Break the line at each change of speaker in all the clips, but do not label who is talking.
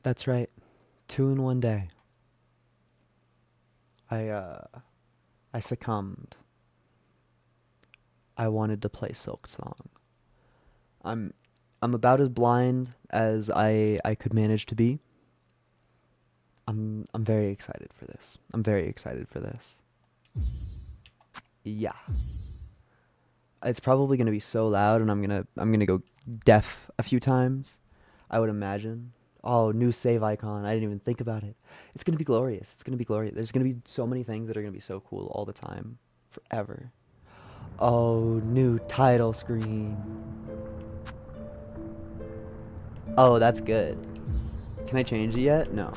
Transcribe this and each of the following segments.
That's right. Two in one day. I uh I succumbed. I wanted to play SilkSong. I'm I'm about as blind as I could manage to be. I'm very excited for this. I'm very excited for this. Yeah. It's probably going to be so loud and I'm going to go deaf a few times, I would imagine. Oh, new save icon. I didn't even think about it. It's going to be glorious. It's going to be glorious. There's going to be so many things that are going to be so cool all the time, forever. Oh, new title screen. Oh, that's good. Can I change it yet? No.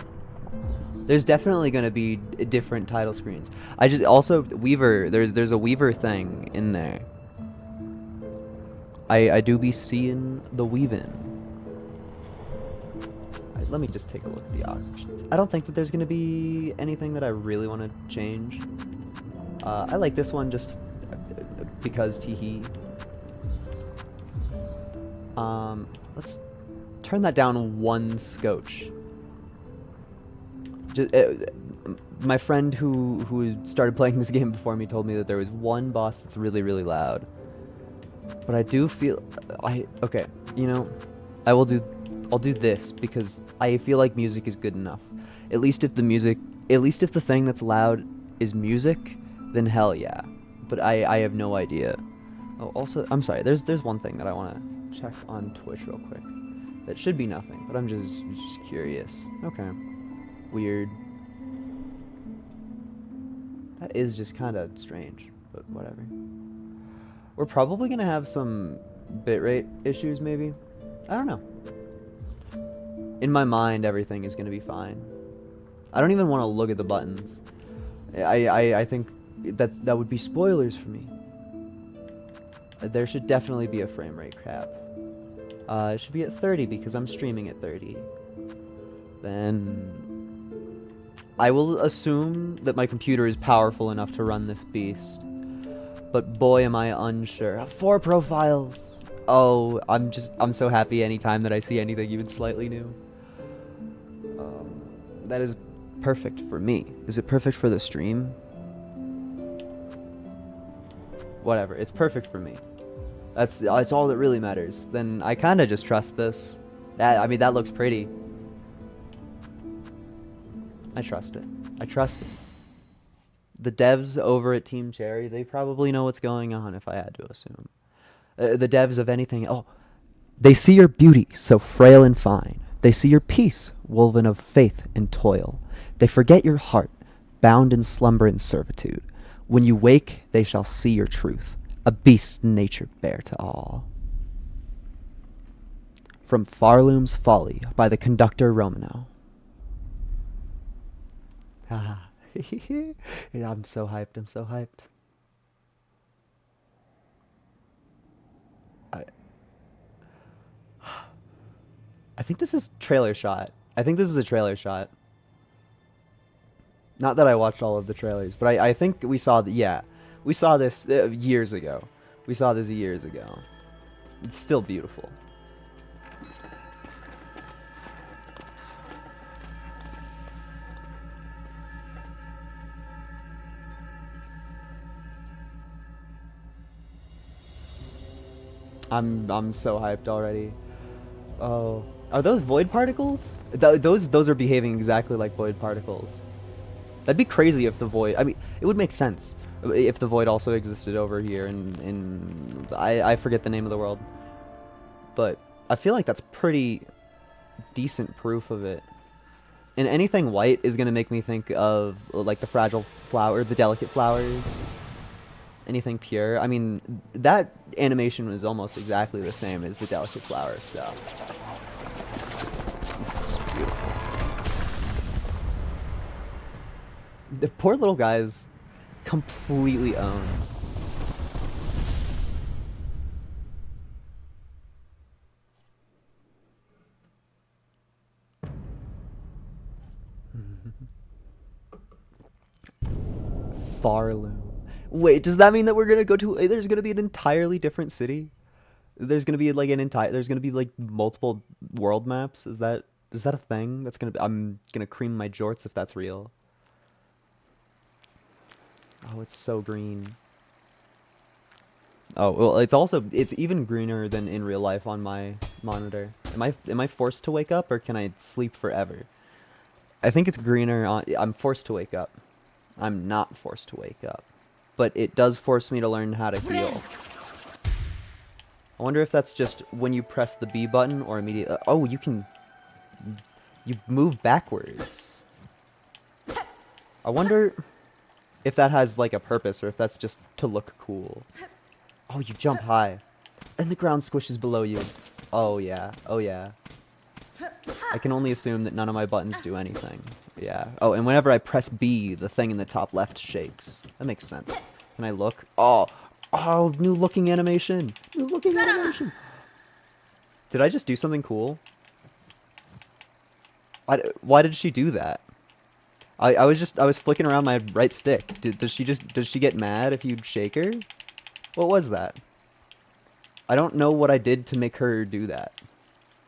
There's definitely going to be different title screens. I just also Weaver. There's a Weaver thing in there. I do be seeing the weaving. Let me just take a look at the options. I don't think that there's going to be anything that I really want to change. I like this one just because teehee. Let's turn that down one scotch. Just, my friend who started playing this game before me told me that there was one boss that's really loud. But I do feel okay, you know, I'll do this because I feel like music is good enough. At least if the thing that's loud is music, then hell yeah. But I have no idea. Oh, also, I'm sorry. There's one thing that I want to check on Twitch real quick. That should be nothing, but I'm just curious. Okay. Weird. That is just kind of strange, but whatever. We're probably gonna have some bitrate issues, maybe. I don't know. In my mind, everything is gonna be fine. I don't even want to look at the buttons. I think that would be spoilers for me. There should definitely be a frame rate cap. It should be at 30 because I'm streaming at 30. Then I will assume that my computer is powerful enough to run this beast. But boy, am I unsure. 4 profiles. Oh, I'm so happy anytime that I see anything even slightly new. That is perfect for me. Is it perfect for the stream? Whatever, it's perfect for me. That's all that really matters. Then I kind of just trust this. I mean, that looks pretty. I trust it. I trust it. The devs over at Team Cherry, they probably know what's going on, if I had to assume. The devs of anything. Oh, they see your beauty so frail and fine. They see your peace woven of faith and toil. They forget your heart, bound in slumber and servitude. When you wake, they shall see your truth, a beast nature bare to all. From Farloom's Folly by the conductor Romano. Ah. Yeah, I'm so hyped. I'm so hyped. I I think this is trailer shot. I think this is a trailer shot. Not that I watched all of the trailers, but I think we saw yeah, we saw this years ago. We saw this years ago. It's still beautiful. I'm so hyped already. Oh, are those void particles? Those are behaving exactly like void particles. That'd be crazy if the void. I mean, it would make sense if the void also existed over here in I forget the name of the world, but I feel like that's pretty decent proof of it. And anything white is gonna make me think of like the fragile flower, the delicate flowers. Anything pure. I mean, that animation was almost exactly the same as the delicate flower stuff. It's just beautiful. The poor little guys completely own. Farloom. Wait, does that mean that we're gonna go to? There's gonna be an entirely different city. There's gonna be like there's gonna be like multiple world maps. Is that Is that a thing? That's gonna be, I'm gonna cream my jorts if that's real. Oh, it's so green. Oh, well, it's even greener than in real life on my monitor. Am I forced to wake up or can I sleep forever? I think it's greener on, I'm forced to wake up. I'm not forced to wake up. But it does force me to learn how to heal. I wonder if that's just when you press the B button or immediately. Oh, you move backwards. I wonder if that has like a purpose or if that's just to look cool. Oh, you jump high. And the ground squishes below you. Oh yeah, oh yeah. I can only assume that none of my buttons do anything. Yeah. Oh, and whenever I press B, the thing in the top left shakes. That makes sense. Can I look? Oh, oh, new looking animation. New looking animation. Did I just do something cool? Why did she do that? I was flicking around my right stick. Does she get mad if you shake her? What was that? I don't know what I did to make her do that.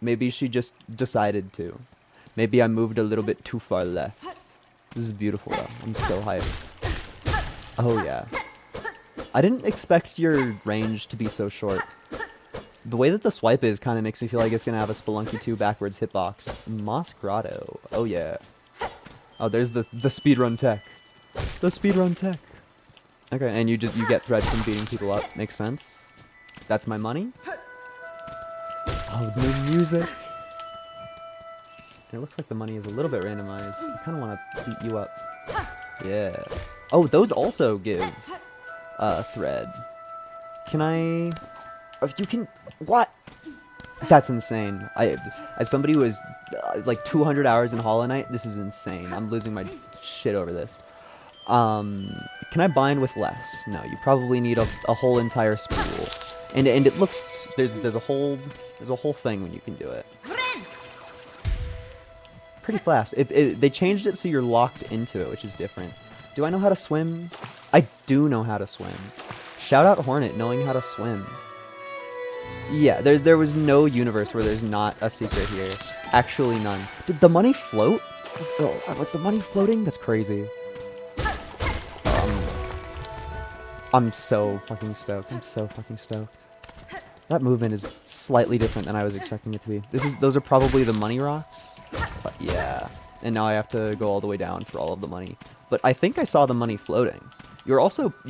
Maybe she just decided to. Maybe I moved a little bit too far left. This is beautiful though. I'm so hyped. Oh yeah. I didn't expect your range to be so short. The way that the swipe is kind of makes me feel like it's going to have a Spelunky 2 backwards hitbox. Moss Grotto. Oh yeah. Oh, there's the speedrun tech. The speedrun tech. Okay, and you get thread from beating people up. Makes sense. That's my money. Oh, new music. It looks like the money is a little bit randomized. I kind of want to beat you up. Yeah. Oh, those also give thread. Can I... Oh, you can... What? That's insane. As somebody who has like 200 hours in Hollow Knight, this is insane. I'm losing my shit over this. Can I bind with less? No, you probably need a whole entire spool. And it looks... There's a whole thing when you can do it. It's pretty fast. They changed it so you're locked into it, which is different. Do I know how to swim? I do know how to swim. Shout out Hornet knowing how to swim. Yeah, there was no universe where there's not a secret here. Actually none. Did the money float? Was the money floating? That's crazy. I'm so fucking stoked. I'm so fucking stoked. That movement is slightly different than I was expecting it to be. Those are probably the money rocks. But yeah. And now I have to go all the way down for all of the money. But I think I saw the money floating. You're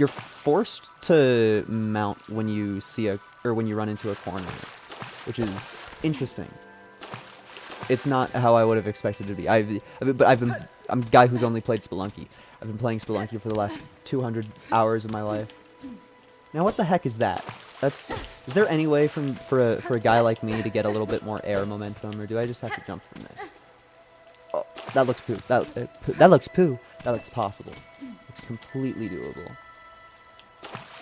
forced to mount when you when you run into a corner, which is interesting. It's not how I would have expected it to be. I'm a guy who's only played Spelunky. I've been playing Spelunky for the last 200 hours of my life. Now what the heck is that? Is there any way for a guy like me to get a little bit more air momentum, or do I just have to jump from this? Oh, that looks poo. That looks poo. That looks possible. Looks completely doable.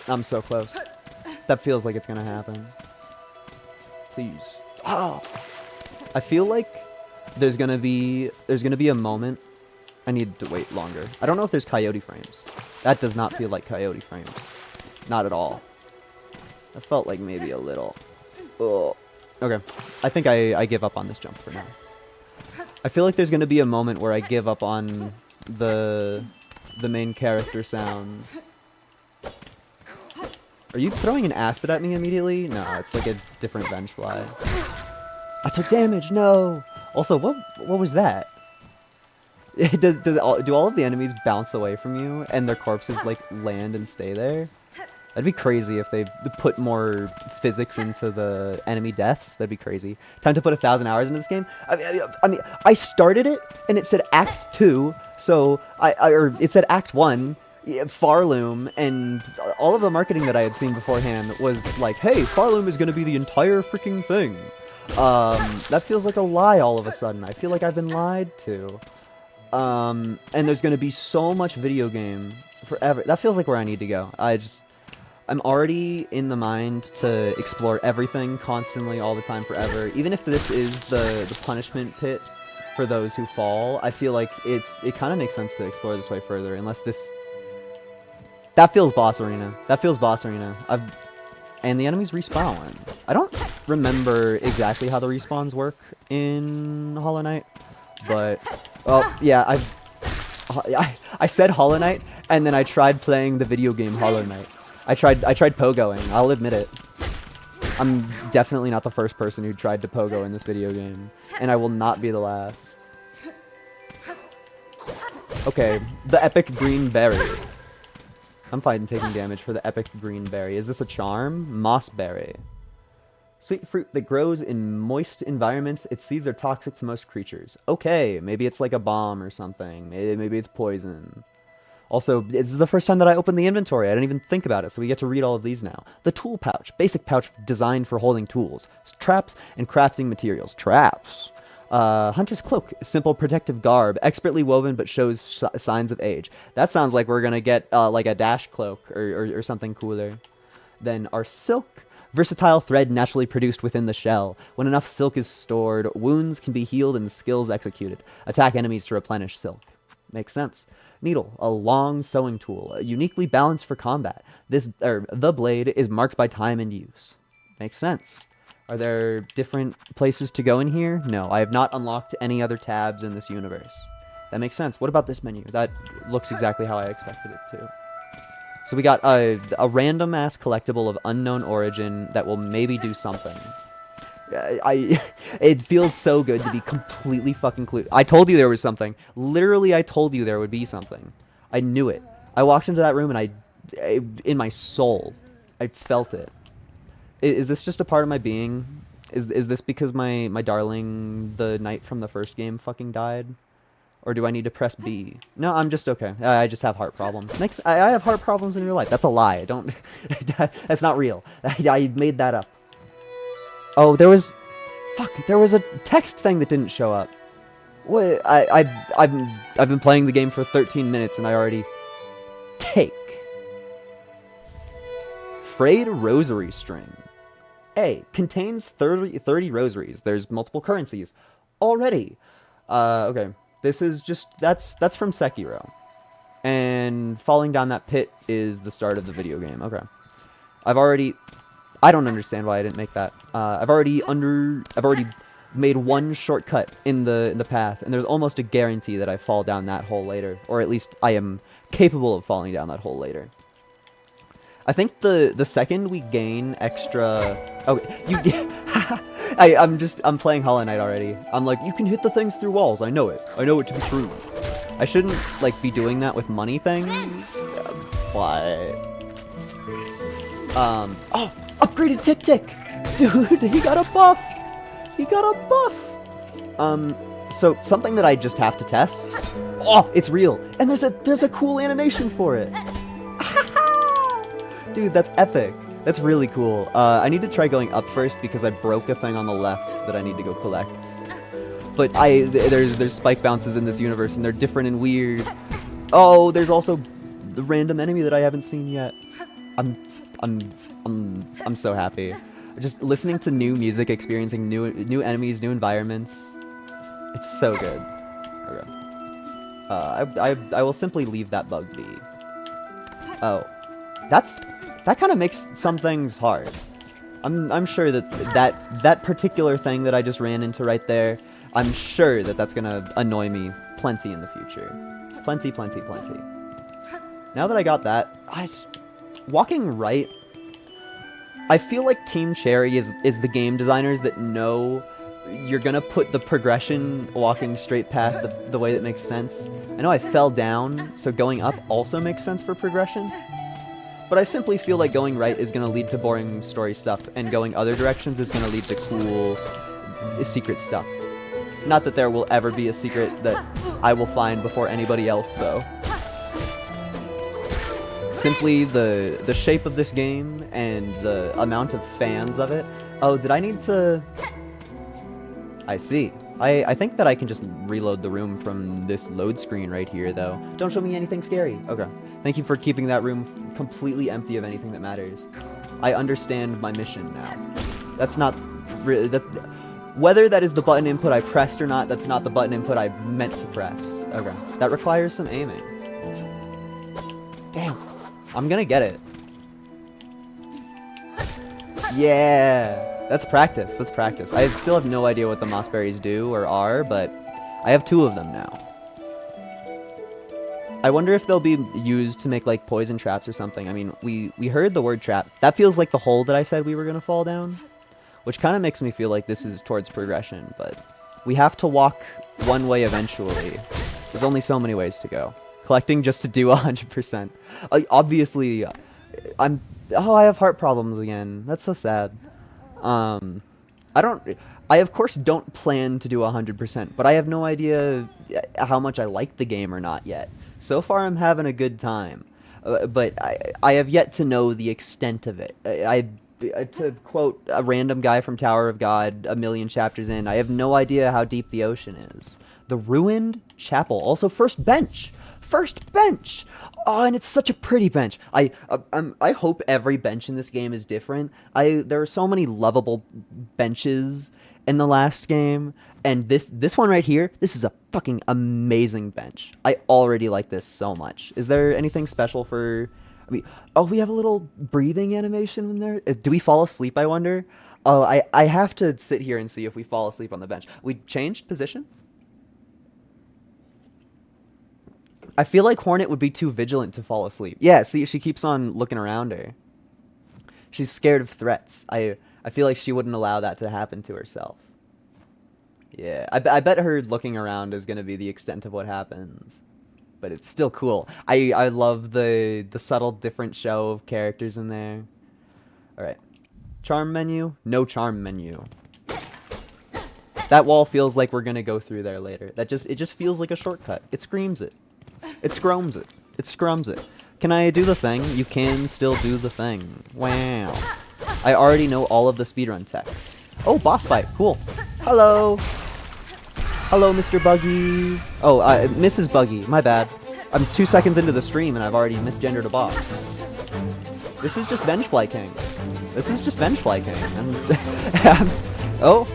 I'm so close. That feels like it's gonna happen. Please. Oh! I feel like there's gonna be a moment. I need to wait longer. I don't know if there's coyote frames. That does not feel like coyote frames. Not at all. That felt like maybe a little. Oh. Okay. I think I give up on this jump for now. I feel like there's gonna be a moment where I give up on the main character sounds. Are you throwing an aspid at me immediately? No, it's like a different Vengefly. I took damage. No. Also, what was that? Do all of the enemies bounce away from you and their corpses like land and stay there? That'd be crazy if they put more physics into the enemy deaths. That'd be crazy. Time to put 1,000 hours into this game. I mean, I started it and it said Act 2, so or it said Act 1, Farloom, and all of the marketing that I had seen beforehand was like, hey, Farloom is going to be the entire freaking thing. That feels like a lie all of a sudden. I feel like I've been lied to. And there's going to be so much video game forever. That feels like where I need to go. I'm already in the mind to explore everything constantly, all the time, forever. Even if this is the punishment pit for those who fall, I feel like it kind of makes sense to explore this way further, unless this... That feels boss arena. That feels boss arena. And the enemies respawn. I don't remember exactly how the respawns work in Hollow Knight, but oh yeah, I said Hollow Knight and then I tried playing the video game Hollow Knight. I tried pogoing. I'll admit it. I'm definitely not the first person who tried to pogo in this video game, and I will not be the last. Okay, the epic green berry. I'm fine taking damage for the epic green berry. Is this a charm? Moss berry. Sweet fruit that grows in moist environments. Its seeds are toxic to most creatures. Okay, maybe it's like a bomb or something. Maybe it's poison. Also, this is the first time that I opened the inventory. I didn't even think about it, so we get to read all of these now. The tool pouch. Basic pouch designed for holding tools. Traps and crafting materials. Traps. Hunter's cloak. Simple protective garb. Expertly woven but shows signs of age. That sounds like we're gonna get like a dash cloak or something cooler. Then our silk. Versatile thread naturally produced within the shell. When enough silk is stored, wounds can be healed and skills executed. Attack enemies to replenish silk. Makes sense. Needle, a long sewing tool, uniquely balanced for combat. The blade is marked by time and use. Makes sense. Are there different places to go in here? No, I have not unlocked any other tabs in this universe. That makes sense. What about this menu? That looks exactly how I expected it to. So we got a random ass collectible of unknown origin that will maybe do something. It feels so good to be completely fucking clued. I told you there was something. Literally, I told you there would be something. I knew it. I walked into that room and in my soul, I felt it. Is this just a part of my being? Is this because my darling, the knight from the first game, fucking died? Or do I need to press B? No, I'm just okay. I just have heart problems. I have heart problems in real life. That's a lie. Don't. That's not real. I made that up. Oh, there was a text thing that didn't show up. What? I've been playing the game for 13 minutes and I already take frayed rosary string. A contains 30 rosaries. There's multiple currencies already. Okay, this is just that's from Sekiro, and falling down that pit is the start of the video game. Okay, I don't understand why I didn't make that. I've already made one shortcut in the path, and there's almost a guarantee that I fall down that hole later, or at least I am capable of falling down that hole later. I think the second we gain extra. Oh, I'm playing Hollow Knight already. I'm like, you can hit the things through walls. I know it. I know it to be true. I shouldn't like be doing that with money things, but oh. Upgraded Tick Tick! Dude, he got a buff! He got a buff! So, something that I just have to test. Oh, it's real! And there's a cool animation for it! Dude, that's epic. That's really cool. I need to try going up first because I broke a thing on the left that I need to go collect. But there's spike bounces in this universe and they're different and weird. Oh, there's also the random enemy that I haven't seen yet. I'm so happy. Just listening to new music, experiencing new enemies, new environments. It's so good. Okay. I will simply leave that bug be. Oh, that kind of makes some things hard. I'm sure that particular thing that I just ran into right there, I'm sure that's gonna annoy me plenty in the future. Plenty. Now that I got that, walking right. I feel like Team Cherry is the game designers that know you're gonna put the progression walking straight path the way that makes sense. I know I fell down, so going up also makes sense for progression. But I simply feel like going right is gonna lead to boring story stuff, and going other directions is gonna lead to cool secret stuff. Not that there will ever be a secret that I will find before anybody else, though. Simply the shape of this game and the amount of fans of it. Oh, did I need to... I see. I think that I can just reload the room from this load screen right here, though. Don't show me anything scary. Okay. Thank you for keeping that room completely empty of anything that matters. I understand my mission now. That's not really... Whether that is the button input I pressed or not, that's not the button input I meant to press. Okay. That requires some aiming. Damn. I'm gonna get it. Yeah! That's practice. That's practice. I still have no idea what the moss berries do or are, but I have 2 of them now. I wonder if they'll be used to make like poison traps or something. I mean, we heard the word trap. That feels like the hole that I said we were gonna fall down, which kind of makes me feel like this is towards progression. But we have to walk one way eventually. There's only so many ways to go. Collecting just to do 100%. Obviously, oh, I have heart problems again. That's so sad. I of course don't plan to do 100%, but I have no idea how much I like the game or not yet. So far, I'm having a good time, but I have yet to know the extent of it. To quote a random guy from Tower of God, a million chapters in, I have no idea how deep the ocean is. The ruined chapel, also first bench. First bench! Oh, and it's such a pretty bench. I hope every bench in this game is different. There are so many lovable benches in the last game, and this one right here, this is a fucking amazing bench. I already like this so much. Is there anything special for... I mean, oh, we have a little breathing animation in there. Do we fall asleep, I wonder? Oh, I have to sit here and see if we fall asleep on the bench. We changed position? I feel like Hornet would be too vigilant to fall asleep. Yeah, see, she keeps on looking around her. She's scared of threats. I feel like she wouldn't allow that to happen to herself. Yeah, I bet her looking around is going to be the extent of what happens. But it's still cool. I love the subtle different show of characters in there. Alright. Charm menu? No charm menu. That wall feels like we're going to go through there later. It just feels like a shortcut. It screams it. It scrums it. It scrums it. Can I do the thing? You can still do the thing. Wow. I already know all of the speedrun tech. Oh, boss fight. Cool. Hello. Hello, Mr. Buggy. Oh, Mrs. Buggy. My bad. I'm 2 seconds into the stream and I've already misgendered a boss. This is just Benchfly King. This is just Benchfly King. Oh.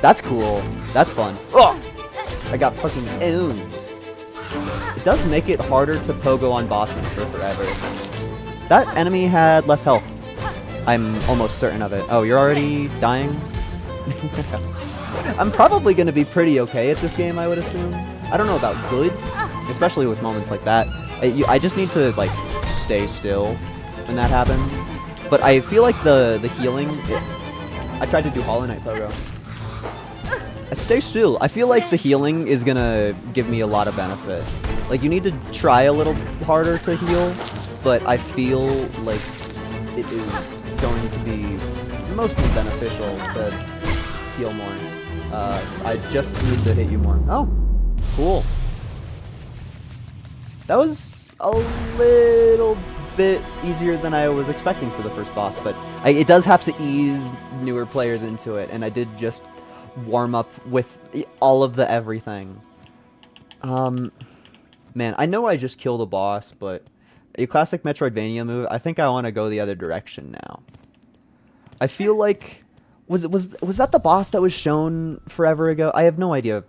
That's cool. That's fun. Oh! I got fucking owned. It does make it harder to pogo on bosses for forever. That enemy had less health. I'm almost certain of it. Oh, you're already dying? I'm probably going to be pretty okay at this game, I would assume. I don't know about good, especially with moments like that. I just need to, like, stay still when that happens. But I feel like the healing... I tried to do Hollow Knight pogo. Stay still. I feel like the healing is gonna give me a lot of benefit. Like, you need to try a little harder to heal, but I feel like it is going to be mostly beneficial to heal more. I just need to hit you more. Oh, cool. That was a little bit easier than I was expecting for the first boss, but it does have to ease newer players into it, and I did just warm up with all of the everything. Man, I know I just killed a boss, but a classic Metroidvania move, I think I want to go the other direction now. I feel like... Was that the boss that was shown forever ago? I have no idea.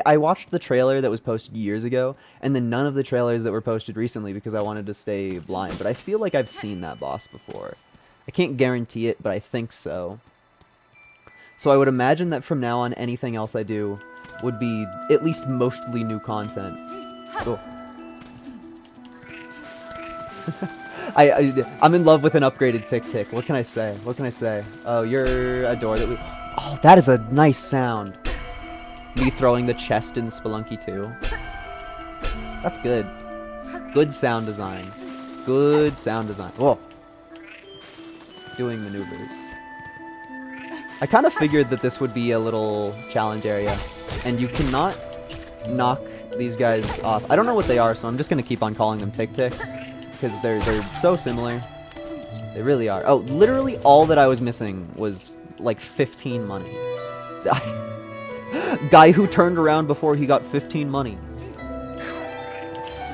I watched the trailer that was posted years ago, and then none of the trailers that were posted recently because I wanted to stay blind, but I feel like I've seen that boss before. I can't guarantee it, but I think so. So I would imagine that from now on, anything else I do would be at least mostly new content. Oh. I'm in love with an upgraded Tick-Tick. What can I say? What can I say? Oh, you're a door that we... Oh, that is a nice sound. Me throwing the chest in Spelunky 2. That's good. Good sound design. Good sound design. Whoa. Doing maneuvers. I kind of figured that this would be a little challenge area. And you cannot knock these guys off. I don't know what they are, so I'm just going to keep on calling them Tick-Ticks. Because they're so similar. They really are. Oh, literally all that I was missing was like 15 money. Guy who turned around before he got 15 money.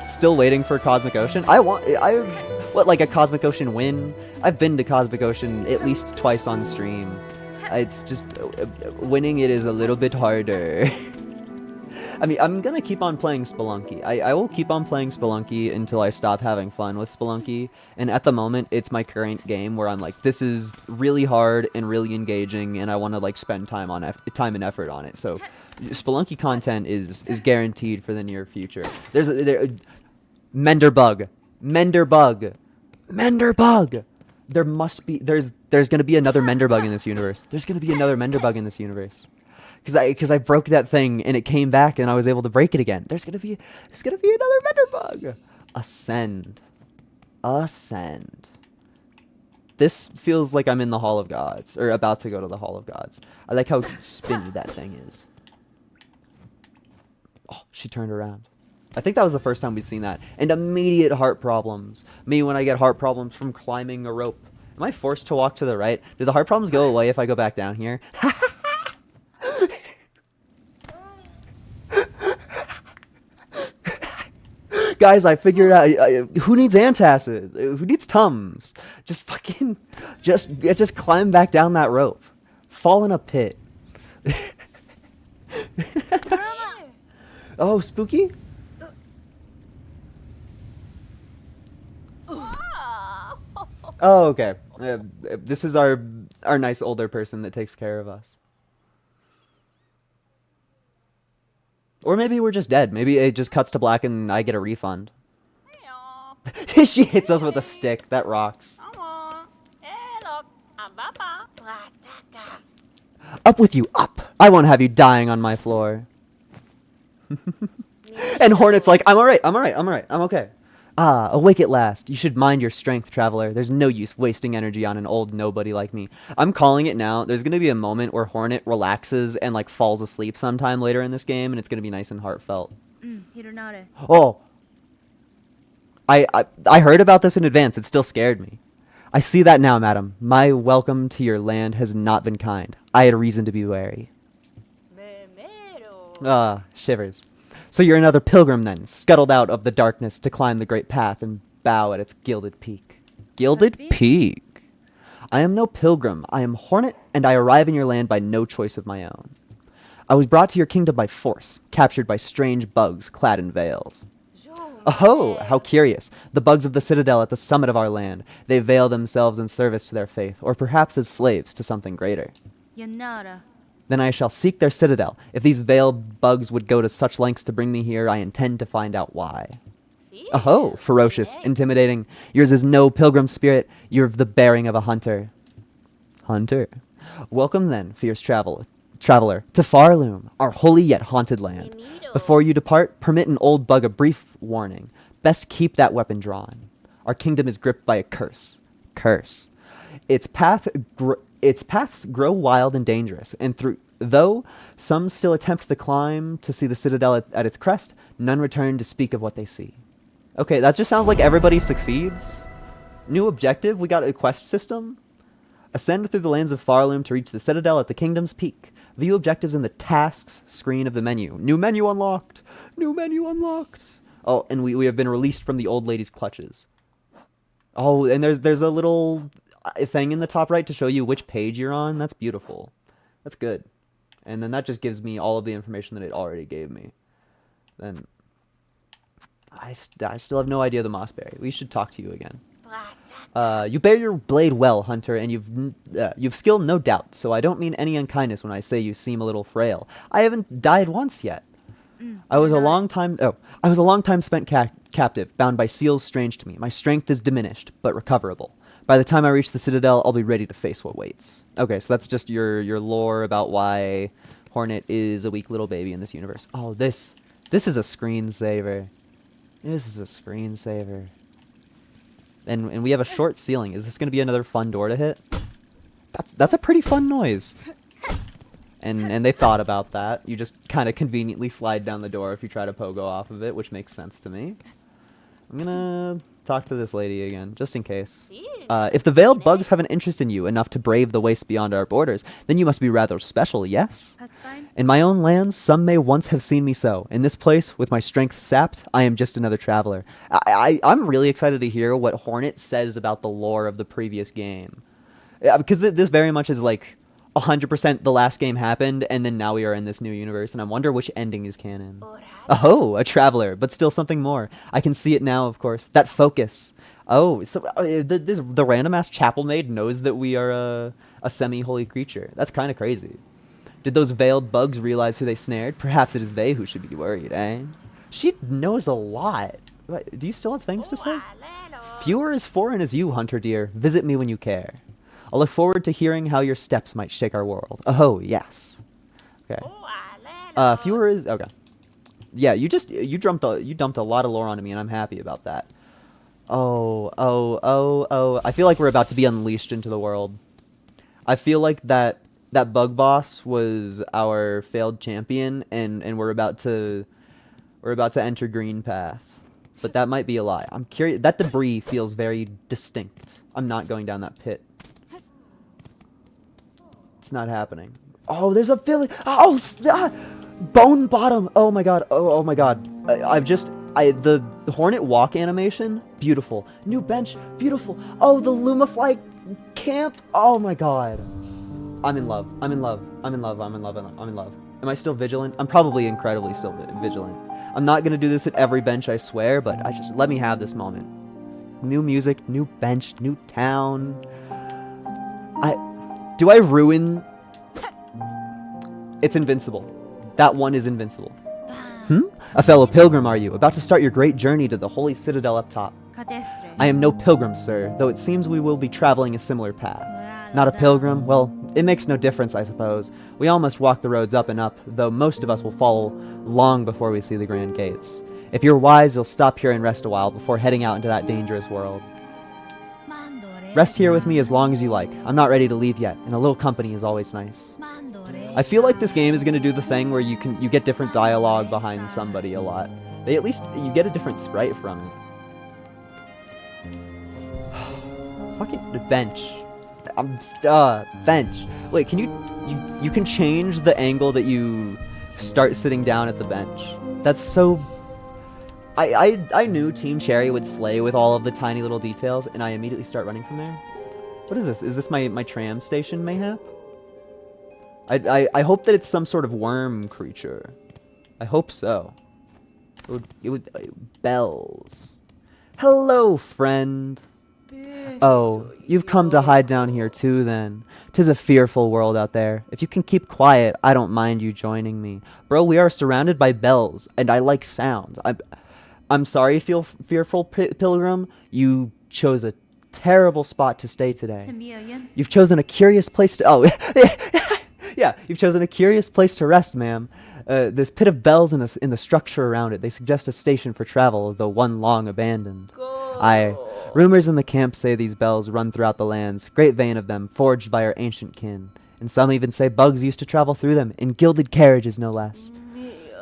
Still waiting for Cosmic Ocean? What, like a Cosmic Ocean win? I've been to Cosmic Ocean at least twice on stream. It's just, winning it is a little bit harder. I mean, I'm gonna keep on playing Spelunky. I will keep on playing Spelunky until I stop having fun with Spelunky. And at the moment, it's my current game where I'm like, this is really hard and really engaging, and I want to like spend time and effort on it. So, Spelunky content is guaranteed for the near future. Mender bug, Mender bug, Mender bug. There's gonna be another Mender bug in this universe. There's gonna be another Mender bug in this universe. Because I broke that thing and it came back and I was able to break it again. There's gonna be another Mender bug. Ascend. Ascend. This feels like I'm in the Hall of Gods, or about to go to the Hall of Gods. I like how spinny that thing is. Oh, she turned around. I think that was the first time we've seen that. And immediate heart problems. Me when I get heart problems from climbing a rope. Am I forced to walk to the right? Do the heart problems go away if I go back down here? Guys, I figured out who needs antacid? Who needs Tums? Just fucking just climb back down that rope. Fall in a pit. Oh, spooky? Oh, okay. This is our nice older person that takes care of us. Or maybe we're just dead. Maybe it just cuts to black and I get a refund. She hits us with a stick. That rocks. Up with you, up! I won't have you dying on my floor. And Hornet's like, I'm alright, I'm okay. Ah, awake at last. You should mind your strength, traveler. There's no use wasting energy on an old nobody like me. I'm calling it now. There's gonna be a moment where Hornet relaxes and like falls asleep sometime later in this game, and it's gonna be nice and heartfelt. Oh, I heard about this in advance. It still scared me. I see that now, madam. My welcome to your land has not been kind. I had reason to be wary. Ah, shivers. So you're another pilgrim then, scuttled out of the darkness to climb the great path and bow at its gilded peak. Gilded peak? I am no pilgrim. I am Hornet, and I arrive in your land by no choice of my own. I was brought to your kingdom by force, captured by strange bugs clad in veils. Oh, how curious. The bugs of the citadel at the summit of our land. They veil themselves in service to their faith, or perhaps as slaves to something greater. Then I shall seek their citadel. If these veiled bugs would go to such lengths to bring me here, I intend to find out why. Oh, ferocious, intimidating. Yours is no pilgrim spirit. You're of the bearing of a hunter. Hunter. Welcome then, fierce traveler, to Farloom, our holy yet haunted land. Before you depart, permit an old bug a brief warning. Best keep that weapon drawn. Our kingdom is gripped by a curse. Curse. Its paths grow wild and dangerous, and though some still attempt the climb to see the citadel at its crest, none return to speak of what they see. Okay, that just sounds like everybody succeeds. New objective, we got a quest system. Ascend through the lands of Farloom to reach the citadel at the kingdom's peak. View objectives in the tasks screen of the menu. New menu unlocked! New menu unlocked! Oh, and we have been released from the old lady's clutches. Oh, and there's a little thing in the top right to show you which page you're on. That's beautiful. That's good. And then that just gives me all of the information that it already gave me. Then I still have no idea the Mossberry. We should talk to you again. You bear your blade well, Hunter, and you've skill, no doubt, so I don't mean any unkindness when I say you seem a little frail. I haven't died once yet. I was a long time spent captive, bound by seals strange to me. My strength is diminished, but recoverable. By the time I reach the citadel, I'll be ready to face what waits. Okay, so that's just your lore about why Hornet is a weak little baby in this universe. Oh, this is a screensaver. This is a screensaver. And we have a short ceiling. Is this going to be another fun door to hit? That's a pretty fun noise. And they thought about that. You just kind of conveniently slide down the door if you try to pogo off of it, which makes sense to me. I'm gonna talk to this lady again, just in case. If the veiled bugs have an interest in you enough to brave the waste beyond our borders, then you must be rather special, yes?
That's fine.
In my own lands, some may once have seen me so. In this place, with my strength sapped, I am just another traveler. I'm really excited to hear what Hornet says about the lore of the previous game. Because this very much is like 100% the last game happened, and then now we are in this new universe, and I wonder which ending is canon. Oh, a traveler, but still something more. I can see it now, of course. That focus. Oh, so the random ass chapel maid knows that we are a semi-holy creature. That's kind of crazy. Did those veiled bugs realize who they snared? Perhaps it is they who should be worried, eh? She knows a lot. What, do you still have things to say? Fewer as foreign as you, hunter dear. Visit me when you care. I'll look forward to hearing how your steps might shake our world. Oh, yes. Okay. Fewer is... Okay. Yeah, you dumped a lot of lore onto me, and I'm happy about that. Oh. I feel like we're about to be unleashed into the world. I feel like that bug boss was our failed champion, and we're about to enter green path. But that might be a lie. I'm curious. That debris feels very distinct. I'm not going down that pit. It's not happening. Oh, there's a village. Oh, bone bottom. Oh my god. Oh my god. The hornet walk animation, beautiful. New bench, beautiful. Oh, the Lumafly camp. Oh my god. I'm in love. I'm in love. I'm in love. I'm in love. I'm in love. Am I still vigilant? I'm probably incredibly still vigilant. I'm not gonna do this at every bench, I swear, but let me have this moment. New music, new bench, new town. Do I ruin? It's invincible. That one is invincible. A fellow pilgrim, are you? About to start your great journey to the holy citadel up top. I am no pilgrim, sir, though it seems we will be traveling a similar path. Not a pilgrim? Well, it makes no difference, I suppose. We all must walk the roads up and up, though most of us will follow long before we see the grand gates. If you're wise, you'll stop here and rest a while before heading out into that dangerous world. Rest here with me as long as you like. I'm not ready to leave yet, and a little company is always nice. I feel like this game is going to do the thing where you get different dialogue behind somebody a lot. At least you get a different sprite from it. Fucking bench. Bench. Wait, can you can change the angle that you start sitting down at the bench. That's so... I knew Team Cherry would slay with all of the tiny little details, and I immediately start running from there. What is this? Is this my tram station, mayhap? I hope that it's some sort of worm creature. I hope so. It would bells. Hello, friend. Oh, you've come to hide down here too, then. 'Tis a fearful world out there. If you can keep quiet, I don't mind you joining me. Bro, we are surrounded by bells, and I like sounds. I'm sorry, fearful pilgrim. You chose a terrible spot to stay today. You've chosen a curious place to... Oh, yeah, you've chosen a curious place to rest, ma'am. This pit of bells in the structure around it. They suggest a station for travel, though one long abandoned. Rumors in the camp say these bells run throughout the lands, great vein of them, forged by our ancient kin. And some even say bugs used to travel through them, in gilded carriages no less.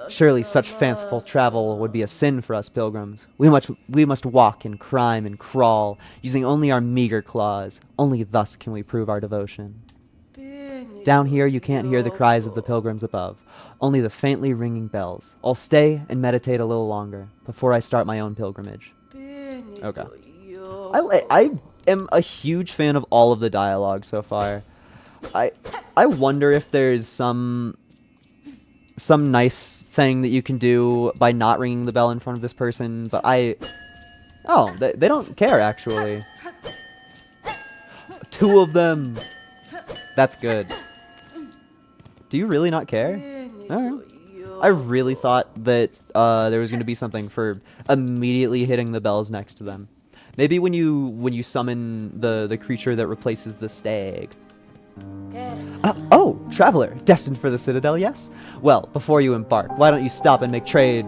Surely such fanciful travel would be a sin for us pilgrims. We must walk and climb and crawl, using only our meager claws. Only thus can we prove our devotion. Down here you can't hear the cries of the pilgrims above, only the faintly ringing bells. I'll stay and meditate a little longer, before I start my own pilgrimage. Okay. I am a huge fan of all of the dialogue so far. I wonder if there's some nice thing that you can do by not ringing the bell in front of this person, but oh, they don't care, actually. 2 of them! That's good. Do you really not care? Alright. I really thought that there was going to be something for immediately hitting the bells next to them. Maybe when you summon the creature that replaces the stag. Oh, traveler, destined for the citadel, yes? Well, before you embark, why don't you stop and make trade?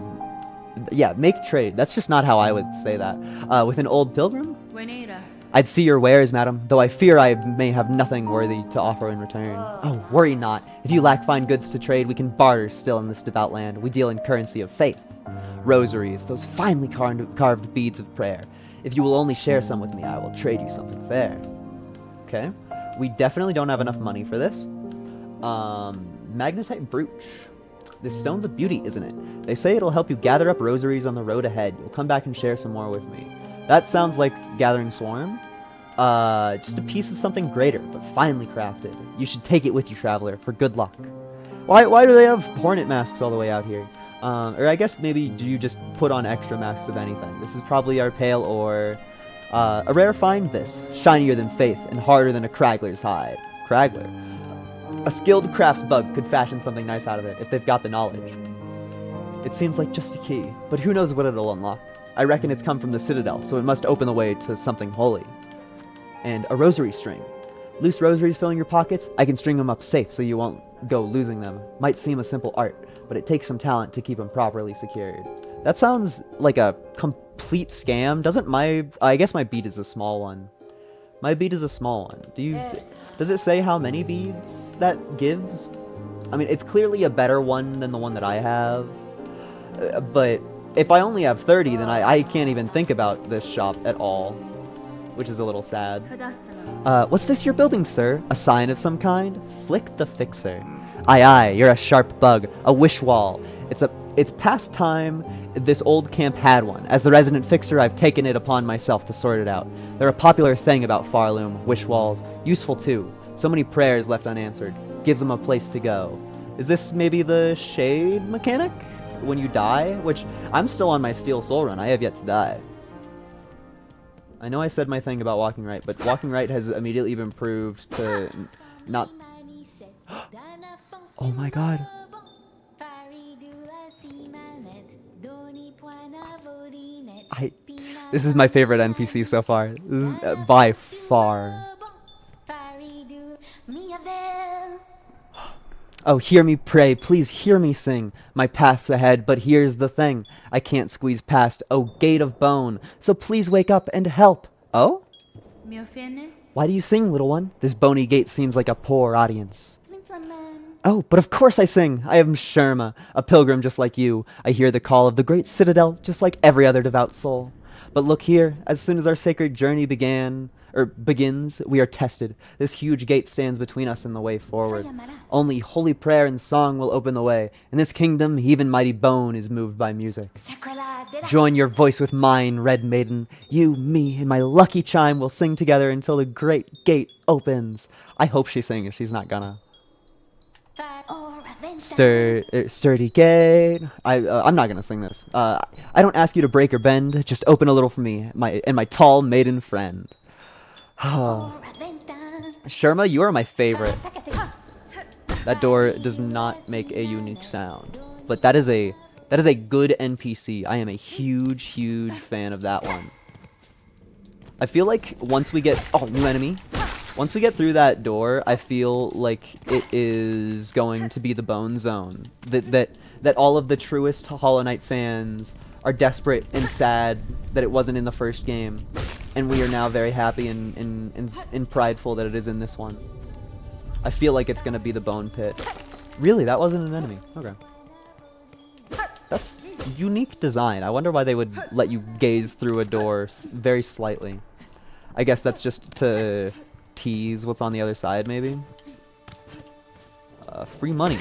Yeah, make trade. That's just not how I would say that. With an old pilgrim? I'd see your wares, madam, though I fear I may have nothing worthy to offer in return. Oh, worry not. If you lack fine goods to trade, we can barter still in this devout land. We deal in currency of faith. Rosaries, those finely carved beads of prayer. If you will only share some with me, I will trade you something fair. Okay. We definitely don't have enough money for this. Magnetite brooch. This stone's a beauty, isn't it? They say it'll help you gather up rosaries on the road ahead. You'll come back and share some more with me. That sounds like gathering swarm. Just a piece of something greater, but finely crafted. You should take it with you, traveler, for good luck. Why do they have hornet masks all the way out here? Or I guess maybe do you just put on extra masks of anything? This is probably our pale ore. A rare find this, shinier than faith and harder than a craggler's hide. Craggler. A skilled crafts bug could fashion something nice out of it if they've got the knowledge. It seems like just a key, but who knows what it'll unlock. I reckon it's come from the Citadel, so it must open the way to something holy. And a rosary string. Loose rosaries filling your pockets, I can string them up safe so you won't go losing them. Might seem a simple art, but it takes some talent to keep them properly secured. That sounds like a complete scam. Doesn't my... I guess my bead is a small one. My bead is a small one. Does it say how many beads that gives? I mean, it's clearly a better one than the one that I have. But if I only have 30, then I can't even think about this shop at all. Which is a little sad. What's this you're building, sir? A sign of some kind? Flick the Fixer. Aye, you're a sharp bug. A wish wall. It's past time this old camp had one. As the resident fixer, I've taken it upon myself to sort it out. They're a popular thing about Farloom, wish walls. Useful too. So many prayers left unanswered. Gives them a place to go. Is this maybe the shade mechanic? When you die? Which, I'm still on my Steel Soul run. I have yet to die. I know I said my thing about walking right, but walking right has immediately been proved to not... Oh my god. This is my favorite NPC so far. This is by far. Oh, hear me pray, please hear me sing. My path's ahead, but here's the thing. I can't squeeze past, oh gate of bone. So please wake up and help. Oh? Why do you sing, little one? This bony gate seems like a poor audience. Oh, but of course I sing. I am Sherma, a pilgrim just like you. I hear the call of the great citadel, just like every other devout soul. But look here, as soon as our sacred journey begins, we are tested. This huge gate stands between us and the way forward. Only holy prayer and song will open the way. In this kingdom, even mighty bone is moved by music. Join your voice with mine, red maiden. You, me, and my lucky chime will sing together until the great gate opens. I hope she sings. She's not gonna. Sturdy gate. I'm not gonna sing this. I don't ask you to break or bend. Just open a little for me, my tall maiden friend. Sherma, you are my favorite. That door does not make a unique sound, but that is a good NPC. I am a huge fan of that one. I feel like once we get new enemy. Once we get through that door, I feel like it is going to be the Bone Zone. That all of the truest Hollow Knight fans are desperate and sad that it wasn't in the first game. And we are now very happy and prideful that it is in this one. I feel like it's going to be the Bone Pit. Really? That wasn't an enemy. Okay. That's unique design. I wonder why they would let you gaze through a door very slightly. I guess that's just to... tease what's on the other side, maybe. Free money.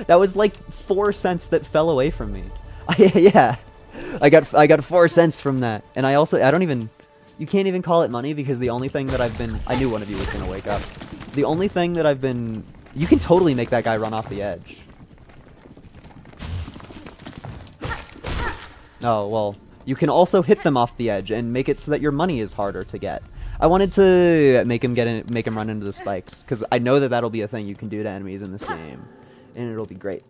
That was like 4 cents that fell away from me. Yeah, I got 4 cents from that, and I don't even. You can't even call it money because the only thing that I knew one of you was gonna wake up. The only thing that you can totally make that guy run off the edge. Oh well, you can also hit them off the edge and make it so that your money is harder to get. I wanted to make him run into the spikes, because I know that that'll be a thing you can do to enemies in this game, and it'll be great.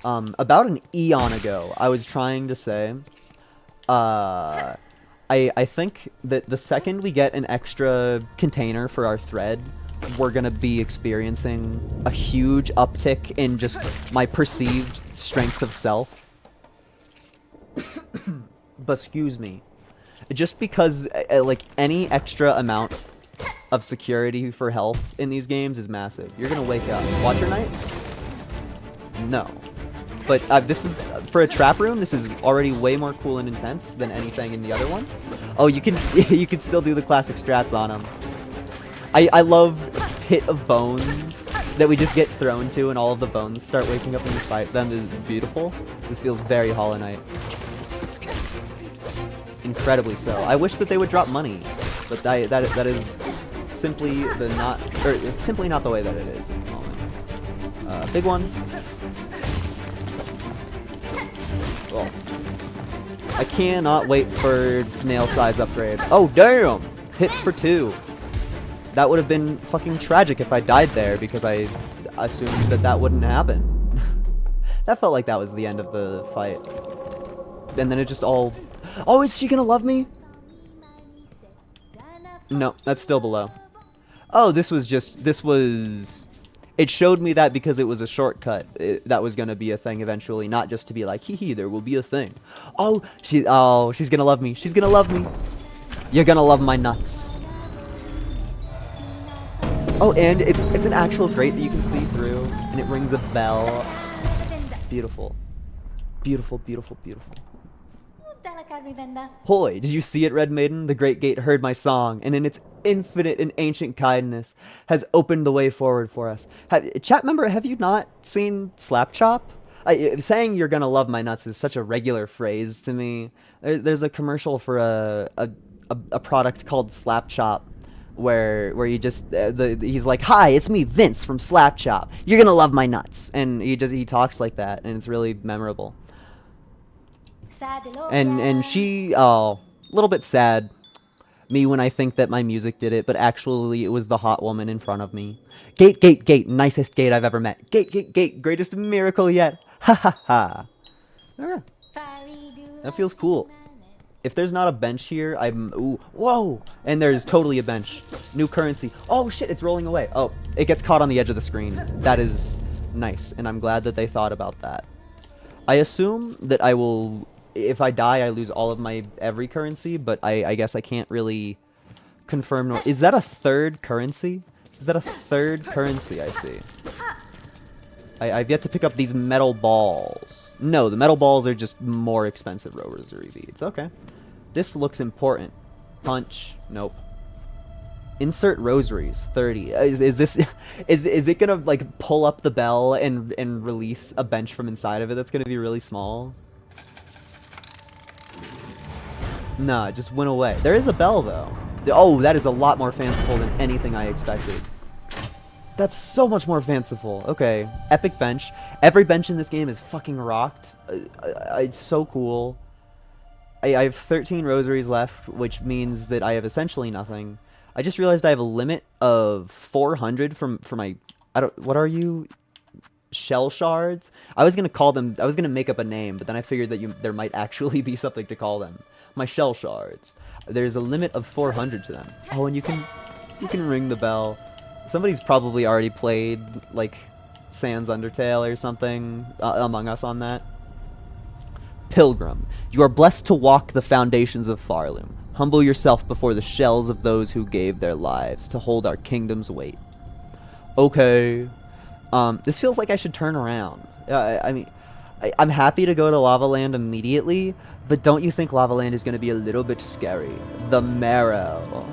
About an eon ago, I was trying to say, I think that the second we get an extra container for our thread, we're gonna be experiencing a huge uptick in just my perceived strength of self. But excuse me. Just because, like, any extra amount of security for health in these games is massive. You're gonna wake up. Watcher Knights? No. But this is, for a trap room, this is already way more cool and intense than anything in the other one. Oh, you can still do the classic strats on them. I love Pit of Bones that we just get thrown to and all of the bones start waking up when you fight them. Is beautiful. This feels very Hollow Knight. incredibly so. I wish that they would drop money, but that is simply simply not the way that it is at the moment. Big one. Well, I cannot wait for nail size upgrade. Oh damn! Hits for 2. That would have been fucking tragic if I died there because I assumed that wouldn't happen. That felt like that was the end of the fight. And then it just all... Oh, is she gonna love me? No, that's still below. Oh, this was... It showed me that because it was a shortcut. That was gonna be a thing eventually, not just to be like, hee hee, there will be a thing. Oh, she's gonna love me. She's gonna love me. You're gonna love my nuts. Oh, and it's an actual grate that you can see through, and it rings a bell. Beautiful. Beautiful, beautiful, beautiful. Hoy, did you see it, Red Maiden? The great gate heard my song, and in its infinite and ancient kindness has opened the way forward for us. Chat member, have you not seen Slap Chop? Saying you're gonna love my nuts is such a regular phrase to me. There's a commercial for a product called Slap Chop, where you just he's like, "Hi, it's me, Vince from Slap Chop. You're gonna love my nuts," and he talks like that, and it's really memorable. And she, a little bit sad, me when I think that my music did it, but actually it was the hot woman in front of me. Gate, gate, gate, nicest gate I've ever met. Gate, gate, gate, greatest miracle yet. Ha ha ha. Alright. That feels cool. If there's not a bench here, ooh, whoa! And there's totally a bench. New currency. Oh shit, it's rolling away. Oh, it gets caught on the edge of the screen. That is nice, and I'm glad that they thought about that. I assume that I will... If I die, I lose all of my every currency, but I guess I can't really confirm. Is that a third currency? Is that a third currency I see? I've yet to pick up these metal balls. No, the metal balls are just more expensive rosary beads. Okay. This looks important. Punch. Nope. Insert rosaries. 30. Is this... Is it gonna, like, pull up the bell and release a bench from inside of it that's gonna be really small? Nah, it just went away. There is a bell, though. Oh, that is a lot more fanciful than anything I expected. That's so much more fanciful. Okay. Epic bench. Every bench in this game is fucking rocked. It's so cool. I have 13 rosaries left, which means that I have essentially nothing. I just realized I have a limit of 400 for my... what are you? Shell shards? I was gonna call them... I was gonna make up a name, but then I figured that there might actually be something to call them. My shell shards. There's a limit of 400 to them. Oh, and you can ring the bell. Somebody's probably already played, like, Sans Undertale or something among us on that. Pilgrim, you are blessed to walk the foundations of Farloom. Humble yourself before the shells of those who gave their lives to hold our kingdom's weight. Okay. This feels like I should turn around. I mean... I'm happy to go to Lava Land immediately, but don't you think Lava Land is going to be a little bit scary? The Marrow.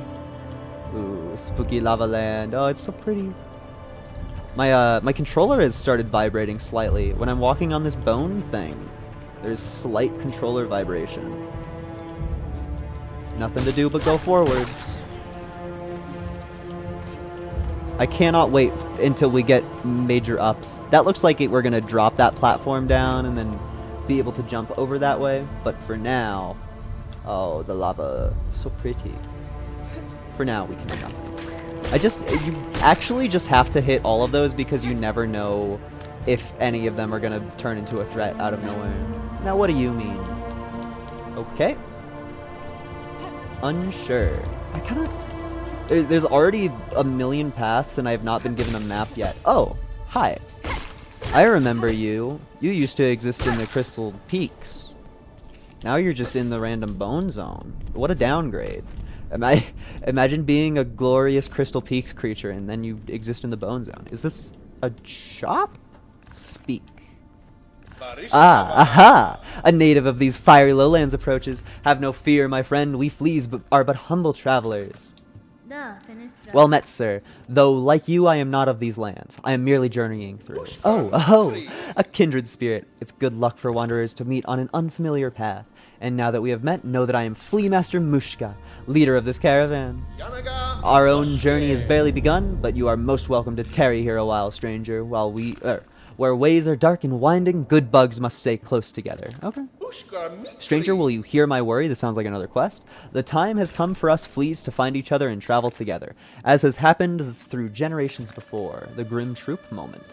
Ooh, spooky Lava Land. Oh, it's so pretty. My controller has started vibrating slightly. When I'm walking on this bone thing, there's slight controller vibration. Nothing to do but go forwards. I cannot wait until we get major ups. That looks like we're going to drop that platform down and then be able to jump over that way. But for now... Oh, the lava. So pretty. For now, we can do nothing. You actually just have to hit all of those because you never know if any of them are going to turn into a threat out of nowhere. Now, what do you mean? Okay. Unsure. I kind of... There's already a million paths, and I have not been given a map yet. Oh, hi. I remember you. You used to exist in the Crystal Peaks. Now you're just in the random bone zone. What a downgrade. Imagine being a glorious Crystal Peaks creature, and then you exist in the bone zone. Is this a shop? Speak. Ah, aha! A native of these fiery lowlands approaches. Have no fear, my friend. We fleas are but humble travelers. Well met, sir. Though, like you, I am not of these lands. I am merely journeying through. Oh, a kindred spirit. It's good luck for wanderers to meet on an unfamiliar path. And now that we have met, know that I am Flea Master Mushka, leader of this caravan. Our own journey has barely begun, but you are most welcome to tarry here a while, stranger, while where ways are dark and winding, good bugs must stay close together. Okay. Stranger, will you hear my worry? This sounds like another quest. The time has come for us fleas to find each other and travel together, as has happened through generations before, the grim troop moment.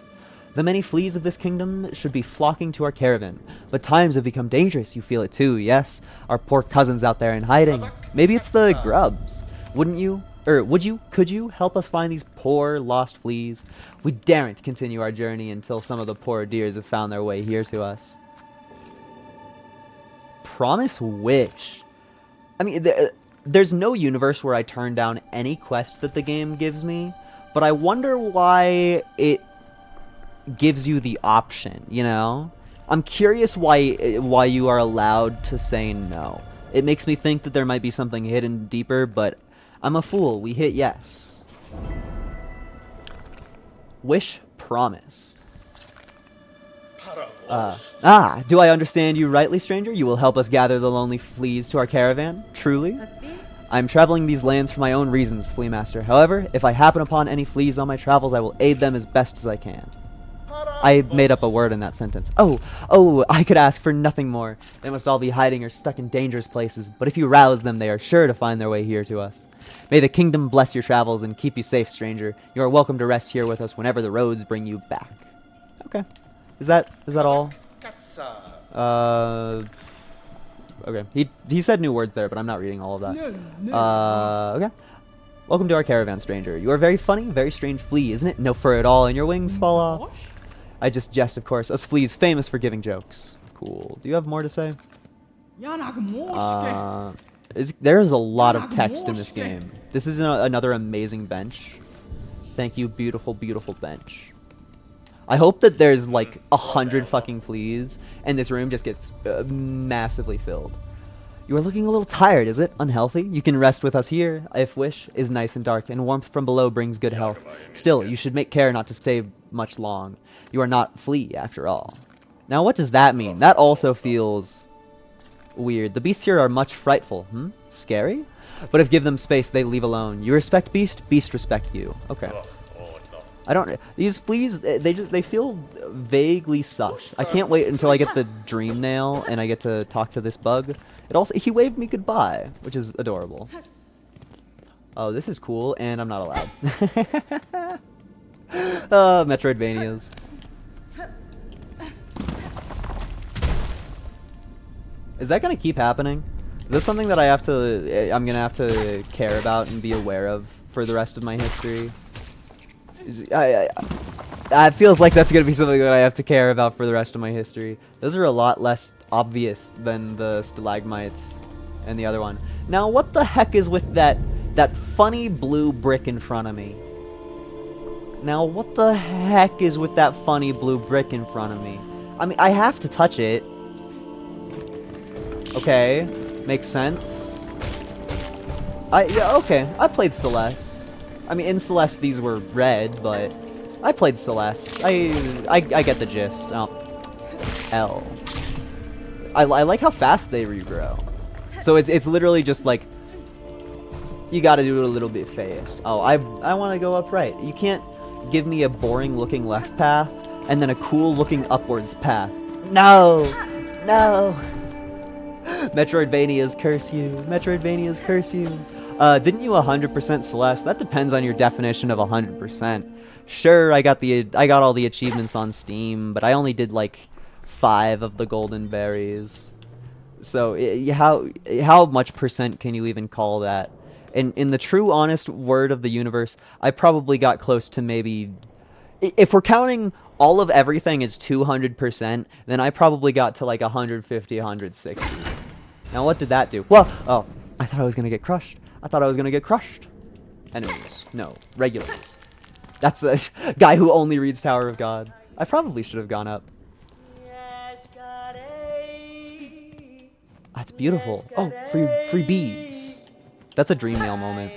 The many fleas of this kingdom should be flocking to our caravan, but times have become dangerous, you feel it too, yes? Our poor cousins out there in hiding. Maybe it's the grubs. Could you help us find these poor, lost fleas? We daren't continue our journey until some of the poor dears have found their way here to us. Promise wish. I mean, there's no universe where I turn down any quest that the game gives me, but I wonder why it gives you the option, you know? I'm curious why you are allowed to say no. It makes me think that there might be something hidden deeper, but I'm a fool. We hit yes. Wish promised. Do I understand you rightly, stranger? You will help us gather the lonely fleas to our caravan? Truly? I'm traveling these lands for my own reasons, Flea Master. However, if I happen upon any fleas on my travels, I will aid them as best as I can. I made up a word in that sentence. Oh, I could ask for nothing more. They must all be hiding or stuck in dangerous places, but if you rouse them, they are sure to find their way here to us. May the kingdom bless your travels and keep you safe, stranger. You are welcome to rest here with us whenever the roads bring you back. Okay. Is that all? Okay. He said new words there, but I'm not reading all of that. Okay. Welcome to our caravan, stranger. You are very funny, very strange flea, isn't it? No fur at all, and your wings fall off. I just jest, of course. Us fleas famous for giving jokes. Cool. Do you have more to say? There's a lot of text in this game. This is another amazing bench. Thank you, beautiful, beautiful bench. I hope that there's like 100 fucking fleas and this room just gets massively filled. You are looking a little tired, is it? Unhealthy? You can rest with us here, if wish, is nice and dark, and warmth from below brings good health. Still, you should make care not to stay much long. You are not flea, after all. Now, what does that mean? That also feels weird. The beasts here are much frightful. Scary? But if give them space, they leave alone. You respect beast, beast respect you. Okay. I don't. These fleas, they feel vaguely sus. I can't wait until I get the dream nail and I get to talk to this bug. He waved me goodbye, which is adorable. Oh, this is cool, and I'm not allowed. Metroidvanias. Is that gonna keep happening? Is this something that I'm gonna have to care about and be aware of for the rest of my history? It feels like that's gonna be something that I have to care about for the rest of my history. Those are a lot less obvious than the stalagmites and the other one. Now, what the heck is with that funny blue brick in front of me? Now, what the heck is with that funny blue brick in front of me? I mean, I have to touch it. Okay, makes sense. Yeah, okay. I played Celeste. I mean, in Celeste these were red, but I played Celeste. I get the gist. Oh, L. I like how fast they regrow. So it's literally just like you got to do it a little bit fast. Oh, I want to go up right. You can't give me a boring looking left path and then a cool looking upwards path. No, no. Metroidvanias curse you. Metroidvanias curse you. Didn't you 100% Celeste? That depends on your definition of 100%. Sure, I got all the achievements on Steam, but I only did like 5 of the golden berries. So how much percent can you even call that? In the true honest word of the universe, I probably got close to maybe, if we're counting all of everything as 200%, then I probably got to like 150, 160. Now what did that do? Well, oh, I thought I was gonna get crushed. I thought I was gonna get crushed. Enemies. No, regulars. That's a guy who only reads Tower of God. I probably should have gone up. That's beautiful. Oh, free beads. That's a dream nail moment.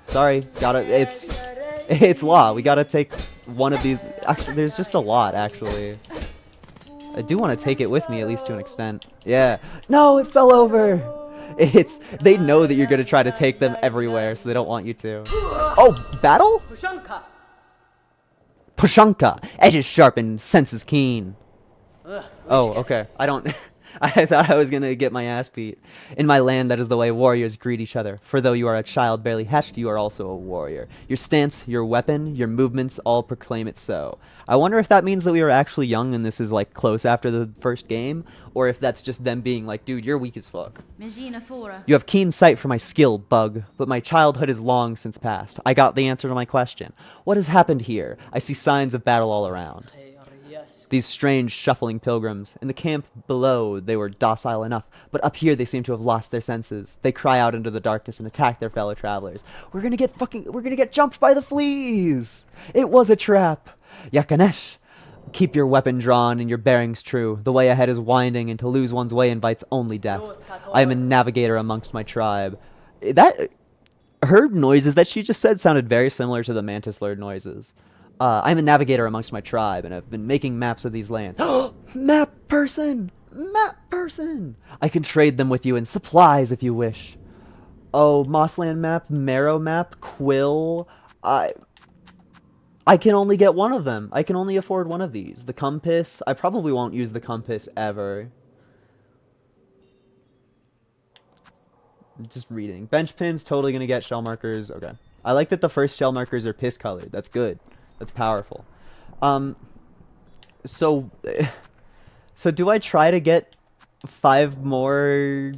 Sorry, it's law. We gotta take one of these. Actually, there's just a lot, actually. I do want to take it with me, at least to an extent. Yeah. No, it fell over! They know that you're gonna try to take them everywhere, so they don't want you to. Oh, battle? Pushanka! Edges sharpened, senses keen. Oh, okay. I don't... I thought I was gonna get my ass beat. In my land, that is the way warriors greet each other. For though you are a child barely hatched, you are also a warrior. Your stance, your weapon, your movements all proclaim it so. I wonder if that means that we were actually young and this is like close after the first game, or if that's just them being like, dude, you're weak as fuck. You have keen sight for my skill, bug, but my childhood is long since past. I got the answer to my question. What has happened here? I see signs of battle all around. These strange, shuffling pilgrims. In the camp below, they were docile enough, but up here they seem to have lost their senses. They cry out into the darkness and attack their fellow travelers. We're gonna get jumped by the fleas! It was a trap! Yakanesh! Keep your weapon drawn and your bearings true. The way ahead is winding, and to lose one's way invites only death. I am a navigator amongst my tribe. Her noises that she just said sounded very similar to the Mantis Lord noises. I'm a navigator amongst my tribe, and I've been making maps of these lands. Map person! Map person! I can trade them with you in supplies if you wish. Oh, Mossland map, Marrow map, Quill. I can only get one of them. I can only afford one of these. The compass. I probably won't use the compass ever. Just reading. Bench pins, totally gonna get shell markers. Okay. I like that the first shell markers are piss colored. That's good. That's powerful. So do I try to get 5 more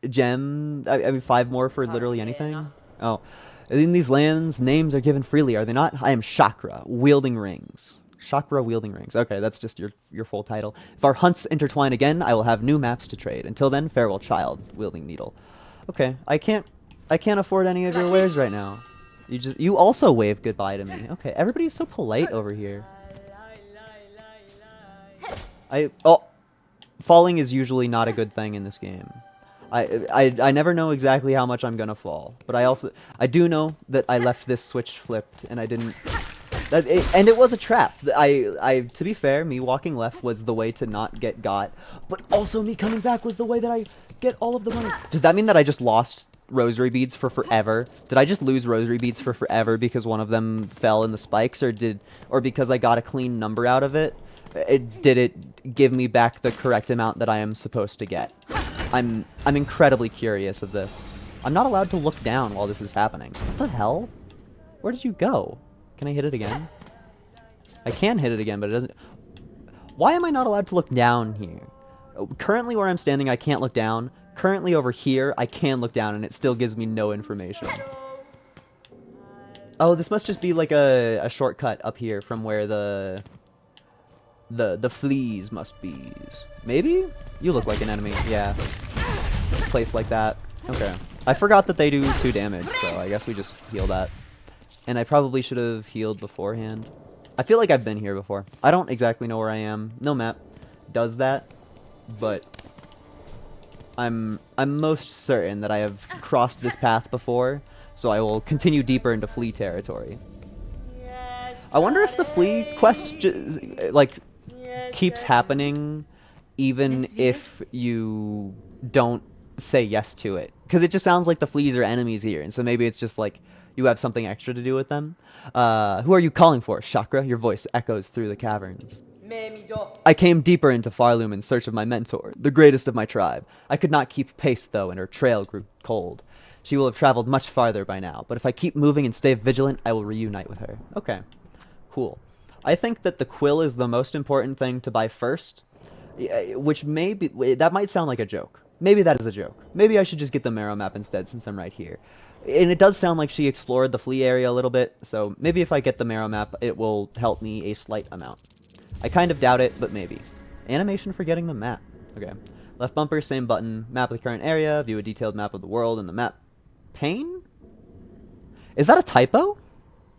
gem? I mean, 5 more for literally anything? Oh. In these lands, names are given freely, are they not? I am Chakra, wielding rings. Chakra wielding rings. Okay, that's just your full title. If our hunts intertwine again, I will have new maps to trade. Until then, farewell, child, wielding needle. Okay, I can't afford any of your wares right now. You also wave goodbye to me. Okay, everybody's so polite over here. Falling is usually not a good thing in this game. I never know exactly how much I'm gonna fall, but I do know that I left this switch flipped and I didn't. And it was a trap. To be fair, me walking left was the way to not get got, but also me coming back was the way that I get all of the money. Does that mean that I just lost rosary beads for forever? Did I just lose rosary beads for forever because one of them fell in the spikes, or because I got a clean number out of it? Did it give me back the correct amount that I am supposed to get? I'm incredibly curious of this. I'm not allowed to look down while this is happening. What the hell? Where did you go? Can I hit it again? I can hit it again, but it doesn't. Why am I not allowed to look down here? Currently where I'm standing, I can't look down. Currently over here, I can look down, and it still gives me no information. Oh, this must just be like a shortcut up here from where the fleas must be. Maybe? You look like an enemy. Yeah. Place like that. Okay. I forgot that they do 2 damage, so I guess we just heal that. And I probably should have healed beforehand. I feel like I've been here before. I don't exactly know where I am. No map does that, but I'm most certain that I have crossed this path before, so I will continue deeper into flea territory. I wonder if the flea quest keeps happening even if you don't say yes to it, because it just sounds like the fleas are enemies here, and so maybe it's just like you have something extra to do with them. Who are you calling for, Chakra? Your voice echoes through the caverns. I came deeper into Farloom in search of my mentor, the greatest of my tribe. I could not keep pace, though, and her trail grew cold. She will have traveled much farther by now, but if I keep moving and stay vigilant, I will reunite with her. Okay, cool. I think that the quill is the most important thing to buy first, which that might sound like a joke. Maybe that is a joke. Maybe I should just get the Marrow map instead, since I'm right here. And it does sound like she explored the flea area a little bit, so maybe if I get the Marrow map, it will help me a slight amount. I kind of doubt it, but maybe. Animation for getting the map. Okay. Left bumper, same button. Map of the current area. View a detailed map of the world in the map pane? Is that a typo?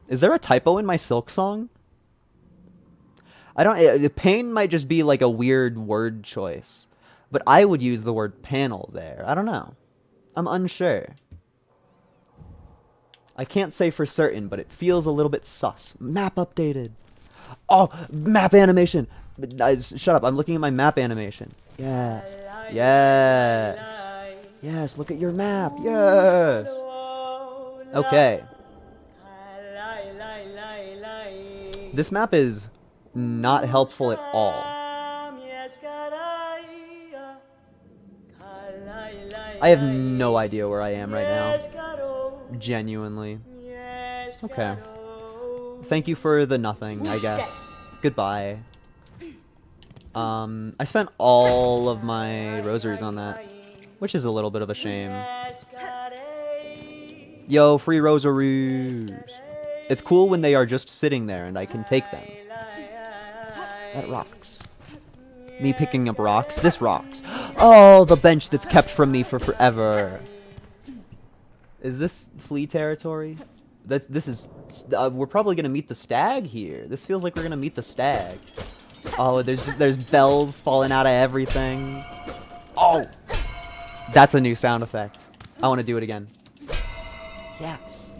Is there a typo in my SilkSong? I don't... Pane might just be like a weird word choice. But I would use the word panel there. I don't know. I'm unsure. I can't say for certain, but it feels a little bit sus. Map updated. Oh, map animation. Shut up. I'm looking at my map animation. Yes. Yes. Yes, look at your map. Yes. Okay. This map is not helpful at all. I have no idea where I am right now. Genuinely. Okay. Thank you for the nothing, I guess. Goodbye. I spent all of my rosaries on that, which is a little bit of a shame. Yo, free rosaries. It's cool when they are just sitting there and I can take them. That rocks. Me picking up rocks. This rocks. Oh, the bench that's kept from me for forever. Is this flea territory? This is... we're probably gonna meet the stag here. This feels like we're gonna meet the stag. Oh, there's bells falling out of everything. Oh! That's a new sound effect. I want to do it again. Yes.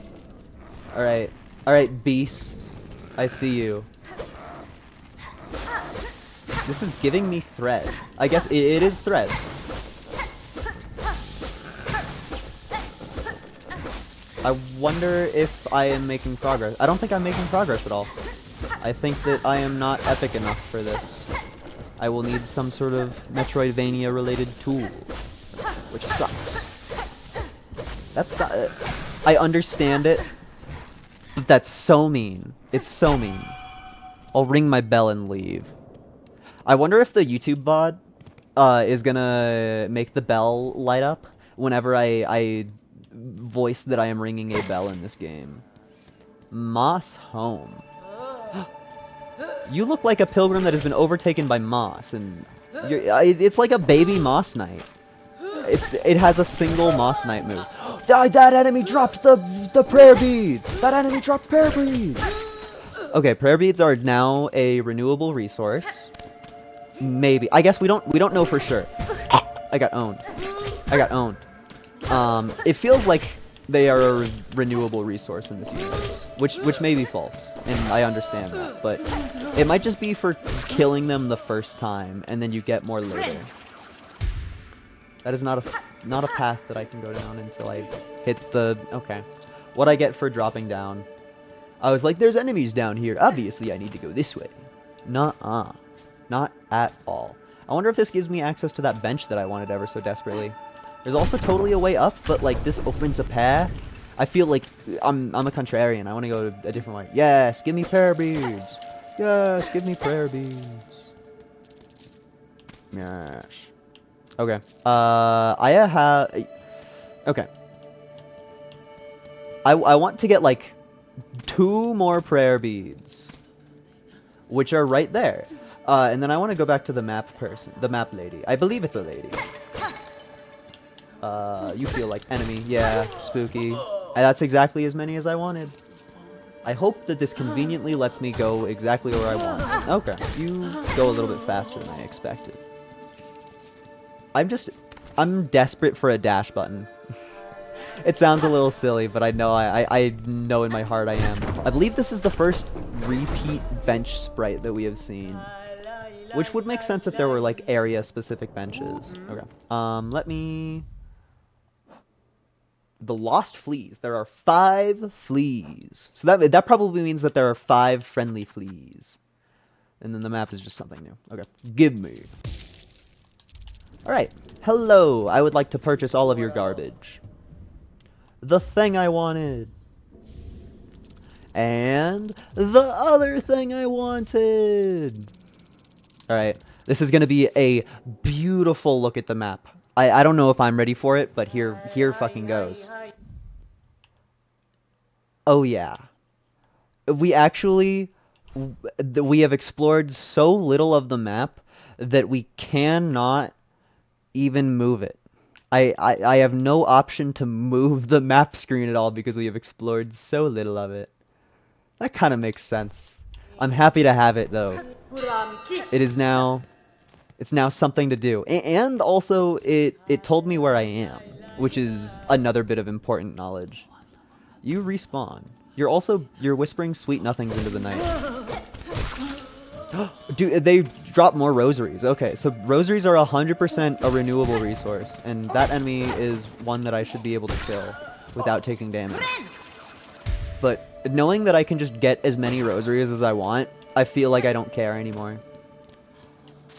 Alright. Alright, beast. I see you. This is giving me thread. I guess it is threads. I wonder if I am making progress. I don't think I'm making progress at all. I think that I am not epic enough for this. I will need some sort of Metroidvania-related tool. Which sucks. That's not... I understand it. But that's so mean. It's so mean. I'll ring my bell and leave. I wonder if the YouTube VOD is gonna make the bell light up whenever I voice that I am ringing a bell in this game. Moss home. You look like a pilgrim that has been overtaken by moss, and it's like a baby moss knight. It has a single moss knight move. That enemy dropped the prayer beads. That enemy dropped prayer beads. Okay, prayer beads are now a renewable resource. Maybe. I guess we don't know for sure. I got owned. I got owned. It feels like they are a renewable resource in this universe, which may be false, and I understand that, but it might just be for killing them the first time, and then you get more later. That is not a path that I can go down until I hit the... Okay. What I get for dropping down. I was like, there's enemies down here. Obviously, I need to go this way. Nuh-uh. Not at all. I wonder if this gives me access to that bench that I wanted ever so desperately. There's also totally a way up, but like this opens a path. I feel like I'm a contrarian. I want to go a different way. Yes, give me prayer beads. Yes, give me prayer beads. Yes. Okay. I have... Okay. I want to get like 2 more prayer beads, which are right there. And then I want to go back to the map person, the map lady. I believe it's a lady. You feel like enemy. Yeah, spooky. And that's exactly as many as I wanted. I hope that this conveniently lets me go exactly where I want. Okay, you go a little bit faster than I expected. I'm desperate for a dash button. It sounds a little silly, but I know I know in my heart I am. I believe this is the first repeat bench sprite that we have seen. Which would make sense if there were like area specific benches. Okay. Let me... The lost fleas. There are 5 fleas. So that probably means that there are 5 friendly fleas. And then the map is just something new. Okay. Give me. Alright. Hello. I would like to purchase all of your garbage. The thing I wanted. And the other thing I wanted. Alright. This is going to be a beautiful look at the map. I don't know if I'm ready for it, but here fucking goes. Oh yeah. We have explored so little of the map that we cannot even move it. I have no option to move the map screen at all because we have explored so little of it. That kind of makes sense. I'm happy to have it though. It is now... It's now something to do. And also, it told me where I am, which is another bit of important knowledge. You respawn. You're whispering sweet nothings into the night. Dude, they drop more rosaries. Okay, so rosaries are 100% a renewable resource, and that enemy is one that I should be able to kill without taking damage. But knowing that I can just get as many rosaries as I want, I feel like I don't care anymore.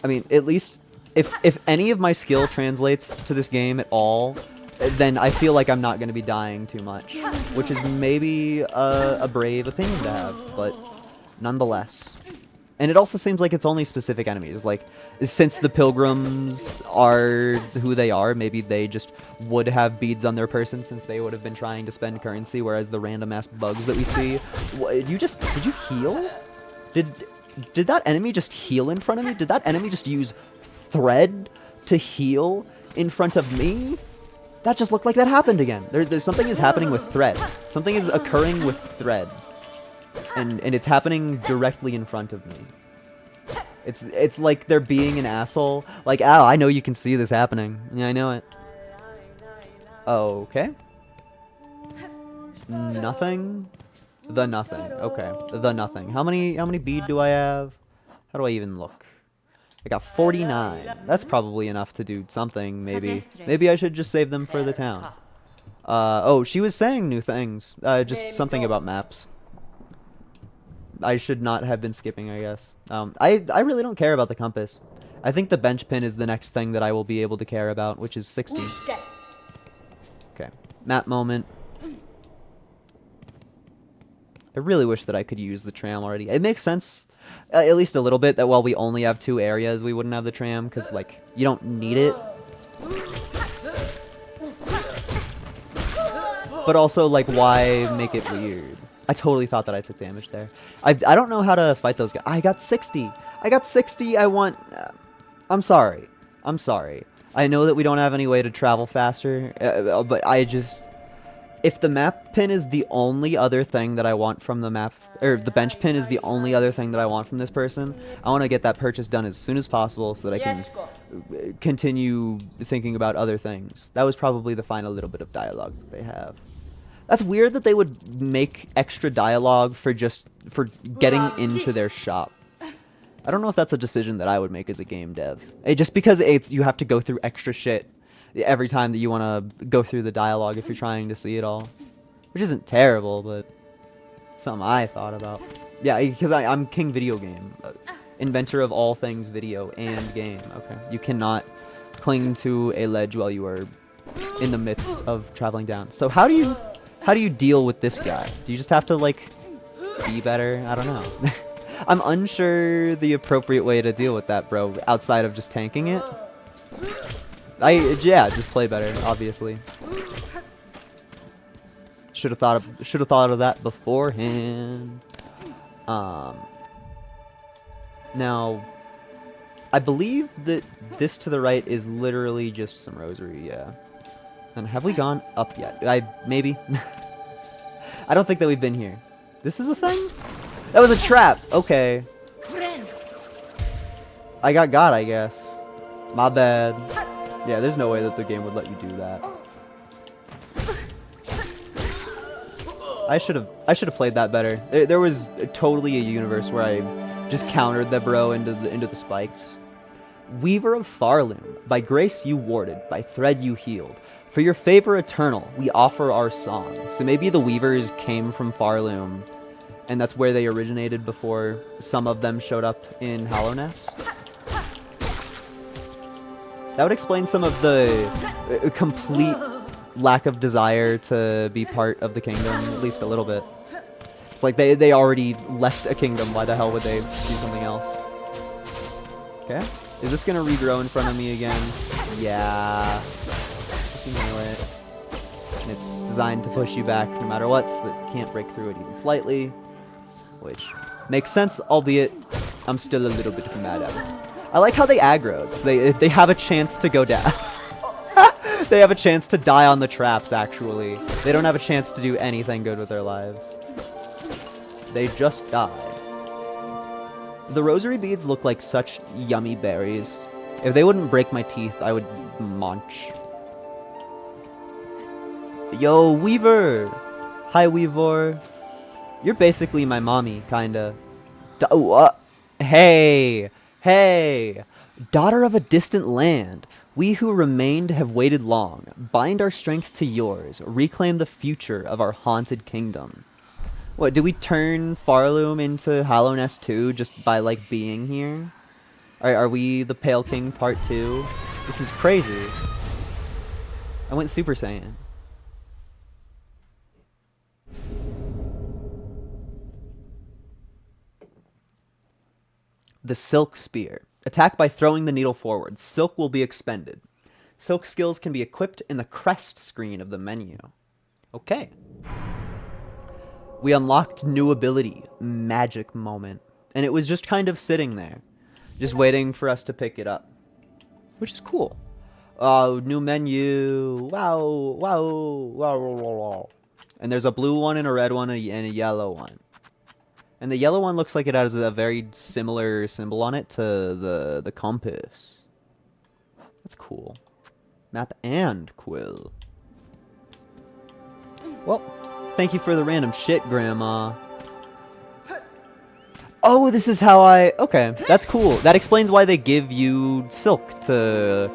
I mean, at least if any of my skill translates to this game at all, then I feel like I'm not going to be dying too much, which is maybe a brave opinion to have, but nonetheless. And it also seems like it's only specific enemies. Like, since the pilgrims are who they are, maybe they just would have beads on their person since they would have been trying to spend currency, whereas the random ass bugs that we see. Did you heal? Did that enemy just heal in front of me? Did that enemy just use thread to heal in front of me? That just looked like that happened again. There's something is happening with thread. Something is occurring with thread. And it's happening directly in front of me. It's like they're being an asshole. Like, ow, I know you can see this happening. Yeah, I know it. Okay. Nothing. The nothing. Okay. The nothing. How many bead do I have? How do I even look? I got 49. That's probably enough to do something, maybe. Maybe I should just save them for the town. Oh, she was saying new things. Just something about maps. I should not have been skipping, I guess. I really don't care about the compass. I think the bench pin is the next thing that I will be able to care about, which is 60. Okay. Map moment. I really wish that I could use the tram already. It makes sense, at least a little bit, that while we only have 2 areas, we wouldn't have the tram, because, like, you don't need it. But also, like, why make it weird? I totally thought that I took damage there. I don't know how to fight those guys. I got 60. I got 60. I want... I'm sorry. I'm sorry. I know that we don't have any way to travel faster, but I just... If the map pin is the only other thing that I want from the map... Or the bench pin is the only other thing that I want from this person, I want to get that purchase done as soon as possible so that I can continue thinking about other things. That was probably the final little bit of dialogue that they have. That's weird that they would make extra dialogue for getting into their shop. I don't know if that's a decision that I would make as a game dev. Just because you have to go through extra shit every time that you want to go through the dialogue if you're trying to see it all. Which isn't terrible, but something I thought about. Yeah, because I'm King Video Game. Inventor of all things video and game. Okay. You cannot cling to a ledge while you are in the midst of traveling down. So how do you deal with this guy? Do you just have to, like, be better? I don't know. I'm unsure the appropriate way to deal with that, bro, outside of just tanking it. Yeah, just play better, obviously. Should have thought of that beforehand. Now, I believe that this to the right is literally just some rosary, yeah. And have we gone up yet? Maybe. I don't think that we've been here. This is a thing? That was a trap. Okay. I got, I guess. My bad. Yeah, there's no way that the game would let you do that. I should have played that better. There was totally a universe where I just countered the bro into the spikes. Weaver of Farloom, by grace you warded, by thread you healed. For your favor eternal, we offer our song. So maybe the Weavers came from Farloom, and that's where they originated before some of them showed up in Hallownest. That would explain some of the complete lack of desire to be part of the kingdom, at least a little bit. It's like they already left a kingdom, why the hell would they do something else? Okay. Is this gonna regrow in front of me again? Yeah. You know it. And it's designed to push you back no matter what, so that you can't break through it even slightly. Which makes sense, albeit I'm still a little bit mad at it. I like how they aggro. So they have a chance to go down. They have a chance to die on the traps, actually. They don't have a chance to do anything good with their lives. They just die. The rosary beads look like such yummy berries. If they wouldn't break my teeth, I would munch. Yo, Weaver! Hi, Weaver. You're basically my mommy, kinda. Hey, hey, daughter of a distant land, we who remained have waited long. Bind our strength to yours, reclaim the future of our haunted kingdom. What, do we turn Farloom into Hallownest 2 just by, like, being here? Are we the Pale King Part 2? This is crazy. I went Super Saiyan. The Silk Spear. Attack by throwing the needle forward. Silk will be expended. Silk skills can be equipped in the crest screen of the menu. Okay. We unlocked new ability, Magic Moment. And it was just kind of sitting there. Just waiting for us to pick it up. Which is cool. New menu. Wow, wow, wow, wow, wow. And there's a blue one and a red one and a yellow one. And the yellow one looks like it has a very similar symbol on it to the compass. That's cool. Map and quill. Well, thank you for the random shit, Grandma. Oh, this is how I... Okay, that's cool. That explains why they give you silk to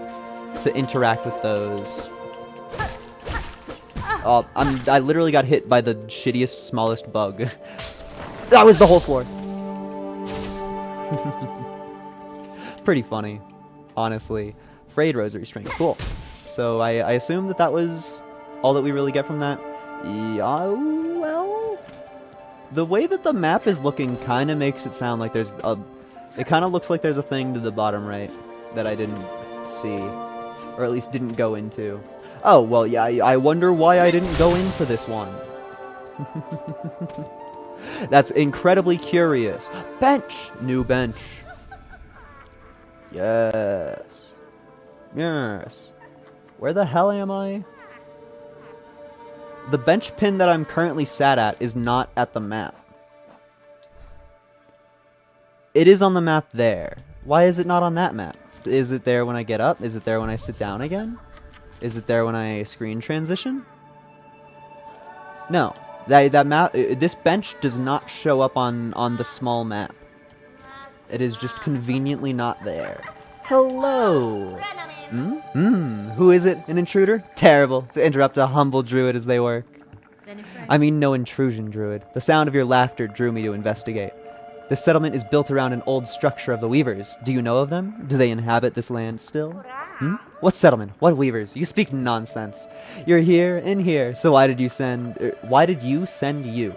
interact with those. Oh, I literally got hit by the shittiest, smallest bug. That was the whole floor. Pretty funny, honestly. Frayed Rosary String, cool. So I assume that was all that we really get from that. Yeah, well, the way that the map is looking kind of makes it sound like there's a... It kind of looks like there's a thing to the bottom right that I didn't see, or at least didn't go into. Oh, well, yeah, I wonder why I didn't go into this one. That's incredibly curious. Bench! New bench. Yes. Yes. Where the hell am I? The bench pin that I'm currently sat at is not at the map. It is on the map there. Why is it not on that map? Is it there when I get up? Is it there when I sit down again? Is it there when I screen transition? No. That map, this bench does not show up on the small map. It is just conveniently not there. Hello! Who is it? An intruder? Terrible. To interrupt a humble druid as they work. I mean no intrusion, druid. The sound of your laughter drew me to investigate. This settlement is built around an old structure of the Weavers. Do you know of them? Do they inhabit this land still? What settlement? What Weavers? You speak nonsense. You're here and here, so why did you send you?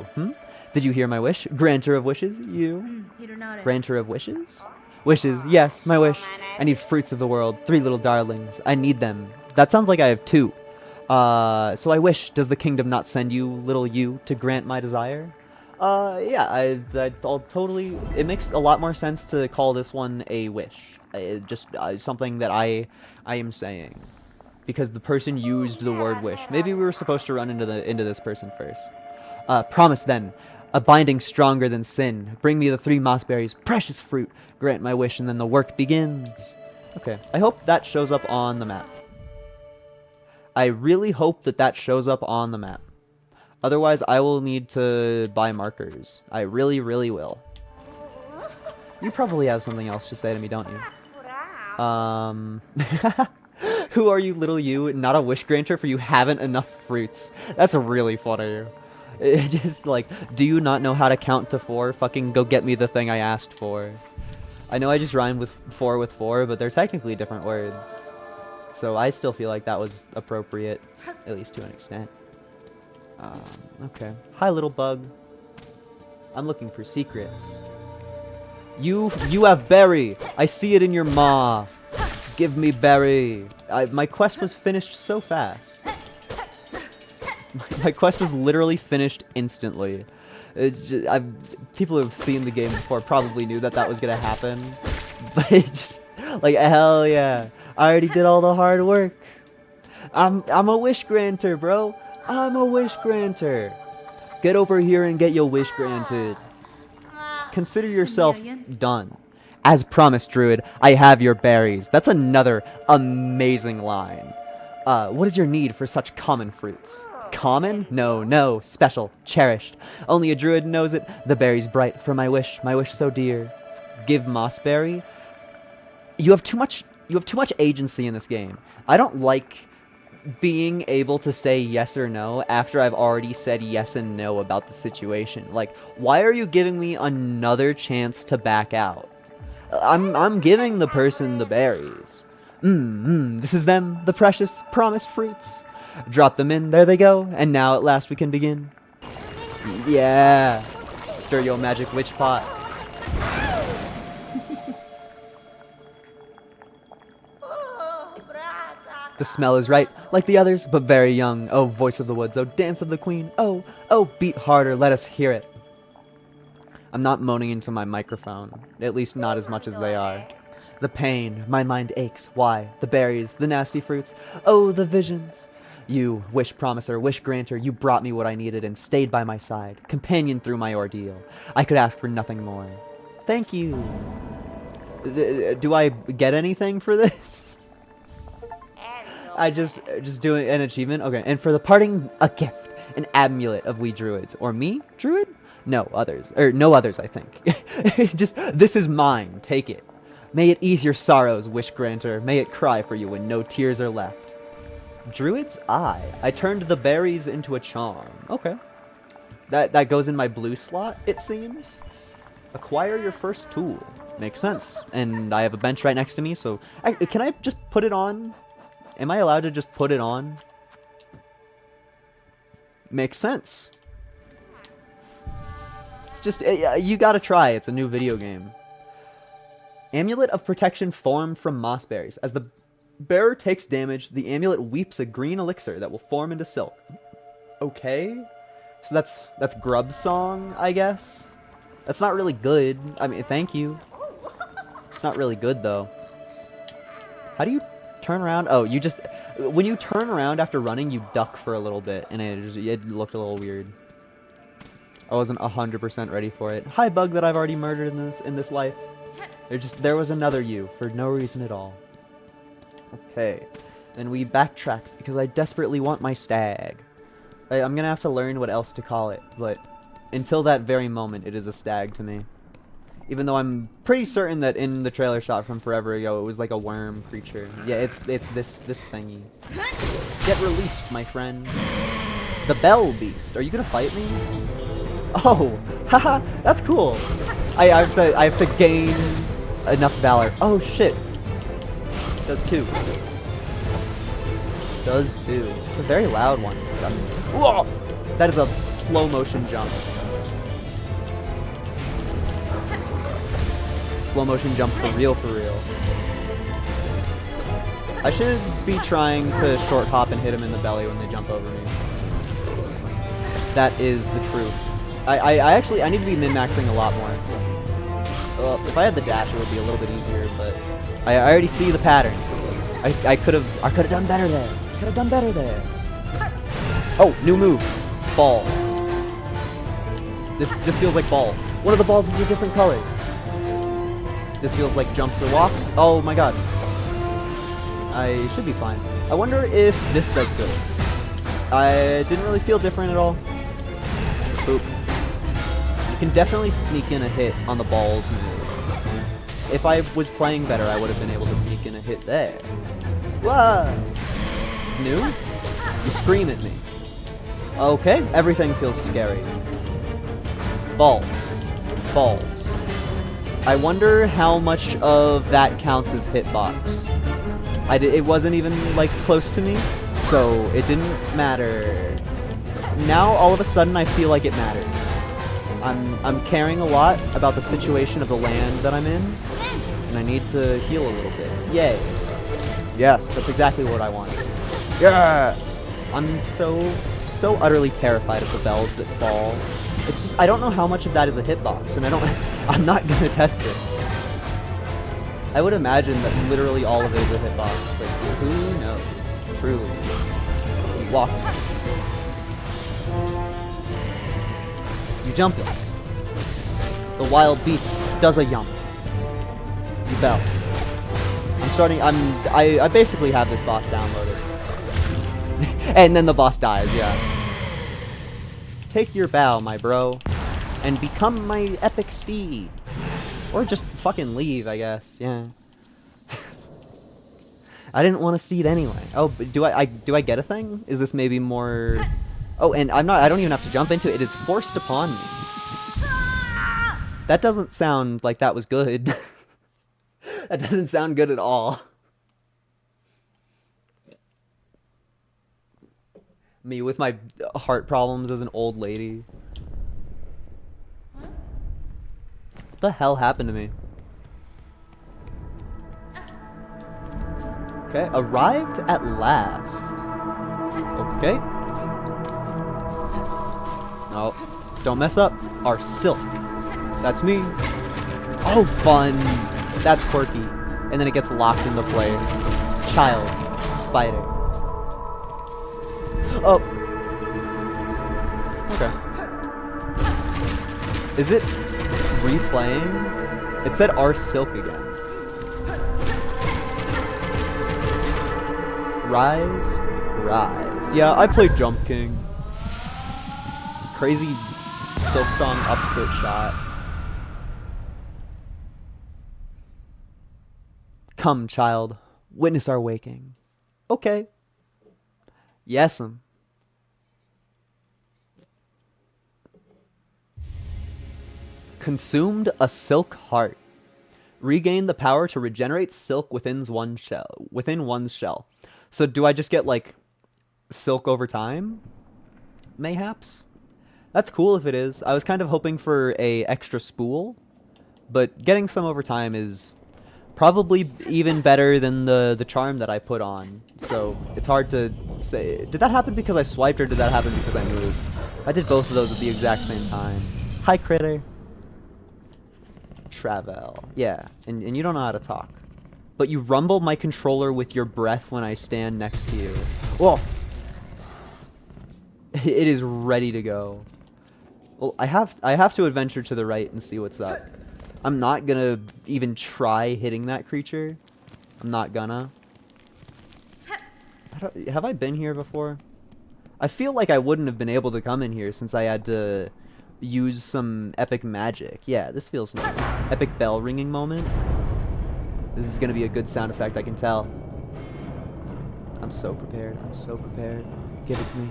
Did you hear my wish? Granter of wishes? You? Granter of wishes? Wishes, yes, my wish. I need fruits of the world. 3 little darlings. I need them. That sounds like I have 2. So I wish, does the kingdom not send you, little you, to grant my desire? Yeah, I'll totally... It makes a lot more sense to call this one a wish. Just something that I am saying. Because the person used the word wish. Maybe we were supposed to run into this person first. Promise then. A binding stronger than sin. Bring me the 3 mossberries, precious fruit. Grant my wish, and then the work begins. Okay, I hope that shows up on the map. I really hope that shows up on the map. Otherwise, I will need to buy markers. I really, really will. You probably have something else to say to me, don't you? Who are you, little you? Not a wish granter, for you haven't enough fruits. That's really funny. It just like, do you not know how to count to 4? Fucking go get me the thing I asked for. I know I just rhymed with 4, but they're technically different words. So I still feel like that was appropriate, at least to an extent. Okay. Hi, little bug. I'm looking for secrets. You have berry. I see it in your maw. Give me berry. My quest was finished so fast. My quest was literally finished instantly. People who have seen the game before probably knew that was gonna happen. But it just, like, hell yeah. I already did all the hard work. I'm a wish granter, bro. I'm a wish granter. Get over here and get your wish granted. Consider yourself done. As promised, druid, I have your berries. That's another amazing line. What is your need for such common fruits? Common? No, special, cherished. Only a druid knows it. The berry's bright for my wish so dear. give Mossberry, you have too much agency in this game. I don't like being able to say yes or no after I've already said yes and no about the situation. Like, why are you giving me another chance to back out? I'm giving the person the berries. This is them, the precious, promised fruits. Drop them in, there they go, and now at last we can begin. Yeah. Stir your magic witch pot. The smell is right, like the others, but very young. Oh, voice of the woods, oh, dance of the queen. Oh, oh, beat harder, let us hear it. I'm not moaning into my microphone, at least not as much as they are. The pain, my mind aches. Why? The berries, the nasty fruits. Oh, the visions. You, wish promiser, wish granter, you brought me what I needed and stayed by my side, companion through my ordeal. I could ask for nothing more. Thank you. Do I get anything for this? I just doing an achievement? Okay, and for the parting, a gift. An amulet of we druids. Or me? Druid? No, others. Or no others, I think. Just, this is mine. Take it. May it ease your sorrows, wish granter. May it cry for you when no tears are left. Druid's eye. I turned the berries into a charm. Okay. That goes in my blue slot, it seems. Acquire your first tool. Makes sense. And I have a bench right next to me, so... can I just put it on? Am I allowed to just put it on? Makes sense. It's just... you gotta try. It's a new video game. Amulet of Protection formed from mossberries. As the bearer takes damage, the amulet weeps a green elixir that will form into silk. Okay. So that's Grub's song, I guess. That's not really good. I mean, thank you. It's not really good, though. How do you turn around? Oh, you just... when you turn around after running, you duck for a little bit, and it looked a little weird. I wasn't 100% ready for it. Hi, bug that I've already murdered in this life. There was another you, for no reason at all. Okay. Then we backtracked, because I desperately want my stag. I'm gonna have to learn what else to call it, but until that very moment, it is a stag to me. Even though I'm pretty certain that in the trailer shot from forever ago, it was like a worm creature. Yeah, it's this thingy. Get released, my friend. The Bell Beast. Are you gonna fight me? Oh, haha, that's cool. I have to gain enough valor. Oh shit. Does two. Does two. It's a very loud one. Whoa! That is a slow motion jump. Slow motion jump for real, for real. I should be trying to short hop and hit them in the belly when they jump over me. That is the truth. I need to be min-maxing a lot more. Well, if I had the dash, it would be a little bit easier, but I already see the patterns. I could have done better there. Could have done better there. Oh, new move. Balls. This feels like balls. One of the balls is a different color. This feels like jumps or walks. Oh my god. I should be fine. I wonder if this does good. I didn't really feel different at all. Boop. You can definitely sneak in a hit on the balls move. If I was playing better, I would have been able to sneak in a hit there. Whoa! New? You scream at me. Okay, everything feels scary. Balls. Balls. I wonder how much of that counts as hitbox. It wasn't even, like, close to me, so it didn't matter. Now, all of a sudden, I feel like it matters. I'm caring a lot about the situation of the land that I'm in, and I need to heal a little bit. Yay. Yes, that's exactly what I wanted. Yes! I'm so utterly terrified of the bells that fall. It's just, I don't know how much of that is a hitbox, and I'm not gonna test it. I would imagine that literally all of it is a hitbox, but who knows? Truly. Walk. You jump it. The wild beast does a yump. You bell. I basically have this boss downloaded. And then the boss dies, yeah. Take your bow, my bro, and become my epic steed. Or just fucking leave, I guess. Yeah. I didn't want to steed anyway. Oh, but do I get a thing? Is this maybe more... Oh, and I don't even have to jump into it. It is forced upon me. That doesn't sound like that was good. That doesn't sound good at all. Me with my heart problems as an old lady. What the hell happened to me? Okay, arrived at last. Okay. Oh, don't mess up our silk. That's me. Oh, fun. That's quirky. And then it gets locked into place. Child. Spider. Oh. Okay. Is it replaying? It said our silk again. Rise. Rise. Yeah, I played Jump King. Crazy SilkSong upskirt shot. Come, child. Witness our waking. Okay. Yes'm. Consumed a silk heart. Regain the power to regenerate silk within one's shell. So do I just get, like, silk over time? Mayhaps? That's cool if it is. I was kind of hoping for a extra spool, but getting some over time is probably even better than the charm that I put on. So it's hard to say. Did that happen because I swiped, or did that happen because I moved? I did both of those at the exact same time. Hi, critter. Travel. Yeah, and you don't know how to talk. But you rumble my controller with your breath when I stand next to you. Whoa! It is ready to go. Well, I have to adventure to the right and see what's up. I'm not gonna even try hitting that creature. I'm not gonna. Have I been here before? I feel like I wouldn't have been able to come in here since I had to use some epic magic. Yeah, this feels nice. Epic bell ringing moment. This is gonna be a good sound effect, I can tell. I'm so prepared. I'm so prepared. Give it to me.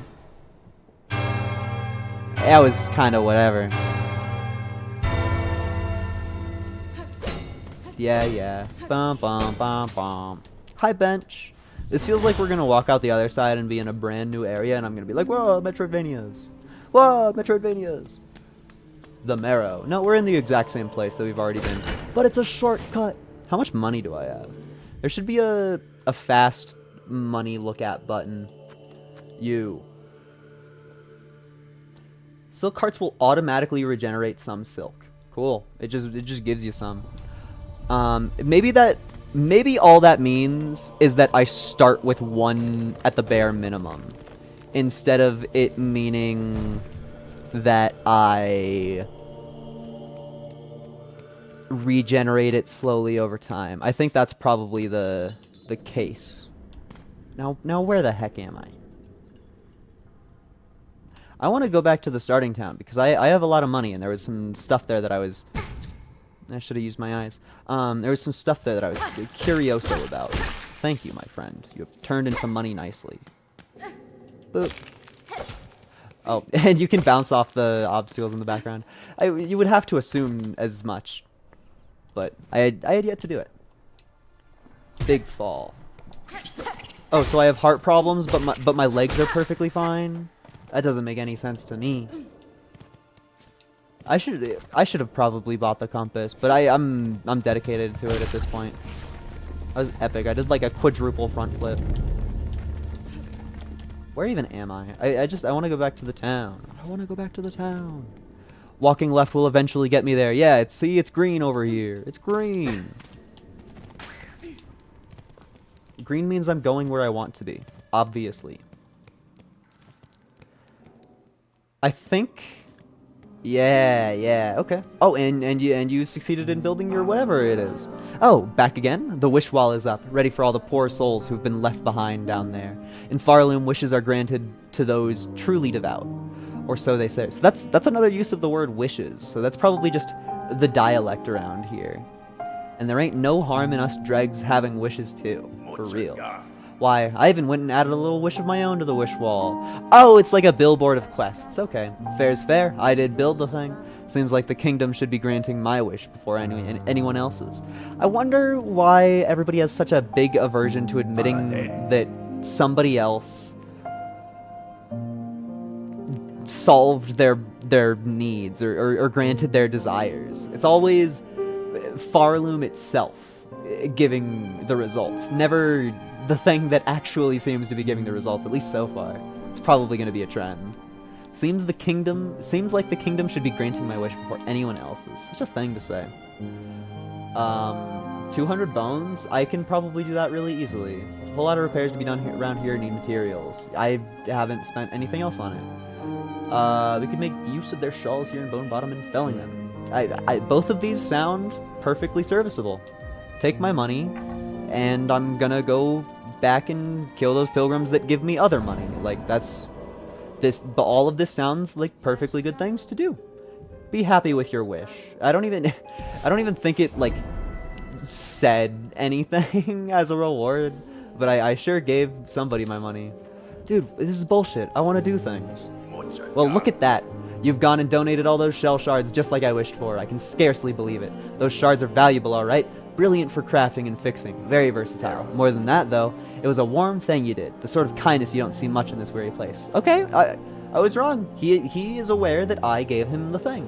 That was kind of whatever. Yeah. Bum, bum, bum, bum. Hi, bench. This feels like we're gonna walk out the other side and be in a brand new area, and I'm gonna be like, whoa, Metroidvanias. Whoa, Metroidvanias. The Marrow. No, we're in the exact same place that we've already been. But it's a shortcut. How much money do I have? There should be a fast money look at button. You. Silk hearts will automatically regenerate some silk. Cool. It just gives you some. Maybe all that means is that I start with one at the bare minimum, instead of it meaning that I regenerate it slowly over time. I think that's probably the case. Now where the heck am I? I want to go back to the starting town because I have a lot of money, and there was some stuff there that I should have used my eyes. There was some stuff there that I was curioso about. Thank you, my friend. You have turned into money nicely. Boop. Oh, and you can bounce off the obstacles in the background. You would have to assume as much, but I had yet to do it. Big fall. Oh, so I have heart problems, but my legs are perfectly fine. That doesn't make any sense to me. I should have probably bought the compass, but I'm dedicated to it at this point. That was epic. I did like a quadruple front flip. Where even am I? I want to go back to the town. I want to go back to the town. Walking left will eventually get me there. Yeah, it's green over here. It's green. Green means I'm going where I want to be, obviously. I think. Yeah, okay. Oh, and you succeeded in building your whatever it is. Oh, back again? The wish wall is up, ready for all the poor souls who've been left behind down there. In Farloom, wishes are granted to those truly devout. Or so they say. So that's another use of the word wishes. So that's probably just the dialect around here. And there ain't no harm in us dregs having wishes too, for real. Why, I even went and added a little wish of my own to the wish wall. Oh, it's like a billboard of quests. Okay, fair's fair. I did build the thing. Seems like the kingdom should be granting my wish before anyone else's. I wonder why everybody has such a big aversion to admitting that somebody else solved their needs or granted their desires. It's always Farloom itself giving the results, never the thing that actually seems to be giving the results, at least so far. It's probably going to be a trend. Seems like the kingdom should be granting my wish before anyone else's. Such a thing to say. 200 bones? I can probably do that really easily. A whole lot of repairs to be done around here need materials. I haven't spent anything else on it. We could make use of their shawls here in Bone Bottom and felling them. Both of these sound perfectly serviceable. Take my money, and I'm gonna go back and kill those pilgrims that give me other money. Like, that's... But all of this sounds like perfectly good things to do. Be happy with your wish. I don't even think it, like, said anything as a reward, but I sure gave somebody my money. Dude, this is bullshit. I want to do things. Well, look at that. You've gone and donated all those shell shards just like I wished for. I can scarcely believe it. Those shards are valuable, alright? Brilliant for crafting and fixing. Very versatile. More than that, though, it was a warm thing you did. The sort of kindness you don't see much in this weary place. Okay, I was wrong. He is aware that I gave him the thing.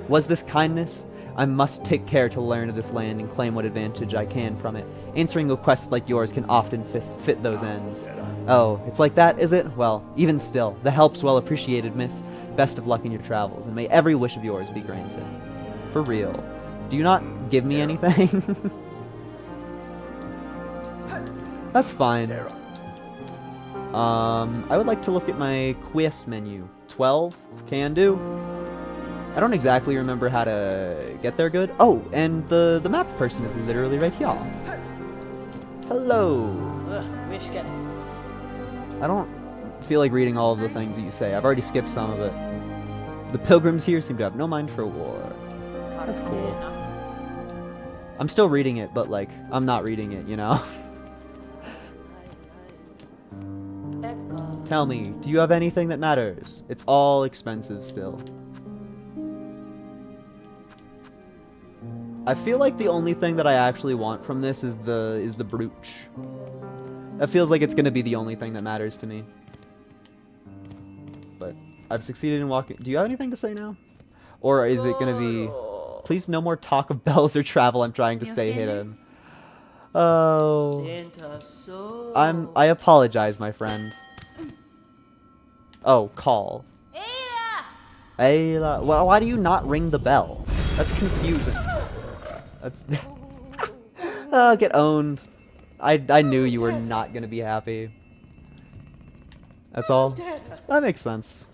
Was this kindness? I must take care to learn of this land and claim what advantage I can from it. Answering a quest like yours can often fit those ends. Oh, it's like that, is it? Well, even still, the help's well appreciated, miss. Best of luck in your travels, and may every wish of yours be granted. For real. Do you not give me anything? That's fine. I would like to look at my quest menu. 12? Can do. I don't exactly remember how to get there good. Oh, and the map person is literally right here. Hello. I don't feel like reading all of the things that you say. I've already skipped some of it. The pilgrims here seem to have no mind for war. That's cool. I'm still reading it, but, like, I'm not reading it, you know? Tell me, do you have anything that matters? It's all expensive still. I feel like the only thing that I actually want from this is the brooch. That feels like it's gonna be the only thing that matters to me. But I've succeeded in walking. Do you have anything to say now? Or is it gonna be... Please no more talk of bells or travel. I'm trying to stay hidden. Oh. I apologize, my friend. Oh, call. Ayla. Well, why do you not ring the bell? That's confusing. That's... get owned. I knew you were not gonna be happy. That's all? That makes sense.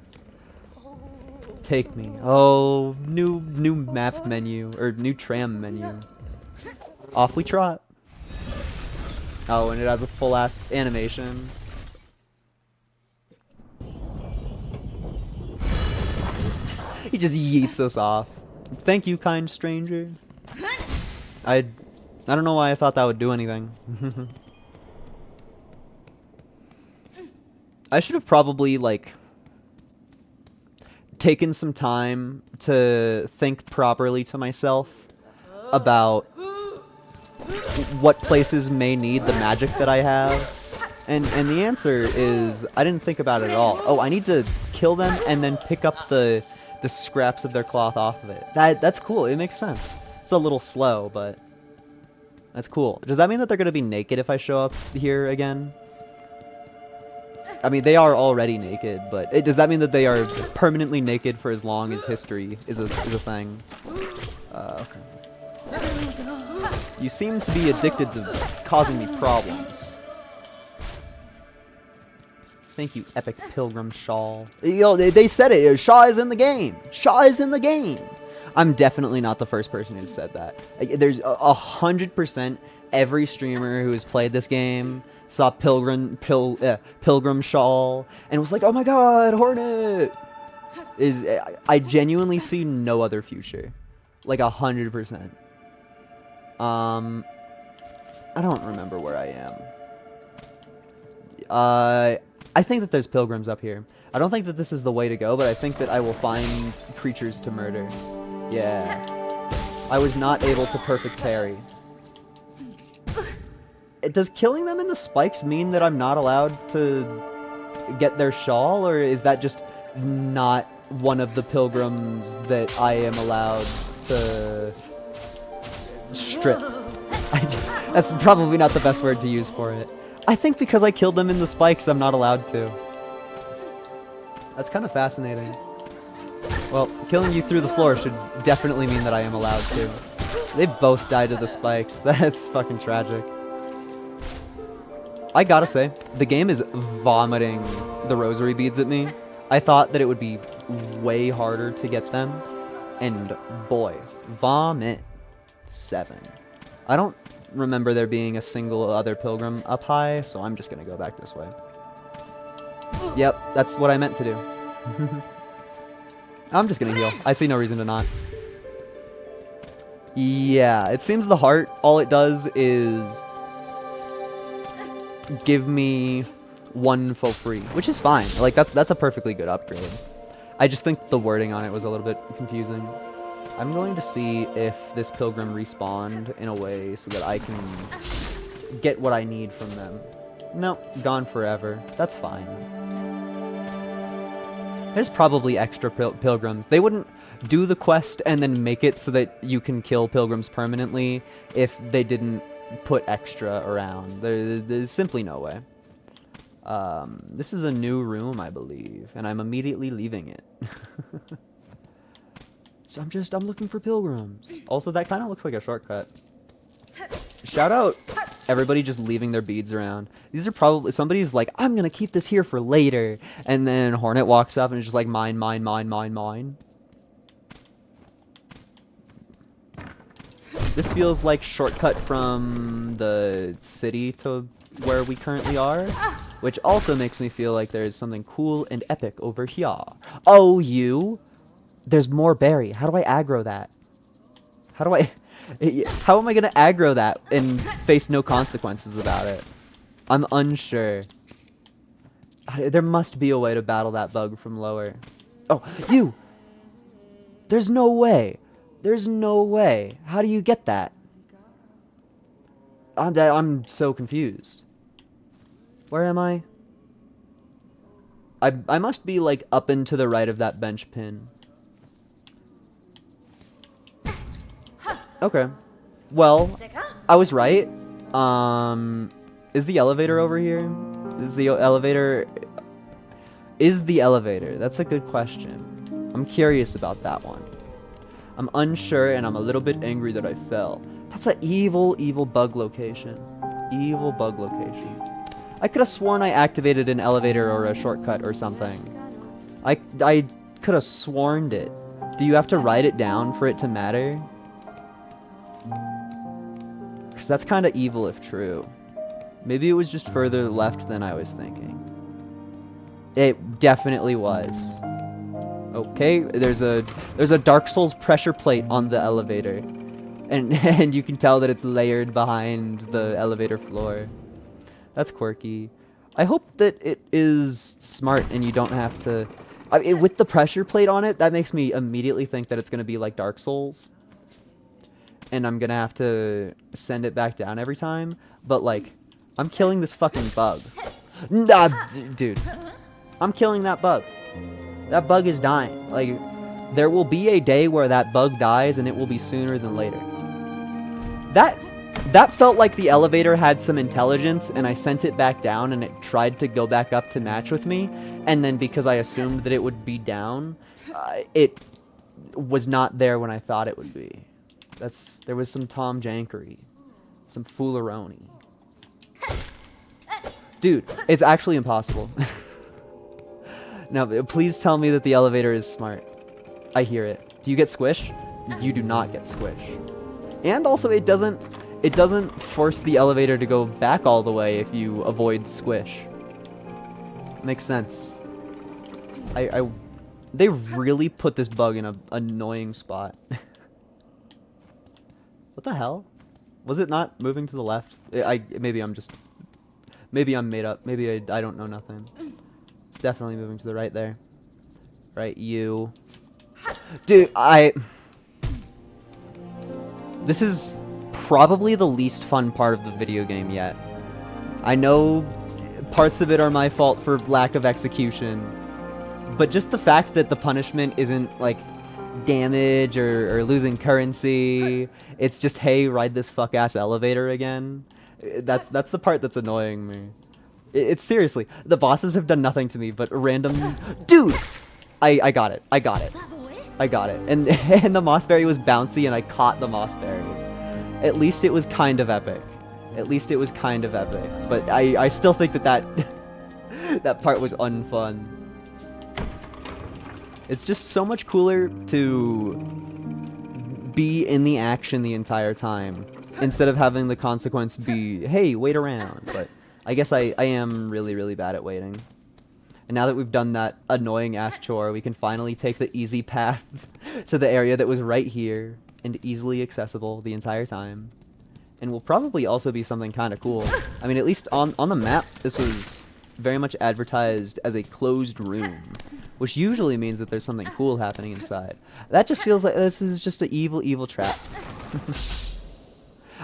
Take me. Oh, new map menu, or new tram menu. Off we trot. Oh, and it has a full-ass animation. He just yeets us off. Thank you, kind stranger. I don't know why I thought that would do anything. I should have probably, like, taken some time to think properly to myself about what places may need the magic that I have. And the answer is, I didn't think about it at all. Oh, I need to kill them and then pick up the scraps of their cloth off of it. That's cool. It makes sense. It's a little slow, but that's cool. Does that mean that they're going to be naked if I show up here again? I mean, they are already naked, but does that mean that they are permanently naked for as long as history is a thing? Okay. You seem to be addicted to causing me problems. Thank you, Epic Pilgrim Shawl. Yo, they said it. Shaw is in the game. Shaw is in the game. I'm definitely not the first person who said that. There's 100% every streamer who has played this game saw Pilgrim Shawl and was like, "Oh my God, Hornet!" I genuinely see no other future. Like 100%. I don't remember where I am. I think that there's pilgrims up here. I don't think that this is the way to go, but I think that I will find creatures to murder. Yeah. I was not able to perfect parry. Does killing them in the spikes mean that I'm not allowed to get their shawl, or is that just not one of the pilgrims that I am allowed to strip? That's probably not the best word to use for it. I think because I killed them in the spikes, I'm not allowed to. That's kind of fascinating. Well, killing you through the floor should definitely mean that I am allowed to. They both died to the spikes. That's fucking tragic. I gotta say, the game is vomiting the rosary beads at me. I thought that it would be way harder to get them. And boy, vomit 7. I don't remember there being a single other pilgrim up high, so I'm just gonna go back this way. Yep, that's what I meant to do. I'm just gonna heal. I see no reason to not. Yeah, it seems the heart, all it does is give me 1 for free, which is fine. Like, that's a perfectly good upgrade. I just think the wording on it was a little bit confusing. I'm going to see if this pilgrim respawned in a way so that I can get what I need from them. Nope, gone forever. That's fine. There's probably extra pilgrims. They wouldn't do the quest and then make it so that you can kill pilgrims permanently if they didn't put extra around. There's simply no way. This is a new room, I believe, and I'm immediately leaving it. So I'm looking for pilgrims. Also, that kind of looks like a shortcut. Shout out everybody just leaving their beads around. These are probably, somebody's like, I'm gonna keep this here for later. And then Hornet walks up and is just like, mine, mine, mine, mine, mine. This feels like shortcut from the city to where we currently are. Which also makes me feel like there's something cool and epic over here. Oh, you? There's more berry. How do I aggro that? How am I gonna aggro that and face no consequences about it? I'm unsure. There must be a way to battle that bug from lower. Oh, you! There's no way. There's no way. How do you get that? I'm so confused. Where am I? I must be like up and to the right of that bench pin. Okay. Well, I was right. Is the elevator over here? Is the elevator... Is the elevator? That's a good question. I'm curious about that one. I'm unsure and I'm a little bit angry that I fell. That's an evil, evil bug location. Evil bug location. I could have sworn I activated an elevator or a shortcut or something. I could have sworn it. Do you have to write it down for it to matter? Because that's kind of evil if true. Maybe it was just further left than I was thinking. It definitely was. Okay, there's a Dark Souls pressure plate on the elevator. And you can tell that it's layered behind the elevator floor. That's quirky. I hope that it is smart and you don't have to... with the pressure plate on it, that makes me immediately think that it's going to be like Dark Souls. And I'm going to have to send it back down every time. But, like, I'm killing this fucking bug. Nah, dude. I'm killing that bug. That bug is dying. Like, there will be a day where that bug dies, and it will be sooner than later. That felt like the elevator had some intelligence, and I sent it back down, and it tried to go back up to match with me. And then because I assumed that it would be down, it was not there when I thought it would be. There was some Tom Jankery. Some fooleroni. Dude, it's actually impossible. Now, please tell me that the elevator is smart. I hear it. Do you get squish? You do not get squish. And also, it doesn't force the elevator to go back all the way if you avoid squish. Makes sense. They really put this bug in an annoying spot. What the hell? Was it not moving to the left? Maybe I'm made up. Maybe I don't know nothing. It's definitely moving to the right there. Right, you. Dude, this is probably the least fun part of the video game yet. I know parts of it are my fault for lack of execution, but just the fact that the punishment isn't like damage or losing currency, it's just, hey, ride this fuck ass elevator again. That's the part that's annoying me. It's seriously, the bosses have done nothing to me but random dude. I got it. And and the mossberry was bouncy and I caught the mossberry. At least it was kind of epic. But I still think that that part was unfun. It's just so much cooler to be in the action the entire time instead of having the consequence be, hey, wait around. But I guess I am really, really bad at waiting. And now that we've done that annoying ass chore, we can finally take the easy path to the area that was right here and easily accessible the entire time. And will probably also be something kind of cool. I mean, at least on the map, this was very much advertised as a closed room, which usually means that there's something cool happening inside. That just feels like this is just an evil, evil trap.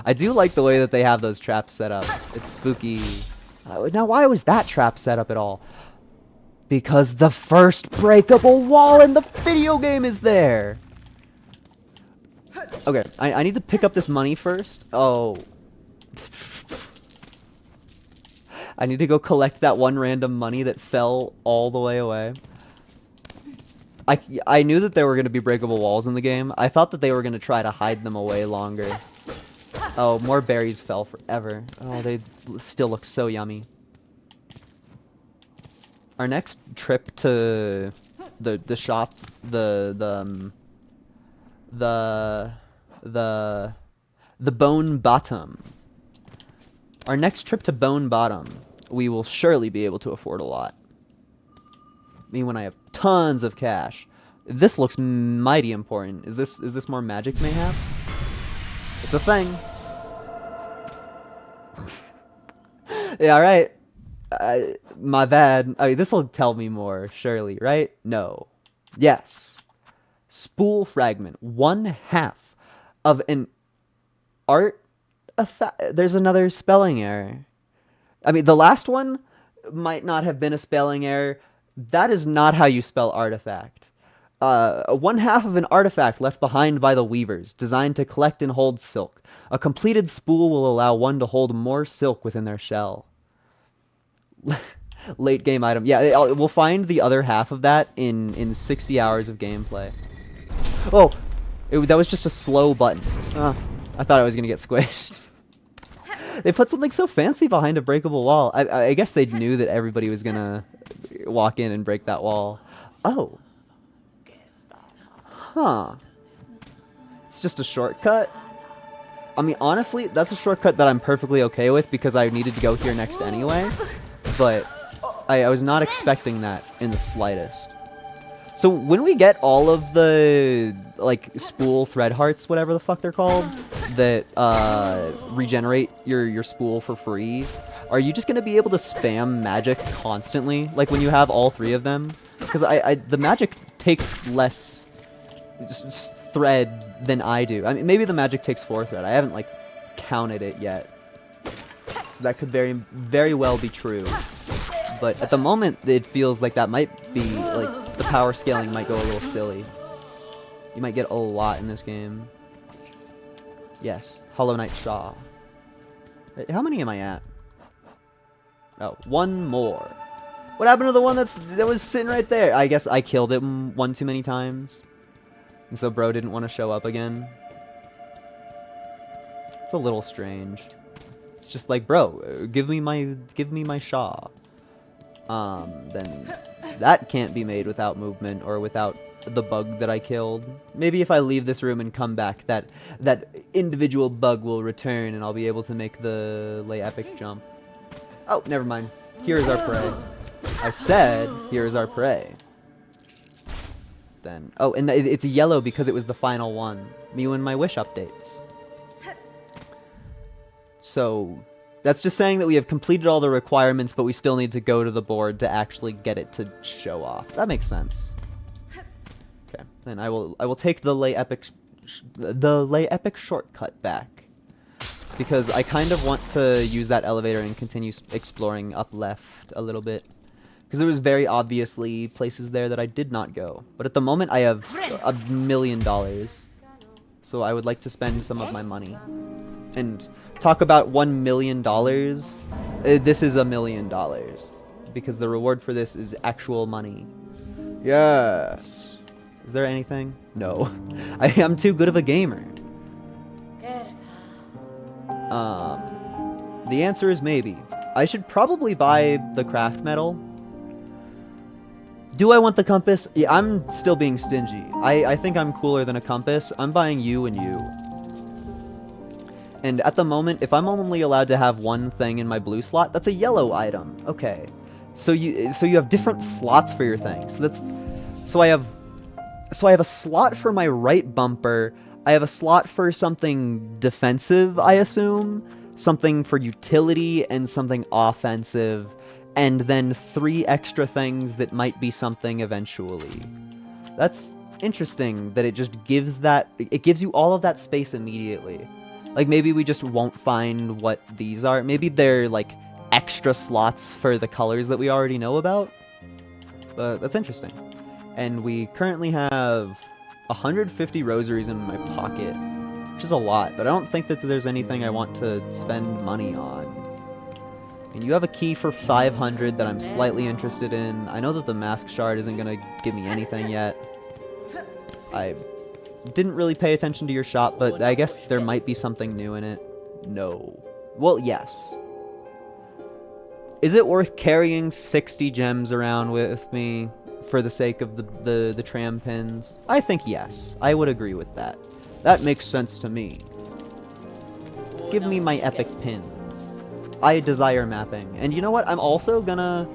I do like the way that they have those traps set up. It's spooky. Now, why was that trap set up at all? Because the first breakable wall in the video game is there! Okay, I need to pick up this money first. Oh. I need to go collect that one random money that fell all the way away. I knew that there were going to be breakable walls in the game. I thought that they were going to try to hide them away longer. Oh, more berries fell forever. Oh, they still look so yummy. Our next trip to the shop, the Bone Bottom. Our next trip to Bone Bottom, we will surely be able to afford a lot. Me when I have tons of cash. This looks mighty important. Is this more magic mayhap? It's a thing. Yeah, alright. My bad. I mean, this'll tell me more, surely, right? No. Yes. Spool fragment. 1/2 of an art effect. There's another spelling error. I mean, the last one might not have been a spelling error. That is not how you spell artifact. 1/2 of an artifact left behind by the weavers, designed to collect and hold silk. A completed spool will allow one to hold more silk within their shell. Late game item. Yeah, we'll find the other half of that in 60 hours of gameplay. Oh, that was just a slow button. I thought I was gonna get squished. They put something so fancy behind a breakable wall. I guess they knew that everybody was gonna walk in and break that wall. Oh. Huh. It's just a shortcut? I mean, honestly, that's a shortcut that I'm perfectly okay with because I needed to go here next anyway. But I was not expecting that in the slightest. So when we get all of the, like, spool thread hearts, whatever the fuck they're called, that regenerate your spool for free, are you just going to be able to spam magic constantly? Like when you have all 3 of them? Because the magic takes less thread than I do. I mean, maybe the magic takes 4 thread. I haven't, like, counted it yet. So that could very, very well be true. But at the moment, it feels like that might be, like, the power scaling might go a little silly. You might get a lot in this game. Yes, Hollow Knight Shaw. Wait, how many am I at? Oh, 1 more. What happened to the one that was sitting right there? I guess I killed it one too many times. And so bro didn't want to show up again. It's a little strange. It's just like, bro, give me my Shaw. Then that can't be made without movement or without the bug that I killed. Maybe if I leave this room and come back, that individual bug will return and I'll be able to make the lay epic jump. Oh, never mind. Here is our prey. I said, here is our prey. Then, oh, and it's yellow because it was the final one. Me and my wish updates. So that's just saying that we have completed all the requirements, but we still need to go to the board to actually get it to show off. That makes sense. Okay, then I will take the lay epic shortcut back, because I kind of want to use that elevator and continue exploring up left a little bit, because there was very obviously places there that I did not go. But at the moment I have $1 million, so I would like to spend some of my money. And talk about $1 million, this is $1 million, because the reward for this is actual money. Yes. Is there anything? No. I am too good of a gamer. The answer is maybe. I should probably buy the craft metal. Do I want the compass? Yeah, I'm still being stingy. I think I'm cooler than a compass. I'm buying you and you. And at the moment, if I'm only allowed to have one thing in my blue slot, that's a yellow item. Okay. So you have different slots for your things. So I have a slot for my right bumper. I have a slot for something defensive, I assume, something for utility, and something offensive, and then 3 extra things that might be something eventually. That's interesting that it just gives you all of that space immediately. Like, maybe we just won't find what these are. Maybe they're, like, extra slots for the colors that we already know about. But that's interesting. And we currently have 150 rosaries in my pocket, which is a lot, but I don't think that there's anything I want to spend money on. And you have a key for 500 that I'm slightly interested in. I know that the mask shard isn't going to give me anything yet. I didn't really pay attention to your shop, but I guess there might be something new in it. No. Well, yes. Is it worth carrying 60 gems around with me for the sake of the tram pins? I think yes. I would agree with that. That makes sense to me. Give me my epic pins. I desire mapping. And you know what? I'm also gonna...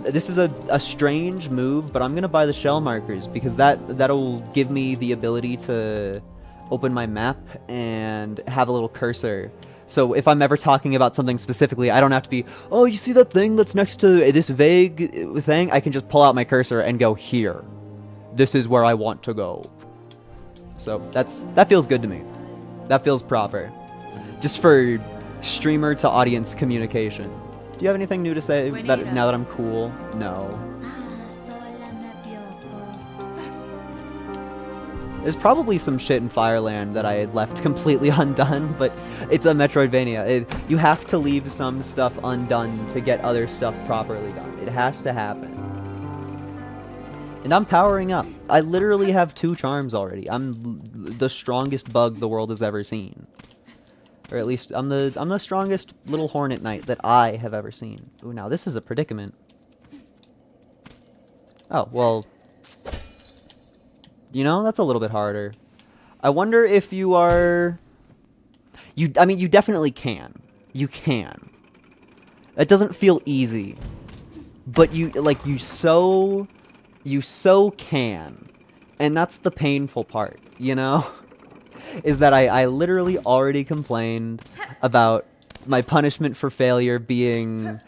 This is a strange move, but I'm gonna buy the shell markers, because that'll give me the ability to open my map and have a little cursor. So if I'm ever talking about something specifically, I don't have to be, oh, you see that thing that's next to this vague thing? I can just pull out my cursor and go here. This is where I want to go. So that feels good to me. That feels proper. Just for streamer to audience communication. Do you have anything new to say now that I'm cool? No. There's probably some shit in Fireland that I had left completely undone, but it's a Metroidvania. You have to leave some stuff undone to get other stuff properly done. It has to happen. And I'm powering up. I literally have 2 charms already. I'm the strongest bug the world has ever seen. Or at least, I'm the strongest little hornet knight that I have ever seen. Ooh, now this is a predicament. Oh, well... You know, that's a little bit harder. I wonder if you are... I mean, you definitely can. You can. It doesn't feel easy. But you so can. And that's the painful part, you know? Is that I literally already complained about my punishment for failure being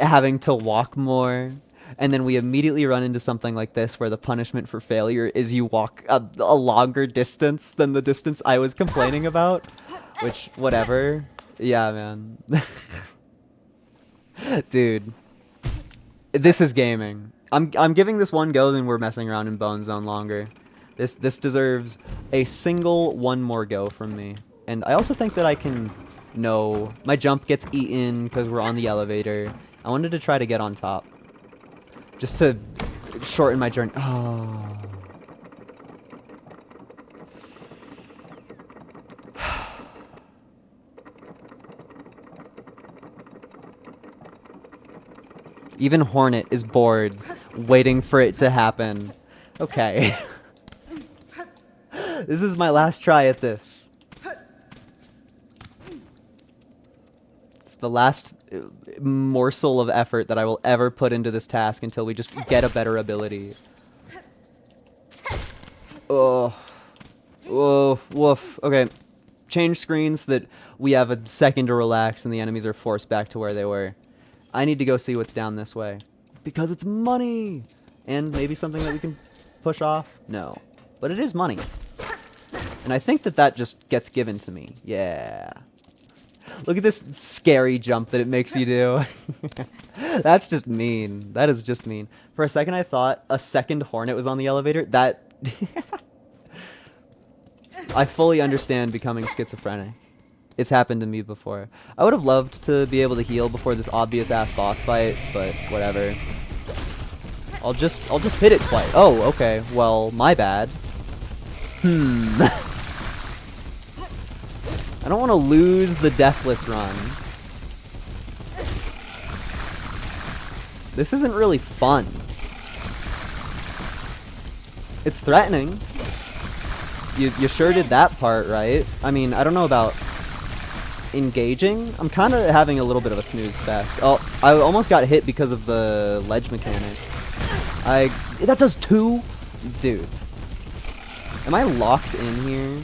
having to walk more. And then we immediately run into something like this where the punishment for failure is you walk a longer distance than the distance I was complaining about. Which, whatever. Yeah, man. Dude. This is gaming. I'm giving this one go, then we're messing around in Bone Zone longer. This deserves a single one more go from me. And I also think that I can... No. My jump gets eaten because we're on the elevator. I wanted to try to get on top. Just to shorten my journey. Oh. Even Hornet is bored, waiting for it to happen. Okay. This is my last try at this. It's the last morsel of effort that I will ever put into this task until we just get a better ability. Oh. Oh, woof. Okay. Change screens so that we have a second to relax and the enemies are forced back to where they were. I need to go see what's down this way. Because it's money! And maybe something that we can push off? No. But it is money. And I think that that just gets given to me. Yeah. Look at this scary jump that it makes you do. That's just mean. That is just mean. For a second I thought a second hornet was on the elevator. That... I fully understand becoming schizophrenic. It's happened to me before. I would have loved to be able to heal before this obvious ass boss fight, but whatever. I'll just hit it twice. Oh, okay. Well, my bad. I don't want to lose the deathless run. This isn't really fun. It's threatening. You sure did that part right. I mean, I don't know about engaging. I'm kind of having a little bit of a snooze fest. Oh, I almost got hit because of the ledge mechanic. That does 2? Dude. Am I locked in here?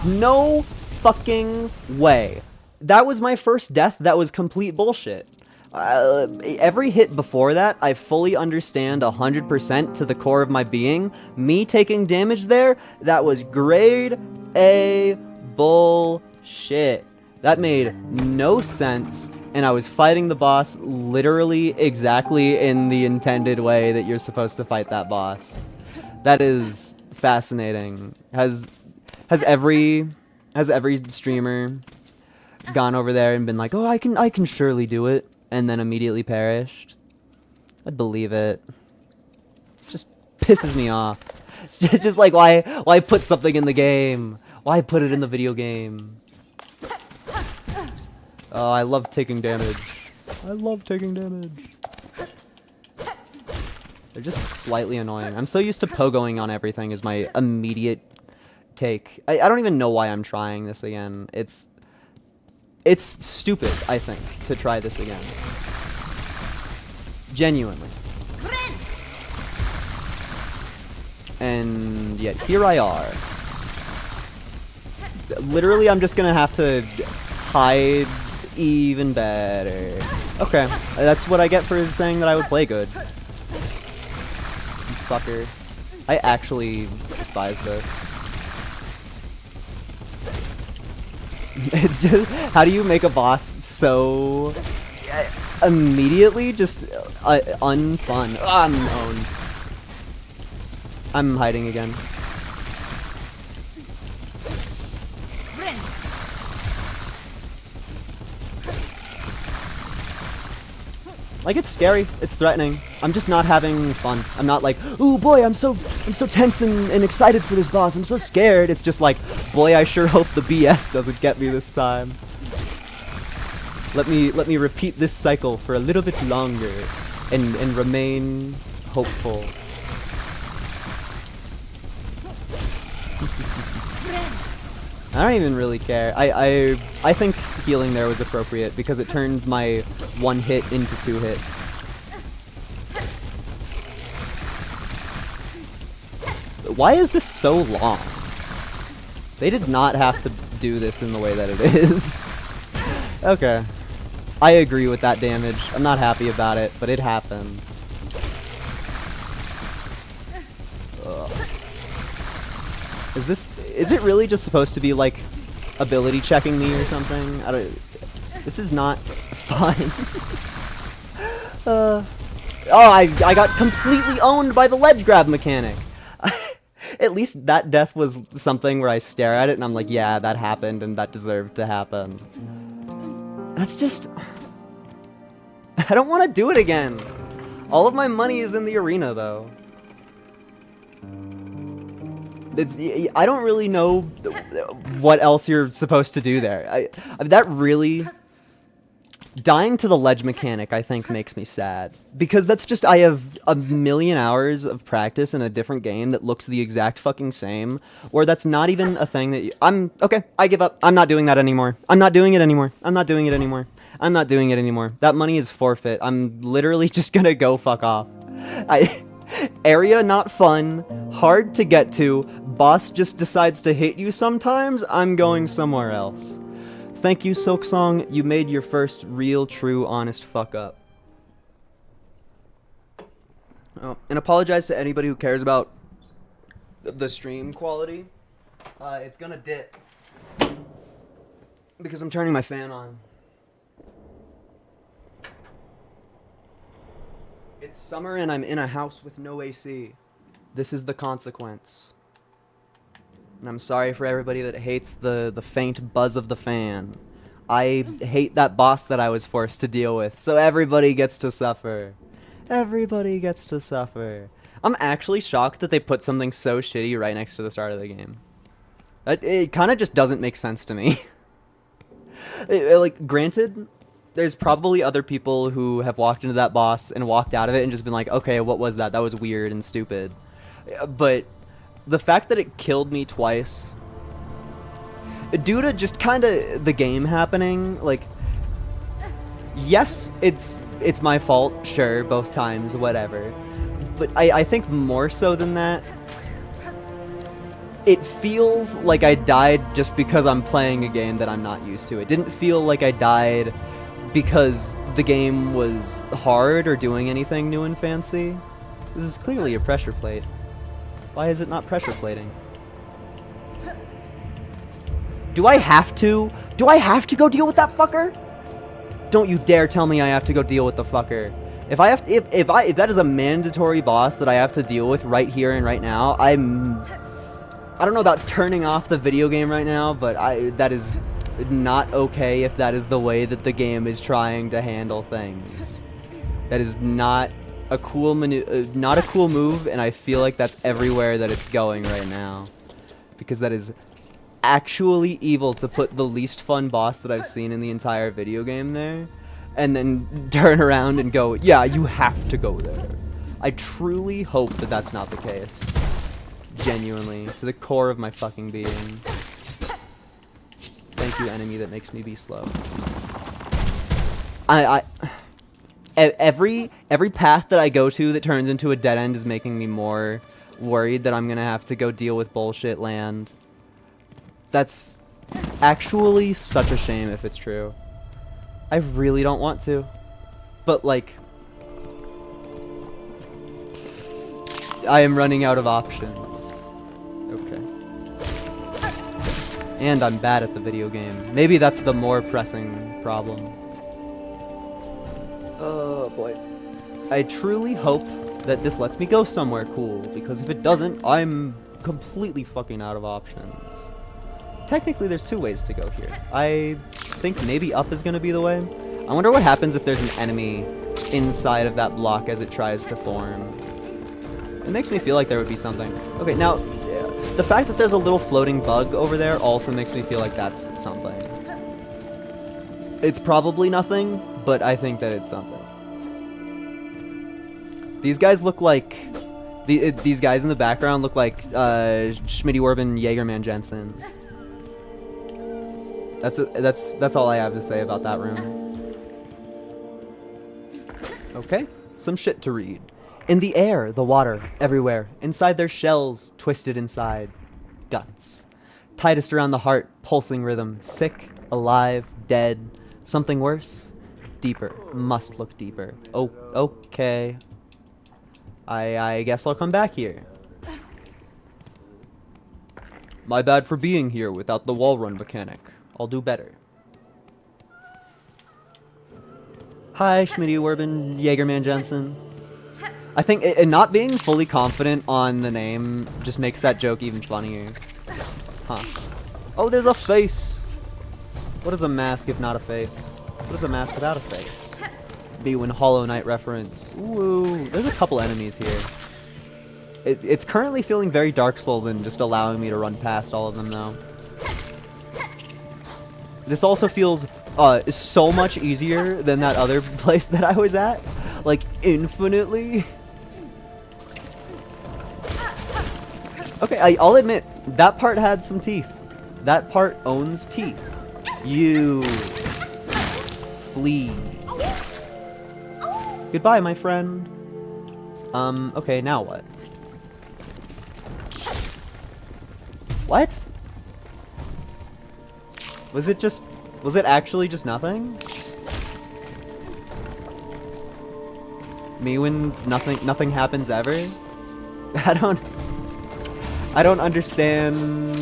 No fucking way. That was my first death. That was complete bullshit. Every hit before that, I fully understand 100% to the core of my being. Me taking damage there, that was grade A bullshit. That made no sense, and I was fighting the boss literally exactly in the intended way that you're supposed to fight that boss. That is fascinating. Has every streamer gone over there and been like, "Oh, I can surely do it," and then immediately perished? I'd believe it. Just pisses me off. It's just like, why put something in the game? Why put it in the video game? Oh, I love taking damage. I love taking damage. They're just slightly annoying. I'm so used to pogoing on everything as my immediate take. I don't even know why I'm trying this again. It's stupid, I think, to try this again. Genuinely. And yet, here I are. Literally, I'm just gonna have to hide even better. Okay, that's what I get for saying that I would play good. You fucker. I actually despise this. It's just, how do you make a boss so immediately just unfun? I'm hiding again. Like, it's scary, it's threatening. I'm just not having fun. I'm not like, ooh boy, I'm so tense and excited for this boss. I'm so scared. It's just like, boy, I sure hope the BS doesn't get me this time. Let me repeat this cycle for a little bit longer and remain hopeful. I don't even really care. I think healing there was appropriate because it turned my 1 hit into 2 hits. Why is this so long? They did not have to do this in the way that it is. Okay. I agree with that damage. I'm not happy about it, but it happened. Ugh. Is it really just supposed to be like ability checking me or something? This is not fun. Oh, I got completely owned by the ledge grab mechanic. At least that death was something where I stare at it and I'm like, yeah, that happened and that deserved to happen. That's just... I don't want to do it again. All of my money is in the arena, though. I don't really know what else you're supposed to do there. That really... Dying to the ledge mechanic, I think, makes me sad. Because that's just, I have a million hours of practice in a different game that looks the exact fucking same, or that's not even a thing that okay, I give up. I'm not doing that anymore. I'm not doing it anymore. I'm not doing it anymore. I'm not doing it anymore. That money is forfeit. I'm literally just gonna go fuck off. Area not fun, hard to get to, boss just decides to hit you sometimes, I'm going somewhere else. Thank you, SilkSong, you made your first real, true, honest fuck up. Oh, and apologize to anybody who cares about the stream quality. It's gonna dip. Because I'm turning my fan on. It's summer and I'm in a house with no AC. This is the consequence. And I'm sorry for everybody that hates the faint buzz of the fan. I hate that boss that I was forced to deal with, so everybody gets to suffer. Everybody gets to suffer. I'm actually shocked that they put something so shitty right next to the start of the game. It kind of just doesn't make sense to me. Like, granted, there's probably other people who have walked into that boss and walked out of it and just been like, okay, what was that? That was weird and stupid. But the fact that it killed me twice, due to just kind of the game happening, like, yes, it's my fault, sure, both times, whatever. But I think more so than that, it feels like I died just because I'm playing a game that I'm not used to. It didn't feel like I died because the game was hard or doing anything new and fancy. This is clearly a pressure plate. Why is it not pressure plating? Do I have to? Do I have to go deal with that fucker? Don't you dare tell me I have to go deal with the fucker. If that is a mandatory boss that I have to deal with right here and right now, I don't know about turning off the video game right now, but that is not okay if that is the way that the game is trying to handle things. That is not a cool not a cool move, and I feel like that's everywhere that it's going right now. Because that is actually evil to put the least fun boss that I've seen in the entire video game there, and then turn around and go, yeah, you have to go there. I truly hope that that's not the case. Genuinely, to the core of my fucking being. Thank you, enemy that makes me be slow. Every path that I go to that turns into a dead end is making me more worried that I'm gonna have to go deal with bullshit land. That's actually such a shame if it's true. I really don't want to. But, like, I am running out of options. Okay. And I'm bad at the video game. Maybe that's the more pressing problem. Oh boy. I truly hope that this lets me go somewhere cool, because if it doesn't, I'm completely fucking out of options. Technically, there's two ways to go here. I think maybe up is gonna be the way. I wonder what happens if there's an enemy inside of that block as it tries to form. It makes me feel like there would be something. Okay, now, the fact that there's a little floating bug over there also makes me feel like that's something. It's probably nothing, but I think that it's something. These guys look like... These guys in the background look like Schmitty Orban Jaegerman Jensen. That's all I have to say about that room. Okay, some shit to read. In the air, the water, everywhere. Inside their shells, twisted inside. Guts. Tightest around the heart, pulsing rhythm. Sick, alive, dead. Something worse? Deeper. Must look deeper. Oh, okay. I guess I'll come back here. My bad for being here without the wall run mechanic. I'll do better. Hi, Schmitty Urban Jaegerman Jensen. I think not being fully confident on the name just makes that joke even funnier. Huh. Oh, there's a face! What is a mask if not a face? What is a mask without a face? B-Win Hollow Knight reference. Ooh, there's a couple enemies here. It's currently feeling very Dark Souls and just allowing me to run past all of them though. This also feels so much easier than that other place that I was at. Like, infinitely. Okay, I'll admit, that part had some teeth. That part owns teeth. You flee. Goodbye, my friend. Okay, now what? What? Was it actually just nothing? Me when nothing happens ever? I don't understand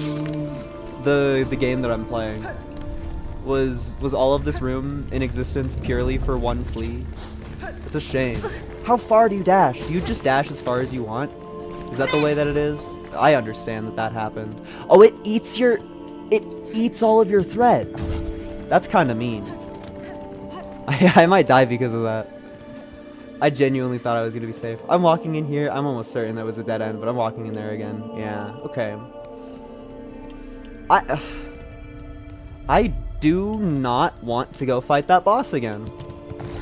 the game that I'm playing. Was all of this room in existence purely for one flea? It's a shame. How far do you dash? Do you just dash as far as you want? Is that the way that it is? I understand that happened. Oh, it eats all of your thread. That's kind of mean. I might die because of that. I genuinely thought I was gonna be safe. I'm walking in here. I'm almost certain that was a dead end, but I'm walking in there again. Yeah, okay. I do not want to go fight that boss again.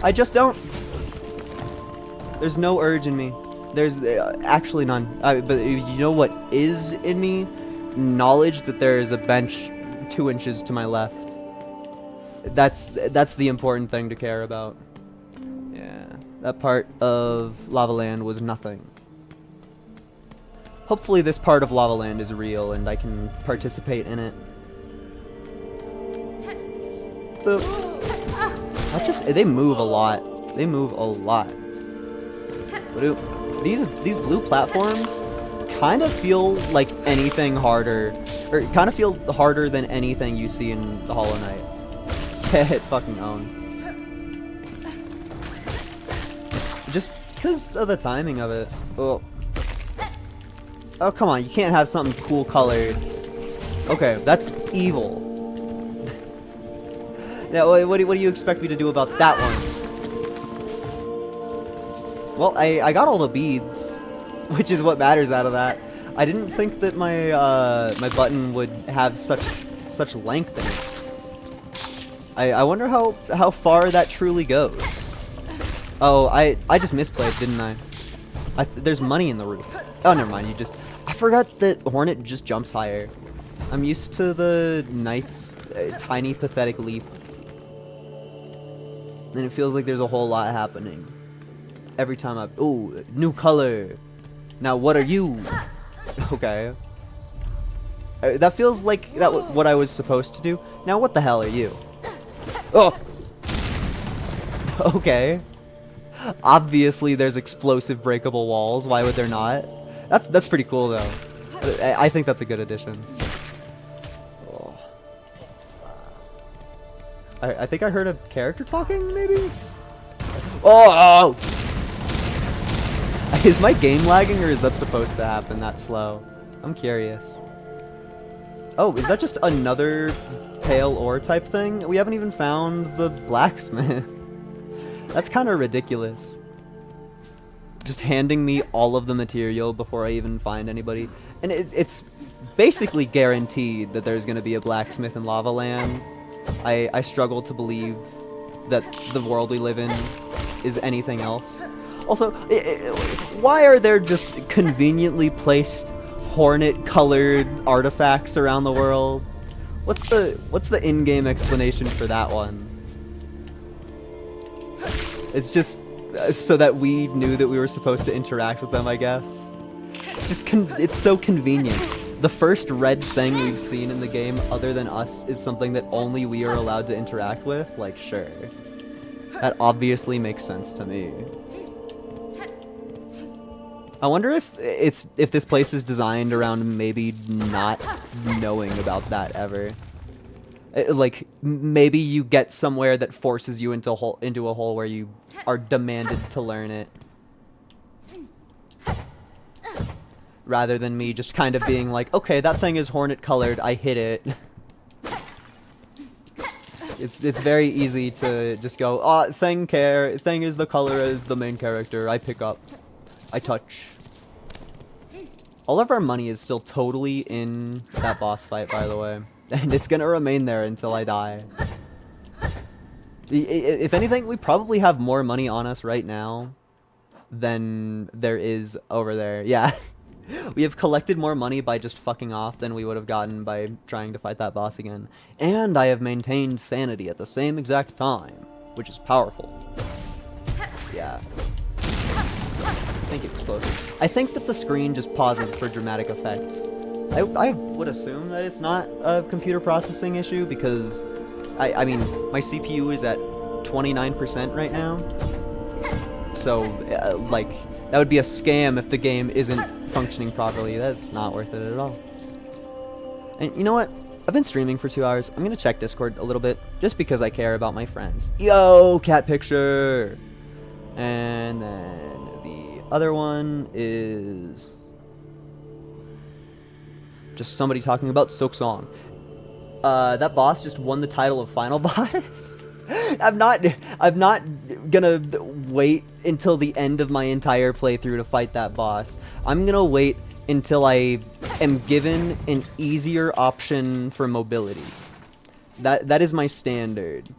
I just don't. There's no urge in me. There's actually none. But you know what is in me? Knowledge that there is a bench 2 inches to my left. That's the important thing to care about. Yeah, that part of Lava Land was nothing. Hopefully this part of Lava Land is real and I can participate in it. They move a lot. They move a lot. These blue platforms kind of feel like anything harder, or kind of feel harder than anything you see in the Hollow Knight. Hit fucking own. Just because of the timing of it. Oh, come on, you can't have something cool colored. Okay, that's evil. Now, what do you expect me to do about that one? Well, I got all the beads, which is what matters out of that. I didn't think that my my button would have such length in it. I wonder how far that truly goes. Oh, I just misplayed, didn't I? There's money in the roof. Oh, never mind. I forgot that Hornet just jumps higher. I'm used to the Knight's tiny pathetic leap, and it feels like there's a whole lot happening every time ooh, new color. Now what are you? Okay. That feels like what I was supposed to do. Now what the hell are you? Oh. Okay. Obviously there's explosive breakable walls. Why would there not? That's pretty cool though. I think that's a good addition. Oh. I think I heard a character talking, maybe? Oh! Is my game lagging, or is that supposed to happen that slow? I'm curious. Oh, is that just another pale ore type thing? We haven't even found the blacksmith. That's kind of ridiculous. Just handing me all of the material before I even find anybody. And it's basically guaranteed that there's going to be a blacksmith in Lava Land. I struggle to believe that the world we live in is anything else. Also, why are there just conveniently placed hornet-colored artifacts around the world? What's the in-game explanation for that one? It's just so that we knew that we were supposed to interact with them, I guess. It's just it's so convenient. The first red thing we've seen in the game other than us is something that only we are allowed to interact with. Like, sure. That obviously makes sense to me. I wonder if this place is designed around maybe not knowing about that ever. Like, maybe you get somewhere that forces you into a hole where you are demanded to learn it. Rather than me just kind of being like, okay, that thing is hornet colored, I hit it. It's very easy to just go, oh, thing is the color as the main character, I pick up. I touch. All of our money is still totally in that boss fight, by the way. And it's gonna remain there until I die. If anything, we probably have more money on us right now than there is over there. Yeah. We have collected more money by just fucking off than we would have gotten by trying to fight that boss again. And I have maintained sanity at the same exact time, which is powerful. Yeah. think explosive. I think that the screen just pauses for dramatic effect. I would assume that it's not a computer processing issue because, I mean, my CPU is at 29% right now. So, like, that would be a scam if the game isn't functioning properly. That's not worth it at all. And you know what? I've been streaming for 2 hours. I'm gonna check Discord a little bit, just because I care about my friends. Yo, cat picture! And then the other one is just somebody talking about SilkSong. That boss just won the title of final boss. I'm not gonna wait until the end of my entire playthrough to fight that boss. I'm gonna wait until I am given an easier option for mobility. That is my standard.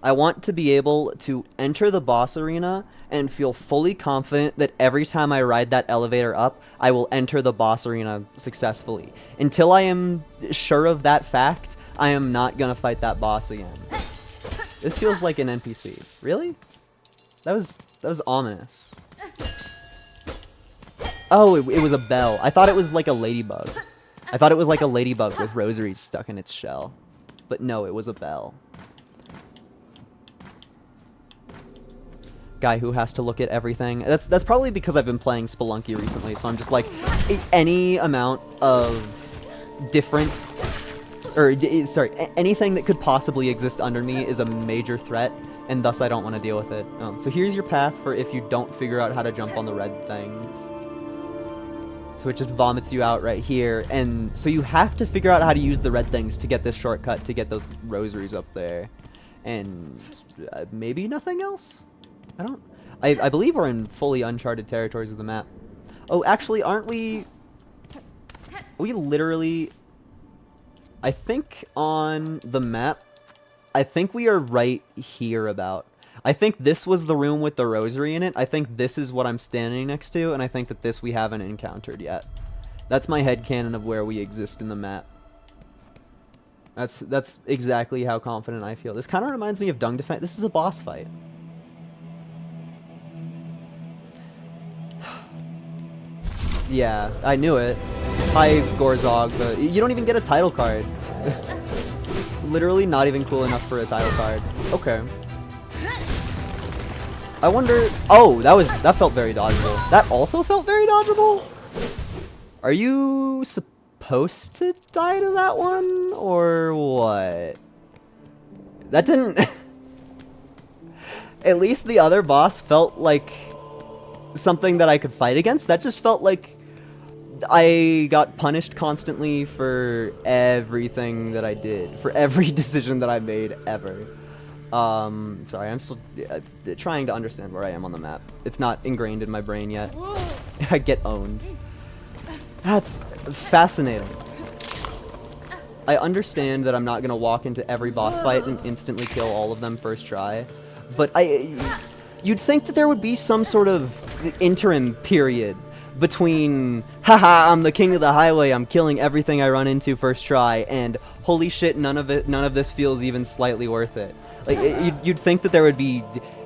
I want to be able to enter the boss arena and feel fully confident that every time I ride that elevator up, I will enter the boss arena successfully. Until I am sure of that fact, I am not gonna fight that boss again. This feels like an NPC. Really? That was ominous. Oh, it was a bell. I thought it was like a ladybug. I thought it was like a ladybug with rosaries stuck in its shell. But no, it was a bell. Guy who has to look at everything. That's probably because I've been playing Spelunky recently, so I'm just like, any amount of difference, or sorry, anything that could possibly exist under me is a major threat, and thus I don't want to deal with it. So here's your path for if you don't figure out how to jump on the red things. So it just vomits you out right here, and so you have to figure out how to use the red things to get this shortcut to get those rosaries up there, and maybe nothing else. I believe we're in fully uncharted territories of the map. Oh, actually, aren't we? We literally, I think on the map, I think we are right here about. I think this was the room with the rosary in it. I think this is what I'm standing next to, and I think that this we haven't encountered yet. That's my headcanon of where we exist in the map. That's exactly how confident I feel. This kind of reminds me of Dung Defense. This is a boss fight. Yeah, I knew it. Hi, Gorzog, but you don't even get a title card. Literally not even cool enough for a title card. Okay. I wonder... Oh, that felt very dodgeable. That also felt very dodgeable? Are you supposed to die to that one? Or what? That didn't... At least the other boss felt like something that I could fight against. That just felt like I got punished constantly for everything that I did. For every decision that I made ever. Sorry, I'm still trying to understand where I am on the map. It's not ingrained in my brain yet. I get owned. That's fascinating. I understand that I'm not gonna walk into every boss fight and instantly kill all of them first try, but you'd think that there would be some sort of interim period between, haha, I'm the king of the highway, I'm killing everything I run into first try, and holy shit, none of this feels even slightly worth it. Like, you'd think that there would be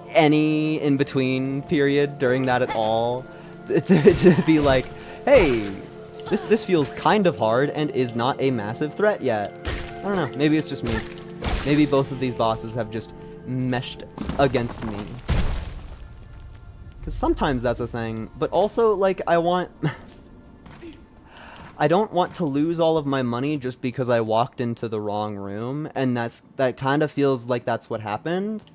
any in-between period during that at all to be like, hey, this feels kind of hard and is not a massive threat yet. I don't know, maybe it's just me. Maybe both of these bosses have just meshed against me. Because sometimes that's a thing, but also, like, I don't want to lose all of my money just because I walked into the wrong room, and that kind of feels like that's what happened.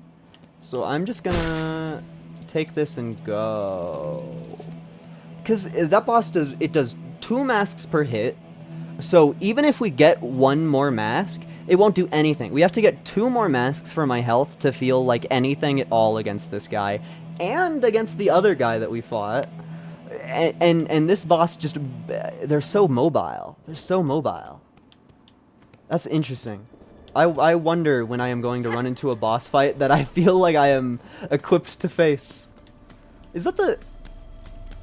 So I'm just gonna take this and go. Because that boss does 2 masks per hit, so even if we get 1 more mask, it won't do anything. We have to get 2 more masks for my health to feel like anything at all against this guy, and against the other guy that we fought. And this boss just, they're so mobile. They're so mobile. That's interesting. I wonder when I am going to run into a boss fight that I feel like I am equipped to face. Is that the...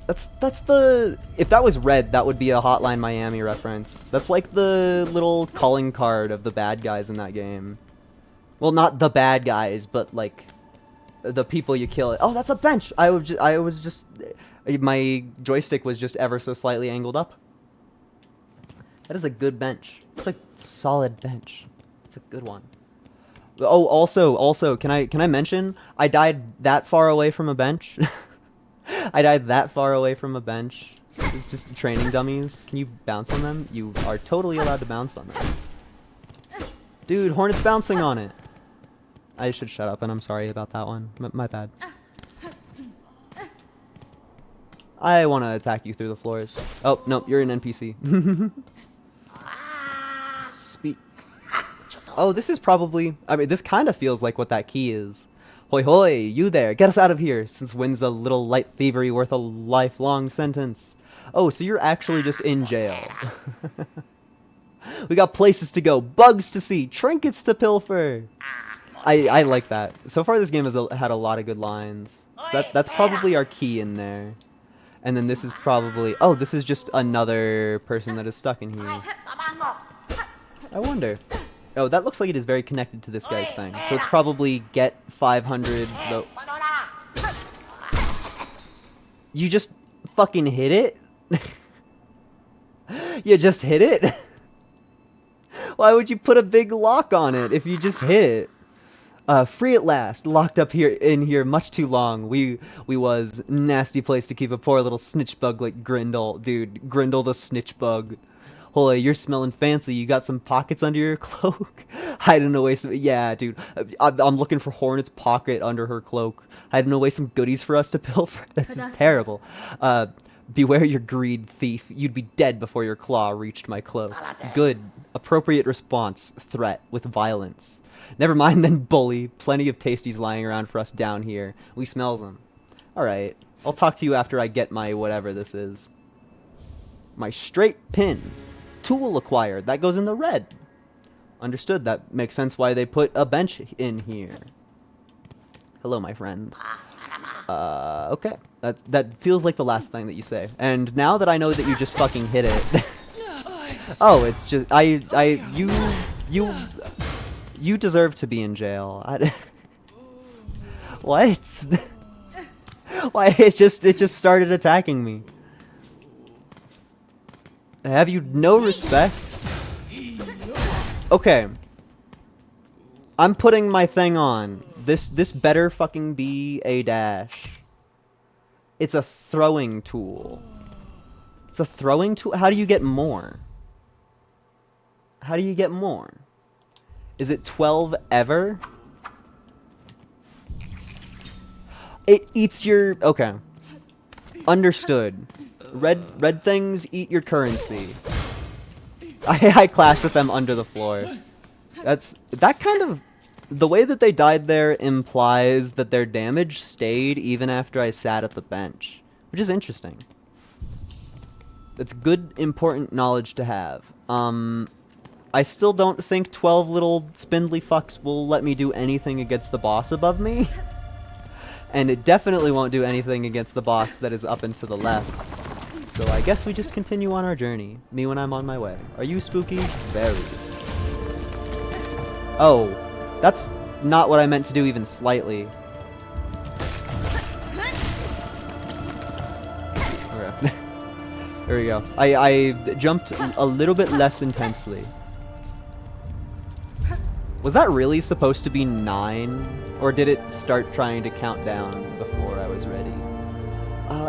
That's the... If that was red, that would be a Hotline Miami reference. That's like the little calling card of the bad guys in that game. Well, not the bad guys, but like... the people you kill. Oh, that's a bench! I was just My joystick was just ever so slightly angled up. That is a good bench. It's a solid bench. It's a good one. Oh, also, can I mention I died that far away from a bench? I died that far away from a bench. It's just training dummies. Can you bounce on them? You are totally allowed to bounce on them. Dude, Hornet's bouncing on it. I should shut up, and I'm sorry about that one. My bad. I want to attack you through the floors. Oh, no, you're an NPC. Speak. Oh, this is probably... I mean, this kind of feels like what that key is. Hoi hoi, you there, get us out of here, since when's a little light thievery worth a lifelong sentence? Oh, so you're actually just in jail. We got places to go, bugs to see, trinkets to pilfer. I like that. So far this game has had a lot of good lines. So that's probably our key in there. And then this is probably... Oh, this is just another person that is stuck in here. I wonder. Oh, that looks like it is very connected to this guy's thing. So it's probably get 500... though. You just fucking hit it? You just hit it? Why would you put a big lock on it if you just hit it? Free at last, locked up in here much too long. We was nasty place to keep a poor little snitch bug like Grindle. Dude, Grindle the snitch bug. Holy, you're smelling fancy. You got some pockets under your cloak? Hiding away some... Yeah, dude. I'm looking for Hornet's pocket under her cloak. Hiding away some goodies for us to pilfer. This is terrible. Beware your greed, thief. You'd be dead before your claw reached my cloak. Good. Appropriate response. Threat. With violence. Never mind then, bully. Plenty of tasties lying around for us down here. We smells them. Alright. I'll talk to you after I get my whatever this is. My straight pin. Tool acquired. That goes in the red. Understood. That makes sense why they put a bench in here. Hello, my friend. Okay. That feels like the last thing that you say. And now that I know that you just fucking hit it... Oh, it's just... You deserve to be in jail. What? Why? It just started attacking me. Have you no respect? Okay. I'm putting my thing on. This better fucking be a dash. It's a throwing tool. It's a throwing tool? How do you get more? How do you get more? Is it 12 ever? It eats your... Okay. Understood. Red things eat your currency. I clashed with them under the floor. That kind of... The way that they died there implies that their damage stayed even after I sat at the bench. Which is interesting. That's good, important knowledge to have. I still don't think 12 little spindly fucks will let me do anything against the boss above me. And it definitely won't do anything against the boss that is up and to the left. So I guess we just continue on our journey. Me when I'm on my way. Are you spooky? Very. Oh, that's not what I meant to do even slightly. Okay. There we go. I jumped a little bit less intensely. Was that really supposed to be 9? Or did it start trying to count down before I was ready?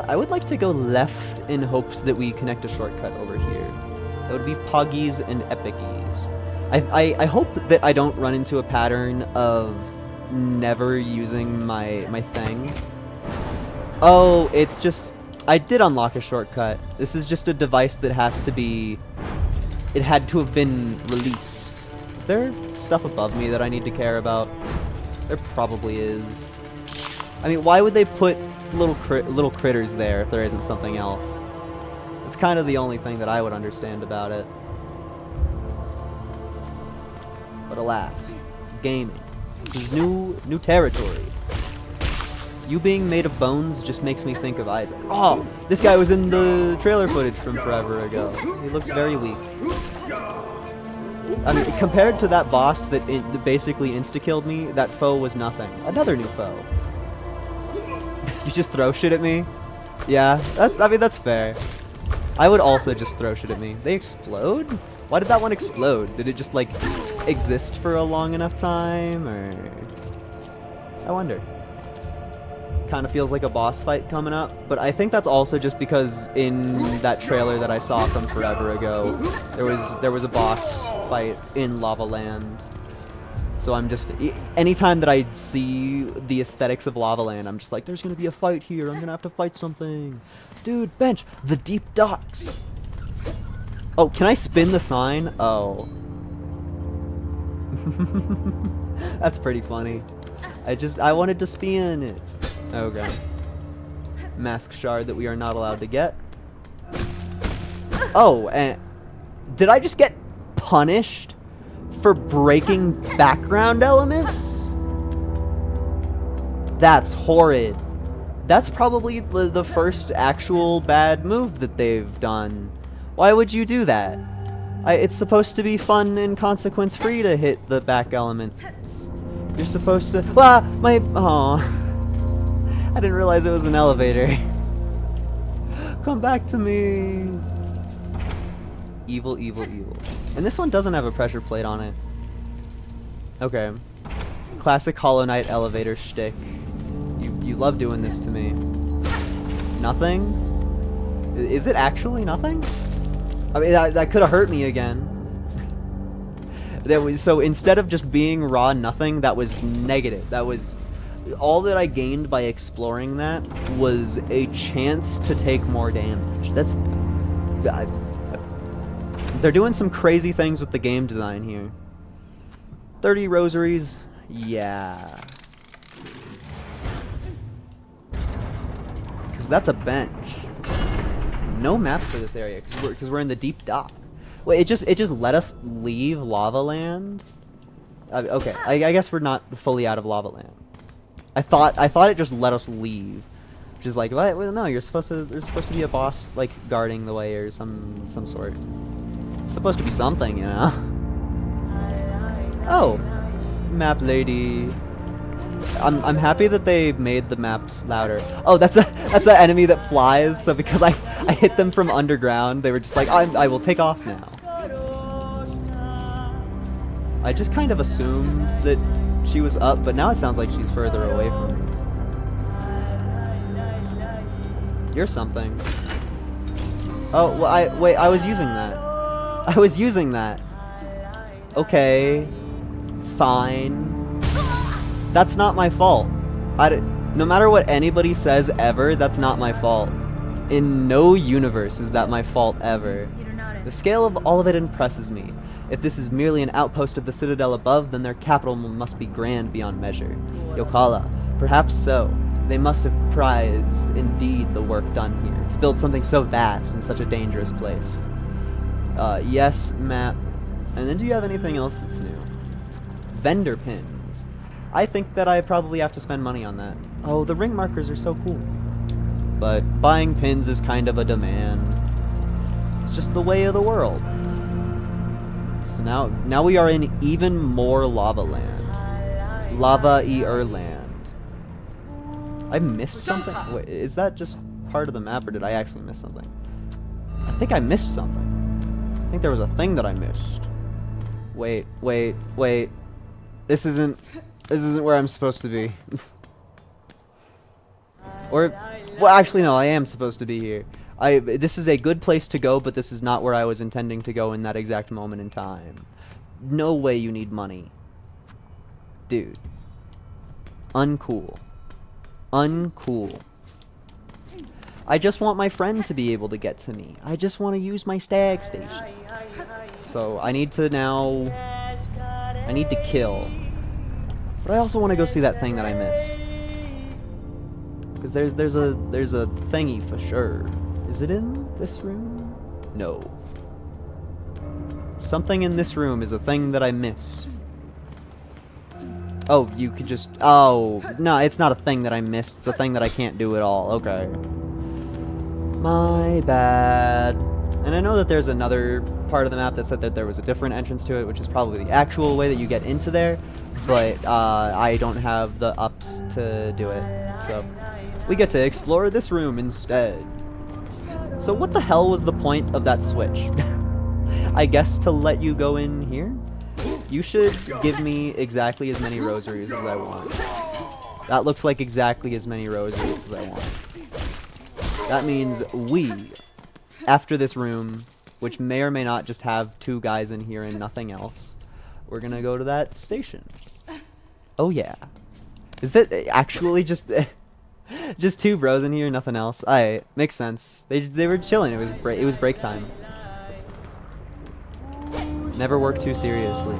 I would like to go left in hopes that we connect a shortcut over here. That would be Poggies and Epickies. I hope that I don't run into a pattern of never using my thing. Oh, it's just... I did unlock a shortcut. This is just a device that has to be... It had to have been released. Is there stuff above me that I need to care about? There probably is. I mean, why would they put little critters there if there isn't something else? It's kind of the only thing that I would understand about it. But alas, gaming. This is new territory. You being made of bones just makes me think of Isaac. Oh, this guy was in the trailer footage from forever ago. He looks very weak. I mean, compared to that boss that basically insta-killed me, that foe was nothing. Another new foe. You just throw shit at me? Yeah, I mean, that's fair. I would also just throw shit at me. They explode? Why did that one explode? Did it just, like, exist for a long enough time, or... I wonder. Kind of feels like a boss fight coming up, but I think that's also just because in that trailer that I saw from forever ago, there was a boss fight in Lava Land. So I'm just, anytime that I see the aesthetics of Lava Land, I'm just like, there's gonna be a fight here, I'm gonna have to fight something. Dude, bench, the deep docks. Oh, can I spin the sign? Oh. That's pretty funny. I wanted to spin it. Okay. Mask shard that we are not allowed to get. Oh, and did I just get punished for breaking background elements? That's horrid. That's probably the first actual bad move that they've done. Why would you do that? It's supposed to be fun and consequence-free to hit the back elements. You're supposed to... Ah, my... Aw. I didn't realize it was an elevator. Come back to me. Evil, evil, evil. And this one doesn't have a pressure plate on it. Okay. Classic Hollow Knight elevator shtick. You love doing this to me. Nothing? Is it actually nothing? I mean, that could have hurt me again. So instead of just being raw nothing, that was negative. That was... All that I gained by exploring that was a chance to take more damage. That's... they're doing some crazy things with the game design here. 30 rosaries? Yeah. Because that's a bench. No map for this area, because we're in the deep dock. Wait, it just let us leave Lava Land? Okay, I guess we're not fully out of Lava Land. I thought it just let us leave, which is like, what? Well, no, there's supposed to be a boss like guarding the way or some sort. It's supposed to be something, you know. Oh, map lady. I'm happy that they made the maps louder. Oh, that's an enemy that flies. So because I hit them from underground, they were just like, I will take off now. I just kind of assumed that she was up, but now it sounds like she's further away from me. You're something. Oh, well, I was using that. I was using that. Okay. Fine. That's not my fault. No matter what anybody says ever, that's not my fault. In no universe is that my fault ever. The scale of all of it impresses me. If this is merely an outpost of the citadel above, then their capital must be grand beyond measure. Yokala. Perhaps so. They must have prized, indeed, the work done here, to build something so vast in such a dangerous place. Yes, map. And then do you have anything else that's new? Vendor pins. I think that I probably have to spend money on that. Oh, the ring markers are so cool. But buying pins is kind of a demand. It's just the way of the world. So now we are in even more lava land. Lava-er land. I missed something? Wait, is that just part of the map, or did I actually miss something? I think I missed something. I think there was a thing that I missed. Wait. This isn't where I'm supposed to be. Or, well, actually no, I am supposed to be here. This is a good place to go, but this is not where I was intending to go in that exact moment in time. No way you need money. Dude. Uncool. Uncool. I just want my friend to be able to get to me. I just want to use my stag station. So I need to now... I need to kill. But I also want to go see that thing that I missed. Because there's a thingy for sure. Is it in this room? No. Something in this room is a thing that I missed. Oh, you could just... Oh, no, it's not a thing that I missed. It's a thing that I can't do at all. Okay. My bad. And I know that there's another part of the map that said that there was a different entrance to it, which is probably the actual way that you get into there. But I don't have the ups to do it. So We get to explore this room instead. So what the hell was the point of that switch? I guess to let you go in here? You should give me exactly as many rosaries as I want. That looks like exactly as many rosaries as I want. That means we, after this room, which may or may not just have 2 guys in here and nothing else, we're gonna go to that station. Oh yeah. Is that actually just just 2 bros in here, nothing else? Alright, makes sense. They were chilling. It was break time. Never work too seriously.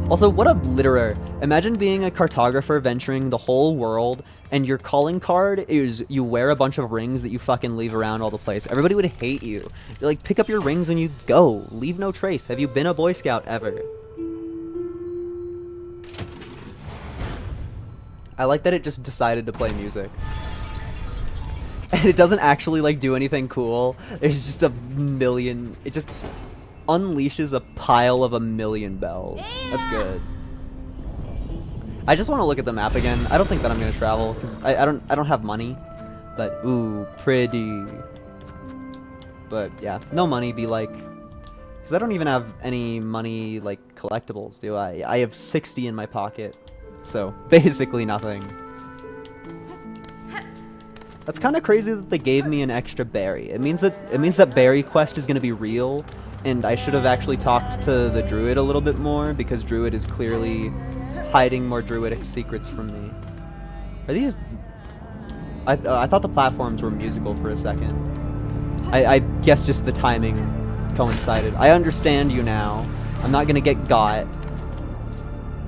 Also, what a litterer. Imagine being a cartographer venturing the whole world, and your calling card is you wear a bunch of rings that you fucking leave around all the place. Everybody would hate you. You're like, pick up your rings when you go. Leave no trace. Have you been a Boy Scout ever? I like that it just decided to play music. And it doesn't actually, like, do anything cool. There's just a million... It just unleashes a pile of a million bells. That's good. I just want to look at the map again. I don't think that I'm gonna travel because I don't have money. But ooh, pretty. But yeah, no money. Be like, because I don't even have any money like collectibles, do I? I have 60 in my pocket, so basically nothing. That's kind of crazy that they gave me an extra berry. It means that berry quest is gonna be real. And I should have actually talked to the druid a little bit more, because druid is clearly hiding more druidic secrets from me. Are these... I thought the platforms were musical for a second. I guess just the timing coincided. I understand you now. I'm not gonna get got.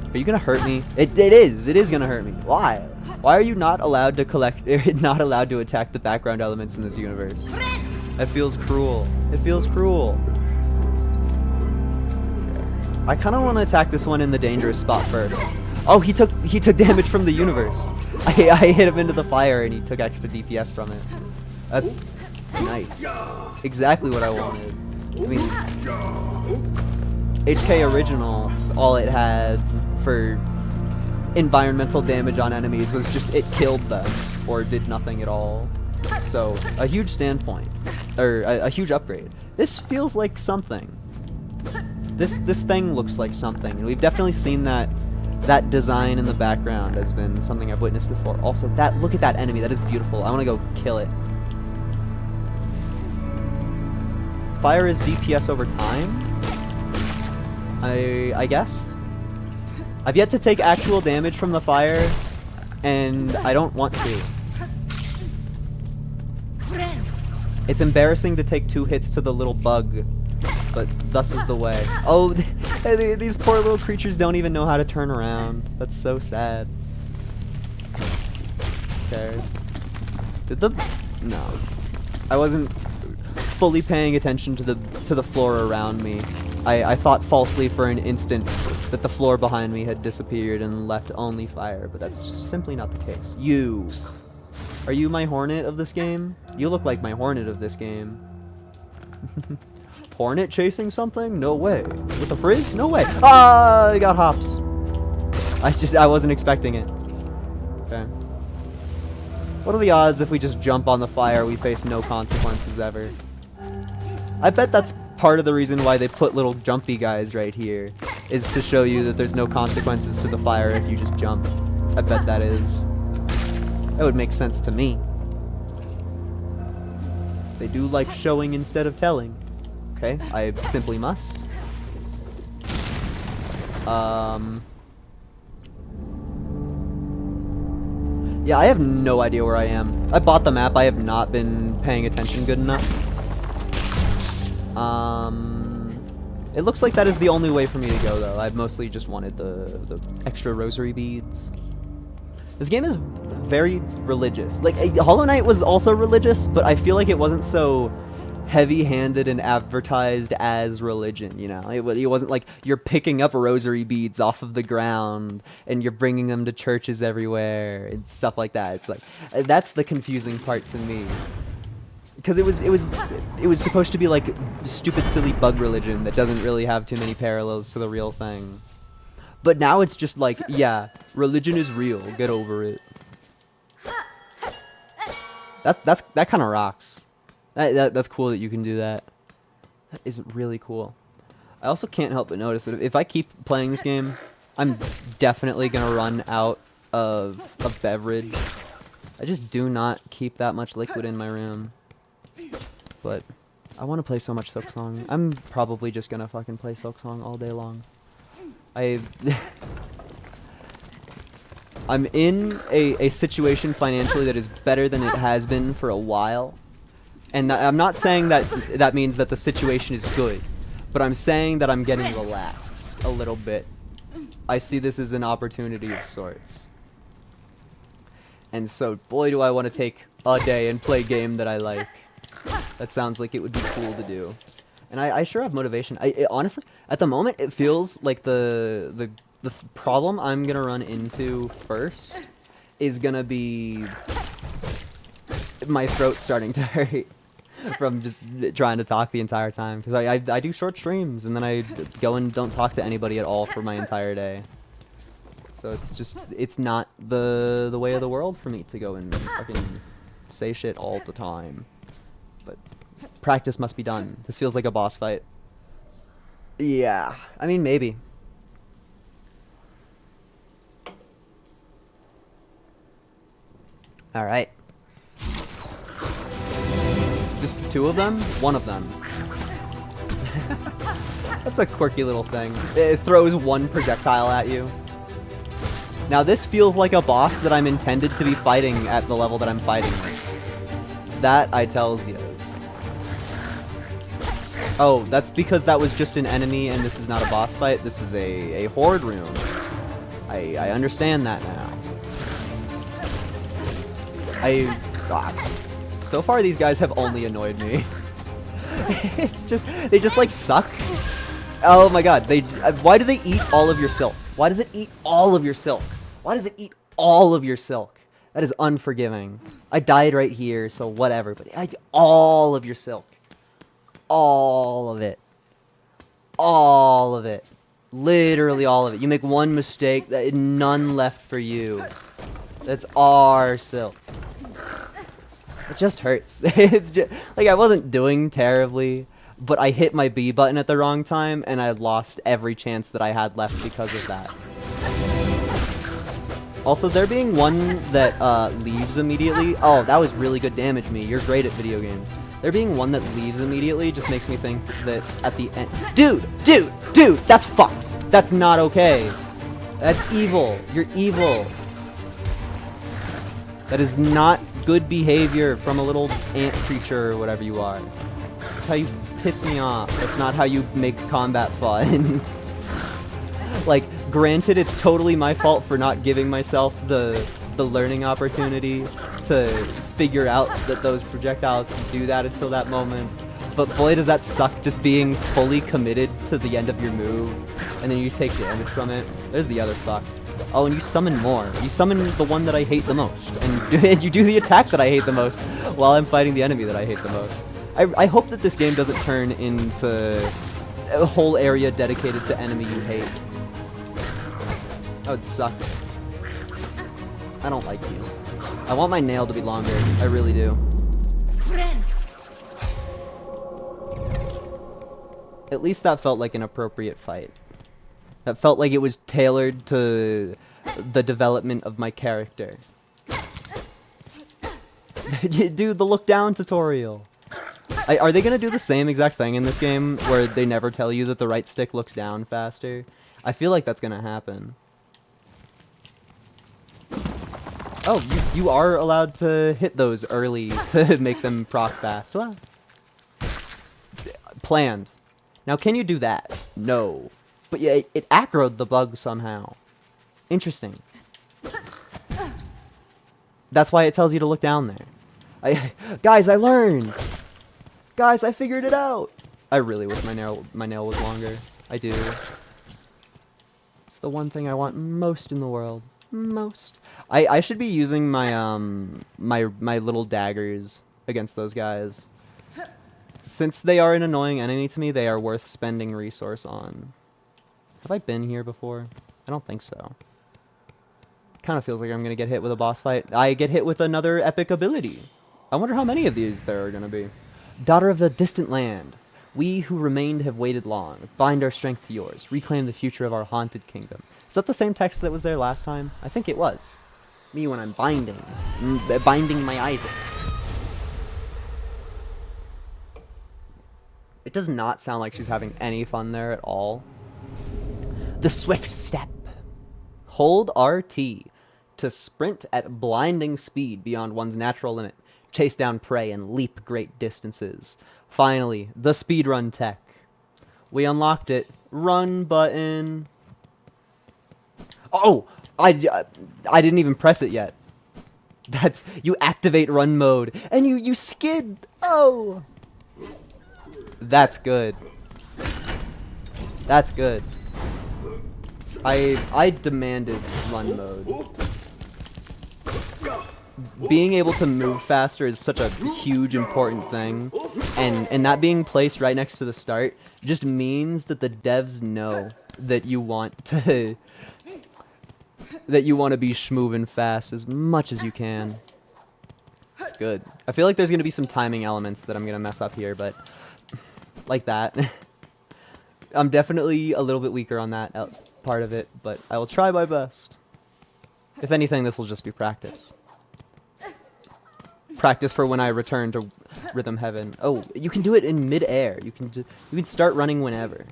Are you gonna hurt me? It is gonna hurt me. Why? Why are you not allowed to not allowed to attack the background elements in this universe? That feels cruel. It feels cruel. I kind of want to attack this one in the dangerous spot first. Oh, he took damage from the universe. I hit him into the fire and he took extra DPS from it. That's nice. Exactly what I wanted. I mean, HK Original, all it had for environmental damage on enemies was just it killed them or did nothing at all. So a huge standpoint, or a huge upgrade. This feels like something. This thing looks like something, and we've definitely seen that design in the background has been something I've witnessed before. Also, look at that enemy. That is beautiful. I want to go kill it. Fire is DPS over time? I guess? I've yet to take actual damage from the fire, and I don't want to. It's embarrassing to take 2 hits to the little bug, but thus is the way. Oh, these poor little creatures don't even know how to turn around. That's so sad. Okay. No. I wasn't fully paying attention to the floor around me. I thought falsely for an instant that the floor behind me had disappeared and left only fire, but that's just simply not the case. You. Are you my hornet of this game? You look like my hornet of this game. Hornet chasing something? No way. With the frizz? No way. Ah, I got hops. I wasn't expecting it. Okay. What are the odds if we just jump on the fire we face no consequences ever? I bet that's part of the reason why they put little jumpy guys right here, is to show you that there's no consequences to the fire if you just jump. I bet that is. That would make sense to me. They do like showing instead of telling. Okay, I simply must. Yeah, I have no idea where I am. I bought the map. I have not been paying attention good enough. It looks like that is the only way for me to go, though. I've mostly just wanted the extra rosary beads. This game is very religious. Like, Hollow Knight was also religious, but I feel like it wasn't so heavy-handed and advertised as religion, you know? It wasn't like you're picking up rosary beads off of the ground and you're bringing them to churches everywhere and stuff like that. It's like, that's the confusing part to me. Because it was supposed to be like stupid, silly bug religion that doesn't really have too many parallels to the real thing. But now it's just like, yeah, religion is real. Get over it. That kind of rocks. That's cool that you can do that. That is really cool. I also can't help but notice that if I keep playing this game, I'm definitely gonna run out of a beverage. I just do not keep that much liquid in my room. But I want to play so much SilkSong. I'm probably just gonna fucking play SilkSong all day long. I'm in a situation financially that is better than it has been for a while. And I'm not saying that that means that the situation is good, but I'm saying that I'm getting relaxed a little bit. I see this as an opportunity of sorts. And so, boy, do I want to take a day and play a game that I like. That sounds like it would be cool to do. And I sure have motivation. Honestly, at the moment, it feels like the problem I'm going to run into first is going to be my throat starting to hurt from just trying to talk the entire time. Because I do short streams, and then I go and don't talk to anybody at all for my entire day. So it's not the way of the world for me to go and fucking say shit all the time. But practice must be done. This feels like a boss fight. Yeah, I mean, maybe. Alright. Just two of them? One of them. That's a quirky little thing. It throws one projectile at you. Now this feels like a boss that I'm intended to be fighting at the level that I'm fighting with. That I tells yous. Oh, that's because that was just an enemy and this is not a boss fight. This is a horde room. I understand that now. God. So far these guys have only annoyed me. It's just, they just like suck. Oh my god, why do they eat all of your silk? Why does it eat all of your silk? Why does it eat all of your silk? That is unforgiving. I died right here, so whatever, but I all of your silk. All of it. All of it. Literally all of it. You make one mistake, none left for you. That's our silk. It just hurts. It's just like I wasn't doing terribly, but I hit my B button at the wrong time and I lost every chance that I had left because of that. Also, there being one that leaves immediately. Oh, that was really good damage, me. You're great at video games. There being one that leaves immediately just makes me think that at the end... Dude, that's fucked. That's not okay. That's evil. You're evil. That is not good behavior from a little ant creature or whatever you are. That's how you piss me off. That's not how you make combat fun. Like, granted, it's totally my fault for not giving myself the learning opportunity to figure out that those projectiles can do that until that moment. But boy, does that suck, just being fully committed to the end of your move, and then you take damage from it. There's the other fuck. Oh, and you summon more. You summon the one that I hate the most, and you do the attack that I hate the most while I'm fighting the enemy that I hate the most. I hope that this game doesn't turn into a whole area dedicated to enemy you hate. That would suck. I don't like you. I want my nail to be longer. I really do. At least that felt like an appropriate fight. That felt like it was tailored to the development of my character. Dude, the look down tutorial. Are they gonna do the same exact thing in this game where they never tell you that the right stick looks down faster? I feel like that's gonna happen. Oh, you are allowed to hit those early to make them proc fast. Well, planned. Now, can you do that? No. But yeah, it aggroed the bug somehow. Interesting. That's why it tells you to look down there. Guys, I learned! Guys, I figured it out! I really wish my nail was longer. I do. It's the one thing I want most in the world. Most. I should be using my my little daggers against those guys. Since they are an annoying enemy to me, they are worth spending resource on. Have I been here before? I don't think so. Kind of feels like I'm gonna get hit with a boss fight. I get hit with another epic ability. I wonder how many of these there are gonna be. Daughter of a distant land, we who remained have waited long. Bind our strength to yours. Reclaim the future of our haunted kingdom. Is that the same text that was there last time? I think it was. Me when I'm binding. Binding my Isaac. It does not sound like she's having any fun there at all. The swift step. Hold RT to sprint at blinding speed beyond one's natural limit. Chase down prey and leap great distances. Finally, the speedrun tech. We unlocked it. Run button. Oh, I didn't even press it yet. That's, you activate run mode and you skid. Oh. That's good. That's good. I demanded run mode. Being able to move faster is such a huge important thing, and that being placed right next to the start just means that the devs know that you want to be schmoving fast as much as you can. It's good. I feel like there's gonna be some timing elements that I'm gonna mess up here, but like that. I'm definitely a little bit weaker on that part of it, but I will try my best. If anything, this will just be practice. Practice for when I return to Rhythm Heaven. Oh, you can do it in mid-air. You can start running whenever.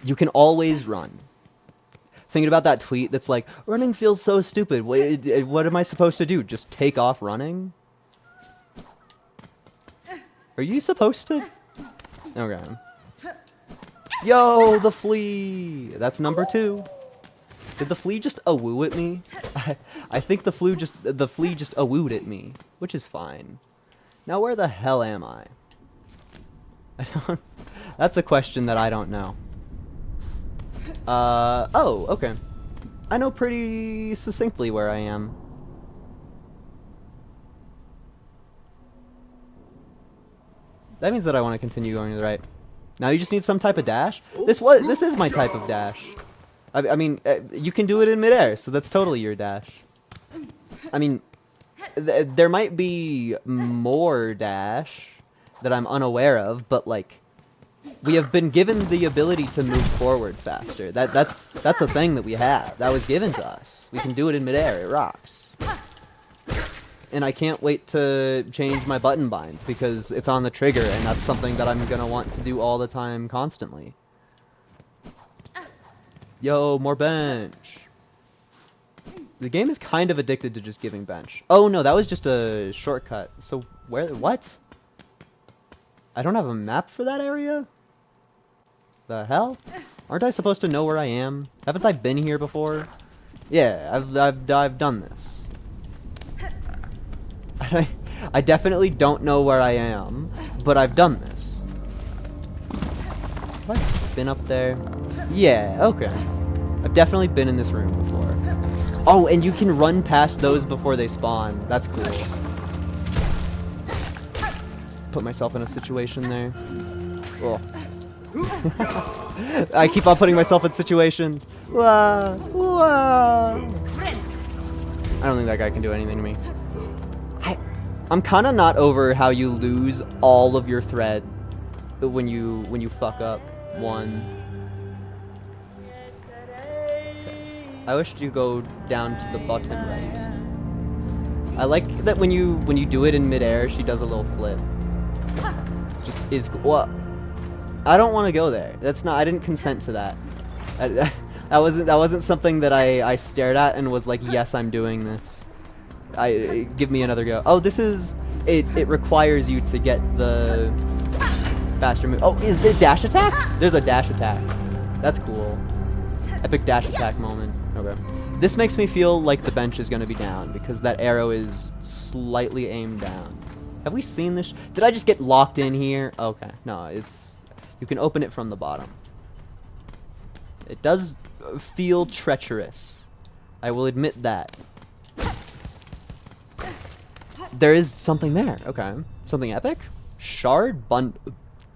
You can always run. Thinking about that tweet that's like, running feels so stupid. What am I supposed to do? Just take off running? Are you supposed to? Okay. Yo, the flea! That's number 2. Did the flea just a-woo at me? I think the flea just a-wooed at me, which is fine. Now where the hell am I? That's a question that I don't know. Oh, okay. I know pretty succinctly where I am. That means that I want to continue going to the right. Now you just need some type of dash? This is my type of dash. I mean, you can do it in midair, so that's totally your dash. I mean, there might be more dash that I'm unaware of, but like, we have been given the ability to move forward faster. That's a thing that we have. That was given to us. We can do it in midair. It rocks. And I can't wait to change my button binds because it's on the trigger, and that's something that I'm gonna want to do all the time, constantly. Yo, more bench. The game is kind of addicted to just giving bench. Oh no, that was just a shortcut. So what? I don't have a map for that area? The hell? Aren't I supposed to know where I am? Haven't I been here before? Yeah, I've done this. I definitely don't know where I am, but I've done this. Have I been up there? Yeah, okay. I've definitely been in this room before. Oh, and you can run past those before they spawn. That's cool. Put myself in a situation there. Oh. I keep on putting myself in situations. Wah, wah. I don't think that guy can do anything to me. I'm kind of not over how you lose all of your thread when you fuck up one. Okay. I wish you go down to the bottom right. I like that when you do it in midair, she does a little flip. Just is what? I don't want to go there. That's not. I didn't consent to that. That wasn't something that I stared at and was like, yes, I'm doing this. Give me another go. Oh, this is it requires you to get the faster move. Oh, is the dash attack? There's a dash attack. That's cool. Epic dash attack moment. Okay. This makes me feel like the bench is going to be down because that arrow is slightly aimed down. Have we seen this? Did I just get locked in here? Okay. No, you can open it from the bottom. It does feel treacherous. I will admit that. There is something there. Okay. Something epic? Shard bund.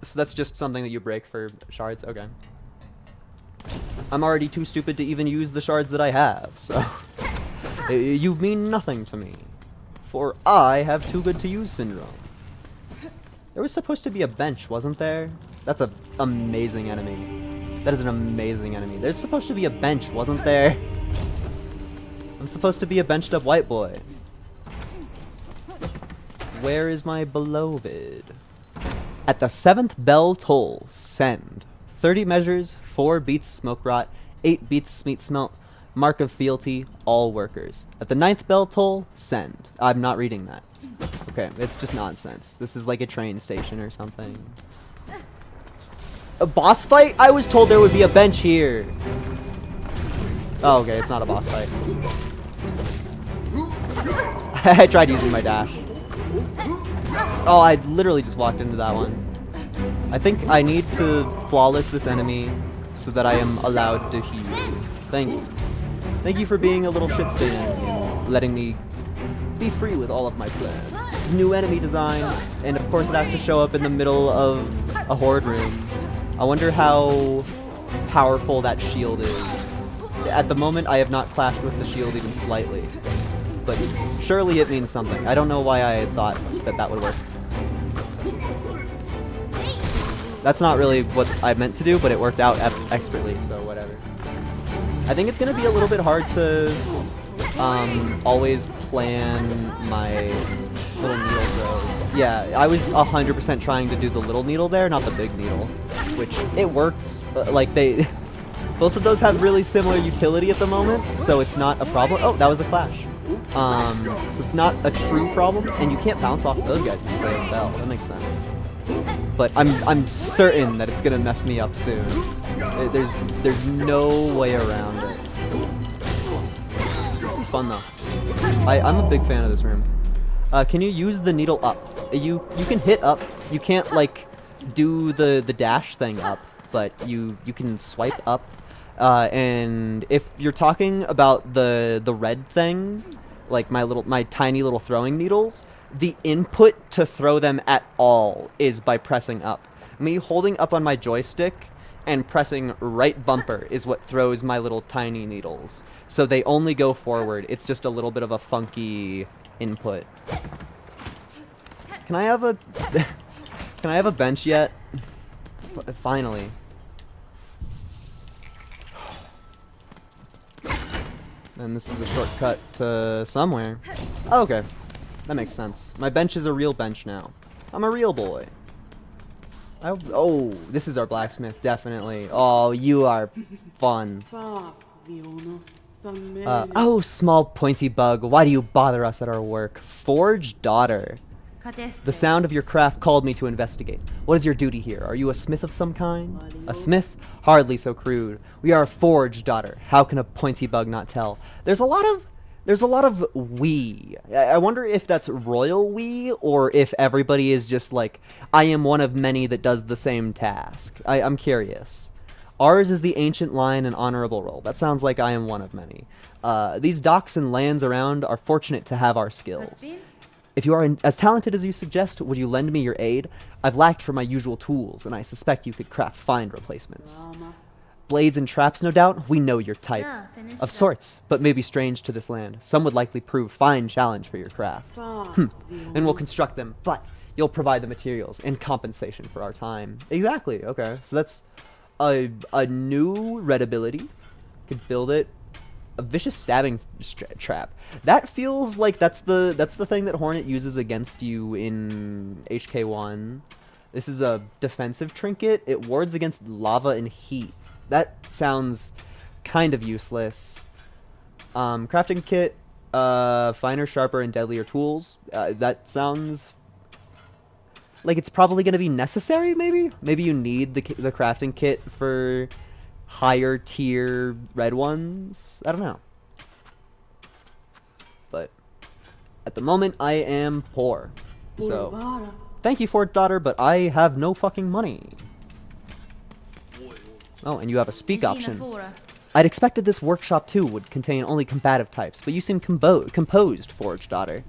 So that's just something that you break for shards. Okay. I'm already too stupid to even use the shards that I have, so you mean nothing to me. for I have too good to use syndrome. There was supposed to be a bench, wasn't there? That's an amazing enemy. That is an amazing enemy. There's supposed to be a bench, wasn't there? I'm supposed to be a benched up white boy. Where is my beloved? At the 7th bell toll, send. 30 measures, 4 beats smoke rot, 8 beats meat smelt, mark of fealty, all workers. At the 9th bell toll, send. I'm not reading that. Okay, it's just nonsense. This is like a train station or something. A boss fight? I was told there would be a bench here. Oh, okay, it's not a boss fight. I tried using my dash. Oh, I literally just walked into that one. I think I need to flawless this enemy so that I am allowed to heal. Thank you. Thank you for being a little shit stain and letting me be free with all of my plans. New enemy design, and of course it has to show up in the middle of a horde room. I wonder how powerful that shield is. At the moment, I have not clashed with the shield even slightly. But surely it means something. I don't know why I thought that that would work. That's not really what I meant to do, but it worked out expertly, so whatever. I think it's going to be a little bit hard to always plan my little needle throws. Yeah, I was 100% trying to do the little needle there, not the big needle, which it worked. Like they, both of those have really similar utility at the moment, so it's not a problem. Oh, that was a clash. So it's not a true problem, and you can't bounce off of those guys when you play a bell. That makes sense. But I'm certain that it's gonna mess me up soon. There's no way around it. This is fun though. I'm a big fan of this room. Can you use the needle up? You can hit up. You can't like do the dash thing up, but you can swipe up. And if you're talking about the red thing, like my tiny little throwing needles, the input to throw them at all is by pressing up. Me holding up on my joystick and pressing right bumper is what throws my little tiny needles. So they only go forward. It's just a little bit of a funky input. Can I have a can I have a bench yet? Finally. And this is a shortcut to somewhere. Oh, okay. That makes sense. My bench is a real bench now. I'm a real boy. Oh, this is our blacksmith, definitely. Oh, you are fun. Oh, small pointy bug, why do you bother us at our work? Forge daughter. The sound of your craft called me to investigate. What is your duty here? Are you a smith of some kind? A smith? Hardly so crude. We are a forge daughter. How can a pointy bug not tell? There's a lot of we. I wonder if that's royal we, or if everybody is just like, I am one of many that does the same task. I'm curious. Ours is the ancient line and honorable role. That sounds like I am one of many. These docks and lands around are fortunate to have our skills. If you are as talented as you suggest, would you lend me your aid? I've lacked for my usual tools, and I suspect you could craft fine replacements. Blades and traps, no doubt? We know your type. Of sorts, but maybe strange to this land. Some would likely prove fine challenge for your craft. And we'll construct them, but you'll provide the materials and compensation for our time. Exactly, okay. So that's a new red ability. Could build it. A vicious stabbing trap. That feels like that's the thing that Hornet uses against you in HK1. This is a defensive trinket. It wards against lava and heat. That sounds kind of useless. Crafting kit, finer, sharper, and deadlier tools. That sounds like it's probably going to be necessary, maybe? Maybe you need the crafting kit for higher tier red ones. I don't know. But at the moment, I am poor. So, thank you, Fort Daughter, but I have no fucking money. Oh, and you have a speak option. I'd expected this workshop too would contain only combative types, but you seem composed, Forge Daughter.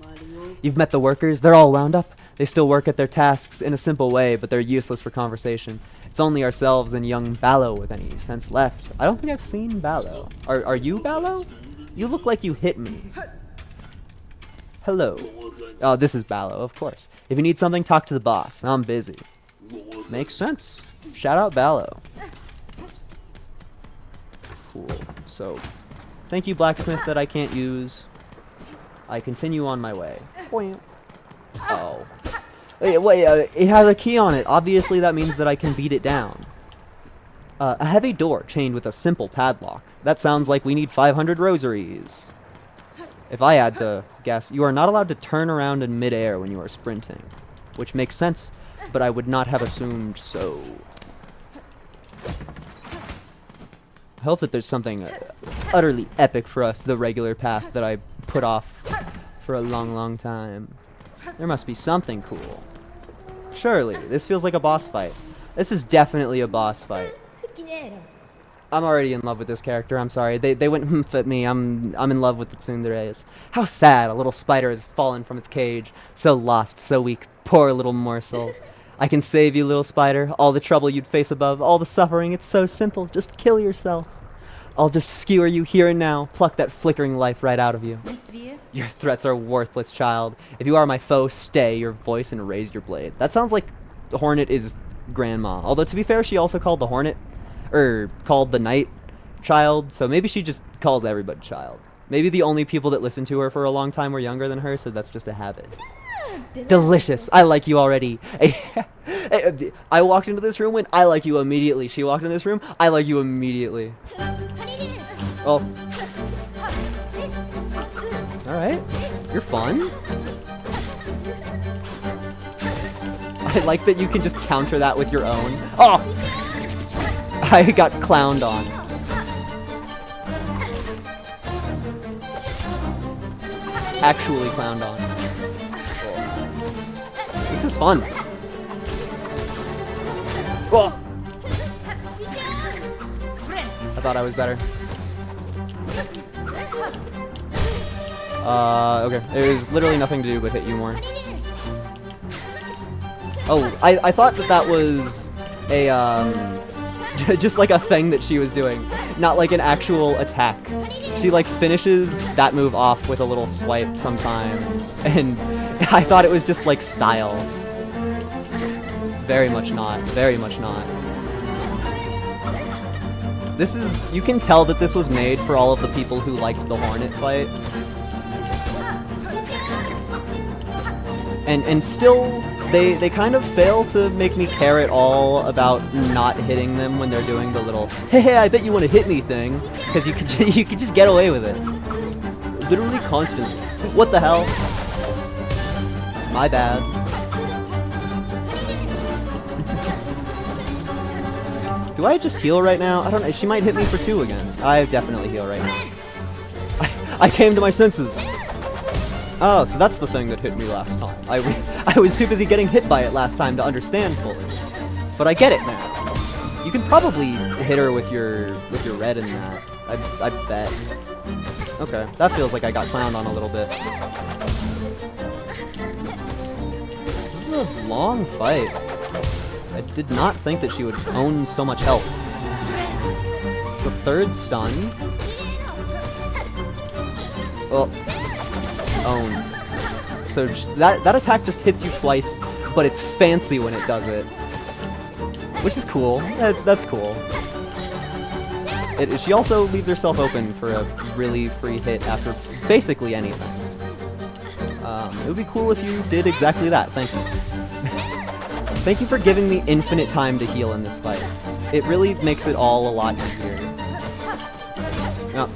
You've met the workers, they're all wound up. They still work at their tasks in a simple way, but they're useless for conversation. It's only ourselves and young Ballo with any sense left. I don't think I've seen Ballo. Are you Ballo? You look like you hit me. Hello. Oh, this is Ballo, of course. If you need something, talk to the boss. I'm busy. Makes sense. Shout out Ballo. Cool. So, thank you, blacksmith, that I can't use. I continue on my way. Oh. Wait, it has a key on it. Obviously, that means that I can beat it down. A heavy door chained with a simple padlock. That sounds like we need 500 rosaries. If I had to guess, you are not allowed to turn around in midair when you are sprinting. Which makes sense, but I would not have assumed so. I hope that there's something utterly epic for us, the regular path that I put off for a long, long time. There must be something cool. Surely, this feels like a boss fight. This is definitely a boss fight. I'm already in love with this character, I'm sorry. They went humph at me. I'm in love with the tsunderes. How sad, a little spider has fallen from its cage. So lost, so weak, poor little morsel. I can save you, little spider. All the trouble you'd face above, all the suffering, it's so simple. Just kill yourself. I'll just skewer you here and now, pluck that flickering life right out of you. Your threats are worthless, child. If you are my foe, stay your voice and raise your blade. That sounds like the Hornet is grandma. Although, to be fair, she also called the Hornet, called the Knight child, so maybe she just calls everybody child. Maybe the only people that listened to her for a long time were younger than her, so that's just a habit. Delicious. I like you already. I walked into this room, went, I like you immediately. She walked into this room, I like you immediately. Oh. Alright. You're fun. I like that you can just counter that with your own. Oh! I got clowned on. Actually clowned on. This is fun. Oh. I thought I was better. Okay. There's literally nothing to do but hit you more. Oh, I thought that was a, just like a thing that she was doing. Not like an actual attack. She like finishes that move off with a little swipe sometimes. And I thought it was just like style. Very much not. Very much not. This is, you can tell that this was made for all of the people who liked the Hornet fight. And still, they kind of fail to make me care at all about not hitting them when they're doing the little, hey, I bet you want to hit me thing. Because you could just get away with it. Literally constantly. What the hell? My bad. Do I just heal right now? I don't know. She might hit me for 2 again. I definitely heal right now. I came to my senses. Oh, so that's the thing that hit me last time. I was too busy getting hit by it last time to understand fully. But I get it now. You can probably hit her with your red in that. I bet. Okay, that feels like I got clowned on a little bit. This is a long fight. I did not think that she would own so much health. The 3rd stun. Well, own. So that attack just hits you twice, but it's fancy when it does it. Which is cool. That's cool. She also leaves herself open for a really free hit after basically anything. It would be cool if you did exactly that. Thank you. Thank you for giving me infinite time to heal in this fight. It really makes it all a lot easier. Oh.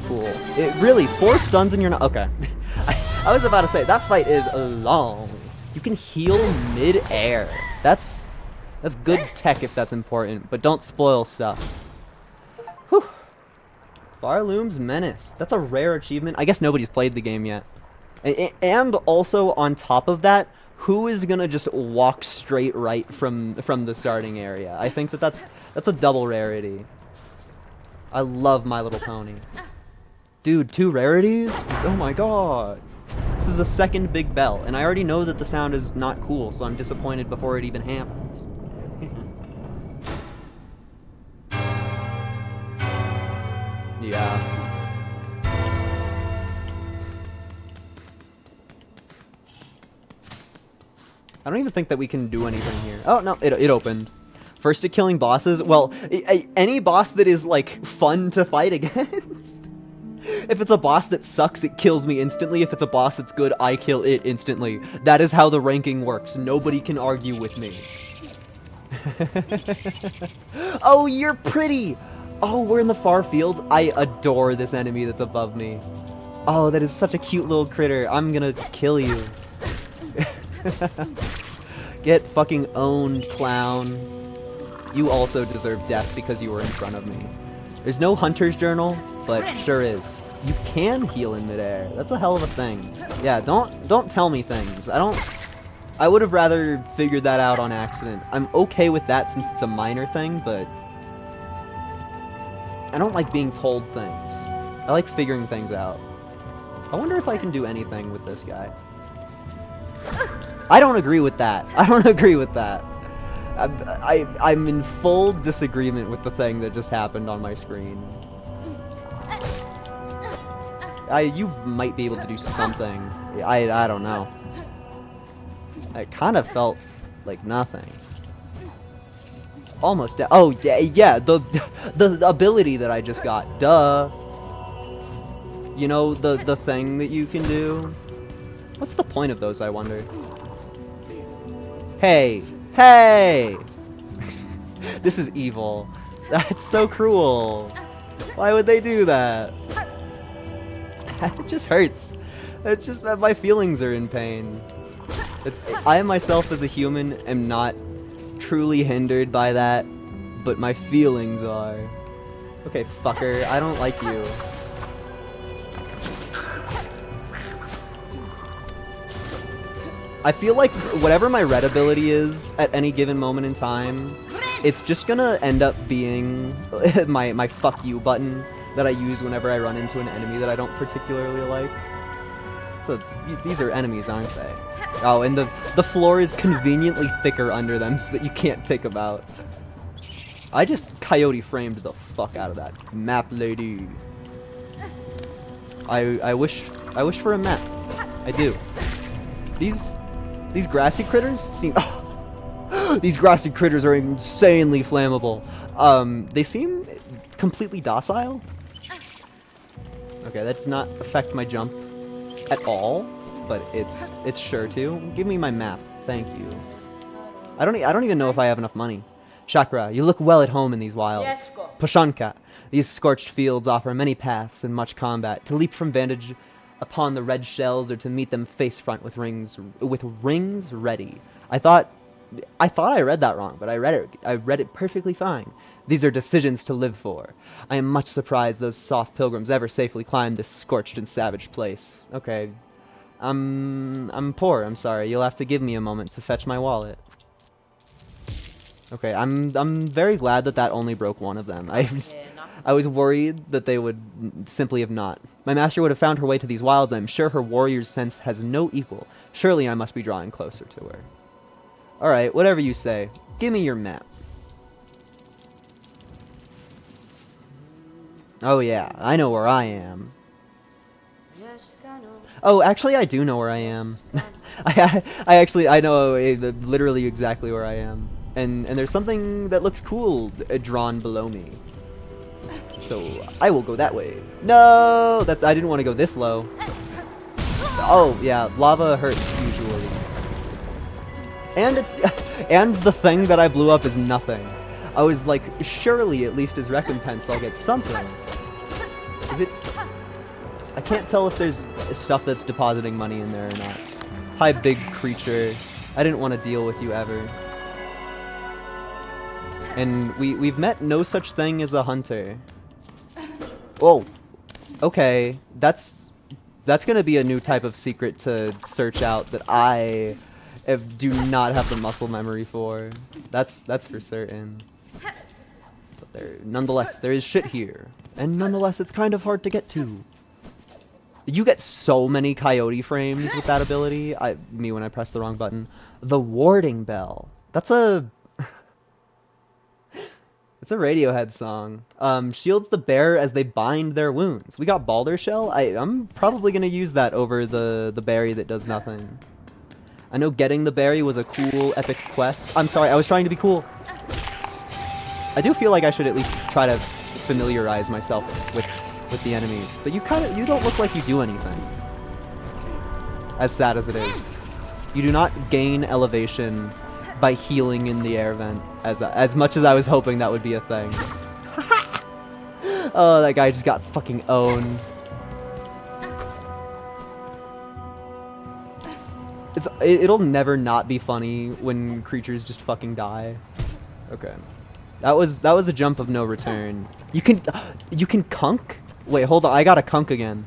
Cool. It really, 4 stuns and you're not... Okay. I was about to say, that fight is long. You can heal mid-air. That's good tech if that's important, but don't spoil stuff. Whew. Farloom's Menace. That's a rare achievement. I guess nobody's played the game yet. And also, on top of that, who is gonna just walk straight right from the starting area? I think that's a double rarity. I love My Little Pony. Dude, 2 rarities? Oh my god. This is a 2nd Big Bell, and I already know that the sound is not cool, so I'm disappointed before it even happens. Yeah. I don't even think that we can do anything here. Oh, no, it opened. First at killing bosses? Well, any boss that is, like, fun to fight against. If it's a boss that sucks, it kills me instantly. If it's a boss that's good, I kill it instantly. That is how the ranking works. Nobody can argue with me. Oh, you're pretty! Oh, we're in the far fields. I adore this enemy that's above me. Oh, that is such a cute little critter. I'm gonna kill you. Get fucking owned, clown. You also deserve death because you were in front of me. There's no hunter's journal, but sure is. You can heal in midair. That's a hell of a thing. Yeah, don't tell me things. I would have rather figured that out on accident. I'm okay with that since it's a minor thing, but I don't like being told things. I like figuring things out. I wonder if I can do anything with this guy. I don't agree with that. I don't agree with that. I'm in full disagreement with the thing that just happened on my screen. You might be able to do something. I don't know. It kind of felt like nothing. Almost. Oh yeah. The ability that I just got. Duh. You know the thing that you can do. What's the point of those, I wonder? Hey. Hey! This is evil. That's so cruel. Why would they do that? It just hurts. It's just that my feelings are in pain. I myself as a human am not truly hindered by that, but my feelings are. Okay, fucker, I don't like you. I feel like whatever my red ability is at any given moment in time, it's just gonna end up being my fuck you button that I use whenever I run into an enemy that I don't particularly like. So these are enemies, aren't they? Oh, and the floor is conveniently thicker under them so that you can't take them out. I just coyote framed the fuck out of that map, lady. I wish for a map. I do. These grassy critters seem. Oh, these grassy critters are insanely flammable. They seem completely docile. Okay, that does not affect my jump at all, but it's sure to. Give me my map, thank you. I don't even know if I have enough money. Chakra, you look well at home in these wilds. Poshanka, these scorched fields offer many paths and much combat. To leap from vantage upon the red shells or to meet them face front with rings ready. I thought I read that wrong, but I read it perfectly fine. These are decisions to live for. I am much surprised those soft pilgrims ever safely climbed this scorched and savage place. Okay. I'm poor, I'm sorry. You'll have to give me a moment to fetch my wallet. Okay, I'm very glad that only broke one of them. I was worried that they would simply have not. My master would have found her way to these wilds. I'm sure her warrior's sense has no equal. Surely I must be drawing closer to her. Alright, whatever you say. Give me your map. Oh yeah, I know where I am. Oh, actually I do know where I am. I know literally exactly where I am. And there's something that looks cool drawn below me. So I will go that way. No, I didn't want to go this low. Oh yeah, lava hurts usually. And the thing that I blew up is nothing. I was like, surely at least as recompense I'll get something. Is it? I can't tell if there's stuff that's depositing money in there or not. Hi, big creature. I didn't want to deal with you ever. And we've met no such thing as a hunter. Oh, okay. That's gonna be a new type of secret to search out that I do not have the muscle memory for. That's for certain. But nonetheless, there is shit here, and nonetheless, it's kind of hard to get to. You get so many coyote frames with that ability. Me when I press the wrong button. The warding bell. That's a. It's a Radiohead song. Shields the bearer as they bind their wounds. We got Balder Shell. I'm probably gonna use that over the berry that does nothing. I know getting the berry was a cool, epic quest. I'm sorry, I was trying to be cool. I do feel like I should at least try to familiarize myself with the enemies, but you don't look like you do anything. As sad as it is, you do not gain elevation by healing in the air vent. As much as I was hoping that would be a thing. Oh, that guy just got fucking owned. It'll never not be funny when creatures just fucking die. Okay. That was a jump of no return. You can kunk? Wait, hold on. I got a kunk again.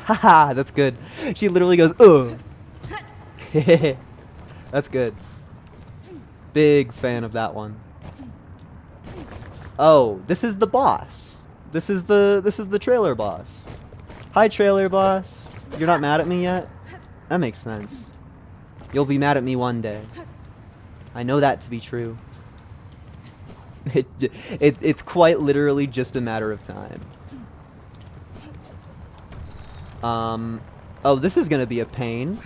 Haha, that's good. She literally goes, ugh. That's good. Big fan of that one. Oh, this is the boss. This is the trailer boss. Hi, trailer boss. You're not mad at me yet? That makes sense. You'll be mad at me one day. I know that to be true. It's quite literally just a matter of time. Oh, this is gonna be a pain.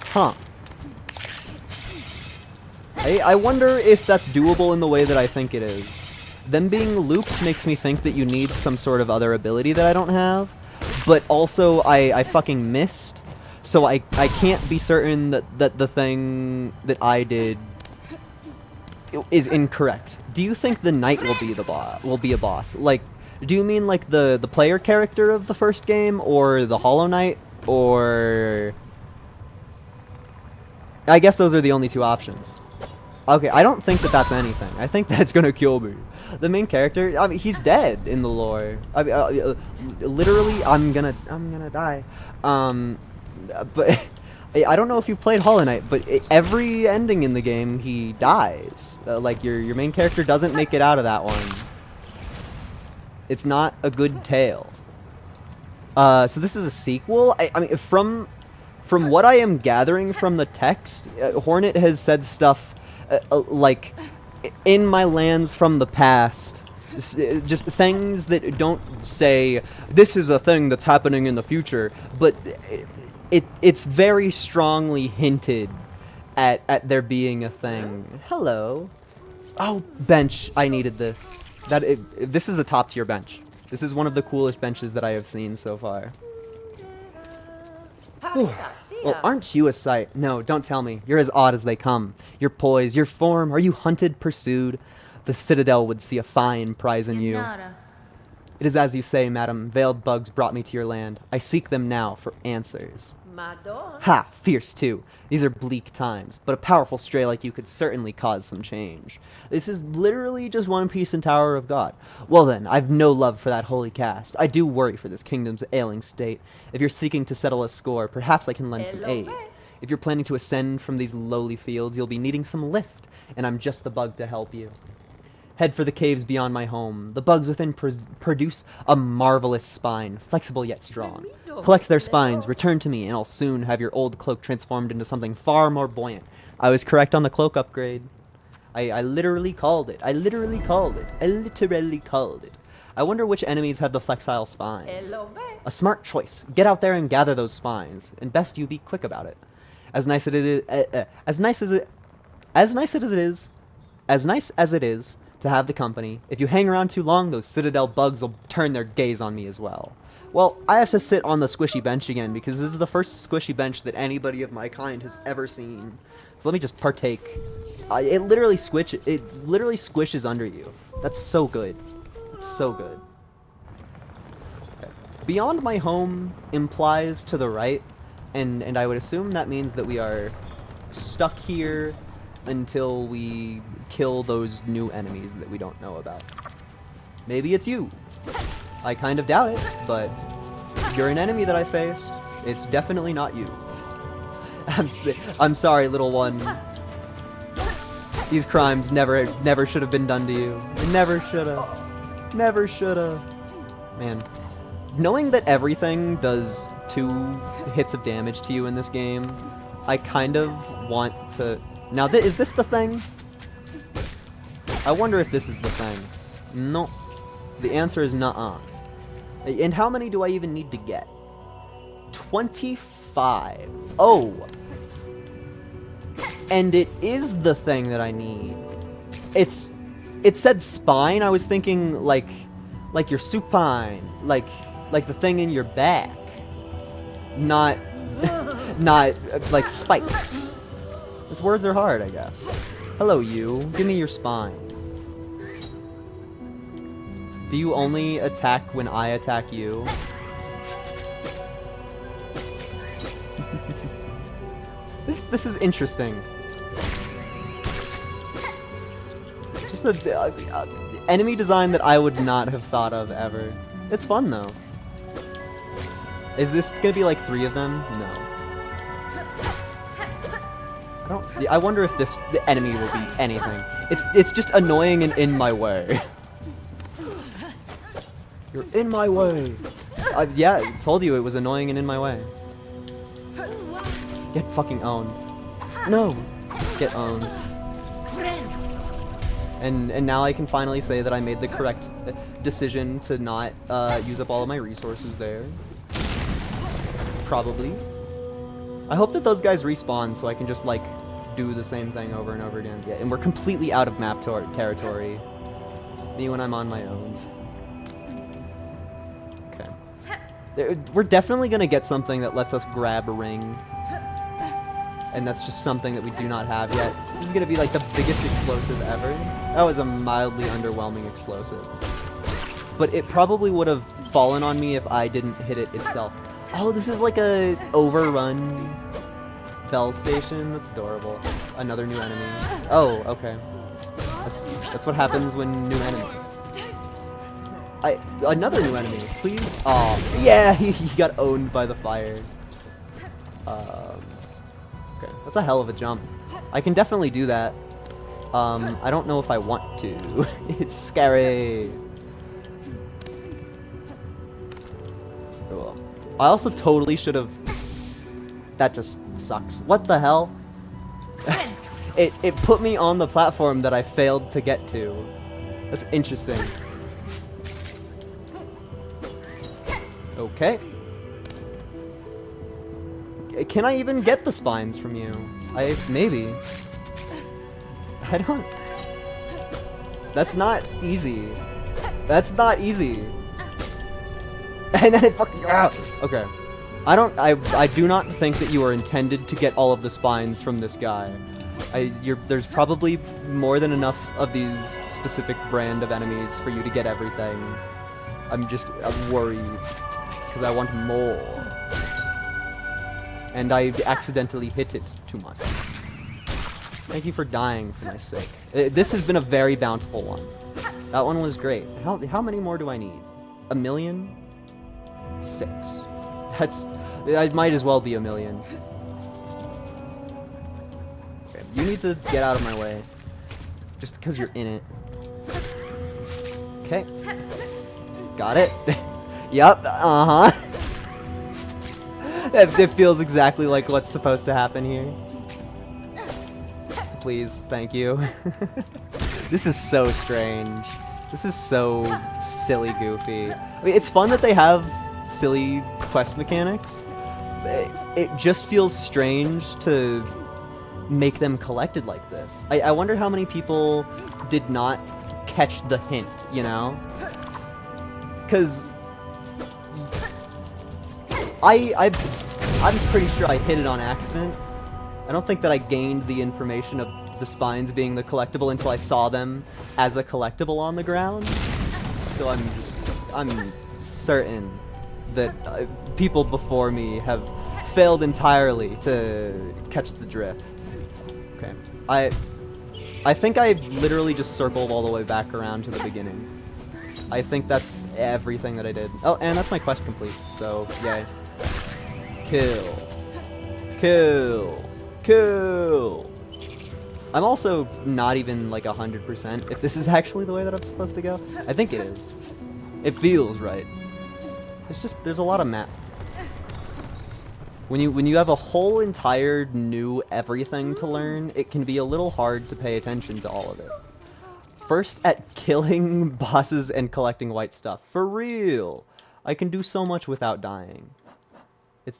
Huh. I wonder if that's doable in the way that I think it is. Them being loops makes me think that you need some sort of other ability that I don't have, but also I fucking missed, so I can't be certain that the thing that I did is incorrect. Do you think the knight will be a boss? Like, do you mean like the player character of the first game, or the Hollow Knight, or... I guess those are the only two options. Okay, I don't think that that's anything. I think that's gonna kill me. The main character, I mean, he's dead in the lore. I mean, literally, I'm gonna die. But I don't know if you've played Hollow Knight, but every ending in the game, he dies. Like, your main character doesn't make it out of that one. It's not a good tale. So this is a sequel? I mean, from what I am gathering from the text, Hornet has said stuff like, in my lands from the past, just things that don't say, this is a thing that's happening in the future, but it's very strongly hinted at there being a thing. Hello. Oh, bench. I needed this. This is a top tier bench. This is one of the coolest benches that I have seen so far. Well, aren't you a sight? No, don't tell me. You're as odd as they come. Your poise, your form, are you hunted, pursued? The Citadel would see a fine prize in you. It is as you say, madam. Veiled bugs brought me to your land. I seek them now for answers. Ha! Fierce, too. These are bleak times, but a powerful stray like you could certainly cause some change. This is literally just One Piece and Tower of God. Well then, I've no love for that holy caste. I do worry for this kingdom's ailing state. If you're seeking to settle a score, perhaps I can lend some aid. If you're planning to ascend from these lowly fields, you'll be needing some lift, and I'm just the bug to help you. Head for the caves beyond my home. The bugs within produce a marvelous spine, flexible yet strong. Collect their spines, return to me, and I'll soon have your old cloak transformed into something far more buoyant. I was correct on the cloak upgrade. I literally called it. I literally called it. I literally called it. I wonder which enemies have the flexile spines. A smart choice. Get out there and gather those spines, and best you be quick about it. As nice as it is to have the company, if you hang around too long, those Citadel bugs will turn their gaze on me as well. Well, I have to sit on the squishy bench again, because this is the first squishy bench that anybody of my kind has ever seen. So let me just partake. It literally squishes under you. That's so good. That's so good. Okay. Beyond my home implies to the right, and I would assume that means that we are stuck here until we kill those new enemies that we don't know about. Maybe it's you. I kind of doubt it, but if you're an enemy that I faced, it's definitely not you. I'm sorry, little one. These crimes never should have been done to you. Never shoulda. Never shoulda. Man, knowing that everything does 2 hits of damage to you in this game, I kind of want to... Now, is this the thing? I wonder if this is the thing. No. The answer is nuh-uh. And how many do I even need to get? 25. Oh! And it is the thing that I need. It said spine. I was thinking like your supine, like the thing in your back, not not like spikes. Those words are hard, I guess. Hello, you. Give me your spine. Do you only attack when I attack you? This is interesting. Just a enemy design that I would not have thought of ever. It's fun though. Is this gonna be like 3 of them? No. I wonder if the enemy will be anything. It's just annoying and in my way. You're in my way. Yeah, I told you it was annoying and in my way. Get fucking owned. No. Get owned. And now I can finally say that I made the correct decision to not use up all of my resources there. Probably. I hope that those guys respawn so I can just like do the same thing over and over again. Yeah, and we're completely out of map territory. Me when I'm on my own. Okay. We're definitely gonna get something that lets us grab a ring. And that's just something that we do not have yet. This is gonna be like the biggest explosive ever. That was a mildly underwhelming explosive. But it probably would have fallen on me if I didn't hit it itself. Oh, this is like a overrun bell station. That's adorable. Another new enemy. Oh, okay. That's what happens when new enemy. Another new enemy, please. Oh, yeah, he got owned by the fire. Okay, that's a hell of a jump. I can definitely do that. I don't know if I want to. It's scary. Oh well. I also totally should have... That just sucks. What the hell? It put me on the platform that I failed to get to. That's interesting. Okay. Can I even get the spines from you? Maybe. I don't... That's not easy. That's not easy. And then it fucking... Okay. I do not think that you are intended to get all of the spines from this guy. There's probably more than enough of these specific brand of enemies for you to get everything. I'm worried. Because I want more. And I accidentally hit it too much. Thank you for dying for my sake. This has been a very bountiful one. That one was great. How many more do I need? 1 million? 6. It might as well be 1 million. Okay, you need to get out of my way. Just because you're in it. Okay. Got it. Yup, uh-huh. It feels exactly like what's supposed to happen here. Please, thank you. This is so strange. This is so silly goofy. I mean, it's fun that they have silly quest mechanics. It just feels strange to make them collected like this. I wonder how many people did not catch the hint, you know? Because... I'm pretty sure I hit it on accident. I don't think that I gained the information of the spines being the collectible until I saw them as a collectible on the ground. So I'm certain that people before me have failed entirely to catch the drift. Okay. I think I literally just circled all the way back around to the beginning. I think that's everything that I did. Oh, and that's my quest complete, so yay. Kill. Kill. Kill. I'm also not even like 100% if this is actually the way that I'm supposed to go. I think it is. It feels right. It's just, there's a lot of map. When you have a whole entire new everything to learn, it can be a little hard to pay attention to all of it. First at killing bosses and collecting white stuff. For real! I can do so much without dying.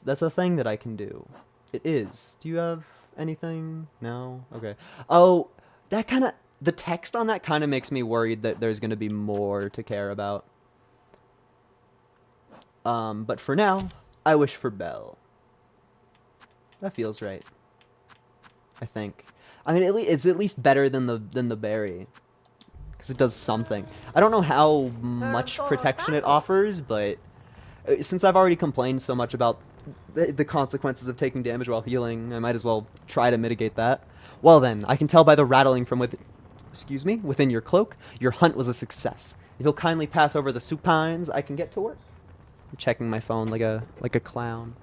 That's a thing that I can do. It is. Do you have anything? No? Okay. Oh, that kind of... The text on that kind of makes me worried that there's going to be more to care about. But for now, I wish for Belle. That feels right. I think. I mean, it's at least better than the berry. Because it does something. I don't know how much protection it offers, but... Since I've already complained so much about the consequences of taking damage while healing, I might as well try to mitigate that. Well then, I can tell by the rattling from within your cloak, your hunt was a success. If you'll kindly pass over the supines, I can get to work. I'm checking my phone like a clown.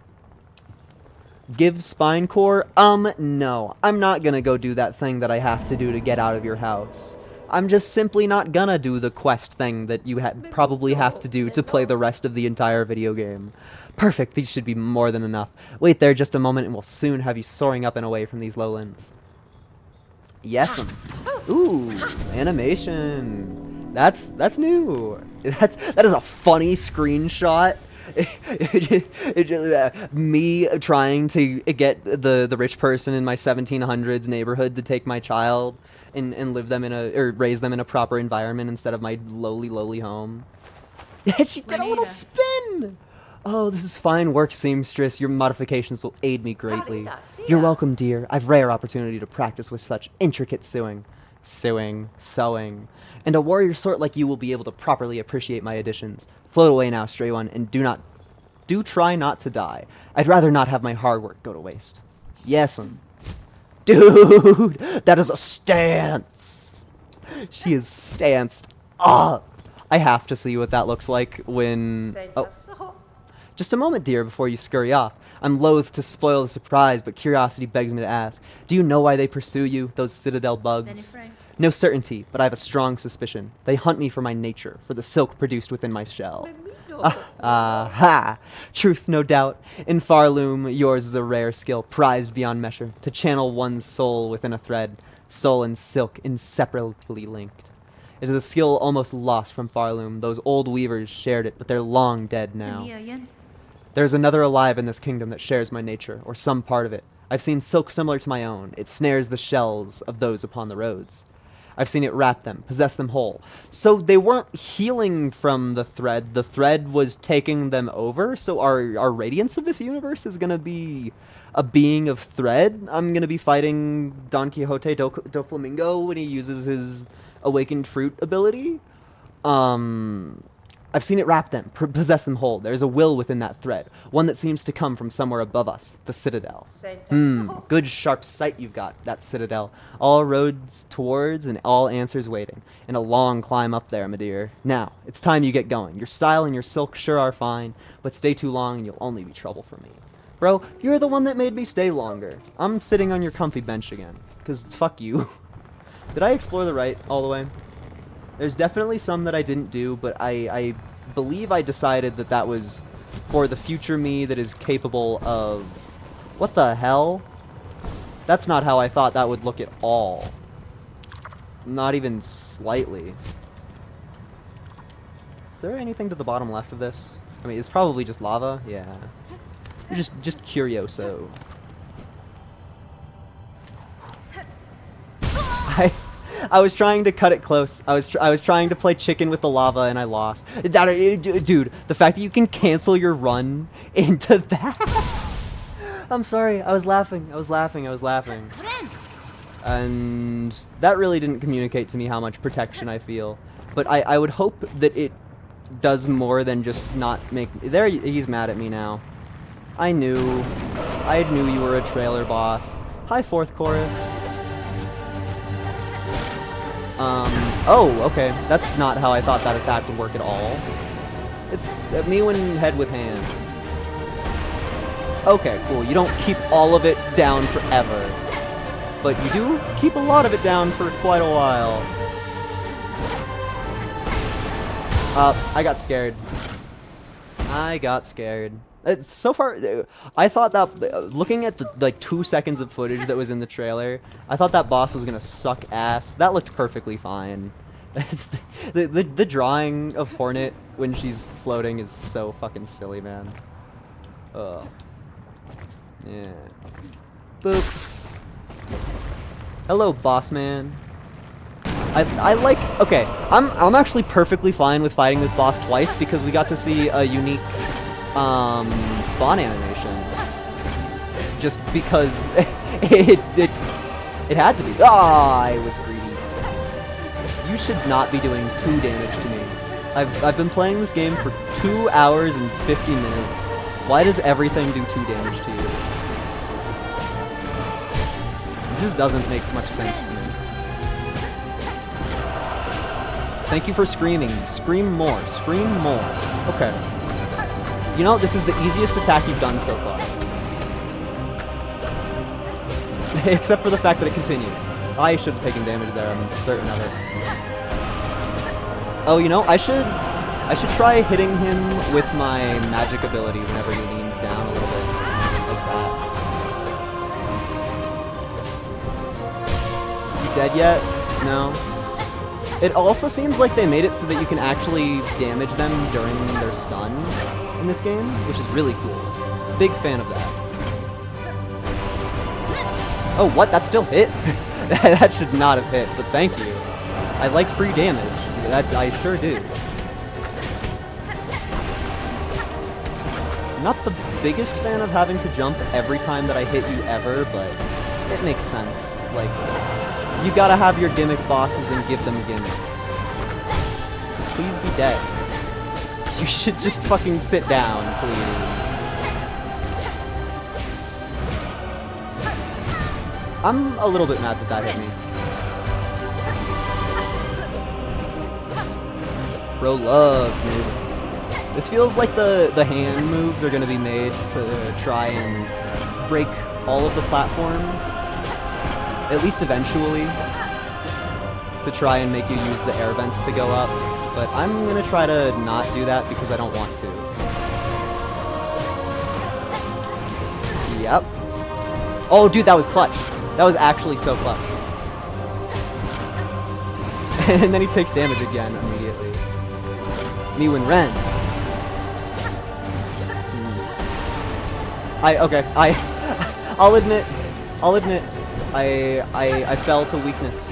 Give spine core? No. I'm not gonna go do that thing that I have to do to get out of your house. I'm just simply not gonna do the quest thing that you probably have to do to play the rest of the entire video game. Perfect, these should be more than enough. Wait there just a moment and we'll soon have you soaring up and away from these lowlands. Yes'm. Ooh, animation. That's new. That is a funny screenshot. Me trying to get the rich person in my 1700s neighborhood to take my child and live them or raise them in a proper environment instead of my lowly home. She did a little spin. Oh, this is fine work, seamstress. Your modifications will aid me greatly. You're welcome, dear. I've rare opportunity to practice with such intricate sewing, and a warrior sort like you will be able to properly appreciate my additions. Float away now, stray one, and do try not to die. I'd rather not have my hard work go to waste. Yes'm. Dude, that is a stance. She is stanced up. I have to see what that looks like when... Oh. Just a moment, dear, before you scurry off. I'm loath to spoil the surprise, but curiosity begs me to ask. Do you know why they pursue you, those citadel bugs? No certainty, but I have a strong suspicion. They hunt me for my nature, for the silk produced within my shell. Ha! Truth, no doubt. In Farloom, yours is a rare skill, prized beyond measure, to channel one's soul within a thread, soul and silk inseparably linked. It is a skill almost lost from Farloom. Those old weavers shared it, but they're long dead now. There's another alive in this kingdom that shares my nature, or some part of it. I've seen silk similar to my own. It snares the shells of those upon the roads. I've seen it wrap them, possess them whole. So they weren't healing from the thread was taking them over, so our radiance of this universe is gonna be a being of thread. I'm gonna be fighting Don Quixote do Flamingo when he uses his awakened fruit ability. I've seen it wrap them, possess them whole. There's a will within that thread, one that seems to come from somewhere above us, the Citadel. Good sharp sight you've got, that Citadel. All roads towards and all answers waiting. And a long climb up there, my dear. Now, it's time you get going. Your style and your silk sure are fine, but stay too long and you'll only be trouble for me. Bro, you're the one that made me stay longer. I'm sitting on your comfy bench again, because fuck you. Did I explore the right all the way? There's definitely some that I didn't do, but I believe I decided that that was for the future me that is capable of... What the hell? That's not how I thought that would look at all. Not even slightly. Is there anything to the bottom left of this? I mean, it's probably just lava. Yeah. Just curioso. I was trying to cut it close. I was trying to play chicken with the lava and I lost. Dude, the fact that you can cancel your run into that. I'm sorry. I was laughing. And that really didn't communicate to me how much protection I feel. But I would hope that it does more than just not make... There, he's mad at me now. I knew you were a trailer boss. Hi, fourth chorus. Oh, okay. That's not how I thought that attack would work at all. It's me when head with hands. Okay, cool. You don't keep all of it down forever. But you do keep a lot of it down for quite a while. I got scared. So far, I thought that, looking at the, like, 2 seconds of footage that was in the trailer, I thought that boss was gonna suck ass. That looked perfectly fine. The drawing of Hornet when she's floating is so fucking silly, man. Ugh. Yeah. Boop. Hello, boss man. I like, okay, I'm actually perfectly fine with fighting this boss twice because we got to see a unique spawn animation. Just because it had to be. Ah, I was greedy. You should not be doing 2 damage to me. I've been playing this game for 2 hours and 50 minutes. Why does everything do 2 damage to you? It just doesn't make much sense to me. Thank you for screaming. Scream more. Scream more. Okay. You know, this is the easiest attack you've done so far. Except for the fact that it continues. I should have taken damage there, I'm certain of it. Oh, you know, I should try hitting him with my magic ability whenever he leans down a little bit. Like that. You dead yet? No. It also seems like they made it so that you can actually damage them during their stun in this game, which is really cool. Big fan of that. Oh, what? That still hit? That should not have hit, but thank you. I like free damage. That I sure do. Not the biggest fan of having to jump every time that I hit you ever, but it makes sense. Like, you gotta have your gimmick bosses and give them gimmicks. Please be dead. You should just fucking sit down, please. I'm a little bit mad that that hit me. Bro loves moving. This feels like the hand moves are gonna be made to try and break all of the platform. At least eventually. To try and make you use the air vents to go up. But I'm gonna try to not do that because I don't want to. Yep. Oh, dude, that was clutch. That was actually so clutch. And then he takes damage again immediately. Miwen Ren. I'll admit, I fell to weakness.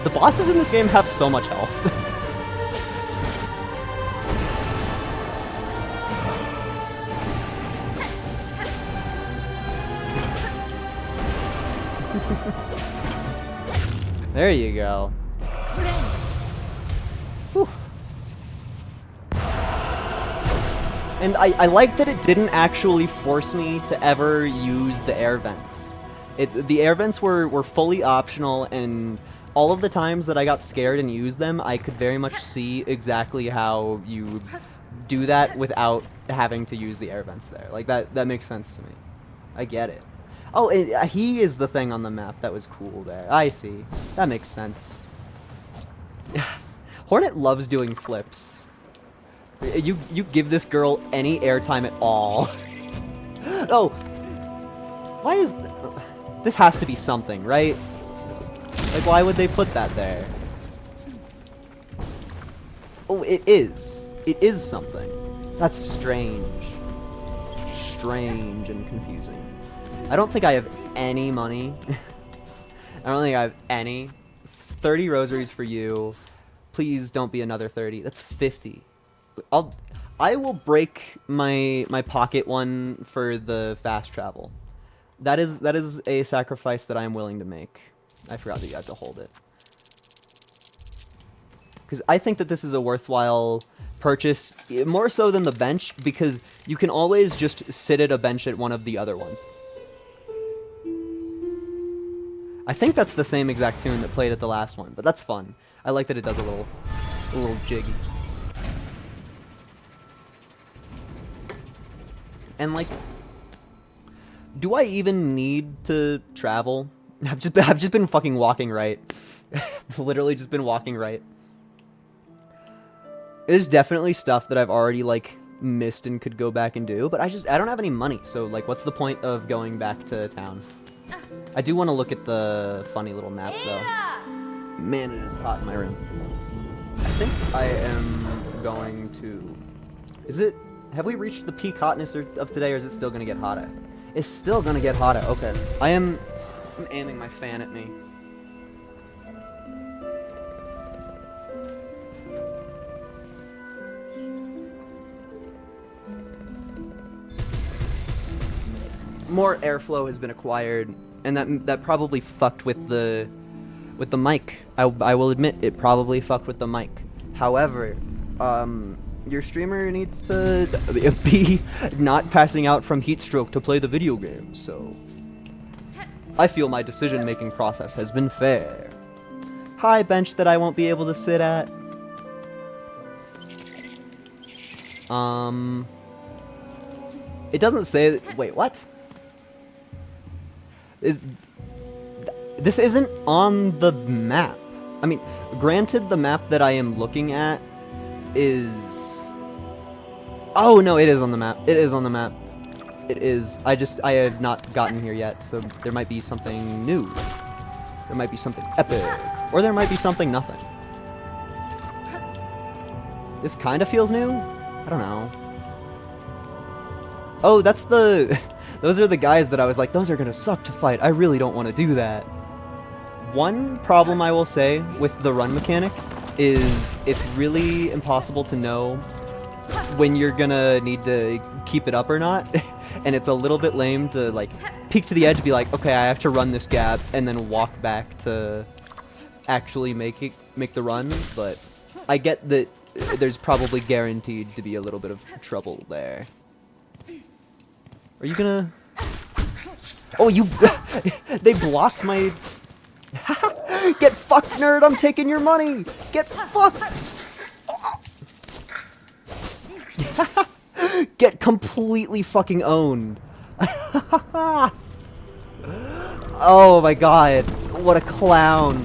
The bosses in this game have so much health. There you go. Whew. And I like that it didn't actually force me to ever use the air vents. The air vents were fully optional, and all of the times that I got scared and used them, I could very much see exactly how you do that without having to use the air vents there. Like, that makes sense to me. I get it. Oh, he is the thing on the map that was cool there. I see. That makes sense. Hornet loves doing flips. You give this girl any airtime at all. Oh! Why is... This has to be something, right? Like, why would they put that there? Oh, it is. It is something. That's strange. Strange and confusing. I don't think I have any money. I don't think I have any. 30 rosaries for you. Please don't be another 30. That's 50. I will break my pocket one for the fast travel. That is a sacrifice that I am willing to make. I forgot that you had to hold it. Because I think that this is a worthwhile purchase, more so than the bench, because you can always just sit at a bench at one of the other ones. I think that's the same exact tune that played at the last one, but that's fun. I like that it does a little jig. And like, do I even need to travel? I've just been fucking walking right. Literally just been walking right. There's definitely stuff that I've already like missed and could go back and do, but I don't have any money, so like what's the point of going back to town? I do want to look at the funny little map though. Man, it is hot in my room. I think I am going to... Is it... Have we reached the peak hotness of today, or is it still gonna get hotter? It's still gonna get hotter. Okay. I'm aiming my fan at me. More airflow has been acquired, and that probably fucked with the mic. I will admit it probably fucked with the mic. However, your streamer needs to be not passing out from heat stroke to play the video game, so I feel my decision-making process has been fair. Hi, bench that I won't be able to sit at. It doesn't say. Wait, what? This isn't on the map. I mean, granted, the map that I am looking at is... Oh, no, it is on the map. It is on the map. It is. I have not gotten here yet, so there might be something new. There might be something epic. Or there might be something nothing. This kind of feels new? I don't know. Oh, that's the... Those are the guys that I was like, those are gonna suck to fight. I really don't want to do that. One problem I will say with the run mechanic is it's really impossible to know when you're gonna need to keep it up or not. And it's a little bit lame to like peek to the edge, be like, okay, I have to run this gap, and then walk back to actually make the run. But I get that there's probably guaranteed to be a little bit of trouble there. Are you gonna... Oh, you... They blocked my... Get fucked, nerd! I'm taking your money! Get fucked! Get completely fucking owned. Oh my god. What a clown.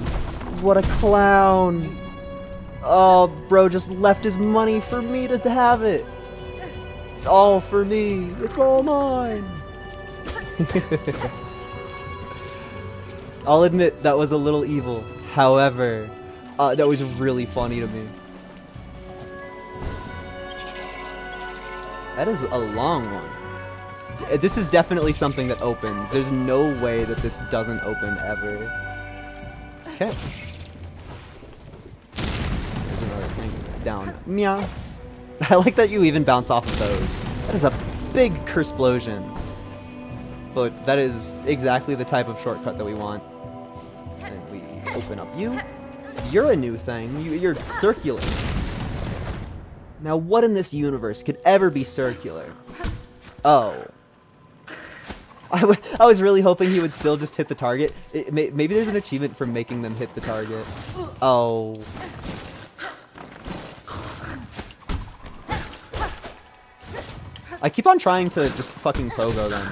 What a clown. Oh, bro just left his money for me to have it. All for me. It's all mine. I'll admit that was a little evil. However, that was really funny to me. That is a long one. This is definitely something that opens. There's no way that this doesn't open ever. Okay. There's another thing down. Meow. I like that you even bounce off of those. That is a big curse-plosion. But that is exactly the type of shortcut that we want. And we open up you. You're a new thing. You're circular. Now what in this universe could ever be circular? Oh. I was really hoping he would still just hit the target. Maybe there's an achievement for making them hit the target. Oh. I keep on trying to just fucking pogo them,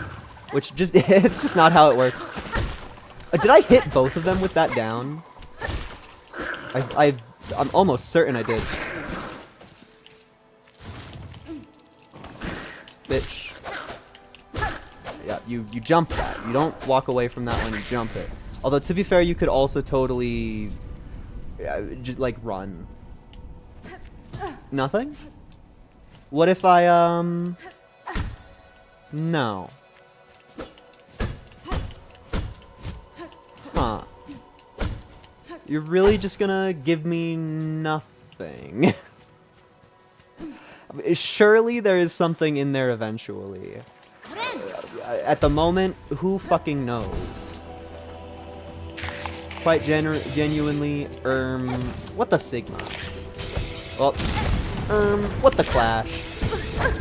which just, it's just not how it works. Did I hit both of them with that down? I'm almost certain I did. Bitch. Yeah, you jump that. You don't walk away from that one, you jump it. Although, to be fair, you could also totally, just, like, run. Nothing? What if I, no. Huh. You're really just gonna give me nothing. Surely there is something in there eventually. At the moment, who fucking knows? Quite genuinely, what the Sigma? Well, what the Clash?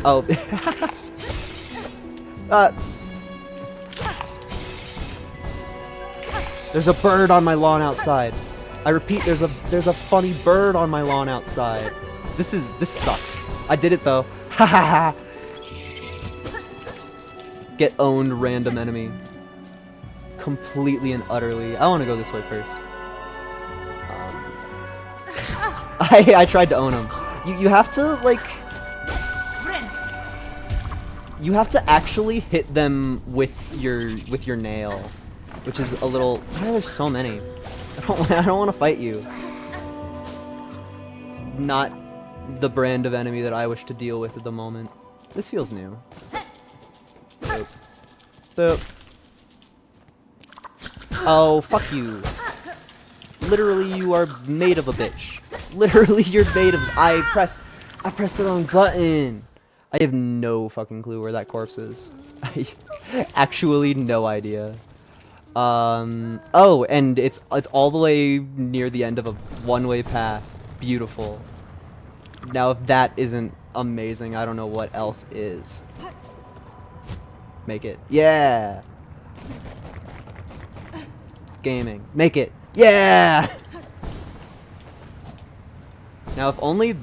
Oh. There's a bird on my lawn outside. I repeat, there's a funny bird on my lawn outside. This sucks. I did it though. Ha ha ha. Get owned, random enemy. Completely and utterly. I want to go this way first. I tried to own him. You have to like. You have to actually hit them with your nail, which is a little. Why are there so many? I don't want to fight you. It's not the brand of enemy that I wish to deal with at the moment. This feels new. Boop. Boop. Oh, fuck you. Literally, you are made of a bitch. Literally, you're made of... I pressed the wrong button. I have no fucking clue where that corpse is. I actually no idea. Oh, and it's all the way near the end of a one-way path. Beautiful. Now, if that isn't amazing, I don't know what else is. Make it. Yeah! Gaming. Make it. Yeah! Now, if only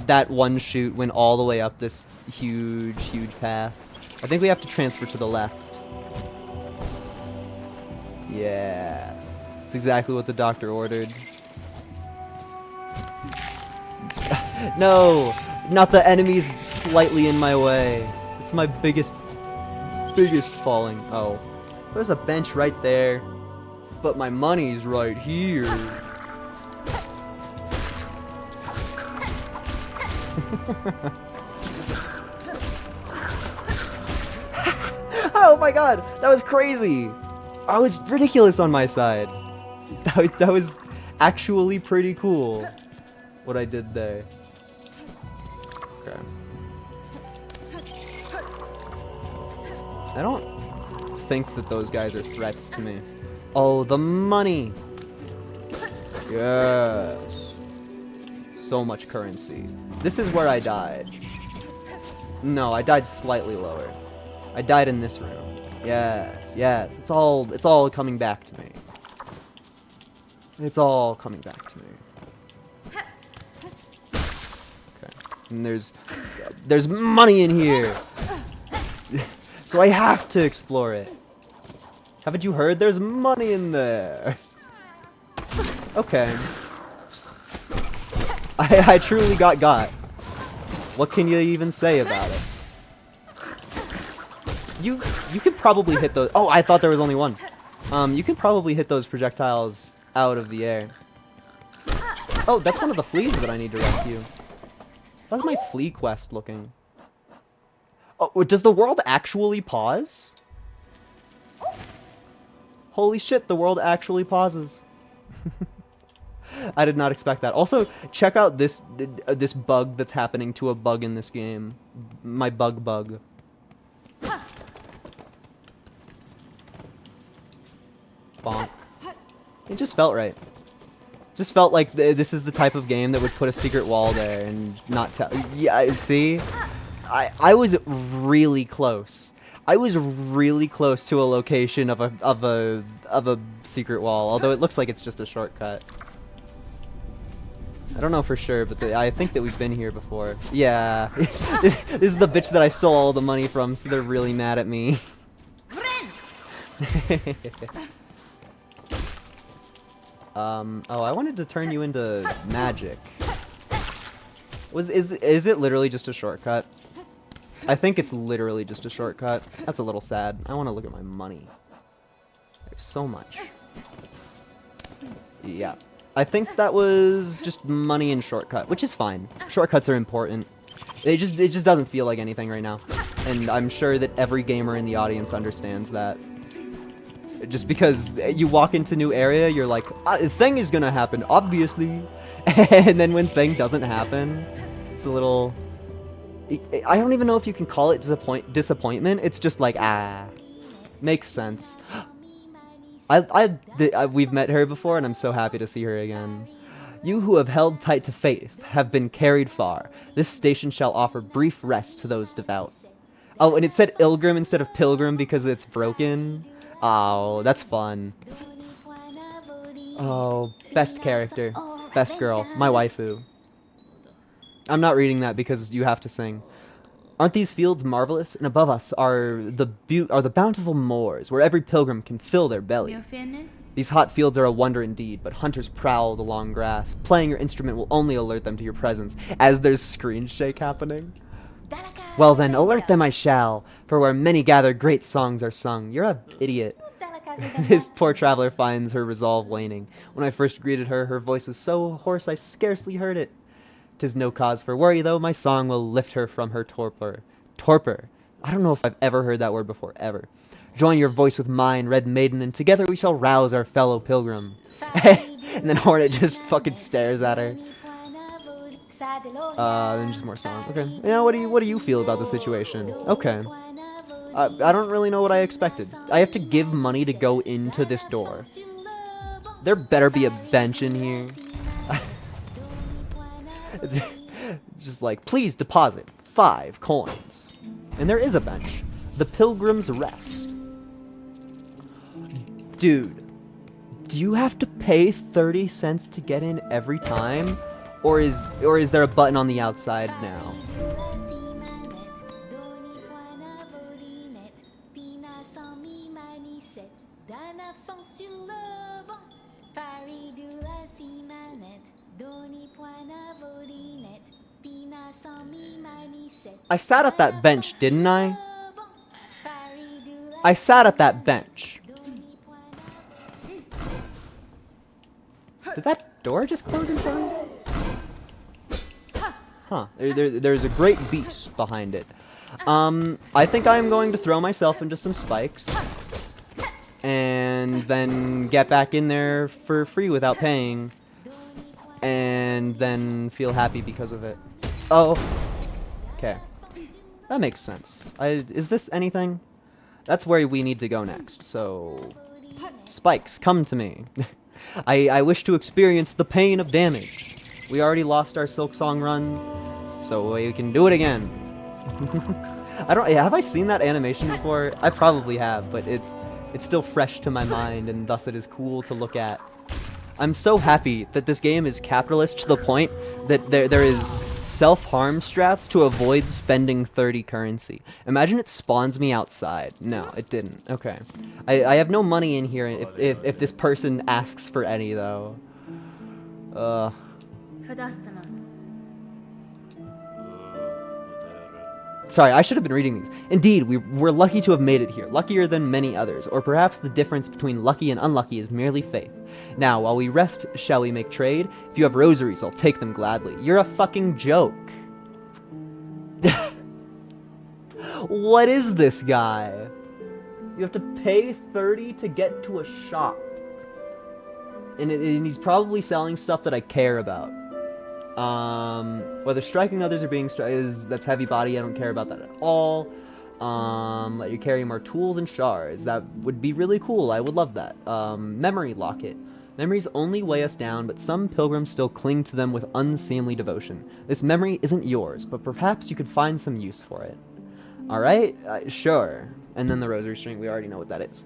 that one chute went all the way up this huge, huge path. I think we have to transfer to the left. Yeah. That's exactly what the doctor ordered. No! Not the enemies slightly in my way. It's my biggest falling. Oh. There's a bench right there. But my money's right here. Oh my god! That was crazy! I was ridiculous on my side. That was actually pretty cool. What I did there. Okay. I don't think that those guys are threats to me. Oh, the money! Yes. So much currency. This is where I died. No, I died slightly lower. I died in this room. Yes, yes. It's all coming back to me. It's all coming back to me. Okay. And there's money in here. So I have to explore it. Haven't you heard? There's money in there. Okay. I truly got. What can you even say about it? You can probably hit those. Oh, I thought there was only one. You can probably hit those projectiles out of the air. Oh, that's one of the fleas that I need to rescue. How's my flea quest looking? Oh, does the world actually pause? Holy shit, the world actually pauses. I did not expect that. Also, check out this bug that's happening to a bug in this game. My bug. Bonk. It just felt right. Just felt like this is the type of game that would put a secret wall there and not tell. Yeah, see? I was really close. I was really close to a location of a secret wall, although it looks like it's just a shortcut. I don't know for sure, but I think that we've been here before. Yeah. This is the bitch that I stole all the money from, so they're really mad at me. Oh, I wanted to turn you into magic. Is it literally just a shortcut? I think it's literally just a shortcut. That's a little sad. I want to look at my money. There's so much. Yeah. I think that was just money and shortcut, which is fine. Shortcuts are important. It just doesn't feel like anything right now. And I'm sure that every gamer in the audience understands that. Just because you walk into new area, you're like, a thing is gonna happen, obviously. And then when thing doesn't happen, it's a little... I don't even know if you can call it disappointment. It's just like, makes sense. We've met her before, and I'm so happy to see her again. You who have held tight to faith have been carried far. This station shall offer brief rest to those devout. Oh, and it said Ilgrim instead of Pilgrim because it's broken. Oh, that's fun. Oh, best character. Best girl. My waifu. I'm not reading that because you have to sing. Aren't these fields marvelous? And above us are the bountiful moors, where every pilgrim can fill their belly. These hot fields are a wonder indeed, but hunters prowl the long grass. Playing your instrument will only alert them to your presence, as there's screen shake happening. Well then, alert them I shall, for where many gather, great songs are sung. You're a idiot. This poor traveler finds her resolve waning. When I first greeted her, her voice was so hoarse I scarcely heard it. 'Tis no cause for worry, though, my song will lift her from her torpor. Torpor. I don't know if I've ever heard that word before, ever. Join your voice with mine, Red Maiden, and together we shall rouse our fellow pilgrim. And then Hornet just fucking stares at her. Then just more song. Okay. Yeah, what do you feel about the situation? Okay. I don't really know what I expected. I have to give money to go into this door. There better be a bench in here. It's just like, please deposit 5 coins. And there is a bench. The Pilgrim's Rest. Dude, do you have to pay 30 cents to get in every time? Or is there a button on the outside now? I sat at that bench, didn't I? I sat at that bench. Did that door just close in front of me? Huh. There's a great beast behind it. I think I'm going to throw myself into some spikes. And then get back in there for free without paying. And then feel happy because of it. Oh. Okay. That makes sense. Is this anything? That's where we need to go next, so... Spikes, come to me. I wish to experience the pain of damage. We already lost our SilkSong run, so we can do it again. Have I seen that animation before? I probably have, but it's still fresh to my mind, and thus it is cool to look at. I'm so happy that this game is capitalist to the point that there is self-harm strats to avoid spending 30 currency. Imagine it spawns me outside. No, it didn't. Okay. I have no money in here if this person asks for any, though. Sorry, I should have been reading these. Indeed, we're lucky to have made it here, luckier than many others, or perhaps the difference between lucky and unlucky is merely faith. Now, while we rest, shall we make trade? If you have rosaries, I'll take them gladly. You're a fucking joke. What is this guy? You have to pay 30 to get to a shop. And he's probably selling stuff that I care about. Whether striking others or being that's heavy body, I don't care about that at all. Let you carry more tools and shards. That would be really cool. I would love that. Memory locket. Memories only weigh us down, but some pilgrims still cling to them with unseemly devotion. This memory isn't yours, but perhaps you could find some use for it. Alright? Sure. And then the rosary string, we already know what that is.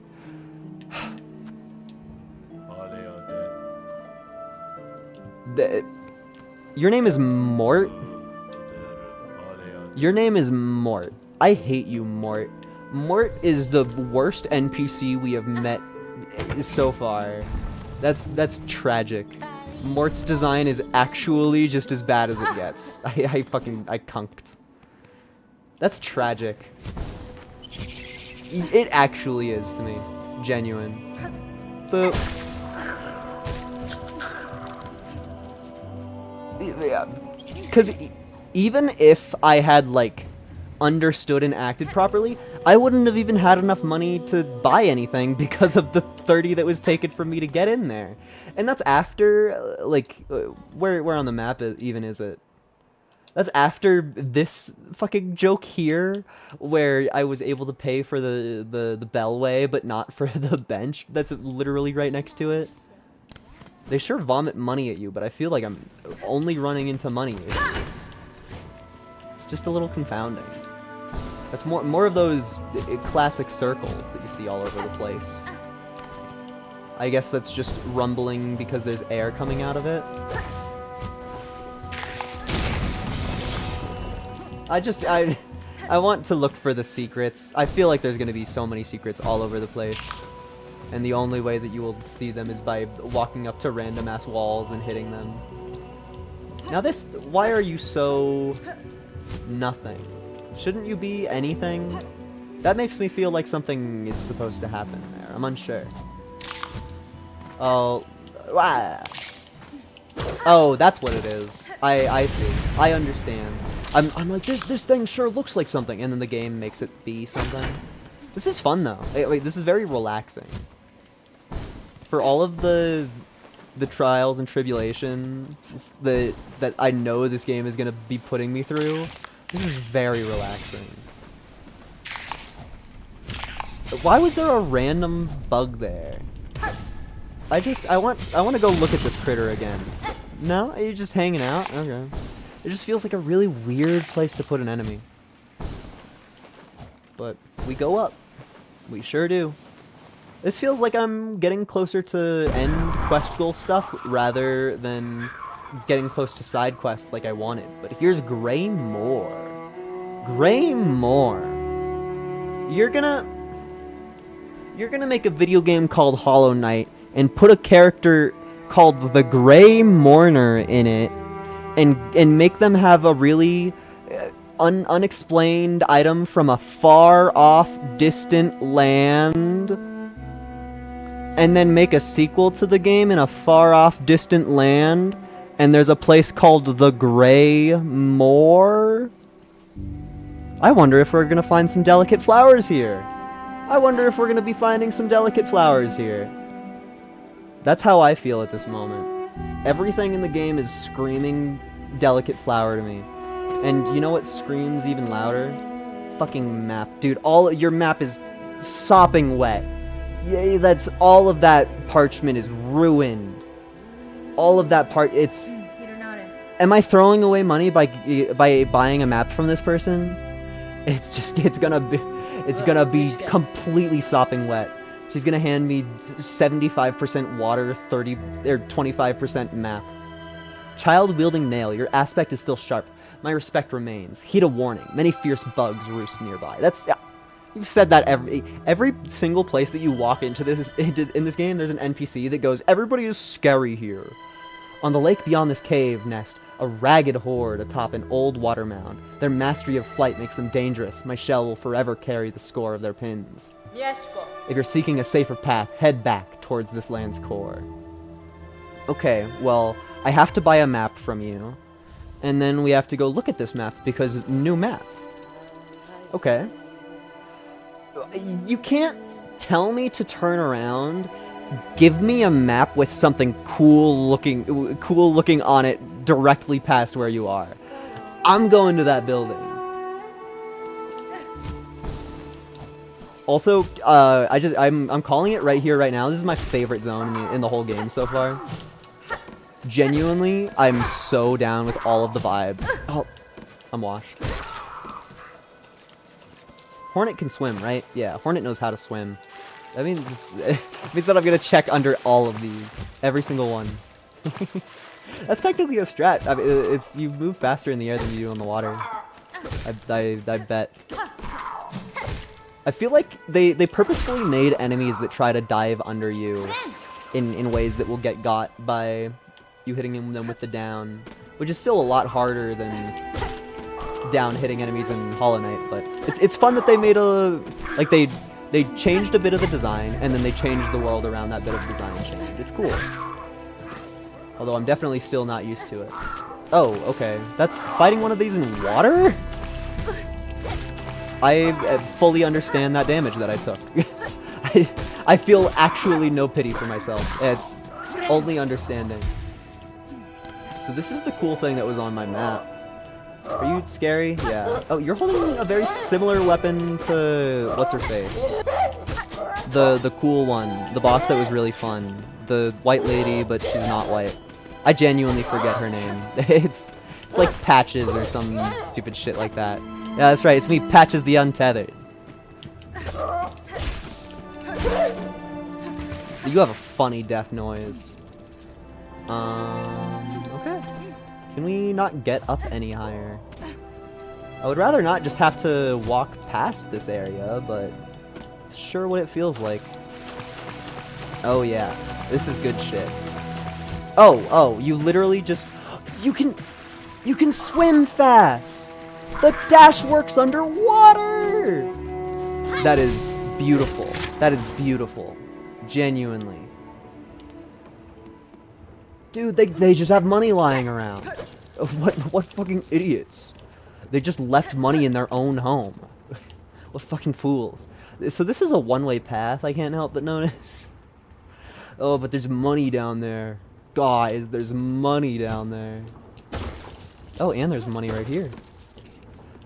Your name is Mort? Your name is Mort. I hate you, Mort. Mort is the worst NPC we have met so far. That's tragic. Mort's design is actually just as bad as it gets. I conked. That's tragic. It actually is to me. Genuine. Boop. Yeah. Because even if I had, like, understood and acted properly, I wouldn't have even had enough money to buy anything because of the 30 that was taken from me to get in there. And that's after, where on the map even is it? That's after this fucking joke here, where I was able to pay for the bellway, but not for the bench that's literally right next to it. They sure vomit money at you, but I feel like I'm only running into money issues. It's just a little confounding. That's more of those classic circles that you see all over the place. I guess that's just rumbling because there's air coming out of it. I want to look for the secrets. I feel like there's gonna be so many secrets all over the place. And the only way that you will see them is by walking up to random ass walls and hitting them. Now why are you so nothing? Shouldn't you be anything? That makes me feel like something is supposed to happen there. I'm unsure. Oh, wow. Oh, that's what it is. I see. I understand. I'm like, this thing sure looks like something, and then the game makes it be something. This is fun though. Wait, this is very relaxing. For all of the trials and tribulations that I know this game is gonna be putting me through, this is very relaxing. Why was there a random bug there? I want to go look at this critter again. No, you're just hanging out. Okay. It just feels like a really weird place to put an enemy. But we go up. We sure do. This feels like I'm getting closer to end quest goal stuff rather than getting close to side quests like I wanted. But here's Gray Moor. Gray Moor. You're gonna make a video game called Hollow Knight and put a character called the Gray Mourner in it and make them have a really unexplained item from a far off distant land, and then make a sequel to the game in a far off distant land, and there's a place called the Gray Moor. I wonder if we're gonna find some delicate flowers here. I wonder if we're gonna be finding some delicate flowers here. That's how I feel at this moment. Everything in the game is screaming delicate flower to me. And you know what screams even louder? Fucking map. Dude, your map is sopping wet. Yay, that's all of that parchment is ruined. All of that it's... Am I throwing away money by buying a map from this person? It's gonna be completely sopping wet. She's gonna hand me 75% water, 25% map. Child wielding nail. Your aspect is still sharp. My respect remains. Heed a warning. Many fierce bugs roost nearby. You've said that every single place that you walk into in this game. There's an NPC that goes, "Everybody is scary here." On the lake beyond this cave nest, a ragged horde atop an old water mound. Their mastery of flight makes them dangerous. My shell will forever carry the score of their pins. If you're seeking a safer path, head back towards this land's core. Okay, well, I have to buy a map from you, and then we have to go look at this map, because new map. Okay. You can't tell me to turn around, give me a map with something cool looking on it directly past where you are. I'm going to that building. Also, I'm calling it right here, right now. This is my favorite zone in the whole game so far. Genuinely, I'm so down with all of the vibes. Oh, I'm washed. Hornet can swim, right? Yeah, Hornet knows how to swim. That means, it means that I'm gonna check under all of these. Every single one. That's technically a strat. I mean, you move faster in the air than you do in the water. I bet. I feel like they purposefully made enemies that try to dive under you in ways that will get got by you hitting them with the down, which is still a lot harder than down hitting enemies in Hollow Knight, but it's fun that they made they changed a bit of the design, and then they changed the world around that bit of design change. It's cool. Although I'm definitely still not used to it. Oh, okay. That's fighting one of these in water? I fully understand that damage that I took. I feel actually no pity for myself. It's only understanding. So this is the cool thing that was on my map. Are you scary? Yeah. Oh, you're holding a very similar weapon to what's-her-face. The cool one. The boss that was really fun. The white lady, but she's not white. I genuinely forget her name. It's like Patches or some stupid shit like that. Yeah, that's right. It's me, Patches the Untethered. You have a funny death noise. Okay. Can we not get up any higher? I would rather not just have to walk past this area, but it's sure what it feels like. Oh yeah, this is good shit. Oh, you literally just... You can swim fast! The dash works underwater! That is beautiful. That is beautiful. Genuinely. Dude, they just have money lying around. What fucking idiots. They just left money in their own home. What fucking fools. So this is a one-way path, I can't help but notice. Oh, but there's money down there. Guys, there's money down there. Oh, and there's money right here.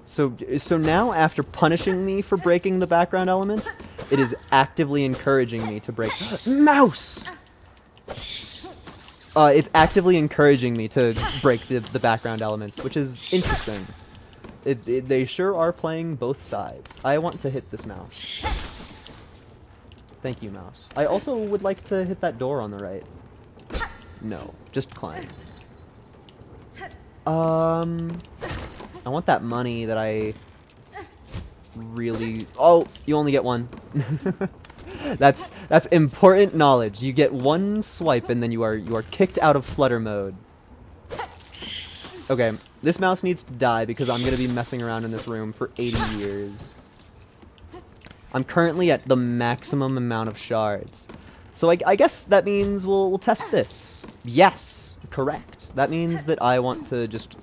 So now, after punishing me for breaking the background elements, it is actively encouraging me to break... Mouse! It's actively encouraging me to break the background elements, which is interesting. They sure are playing both sides. I want to hit this mouse. Thank you, mouse. I also would like to hit that door on the right. No, just climb. I want that money that I really... Oh, you only get one. That's important knowledge. You get one swipe and then you are kicked out of flutter mode. Okay, this mouse needs to die because I'm gonna be messing around in this room for 80 years. I'm currently at the maximum amount of shards. So I guess that means we'll test this. Yes, correct. That means that I want to just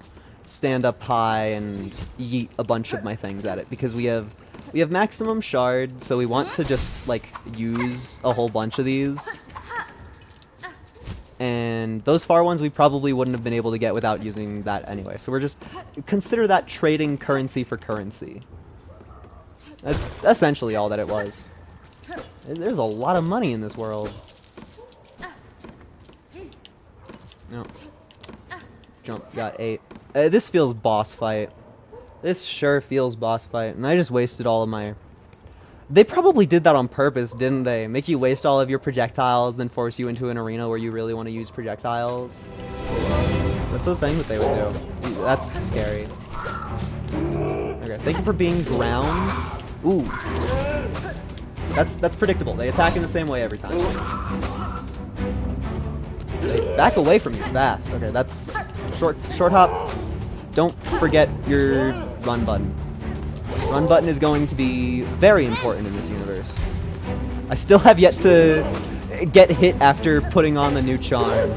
stand up high and yeet a bunch of my things at it because we have maximum shard, so we want to just like use a whole bunch of these. And those far ones we probably wouldn't have been able to get without using that anyway. So we're just consider that trading currency for currency. That's essentially all that it was. There's a lot of money in this world. No. Jump, got 8. This feels boss fight. This sure feels boss fight. And I just wasted all of my... They probably did that on purpose, didn't they? Make you waste all of your projectiles, then force you into an arena where you really want to use projectiles. That's the thing that they would do. That's scary. Okay, thank you for being ground. Ooh. That's predictable. They attack in the same way every time. They back away from you fast. Okay, that's short hop. Don't forget your run button. Run button is going to be very important in this universe. I still have yet to get hit after putting on the new charm.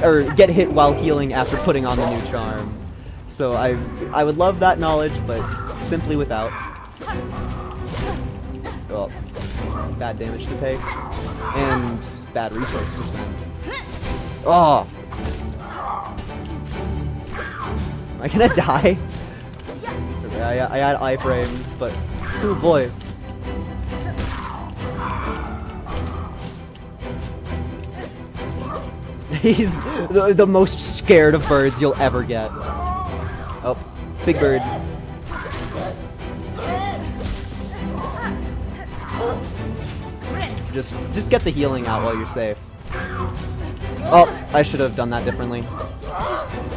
Or get hit while healing after putting on the new charm. So I would love that knowledge, but simply without. Well, bad damage to take. And bad resource to spend. Oh! Am I gonna die? I had iframes, but oh boy. He's the most scared of birds you'll ever get. Oh, big bird. Just get the healing out while you're safe. Oh, I should have done that differently.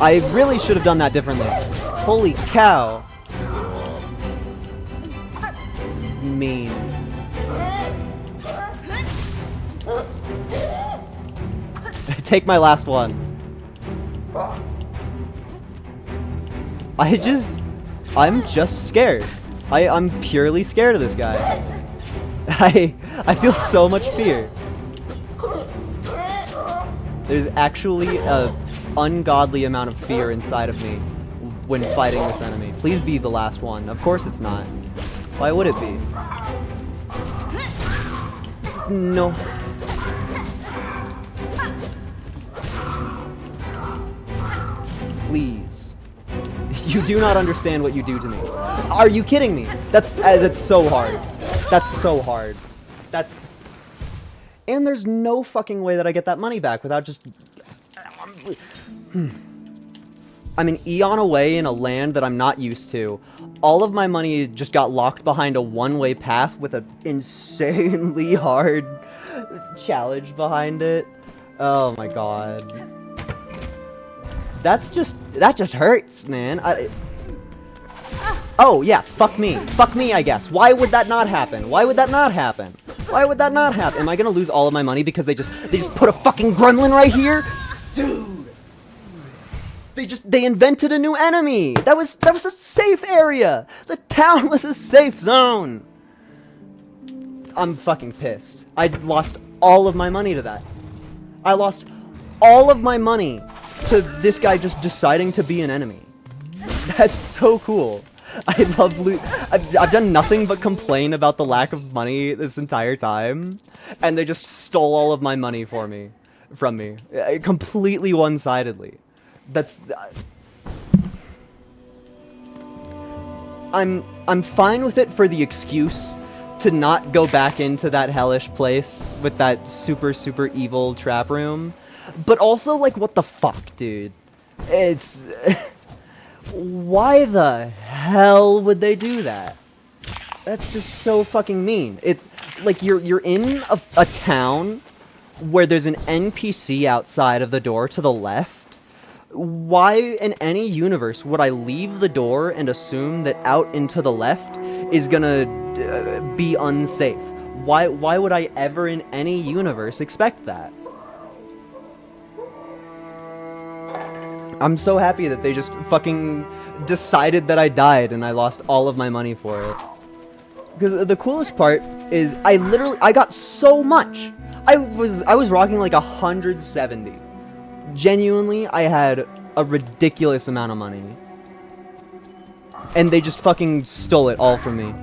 I really should have done that differently. Holy cow. Mean. Take my last one. I'm just scared. I'm purely scared of this guy. I feel so much fear. There's actually a ungodly amount of fear inside of me when fighting this enemy. Please be the last one. Of course it's not. Why would it be? No. Please. You do not understand what you do to me. Are you kidding me? That's so hard. That's so hard. That's... And there's no fucking way that I get that money back without just... I'm an eon away in a land that I'm not used to. All of my money just got locked behind a one-way path with an insanely hard challenge behind it. Oh my god. That just hurts, man. Oh yeah, fuck me. Fuck me, I guess. Why would that not happen? Why would that not happen? Why would that not happen? Am I gonna lose all of my money because they just put a fucking gremlin right here? Dude! They invented a new enemy! That was a safe area! The town was a safe zone! I'm fucking pissed. I lost all of my money to that. I lost all of my money to this guy just deciding to be an enemy. That's so cool. I love loot. I've done nothing but complain about the lack of money this entire time, and they just stole all of my money from me, completely one-sidedly. That's. I'm fine with it for the excuse to not go back into that hellish place with that super evil trap room, but also like what the fuck, dude? It's. Why the hell would they do that? That's just so fucking mean. It's like you're in a town where there's an NPC outside of the door to the left. Why in any universe would I leave the door and assume that out into the left is gonna be unsafe? Why would I ever in any universe expect that? I'm so happy that they just fucking decided that I died and I lost all of my money for it. Because the coolest part is I got so much. I was rocking like 170. Genuinely, I had a ridiculous amount of money. And they just fucking stole it all from me.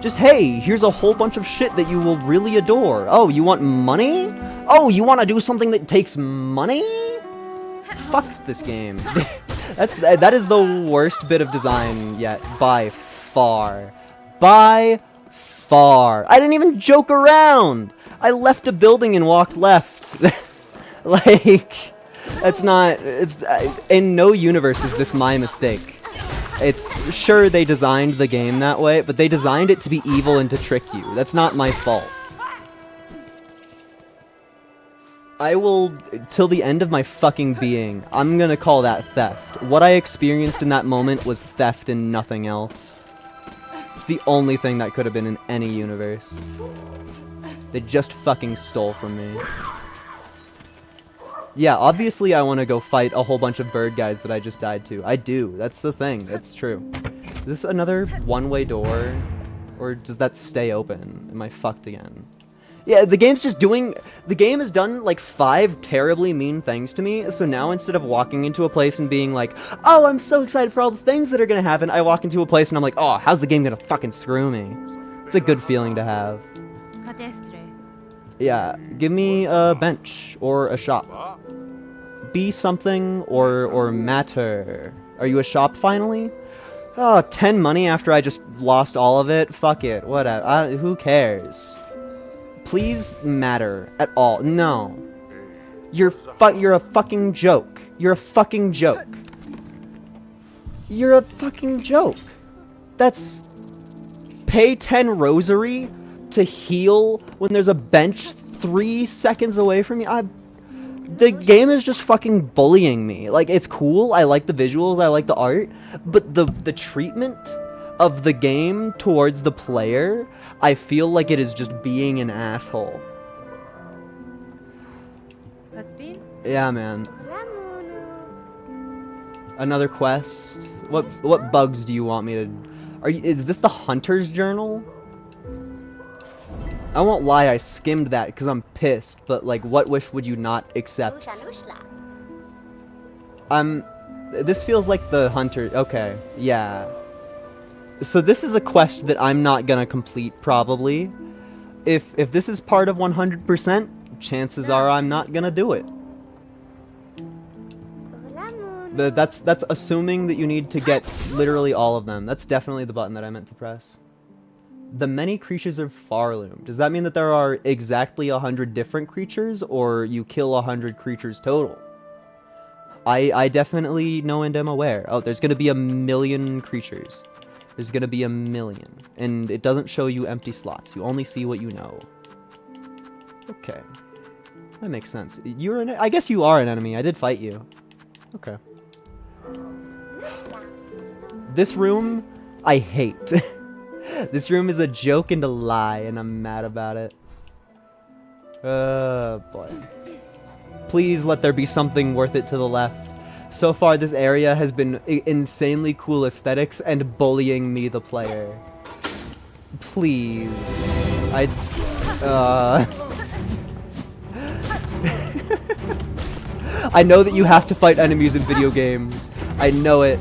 Just, hey, here's a whole bunch of shit that you will really adore. Oh, you want money? Oh, you want to do something that takes money? Fuck this game. That is the worst bit of design yet, by far. By far. I didn't even joke around. I left a building and walked left. Like, that's not. It's in no universe is this my mistake. It's sure they designed the game that way, but they designed it to be evil and to trick you. That's not my fault. I will, till the end of my fucking being, I'm gonna call that theft. What I experienced in that moment was theft and nothing else. It's the only thing that could have been in any universe. They just fucking stole from me. Yeah, obviously I want to go fight a whole bunch of bird guys that I just died to. I do. That's the thing. It's true. Is this another one-way door? Or does that stay open? Am I fucked again? Yeah, the game's just doing... The game has done, like, 5 terribly mean things to me, so now instead of walking into a place and being like, oh, I'm so excited for all the things that are gonna happen, I walk into a place and I'm like, oh, how's the game gonna fucking screw me? It's a good feeling to have. Yeah, give me a bench or a shop. Be something or matter. Are you a shop finally? Oh, 10 money after I just lost all of it? Fuck it, whatever. Who cares? Please matter at all. No. You're a fucking joke. You're a fucking joke. You're a fucking joke. That's... Pay 10 rosary to heal when there's a bench 3 seconds away from me? The game is just fucking bullying me. Like, it's cool, I like the visuals, I like the art, but the treatment of the game towards the player, I feel like it is just being an asshole. Yeah, man. Another quest? What bugs do you want me to... Is this the Hunter's Journal? I won't lie, I skimmed that because I'm pissed, but like, what wish would you not accept? This feels like the Hunter... Okay, yeah. So this is a quest that I'm not gonna complete, probably. If this is part of 100%, chances are I'm not gonna do it. That's assuming that you need to get literally all of them. That's definitely the button that I meant to press. The many creatures of Farloom. Does that mean that there are exactly 100 different creatures, or you kill 100 creatures total? I definitely know and am aware. Oh, there's gonna be 1,000,000 creatures. There's gonna be 1,000,000. And it doesn't show you empty slots. You only see what you know. Okay. That makes sense. I guess you are an enemy. I did fight you. Okay. This room, I hate. This room is a joke and a lie, and I'm mad about it. Boy. Please let there be something worth it to the left. So far, this area has been insanely cool aesthetics and bullying me, the player. Please. I know that you have to fight enemies in video games. I know it.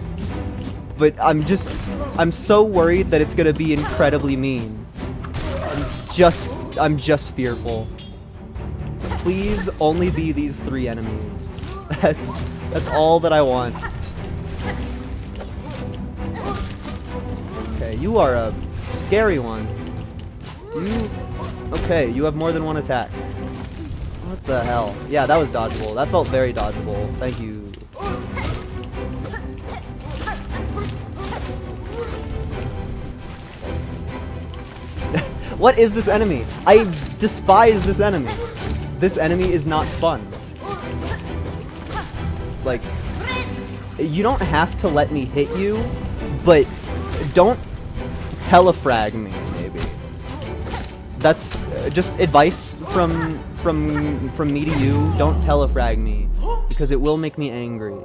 but I'm so worried that it's gonna be incredibly mean. I'm just fearful. Please only be these 3 enemies. That's all that I want. Okay, you are a scary one. Okay, you have more than 1 attack. What the hell? Yeah, that was dodgeable. That felt very dodgeable. Thank you. What is this enemy? I despise this enemy. This enemy is not fun. Like, you don't have to let me hit you, but don't telefrag me, maybe. That's just advice from me to you. Don't telefrag me, because it will make me angry.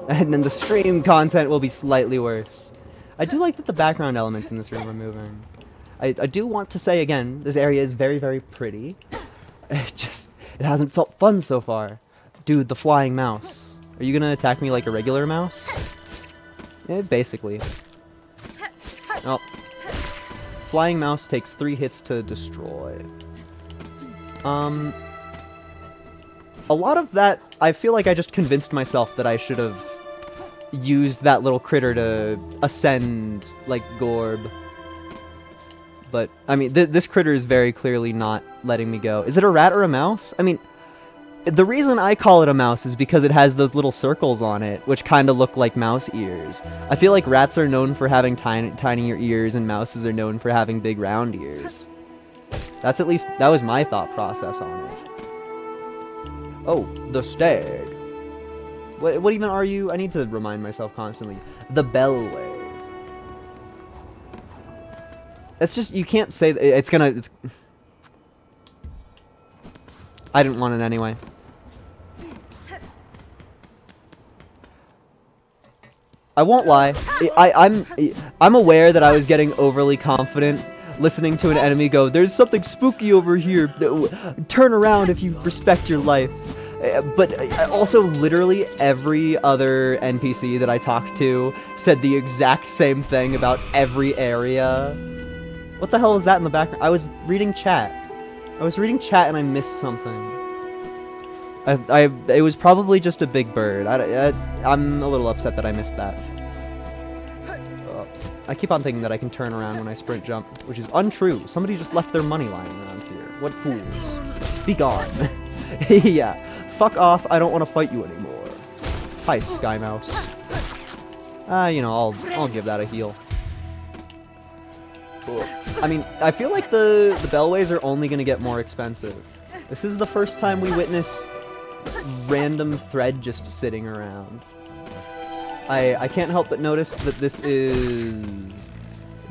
And then the stream content will be slightly worse. I do like that the background elements in this room are moving. I do want to say again, this area is very, very pretty. It hasn't felt fun so far. Dude, the flying mouse. Are you gonna attack me like a regular mouse? Yeah, basically. Oh. Flying mouse takes 3 hits to destroy. A lot of that, I feel like I just convinced myself that I should have used that little critter to ascend like Gorb. But, I mean, this critter is very clearly not letting me go. Is it a rat or a mouse? I mean, the reason I call it a mouse is because it has those little circles on it, which kind of look like mouse ears. I feel like rats are known for having tinier ears, and mouses are known for having big round ears. That was my thought process on it. Oh, the stag. What even are you? I need to remind myself constantly. The bellway. It's just, you can't say that it's I didn't want it anyway. I won't lie. I'm aware that I was getting overly confident listening to an enemy go, "There's something spooky over here. Turn around if you respect your life." But also, literally every other NPC that I talked to said the exact same thing about every area. What the hell was that in the background? I was reading chat. And I missed something. It was probably just a big bird. I'm a little upset that I missed that. I keep on thinking that I can turn around when I sprint jump, which is untrue. Somebody just left their money lying around here. What fools. Be gone. Yeah. Fuck off. I don't want to fight you anymore. Hi, Sky Mouse. You know, I'll give that a heal. I mean, I feel like the bellways are only going to get more expensive. This is the first time we witness random thread just sitting around. I can't help but notice that this is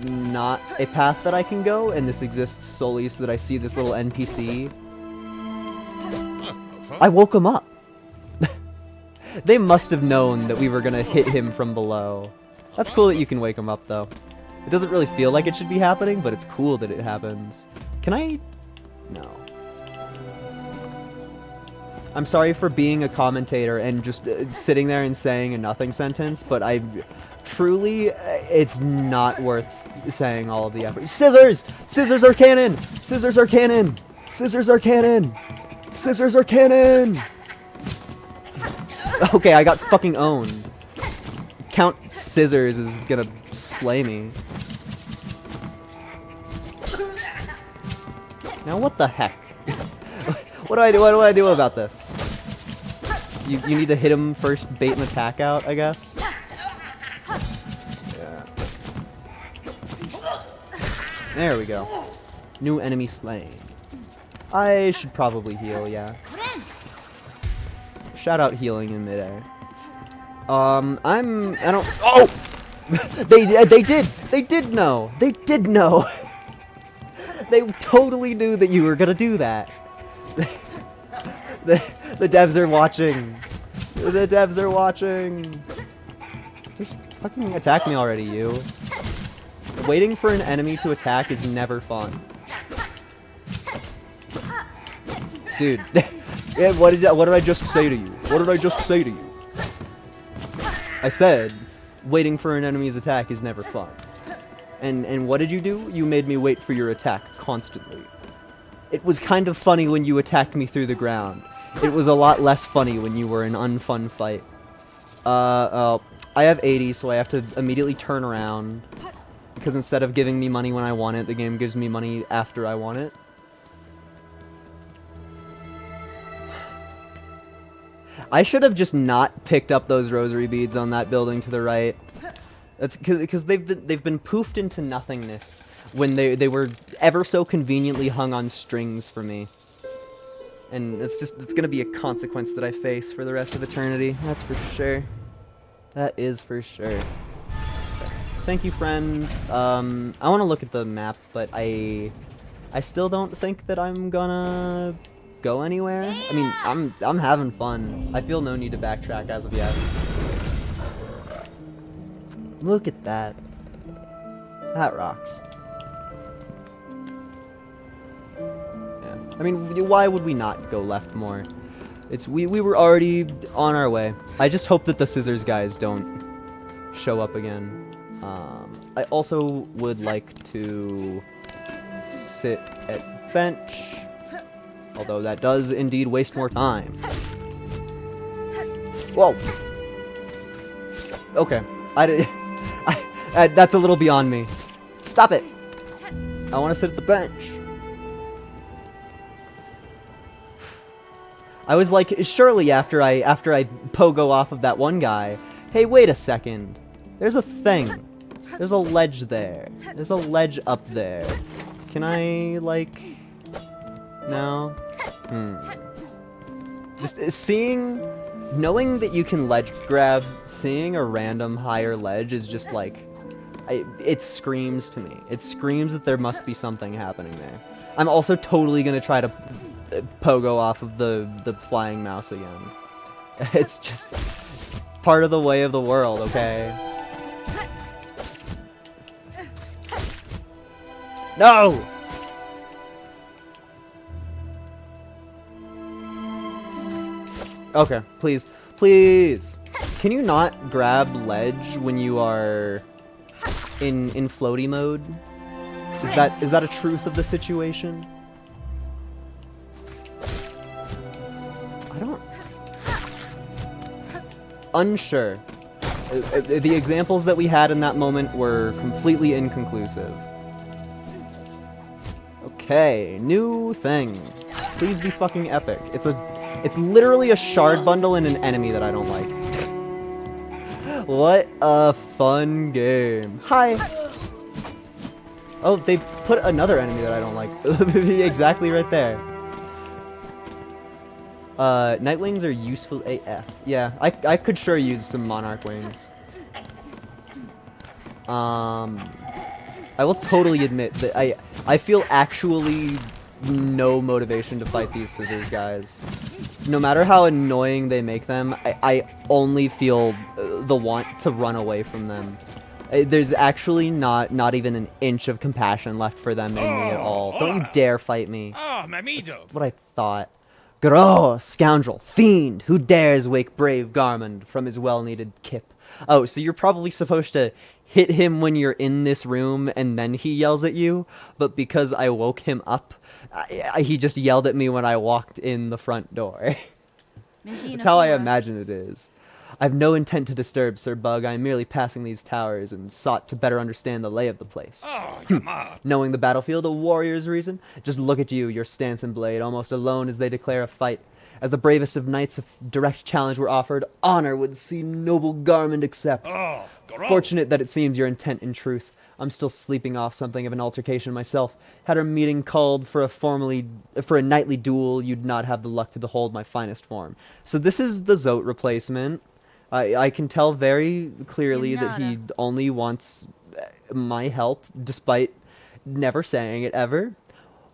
not a path that I can go, and this exists solely so that I see this little NPC. I woke him up. They must have known that we were going to hit him from below. That's cool that you can wake him up, though. It doesn't really feel like it should be happening, but it's cool that it happens. Can I? No. I'm sorry for being a commentator and just sitting there and saying a nothing sentence, but truly, it's not worth saying all of the effort. Scissors! Scissors are cannon! Scissors are cannon! Scissors are cannon! Scissors are cannon! Okay, I got fucking owned. Count Scissors is gonna slay me. Now what the heck? What do I do about this? You need to hit him first, bait an attack out, I guess? Yeah. There we go. New enemy slain. I should probably heal, yeah. Shout out healing in midair. I don't. Oh! They did know. They did know. They totally knew that you were gonna do that. The devs are watching. The devs are watching. Just fucking attack me already, you. Waiting for an enemy to attack is never fun. Dude, what did I just say to you? What did I just say to you? I said, waiting for an enemy's attack is never fun. And what did you do? You made me wait for your attack constantly. It was kind of funny when you attacked me through the ground. It was a lot less funny when you were an unfun fight. I have 80, so I have to immediately turn around. Because instead of giving me money when I want it, the game gives me money after I want it. I should have just not picked up those rosary beads on that building to the right. That's because they've been poofed into nothingness when they were ever so conveniently hung on strings for me. And it's gonna be a consequence that I face for the rest of eternity. That's for sure. That is for sure. Thank you, friend. I want to look at the map, but I still don't think that I'm gonna go anywhere. I mean, I'm having fun. I feel no need to backtrack as of yet. Look at that. That rocks. Yeah. I mean, why would we not go left more? We were already on our way. I just hope that the scissors guys don't show up again. I also would like to sit at bench, although that does indeed waste more time. Whoa. Okay. That's a little beyond me. Stop it. I want to sit at the bench. I was like, surely after I pogo off of that one guy, hey, wait a second. There's a thing. There's a ledge there. There's a ledge up there. Can I, like... No? Just knowing that you can ledge grab, seeing a random higher ledge is just like... it screams to me. It screams that there must be something happening there. I'm also totally gonna try to pogo off of the flying mouse again. It's part of the way of the world, okay? No! Okay, please. Please! Can you not grab ledge when you are in floaty mode? Is that a truth of the situation? I don't... Unsure. The examples that we had in that moment were completely inconclusive. Okay, new thing. Please be fucking epic. It's literally a shard bundle and an enemy that I don't like. What a fun game. Hi! Oh, they put another enemy that I don't like. Exactly right there. Night wings are useful AF. Yeah, I could sure use some monarch wings. I will totally admit that I feel actually no motivation to fight these scissors guys. No matter how annoying they make them, I only feel the want to run away from them. There's actually not even an inch of compassion left for them in me at all. Don't you dare fight me. That's what I thought. Groh, scoundrel, fiend, who dares wake brave Garmund from his well-needed kip? Oh, so you're probably supposed to hit him when you're in this room and then he yells at you, but because I woke him up, he just yelled at me when I walked in the front door. That's how I imagine it is. I've no intent to disturb, Sir Bug. I am merely passing these towers and sought to better understand the lay of the place. Knowing the battlefield, a warrior's reason? Just look at you, your stance and blade, almost alone as they declare a fight. As the bravest of knights, if direct challenge were offered, honor would see noble Garmund accept. Fortunate that it seems your intent in truth. I'm still sleeping off something of an altercation myself. Had our meeting called for a nightly duel, you'd not have the luck to behold my finest form. So this is the Zote replacement. I can tell very clearly that he only wants my help, despite never saying it ever.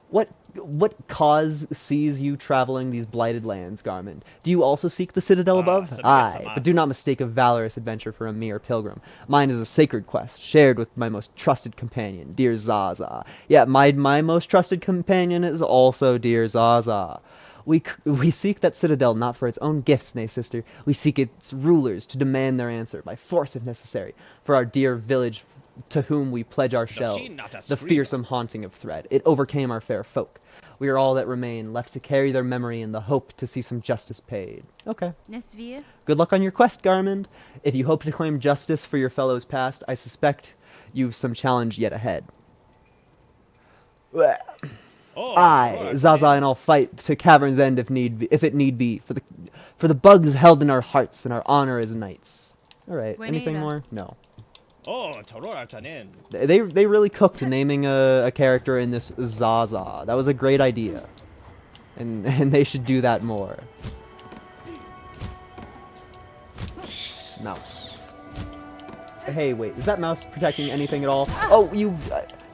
What cause sees you traveling these blighted lands, Garmund? Do you also seek the citadel above? Aye, but do not mistake a valorous adventure for a mere pilgrim. Mine is a sacred quest, shared with my most trusted companion, dear Zaza. Yeah, my most trusted companion is also dear Zaza. We seek that citadel not for its own gifts, nay, sister. We seek its rulers to demand their answer, by force if necessary, for our dear village to whom we pledge our shells, the fearsome haunting of Thread. It overcame our fair folk. We are all that remain, left to carry their memory in the hope to see some justice paid. Okay. Good luck on your quest, Garmund. If you hope to claim justice for your fellows past, I suspect you've some challenge yet ahead. I, Zaza, and I'll fight to cavern's end if it need be, for the bugs held in our hearts and our honor as knights. All right. Anything more? No. They really cooked naming a character in this Zaza. That was a great idea, and they should do that more. Mouse. Hey, wait, is that mouse protecting anything at all? Oh,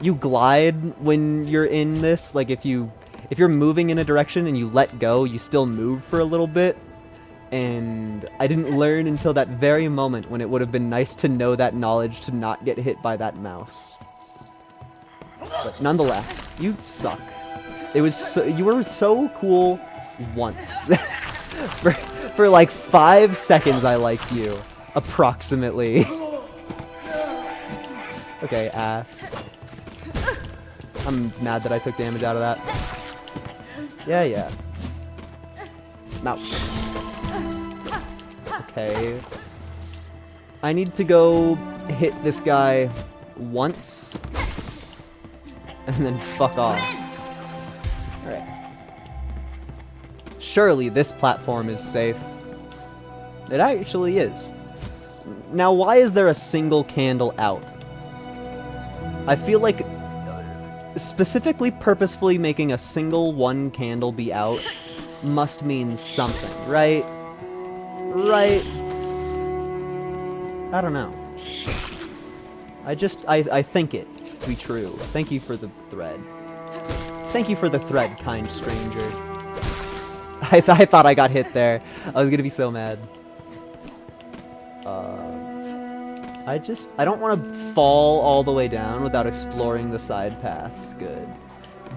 you glide when you're in this. Like if you're moving in a direction and you let go, you still move for a little bit. And I didn't learn until that very moment when it would have been nice to know that knowledge to not get hit by that mouse. But nonetheless, you suck. You were so cool once. for like 5 seconds I liked you. Approximately. Okay, ass. I'm mad that I took damage out of that. Yeah. Mouse. Okay. I need to go hit this guy once. And then fuck off. Alright. Surely this platform is safe. It actually is. Now, why is there a single candle out? I feel like specifically purposefully making a single one candle be out must mean something, right? Right? I don't know. I think it to be true. Thank you for the thread. Thank you for the thread, kind stranger. I thought I got hit there. I was gonna be so mad. I don't want to fall all the way down without exploring the side paths. Good.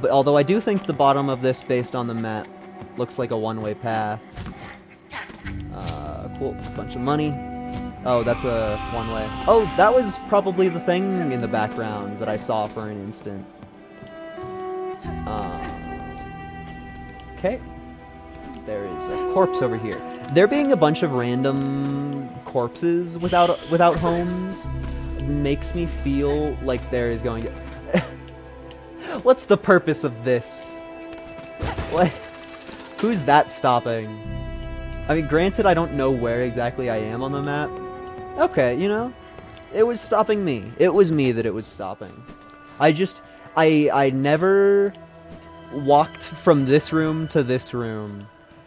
But although I do think the bottom of this, based on the map, looks like a one-way path. Cool. Bunch of money. Oh, that's a one-way. Oh, that was probably the thing in the background that I saw for an instant. Okay. There is a corpse over here. There being a bunch of random corpses without homes makes me feel like there is going to... What's the purpose of this? What? Who's that stopping? I mean, granted, I don't know where exactly I am on the map. Okay, you know, it was stopping me. It was me that it was stopping. I never walked from this room to this room.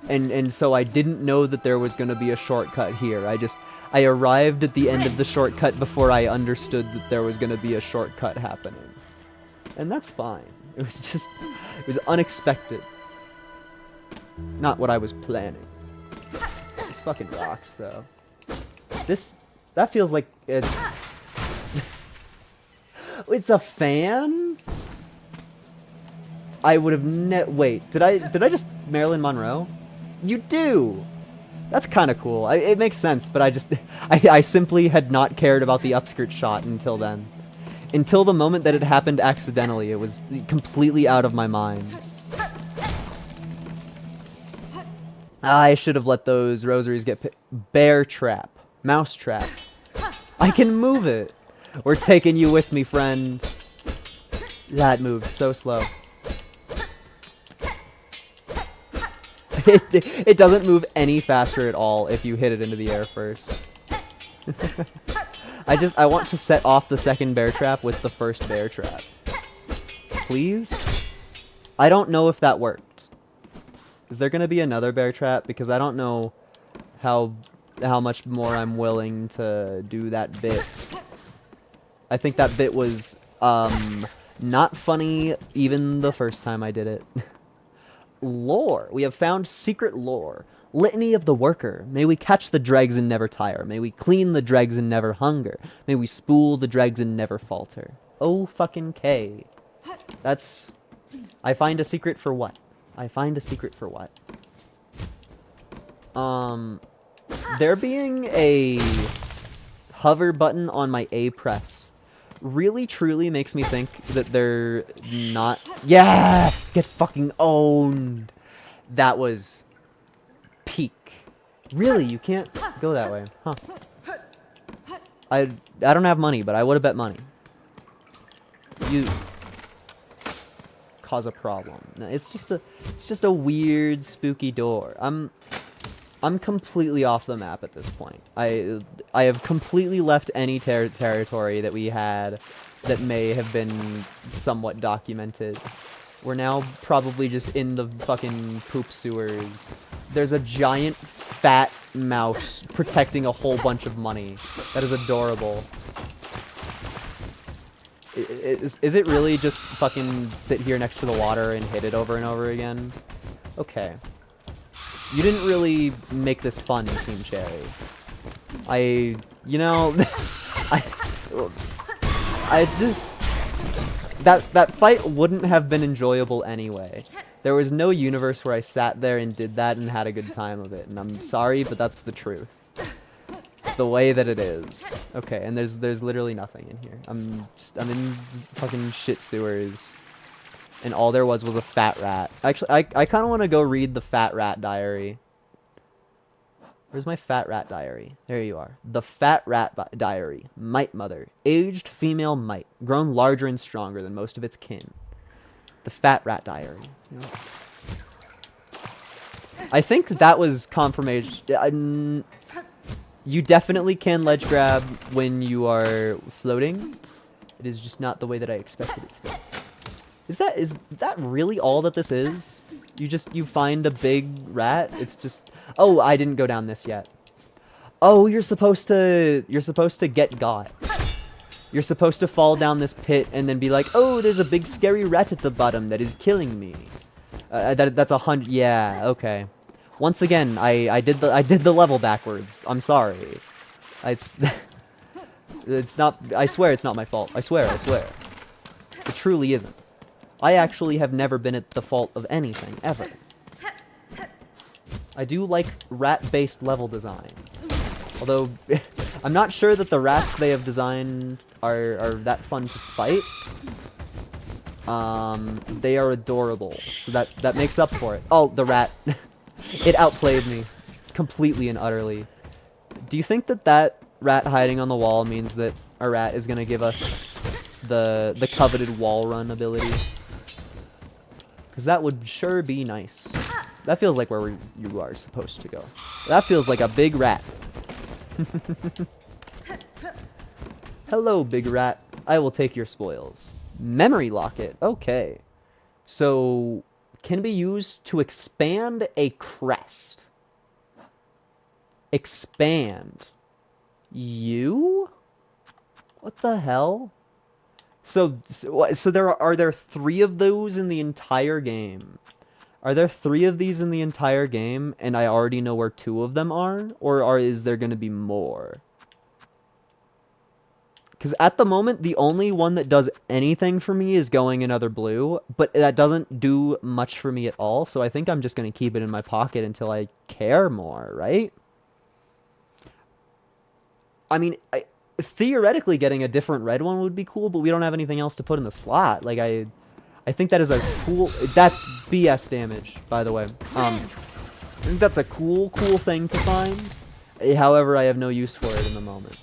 And so I didn't know that there was going to be a shortcut here. I arrived at the end of the shortcut before I understood that there was going to be a shortcut happening. And that's fine. It was unexpected. Not what I was planning. This fucking rocks, though. That feels like it's... It's a fan? I would have wait, did I just Marilyn Monroe? You do! That's kind of cool. It makes sense, but I simply had not cared about the upskirt shot until then. Until the moment that it happened accidentally, it was completely out of my mind. I should have let those rosaries get bear trap. Mouse trap. I can move it! We're taking you with me, friend. That moves so slow. It doesn't move any faster at all if you hit it into the air first. I want to set off the second bear trap with the first bear trap. Please? I don't know if that worked. Is there gonna be another bear trap? Because I don't know how much more I'm willing to do that bit. I think that bit was not funny even the first time I did it. Lore. We have found secret lore. Litany of the Worker. May we catch the dregs and never tire. May we clean the dregs and never hunger. May we spool the dregs and never falter. Oh fucking K. That's... I find a secret for what? I find a secret for what? There being a hover button on my A press really truly makes me think that they're not. Yes! Get fucking owned! That was peak. Really, you can't go that way. Huh. I don't have money, but I would have bet money. You cause a problem. No, it's just a weird, spooky door. I'm completely off the map at this point. I have completely left any territory that we had that may have been somewhat documented. We're now probably just in the fucking poop sewers. There's a giant fat mouse protecting a whole bunch of money. That is adorable. Is it really just fucking sit here next to the water and hit it over and over again? Okay. You didn't really make this fun, Team Cherry. You know, I just, that fight wouldn't have been enjoyable anyway. There was no universe where I sat there and did that and had a good time of it, and I'm sorry, but that's the truth. It's the way that it is. Okay, and there's literally nothing in here. I'm in fucking shit sewers. And all there was a fat rat. Actually, I kind of want to go read the fat rat diary. Where's my fat rat diary? There you are. The fat rat diary. Mite mother. Aged female mite. Grown larger and stronger than most of its kin. The fat rat diary. I think that was confirmation. You definitely can ledge grab when you are floating. It is just not the way that I expected it to be. Is that really all that this is? You find a big rat? It's just, oh, I didn't go down this yet. Oh, you're supposed to get got. You're supposed to fall down this pit and then be like, oh, there's a big scary rat at the bottom that is killing me. That's 100. Yeah, okay. Once again, I did the level backwards. I'm sorry. It's not. I swear it's not my fault. I swear. It truly isn't. I actually have never been at the fault of anything, ever. I do like rat-based level design. Although, I'm not sure that the rats they have designed are that fun to fight. They are adorable, so that makes up for it. Oh, the rat. It outplayed me. Completely and utterly. Do you think that rat hiding on the wall means that a rat is gonna give us the coveted wall run ability? Because that would sure be nice. That feels like where you are supposed to go. That feels like a big rat. Hello, big rat. I will take your spoils. Memory locket. Okay. So, can be used to expand a crest. Expand. You? What the hell? So are there 3 of those in the entire game? Are there 3 of these in the entire game, and I already know where 2 of them are? Or is there going to be more? Because at the moment, the only one that does anything for me is going another blue, but that doesn't do much for me at all, so I think I'm just going to keep it in my pocket until I care more, right? I mean, theoretically getting a different red one would be cool, but we don't have anything else to put in the slot. Like, I think that is a cool... That's BS damage, by the way. I think that's a cool thing to find. However, I have no use for it in the moment.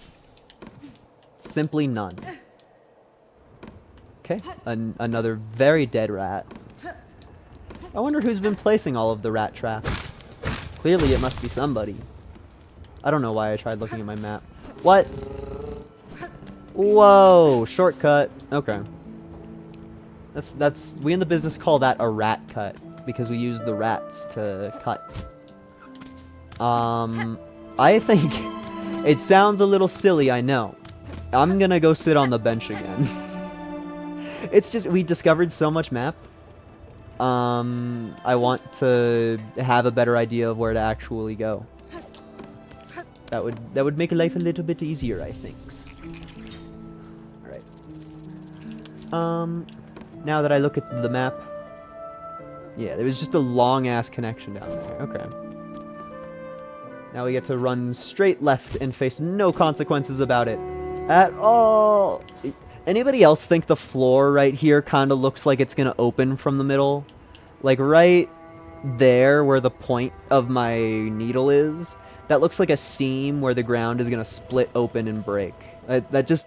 Simply none. Okay, another very dead rat. I wonder who's been placing all of the rat traps. Clearly, it must be somebody. I don't know why I tried looking at my map. What? Whoa, shortcut. Okay. We in the business call that a rat cut because we use the rats to cut. I think it sounds a little silly, I know. I'm gonna go sit on the bench again. It's just we discovered so much map. I want to have a better idea of where to actually go. That would make life a little bit easier, I think. Alright. Now that I look at the map, yeah, there was just a long-ass connection down there. Okay. Now we get to run straight left and face no consequences about it. At all. Anybody else think the floor right here kind of looks like it's going to open from the middle? Like right there where the point of my needle is, that looks like a seam where the ground is going to split open and break. That just...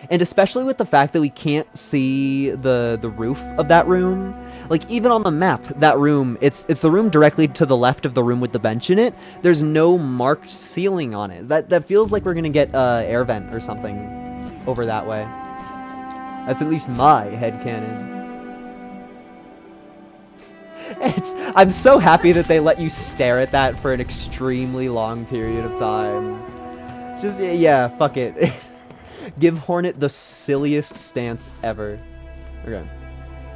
And especially with the fact that we can't see the roof of that room. Like, even on the map, that room, it's the room directly to the left of the room with the bench in it. There's no marked ceiling on it. That feels like we're going to get air vent or something over that way. That's at least my headcanon. I'm so happy that they let you stare at that for an extremely long period of time. Just, yeah, fuck it. Give Hornet the silliest stance ever. Okay.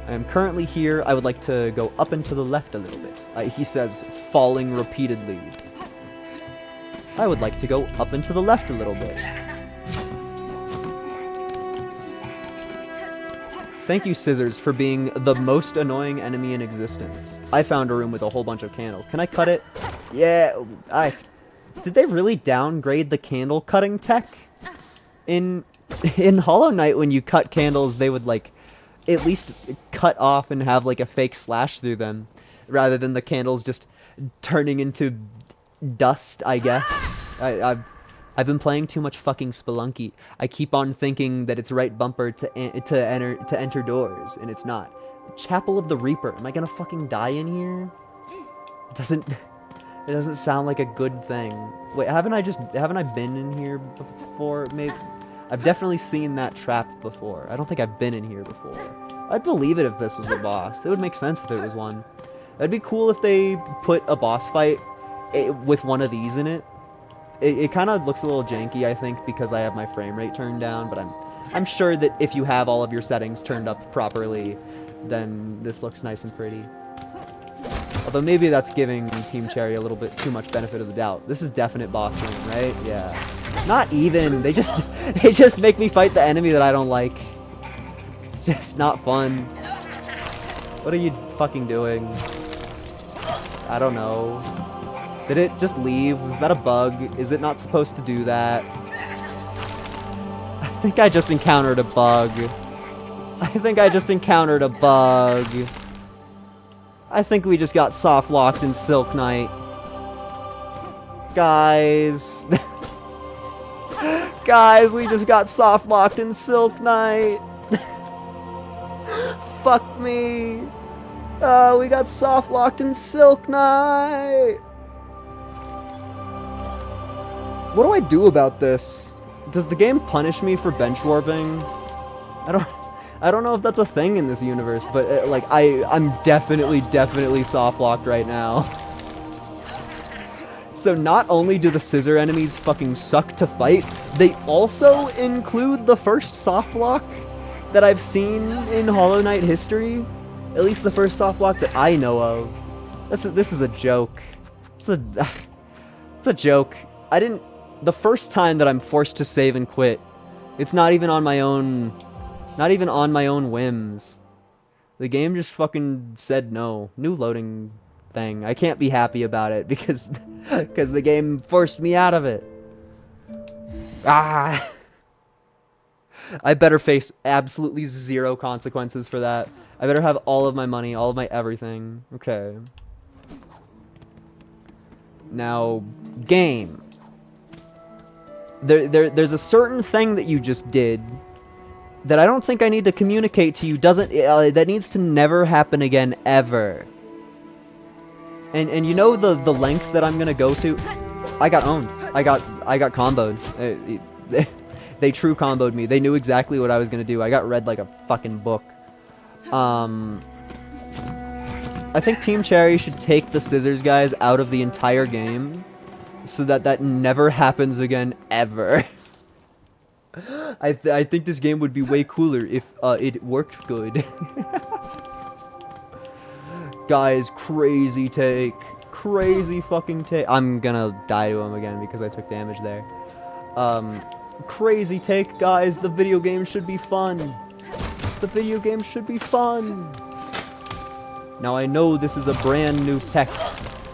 I am currently here. I would like to go up and to the left a little bit. He says, falling repeatedly. I would like to go up and to the left a little bit. Thank you, Scissors, for being the most annoying enemy in existence. I found a room with a whole bunch of candles. Can I cut it? Yeah, Did they really downgrade the candle cutting tech? In Hollow Knight, when you cut candles, they would, like, at least cut off and have, like, a fake slash through them, rather than the candles just turning into dust, I guess. I've been playing too much fucking Spelunky. I keep on thinking that it's right bumper to enter doors, and it's not. Chapel of the Reaper. Am I gonna fucking die in here? It doesn't sound like a good thing. Wait, haven't I been in here before? Maybe. I've definitely seen that trap before. I don't think I've been in here before. I'd believe it if this was a boss. That would make sense if it was one. That'd be cool if they put a boss fight with one of these in it. It kind of looks a little janky, I think, because I have my frame rate turned down, but I'm sure that if you have all of your settings turned up properly, then this looks nice and pretty. Although maybe that's giving Team Cherry a little bit too much benefit of the doubt. This is definite boss room, right? Yeah. Not even. They just make me fight the enemy that I don't like. It's just not fun. What are you fucking doing? I don't know. Did it just leave? Was that a bug? Is it not supposed to do that? I think I just encountered a bug. I think we just got soft locked in Silk Knight. Guys. Guys, we just got soft locked in Silk Knight. Fuck me. We got soft locked in Silk Knight. What do I do about this? Does the game punish me for bench warping? I don't know if that's a thing in this universe, but like I'm definitely soft locked right now. So not only do the scissor enemies fucking suck to fight, they also include the first soft lock that I've seen in Hollow Knight history. At least the first soft lock that I know of. This is a joke. It's a joke. The first time that I'm forced to save and quit, it's not even on my own whims. The game just fucking said no. New loading thing. I can't be happy about it because the game forced me out of it. Ah. I better face absolutely zero consequences for that. I better have all of my money, all of my everything. Okay. Now, game. There's a certain thing that you just did that I don't think I need to communicate to you. That needs to never happen again, ever. And you know the lengths that I'm gonna go to. I got owned. I got comboed. They true comboed me. They knew exactly what I was gonna do. I got read like a fucking book. I think Team Cherry should take the scissors guys out of the entire game, so that never happens again, ever. I think this game would be way cooler if it worked good. Guys, crazy take. Crazy fucking take. I'm gonna die to him again because I took damage there. Crazy take, guys. The video game should be fun. The video game should be fun. Now I know this is a brand new tech,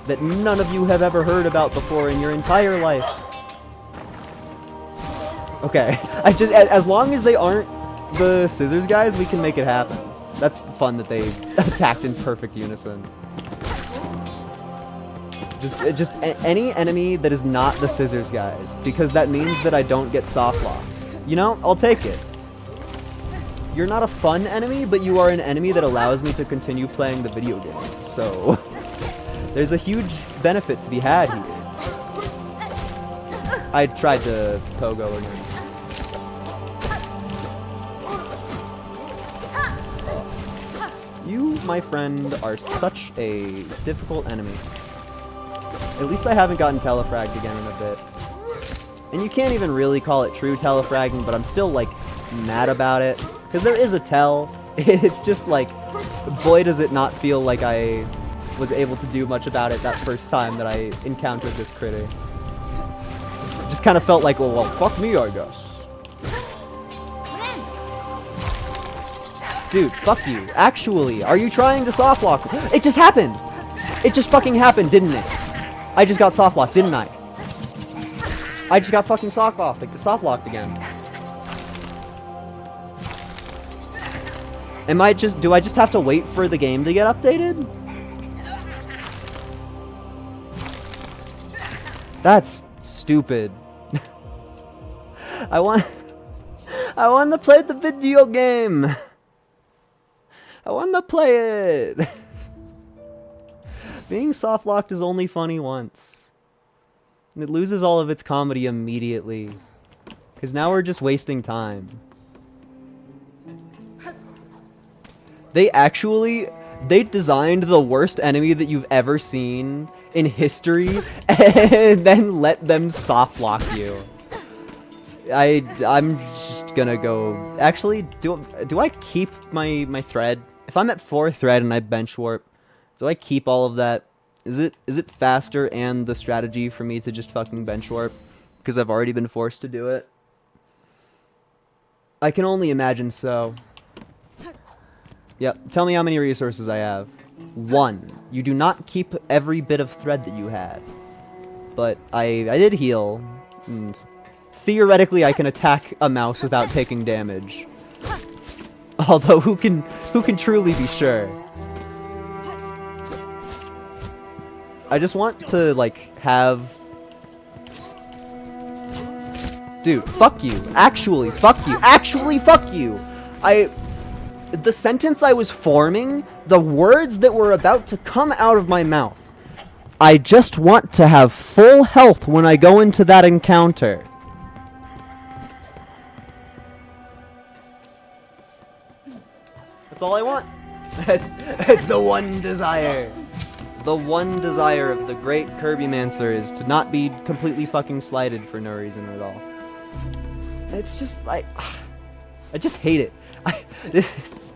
that none of you have ever heard about before in your entire life. Okay, as long as they aren't the scissors guys, we can make it happen. That's fun that they attacked in perfect unison. Just any enemy that is not the scissors guys, because that means that I don't get soft locked. You know, I'll take it. You're not a fun enemy, but you are an enemy that allows me to continue playing the video game. So there's a huge benefit to be had here. I tried to pogo again. You, my friend, are such a difficult enemy. At least I haven't gotten telefragged again in a bit. And you can't even really call it true telefragging, but I'm still, like, mad about it. Because there is a tell. It's just, like, boy does it not feel like I was able to do much about it that first time that I encountered this critter. It just kind of felt like, well, fuck me, I guess. Dude, fuck you. Actually, are you trying to soft lock? It just happened! It just fucking happened, didn't it? I just got soft locked, didn't I? I just got fucking soft locked again. Do I just have to wait for the game to get updated? That's stupid. I want to play the video game. I want to play it. Being soft locked is only funny once. And it loses all of its comedy immediately. Because now we're just wasting time. They designed the worst enemy that you've ever seen in history and then let them soft lock you. I'm just gonna go. Actually, do I keep my thread? If I'm at 4 thread and I bench warp, do I keep all of that? Is it faster and the strategy for me to just fucking bench warp? Because I've already been forced to do it. I can only imagine so. Yep, tell me how many resources I have. 1. You do not keep every bit of thread that you had. But I did heal. And theoretically, I can attack a mouse without taking damage. Although, who can truly be sure? I just want to, like, have... Dude, fuck you. Actually, fuck you. Actually, fuck you. The sentence I was forming, the words that were about to come out of my mouth. I just want to have full health when I go into that encounter. That's all I want. It's the one desire. The one desire of the great Kirby Mancer is to not be completely fucking slighted for no reason at all. It's just like... I just hate it. This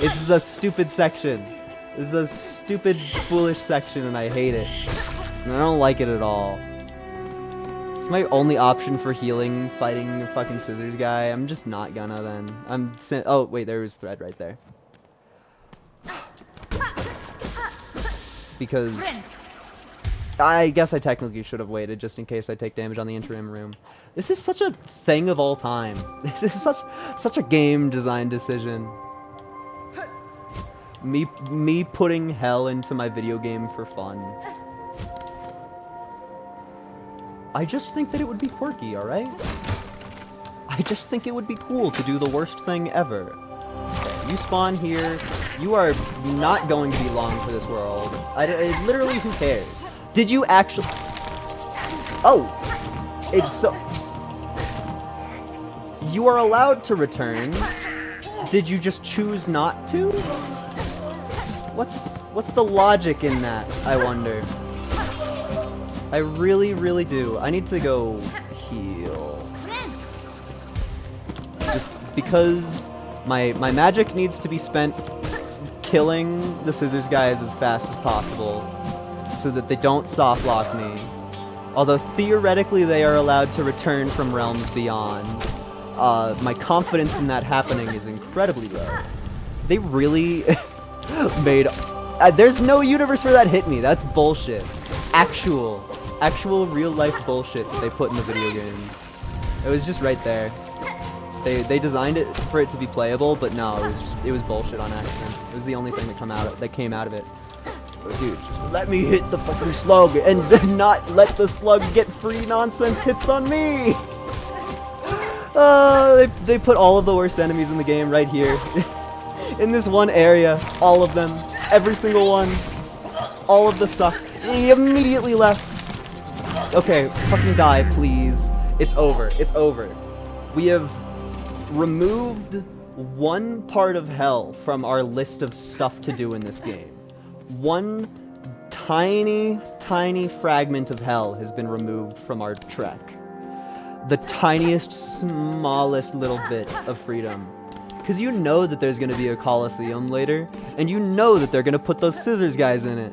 is a stupid section. This is a stupid, foolish section, and I hate it. And I don't like it at all. It's my only option for healing, fighting a fucking scissors guy. I'm just not gonna then. Oh, wait, there was thread right there. Because I guess I technically should have waited just in case I take damage on the interim room. This is such a thing of all time. This is such a game design decision. Me putting hell into my video game for fun. I just think that it would be quirky, alright? I just think it would be cool to do the worst thing ever. You spawn here. You are not going to be long for this world. Literally, who cares? Did you actually... Oh! It's so... You are allowed to return. Did you just choose not to? What's the logic in that, I wonder? I really, really do. I need to go heal. Just because my magic needs to be spent killing the scissors guys as fast as possible so that they don't soft lock me. Although theoretically they are allowed to return from realms beyond. My confidence in that happening is incredibly low. They really made... there's no universe where that hit me. That's bullshit. actual real life bullshit that they put in the video game. It was just right there. They designed it for it to be playable, but no, it was bullshit on accident. It was the only thing that came out of it. Dude, just let me hit the fucking slug and not let the slug get free nonsense hits on me. They put all of the worst enemies in the game right here. In this one area, all of them, every single one, all of the suck. He immediately left. Okay, fucking die, please. It's over. It's over. We have removed one part of hell from our list of stuff to do in this game. One tiny, tiny fragment of hell has been removed from our trek. The tiniest, smallest little bit of freedom. Because you know that there's going to be a Coliseum later, and you know that they're going to put those scissors guys in it.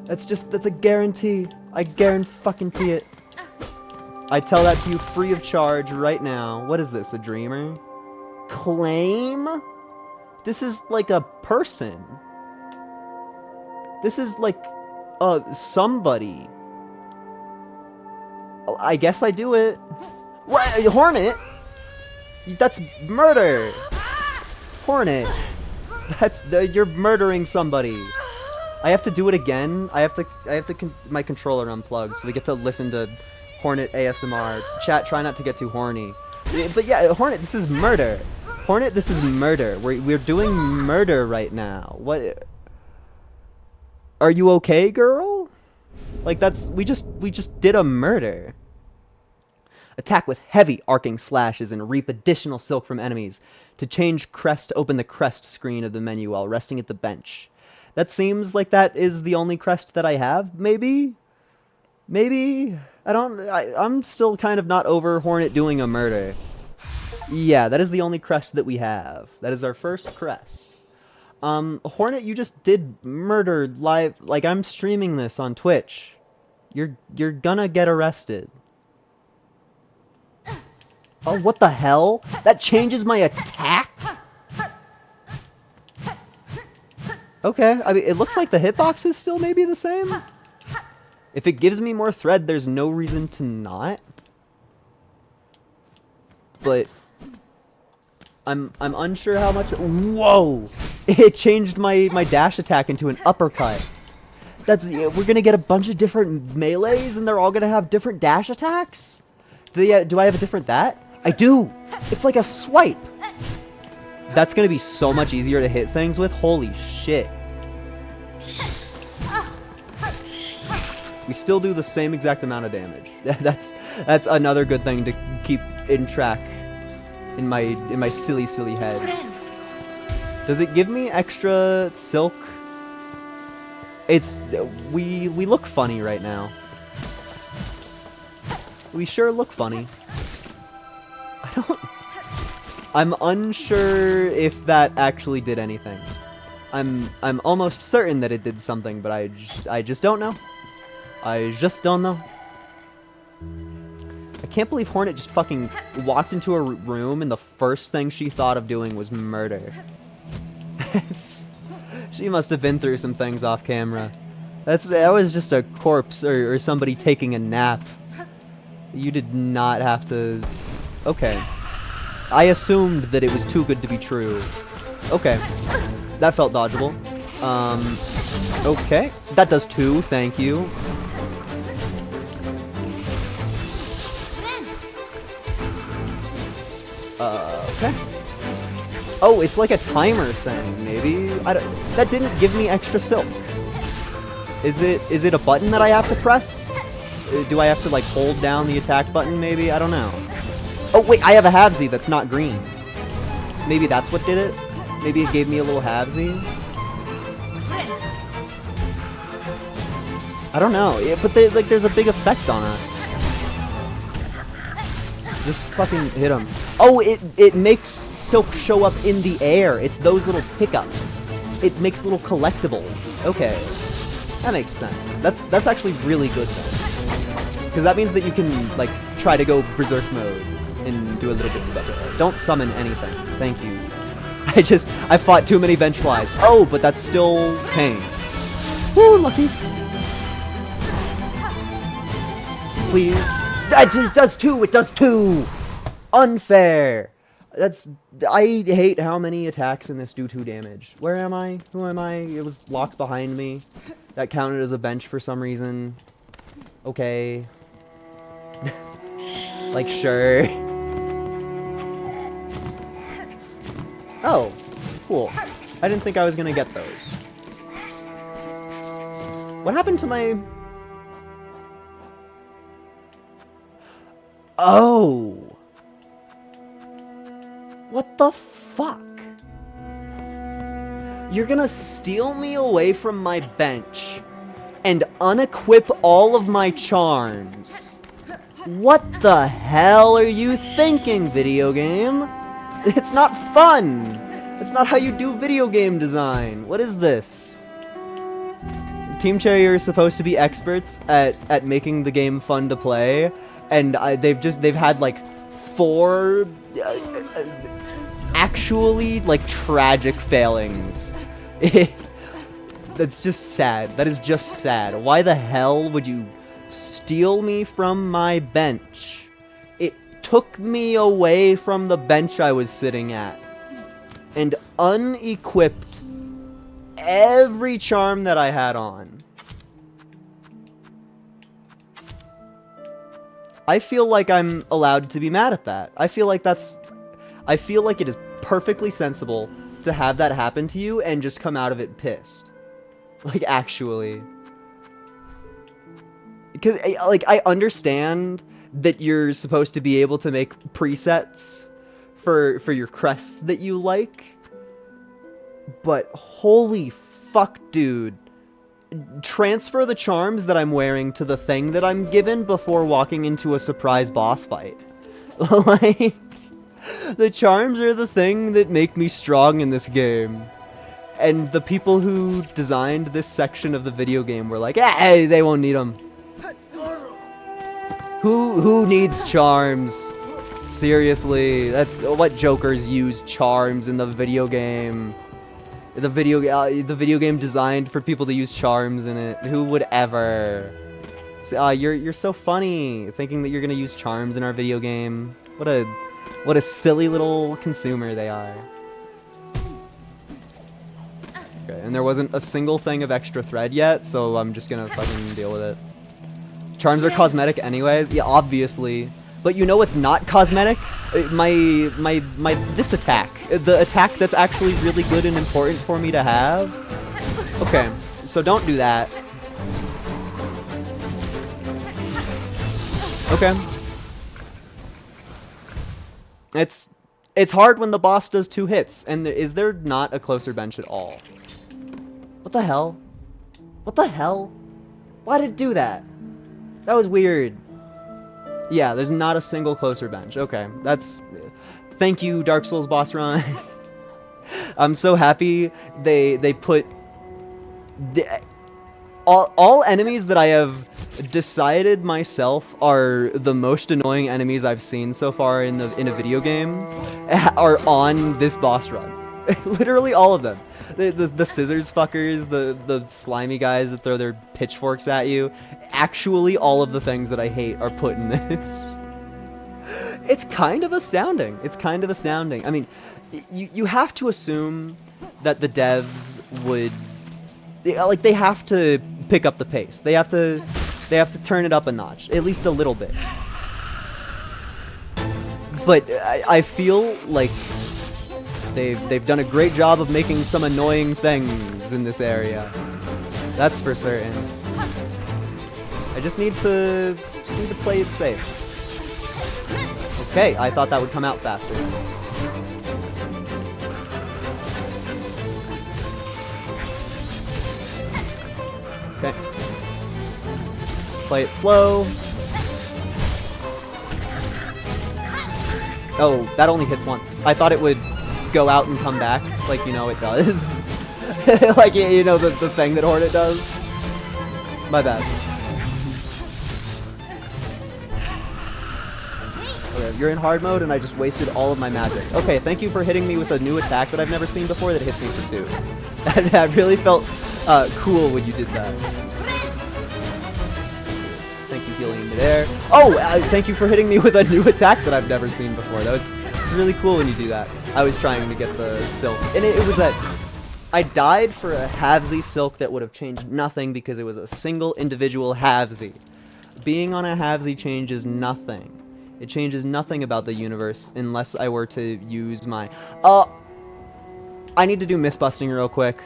That's a guarantee. I guarantee it. I tell that to you free of charge right now. What is this, a dreamer? Claim? This is like a person. This is like, somebody. I guess I do it. What? Hornet? That's murder. Hornet. You're murdering somebody. I have to do it again. I have to my controller unplugged so we get to listen to Hornet ASMR. Chat, try not to get too horny. But yeah, Hornet, this is murder. Hornet, this is murder. We're doing murder right now. What? Are you okay, girl? Like we just did a murder. Attack with heavy arcing slashes and reap additional silk from enemies. To change crest, open the crest screen of the menu while resting at the bench. That seems like that is the only crest that I have, maybe? Maybe? I'm still kind of not over Hornet doing a murder. Yeah, that is the only crest that we have. That is our first crest. Hornet, you just did murder live. Like, I'm streaming this on Twitch. You're gonna get arrested. Oh, what the hell? That changes my attack? Okay, I mean, it looks like the hitbox is still maybe the same. If it gives me more thread, there's no reason to not. But I'm unsure how much. Whoa! It changed my dash attack into an uppercut. We're gonna get a bunch of different melees, and they're all gonna have different dash attacks. Do I have a different that? I do. It's like a swipe. That's gonna be so much easier to hit things with. Holy shit. We still do the same exact amount of damage. That's another good thing to keep in track in my silly head. Does it give me extra silk? We look funny right now. We sure look funny. I'm unsure if that actually did anything. I'm almost certain that it did something, but I just don't know. I just don't know. I can't believe Hornet just fucking walked into a room and the first thing she thought of doing was murder. She must have been through some things off camera. That was just a corpse or somebody taking a nap. You did not have to... Okay. I assumed that it was too good to be true. Okay. That felt dodgeable. Okay. That does too, thank you. Okay. Oh, it's like a timer thing, maybe? That didn't give me extra silk. Is it a button that I have to press? Do I have to, like, hold down the attack button, maybe? I don't know. Oh, wait, I have a halvesy that's not green. Maybe that's what did it? Maybe it gave me a little halvesy? I don't know, but there's a big effect on us. Just fucking hit him. Oh, it makes silk show up in the air. It's those little pickups. It makes little collectibles. Okay. That makes sense. That's actually really good then. Because that means that you can, like, try to go berserk mode and do a little bit better. Don't summon anything. Thank you. I fought too many bench flies. Oh, but that's still pain. Woo, lucky. please. That just does 2. It does 2. Unfair. I hate how many attacks in this do 2 damage. Where am I? Who am I? It was locked behind me. That counted as a bench for some reason. Okay. Like, sure. Oh, cool. I didn't think I was gonna get those. What happened to my... Oh! What the fuck? You're gonna steal me away from my bench and unequip all of my charms. What the hell are you thinking, video game? It's not fun! It's not how you do video game design. What is this? Team Cherry are supposed to be experts at making the game fun to play, and they've had like 4 actually like tragic failings. That's just sad. That is just sad. Why the hell would you steal me from my bench? It took me away from the bench I was sitting at and unequipped every charm that I had on. I feel like I'm allowed to be mad at that. I feel like it is perfectly sensible to have that happen to you and just come out of it pissed. Like, actually. Because, like, I understand that you're supposed to be able to make presets for your crests that you like. But, holy fuck, dude. Transfer the charms that I'm wearing to the thing that I'm given before walking into a surprise boss fight. Like, the charms are the thing that make me strong in this game. And the people who designed this section of the video game were like, hey, they won't need them. Who needs charms? Seriously, that's what jokers use charms in the video game. The video game designed for people to use charms in it. Who would ever? You're so funny, thinking that you're gonna use charms in our video game. What a silly little consumer they are. Okay, and there wasn't a single thing of extra thread yet, so I'm just gonna fucking deal with it. Charms are cosmetic anyways. Yeah, obviously. But you know what's not cosmetic? This attack. The attack that's actually really good and important for me to have. Okay, so don't do that. Okay. It's hard when the boss does 2 hits, and is there not a closer bench at all? What the hell? What the hell? Why did it do that? That was weird. Yeah, there's not a single closer bench. Okay, that's... Thank you, Dark Souls boss run. I'm so happy they put... All enemies that I have decided myself are the most annoying enemies I've seen so far in a video game are on this boss run. Literally all of them. The scissors fuckers, the slimy guys that throw their pitchforks at you. Actually, all of the things that I hate are put in this. It's kind of astounding. It's kind of astounding. I mean, you have to assume that the devs would... They have to pick up the pace. They have to turn it up a notch. At least a little bit. But I feel like... They've done a great job of making some annoying things in this area. That's for certain. I just need to play it safe. Okay, I thought that would come out faster. Okay. Play it slow. Oh, that only hits once. I thought it would go out and come back, like, you know, it does. Like, you know, the thing that Hornet does. My bad. Okay, you're in hard mode and I just wasted all of my magic. Okay, thank you for hitting me with a new attack that I've never seen before that hits me for 2. That really felt cool when you did that. Thank you healing in midair. Oh, thank you for hitting me with a new attack that I've never seen before. It's really cool when you do that. I was trying to get the silk, and it was a... I died for a halvesy silk that would have changed nothing because it was a single individual halvesy. Being on a halvesy changes nothing. It changes nothing about the universe unless I were to use my... I need to do myth busting real quick.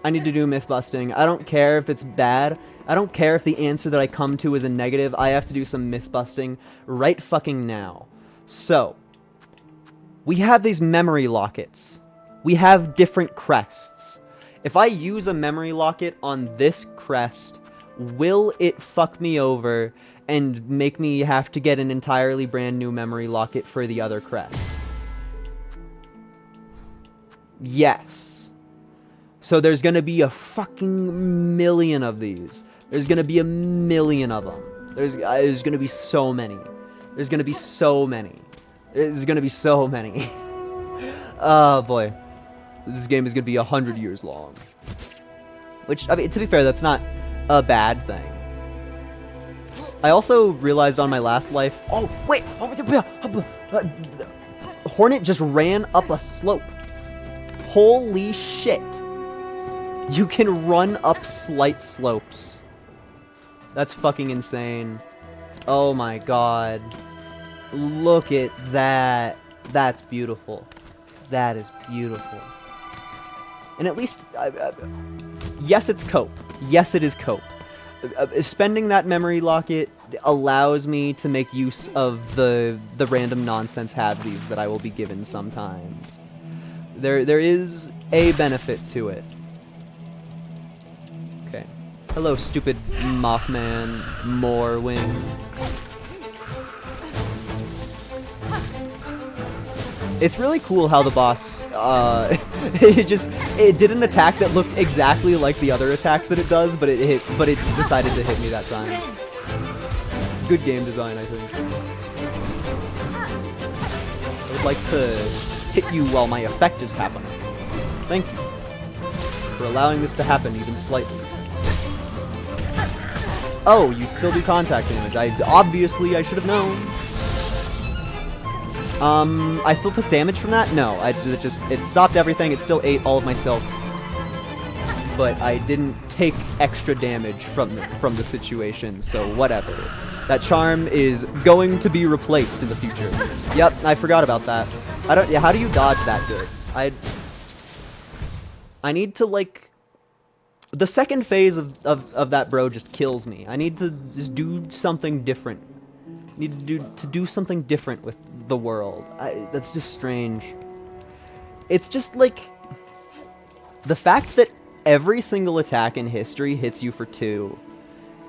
I need to do myth busting. I don't care if it's bad. I don't care if the answer that I come to is a negative. I have to do some myth busting right fucking now. So, we have these memory lockets. We have different crests. If I use a memory locket on this crest, will it fuck me over and make me have to get an entirely brand new memory locket for the other crest? Yes. So there's gonna be a fucking million of these. There's gonna be a million of them. There's gonna be so many. There's gonna be so many. There's gonna be so many. Oh boy. This game is gonna be 100 years long. Which, I mean, to be fair, that's not a bad thing. I also realized on my last life... Oh, wait! Hornet just ran up a slope. Holy shit. You can run up slight slopes. That's fucking insane. Oh my god. Look at that. That's beautiful. That is beautiful. And at least, yes, it's cope. Yes, it is cope. Spending that memory locket allows me to make use of the random nonsense halvesies that I will be given sometimes. There is a benefit to it. Okay. Hello, stupid Mothman Morwing. It's really cool how the boss, it did an attack that looked exactly like the other attacks that it does, but it decided to hit me that time. Good game design, I think. I would like to hit you while my effect is happening. Thank you for allowing this to happen even slightly. Oh, you still do contact damage. Obviously I should have known. I still took damage from that? No, it stopped everything. It still ate all of my silk. But I didn't take extra damage from the situation, so whatever. That charm is going to be replaced in the future. Yep, I forgot about that. How do you dodge that good? I need to, like... The second phase of that bro just kills me. I need to just do something different. Need to do something different with the world. That's just strange. It's just like the fact that every single attack in history hits you for 2,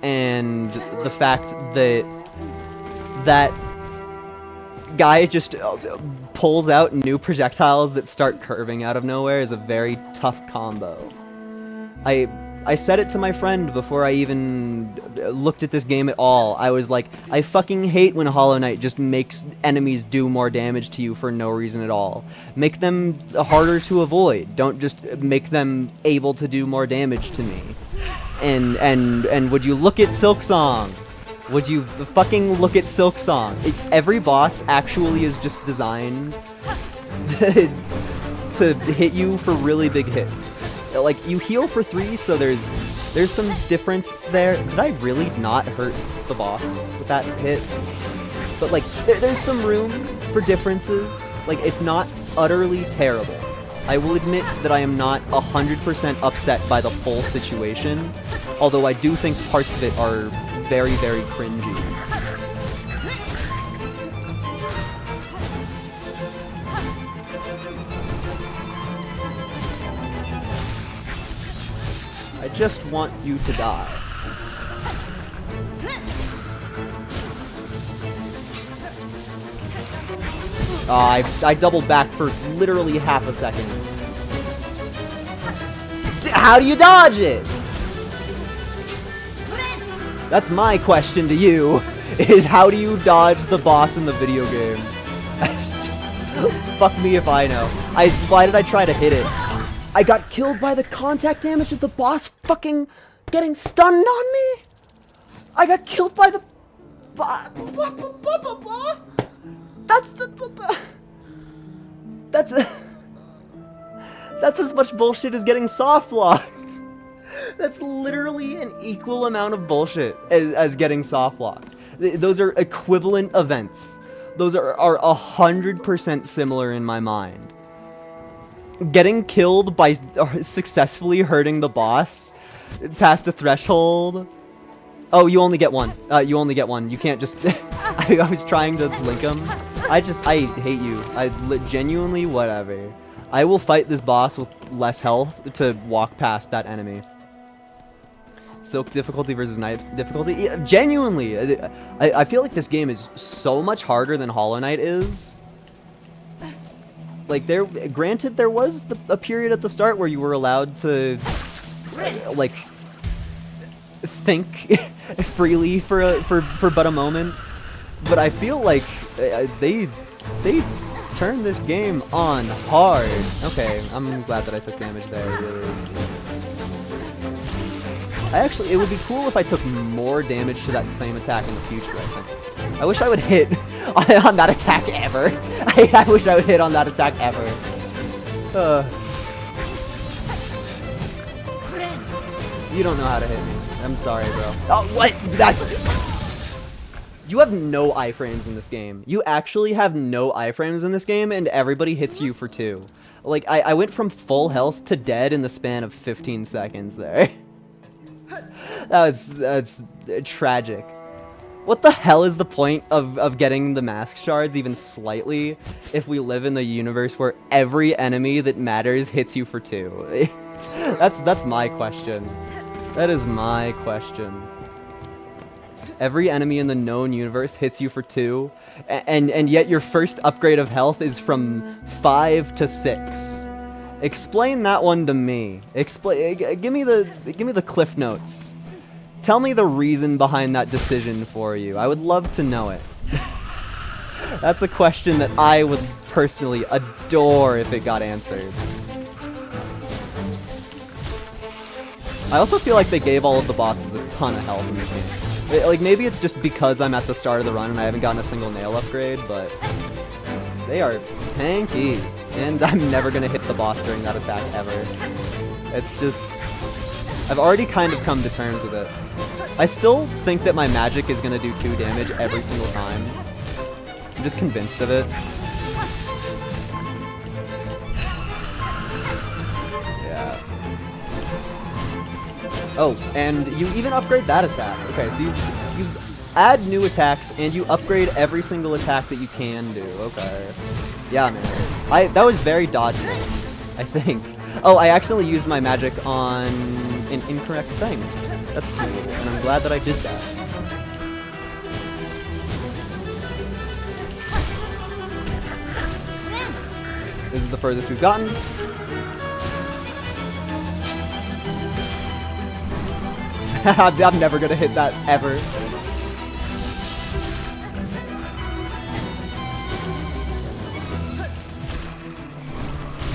and the fact that that guy just pulls out new projectiles that start curving out of nowhere is a very tough combo. I said it to my friend before I even looked at this game at all. I was like, I fucking hate when Hollow Knight just makes enemies do more damage to you for no reason at all. Make them harder to avoid. Don't just make them able to do more damage to me. And would you look at SilkSong? Would you fucking look at SilkSong? Every boss actually is just designed to hit you for really big hits. Like, you heal for 3, so there's some difference there. Did I really not hurt the boss with that hit? But, like, there's some room for differences. Like, it's not utterly terrible. I will admit that I am not 100% upset by the full situation, although I do think parts of it are very, very cringy. I just want you to die. I doubled back for literally half a second. How do you dodge it? That's my question to you, is how do you dodge the boss in the video game? Fuck me if I know. Why did I try to hit it? I got killed by the contact damage of the boss fucking getting stunned on me? I got killed by the That's that's that's as much bullshit as getting soft locked. That's literally an equal amount of bullshit as getting soft locked. Those are equivalent events. Those are 100% similar in my mind. Getting killed by successfully hurting the boss past a threshold. Oh, you only get one. You only get one. You can't just... I was trying to link them. I hate you. Genuinely, whatever. I will fight this boss with less health to walk past that enemy. Silk difficulty versus Knight difficulty? Yeah, genuinely! I feel like this game is so much harder than Hollow Knight is. Like, granted, there was a period at the start where you were allowed to, like, think freely for but a moment. But I feel like they turned this game on hard. Okay, I'm glad that I took damage there, really. It would be cool if I took more damage to that same attack in the future, I think. I wish I would hit on that attack ever. I wish I would hit on that attack ever. You don't know how to hit me. I'm sorry, bro. Oh, what? You have no iframes in this game. You actually have no iframes in this game, and everybody hits you for 2. Like, I went from full health to dead in the span of 15 seconds there. That's tragic. What the hell is the point of getting the mask shards even slightly if we live in the universe where every enemy that matters hits you for 2? That's my question. That is my question. Every enemy in the known universe hits you for 2, and yet your first upgrade of health is from 5 to 6. Explain that one to me. Give me the cliff notes. Tell me the reason behind that decision for you. I would love to know it. That's a question that I would personally adore if it got answered. I also feel like they gave all of the bosses a ton of health in this game. Like, maybe it's just because I'm at the start of the run and I haven't gotten a single nail upgrade, but they are tanky. And I'm never gonna hit the boss during that attack ever. It's just... I've already kind of come to terms with it. I still think that my magic is gonna do 2 damage every single time. I'm just convinced of it. Yeah. Oh, and you even upgrade that attack. Okay, so you add new attacks and you upgrade every single attack that you can do. Okay. Yeah, man. That was very dodgeable, I think. Oh, I accidentally used my magic on an incorrect thing. That's cool, and I'm glad that I did that. This is the furthest we've gotten. I'm never gonna hit that, ever.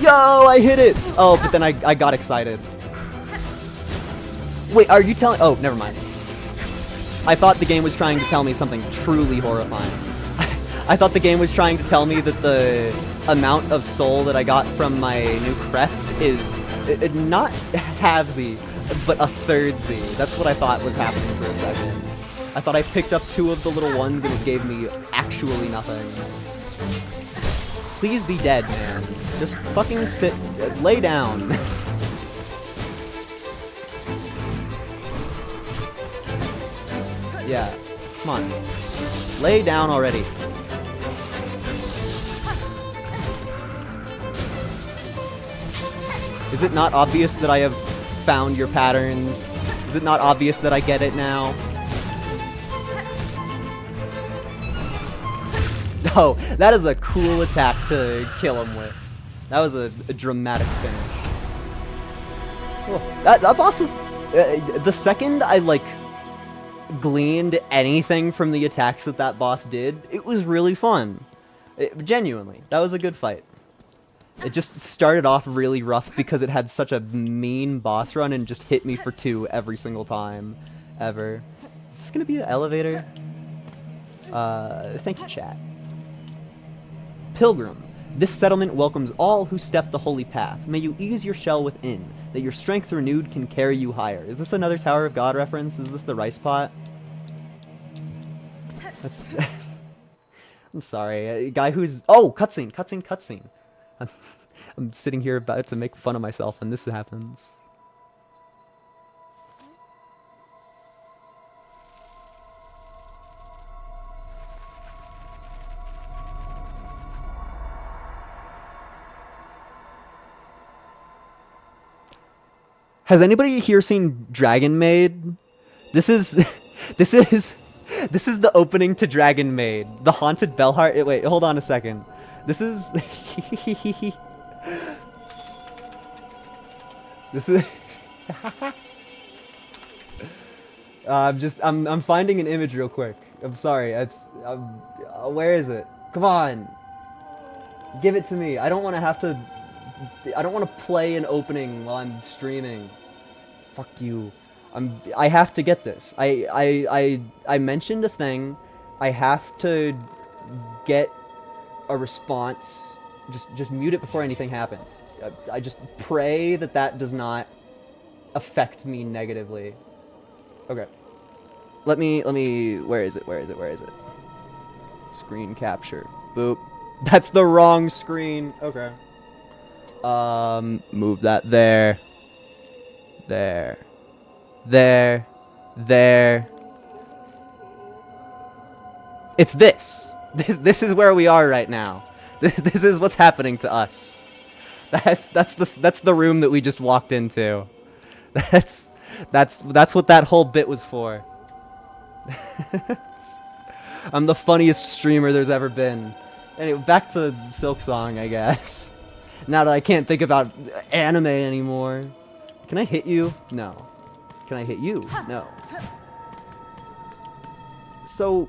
Yo, I hit it! Oh, but then I got excited. Wait, are you telling... Oh, never mind. I thought the game was trying to tell me something truly horrifying. I thought the game was trying to tell me that the amount of soul that I got from my new crest is not halvesy, but a third Z. That's what I thought was happening for a second. I thought I picked up 2 of the little ones and it gave me actually nothing. Please be dead, man. Just fucking sit, lay down. Yeah, come on. Lay down already. Is it not obvious that I have found your patterns? Is it not obvious that I get it now? Oh, that is a cool attack to kill him with. That was a dramatic finish. Cool. That boss was... the second I, like, gleaned anything from the attacks that boss did, it was really fun. Genuinely. That was a good fight. It just started off really rough because it had such a mean boss run and just hit me for 2 every single time. Ever. Is this gonna be an elevator? Thank you, chat. Pilgrim. This settlement welcomes all who step the holy path. May you ease your shell within, that your strength renewed can carry you higher. Is this another Tower of God reference? Is this the rice pot? That's... I'm sorry. A guy who's... Oh! Cutscene! Cutscene! Cutscene! I'm sitting here about to make fun of myself and this happens. Has anybody here seen Dragon Maid? This is this is this is the opening to Dragon Maid. The Haunted Bellheart. Wait, hold on a second. This is this is I'm finding an image real quick. I'm sorry. It's where is it? Come on. Give it to me. I don't want to have to I don't want to play an opening while I'm streaming. Fuck you. I have to get this. I mentioned a thing. I have to get a response. Just mute it before anything happens. I just pray that that does not affect me negatively. Okay. Let me where is it? Where is it? Where is it? Screen capture. Boop. That's the wrong screen. Okay. Move that there. There. There. There. It's this. This is where we are right now. This is what's happening to us. That's the room that we just walked into. That's what that whole bit was for. I'm the funniest streamer there's ever been. Anyway, back to SilkSong, I guess. Now that I can't think about anime anymore. Can I hit you? No. Can I hit you? No. So,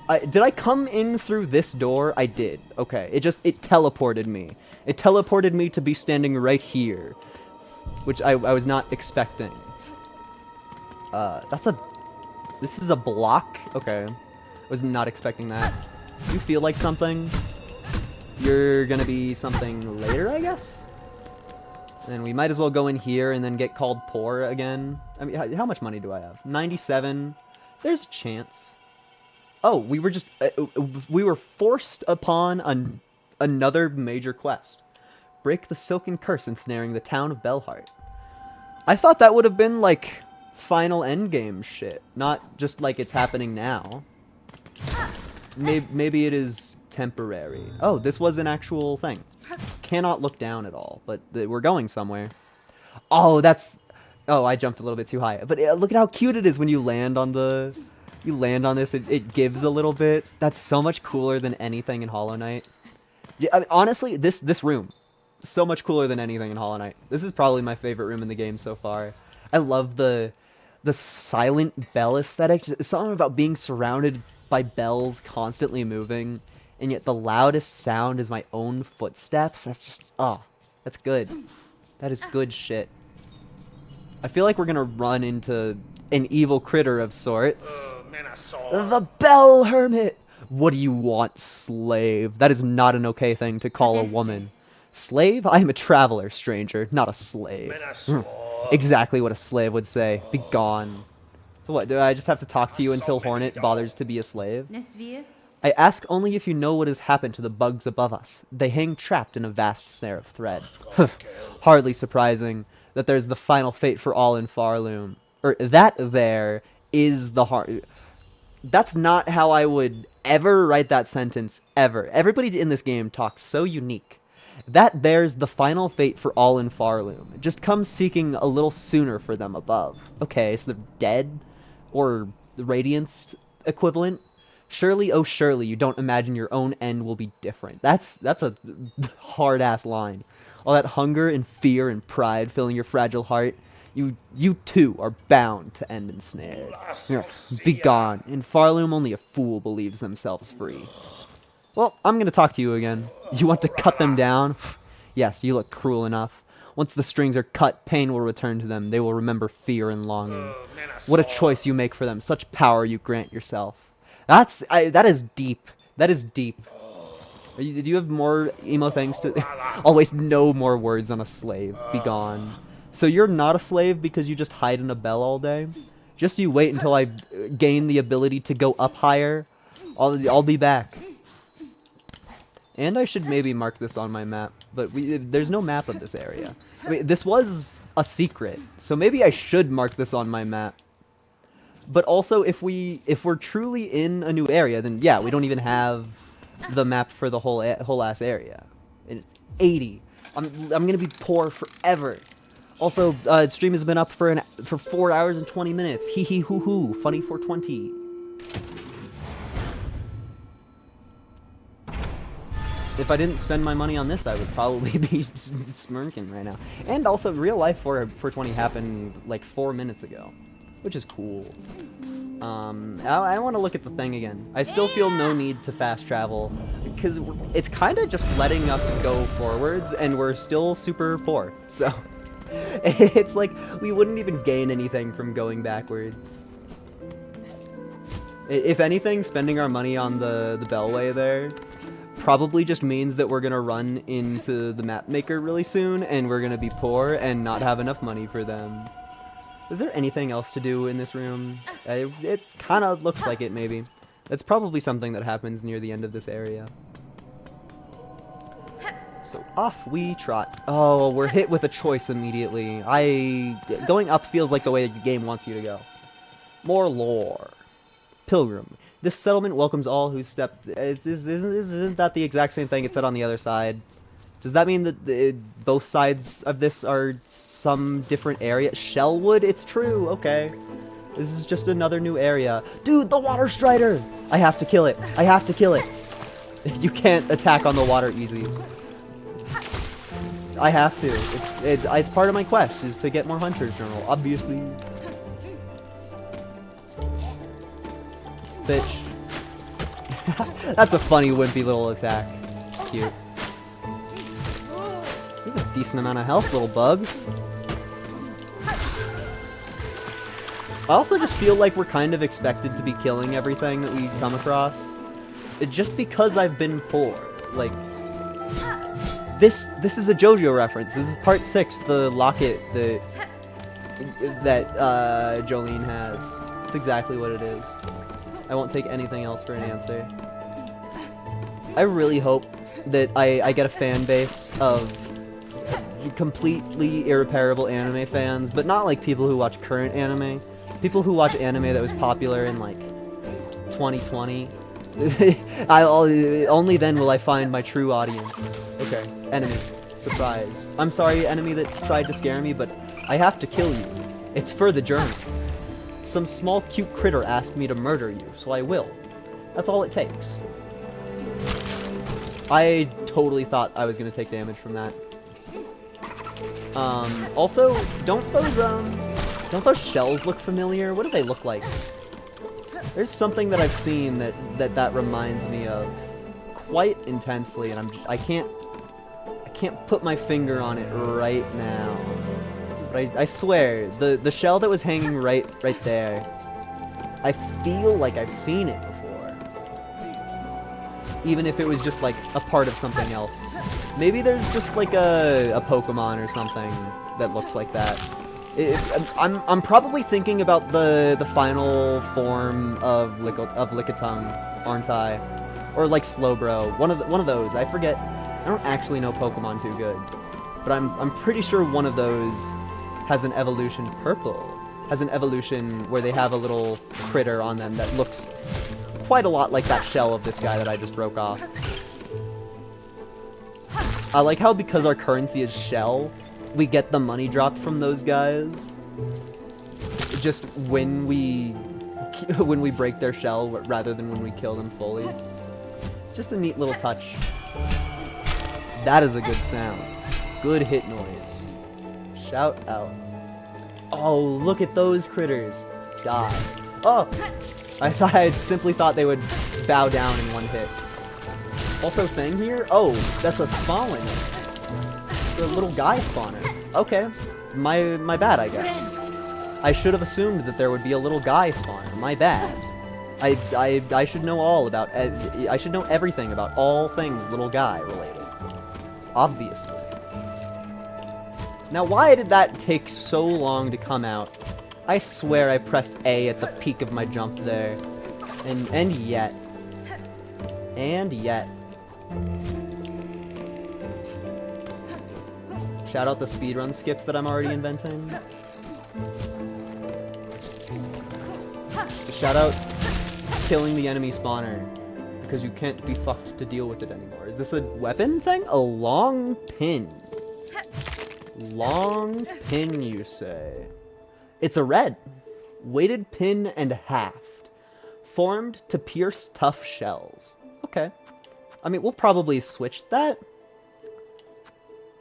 did I come in through this door? I did. Okay. It teleported me. It teleported me to be standing right here. Which I was not expecting. This is a block? Okay. Was not expecting that. You feel like something? You're gonna be something later, I guess? And we might as well go in here and then get called poor again. I mean, how much money do I have? 97? There's a chance. Oh, we were just... we were forced upon another major quest. Break the silken curse ensnaring the town of Bellheart. I thought that would have been, like, final endgame shit. Not just like it's happening now. Maybe it is temporary. Oh, this was an actual thing. Cannot look down at all, but we're going somewhere. Oh, that's... Oh, I jumped a little bit too high. But look at how cute it is when you land on the... You land on this, it gives a little bit. That's so much cooler than anything in Hollow Knight. Yeah, I mean, honestly, this room, so much cooler than anything in Hollow Knight. This is probably my favorite room in the game so far. I love the silent bell aesthetic. It's something about being surrounded by bells constantly moving, and yet the loudest sound is my own footsteps. That's just, oh, that's good. That is good shit. I feel like we're gonna run into an evil critter of sorts. The Bell Hermit! What do you want, slave? That is not an okay thing to call a woman. Slave? I am a traveler, stranger, not a slave. Exactly what a slave would say. Be gone. So what, do I just have to talk to you until Hornet bothers to be a slave? I ask only if you know what has happened to the bugs above us. They hang trapped in a vast snare of thread. Hardly surprising that there's the final fate for all in Farloom. Or that there is the heart. That's not how I would ever write that sentence, ever. Everybody in this game talks so unique. That there's the final fate for all in Farloom. Just come seeking a little sooner for them above. Okay, so they're dead? Or the Radiance equivalent? Surely, oh surely, you don't imagine your own end will be different. That's a hard-ass line. All that hunger and fear and pride filling your fragile heart, you too are bound to end ensnared. Be gone. In Farloom, only a fool believes themselves free. Well, I'm gonna talk to you again. You want to cut them down? Yes, you look cruel enough. Once the strings are cut, pain will return to them. They will remember fear and longing. What a choice you make for them. Such power you grant yourself. That is deep. That is deep. Do you have more emo things to... Always no more words on a slave. Be gone. So you're not a slave because you just hide in a bell all day? Just you wait until I gain the ability to go up higher. I'll be back. And I should maybe mark this on my map, but there's no map of this area. I mean, this was a secret, so maybe I should mark this on my map. But also, if we're truly in a new area, then yeah, we don't even have the map for the whole ass area. And it's 80. I'm gonna be poor forever. Also, stream has been up for 4 hours and 20 minutes. Hee hee hoo hoo. Funny 420. If I didn't spend my money on this, I would probably be smirking right now. And also, real life 420 happened like 4 minutes ago, which is cool. I want to look at the thing again. I still feel no need to fast travel because it's kind of just letting us go forwards, and we're still super poor. So it's like we wouldn't even gain anything from going backwards. If anything, spending our money on the bellway there probably just means that we're gonna run into the map maker really soon, and we're gonna be poor and not have enough money for them. Is there anything else to do in this room? It kind of looks like it, maybe. That's probably something that happens near the end of this area. So off we trot. Oh, we're hit with a choice immediately. Going up feels like the way the game wants you to go. More lore. Pilgrim. This settlement welcomes all who step... Isn't that the exact same thing it said on the other side? Does that mean that both sides of this are some different area? Shellwood? It's true. Okay. This is just another new area. Dude, the water strider! I have to kill it. I have to kill it. You can't attack on the water easy. I have to. It's part of my quest, is to get more Hunter's Journal, obviously. Bitch. That's a funny, wimpy little attack. It's cute. You have a decent amount of health, little bug. I also just feel like we're kind of expected to be killing everything that we come across. Just because I've been poor. Like, this is a JoJo reference. This is part 6, the locket that Jolene has. It's exactly what it is. I won't take anything else for an answer. I really hope that I get a fan base of completely irreparable anime fans, but not like people who watch current anime. People who watch anime that was popular in like 2020. Only then will I find my true audience. Okay, enemy. Surprise. I'm sorry, enemy that tried to scare me, but I have to kill you. It's for the journey. Some small cute critter asked me to murder you, so I will. That's all it takes. I totally thought I was gonna take damage from that. Also, don't those shells look familiar? What do they look like? There's something that I've seen that reminds me of quite intensely, and I can't put my finger on it right now. But I swear, the shell that was hanging right there, I feel like I've seen it before. Even if it was just like a part of something else. Maybe there's just like a Pokemon or something that looks like that. I'm probably thinking about the final form of Lickitung, aren't I? Or like Slowbro. One of those. I forget. I don't actually know Pokemon too good, but I'm pretty sure one of those has an evolution. Purple has an evolution where they have a little critter on them that looks quite a lot like that shell of this guy that I just broke off. I like how because our currency is shell, we get the money dropped from those guys just when we break their shell rather than when we kill them fully. It's just a neat little touch. That is a good sound. Good hit noise. Shout out. Oh, look at those critters. Die. Oh! I simply thought they would bow down in one hit. Also, thing here? Oh, that's a spawn. It's a little guy spawner. Okay. My bad, I guess. I should have assumed that there would be a little guy spawner. My bad. I should know all about... I should know everything about all things little guy related. Obviously. Now, why did that take so long to come out? I swear I pressed A at the peak of my jump there. And yet. And yet. Shout out the speedrun skips that I'm already inventing. Shout out killing the enemy spawner. Because you can't be fucked to deal with it anymore. Is this a weapon thing? A long pin. Long pin, you say? It's a red. Weighted pin and haft. Formed to pierce tough shells. Okay. I mean, we'll probably switch that.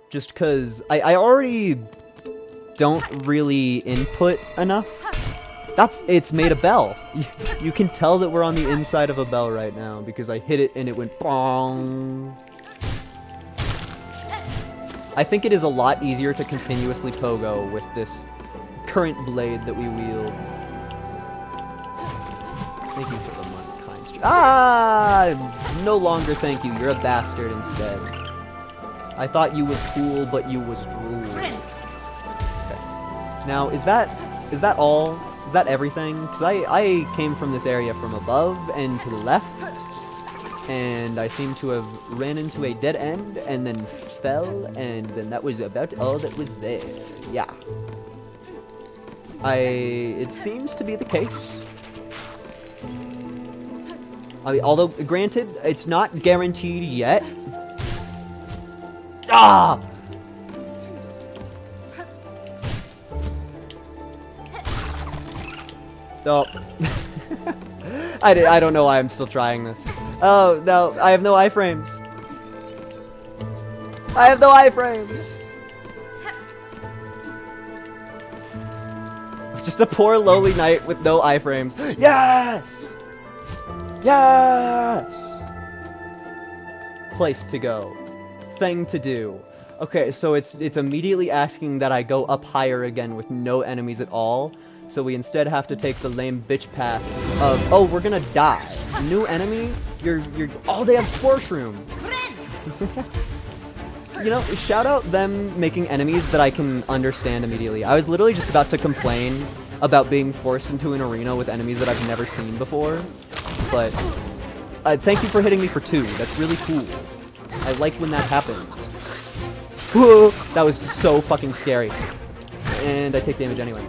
Just because I already don't really input enough. It's made a bell. You can tell that we're on the inside of a bell right now because I hit it and it went bong. I think it is a lot easier to continuously pogo with this current blade that we wield. Thank you for the money, kind stranger. Ah! No longer thank you. You're a bastard instead. I thought you was cool, but you was drool. Okay. Now, is that all? Is that everything? Because I came from this area from above and to the left, and I seem to have ran into a dead end and then fell, and then that was about all that was there. Yeah. It seems to be the case. I mean, although, granted, it's not guaranteed yet. Ah! Oh. I don't know why I'm still trying this. Oh, no, I have no iframes. I have no iframes. Just a poor lowly knight with no iframes. Yes! Yes! Place to go. Thing to do. Okay, so it's immediately asking that I go up higher again with no enemies at all. So we instead have to take the lame bitch path of, oh, we're gonna die. New enemy? Oh, they have Spore Shroom. You know, shout out them making enemies that I can understand immediately. I was literally just about to complain about being forced into an arena with enemies that I've never seen before. But, thank you for hitting me for 2. That's really cool. I like when that happens. Whoa, that was so fucking scary. And I take damage anyway.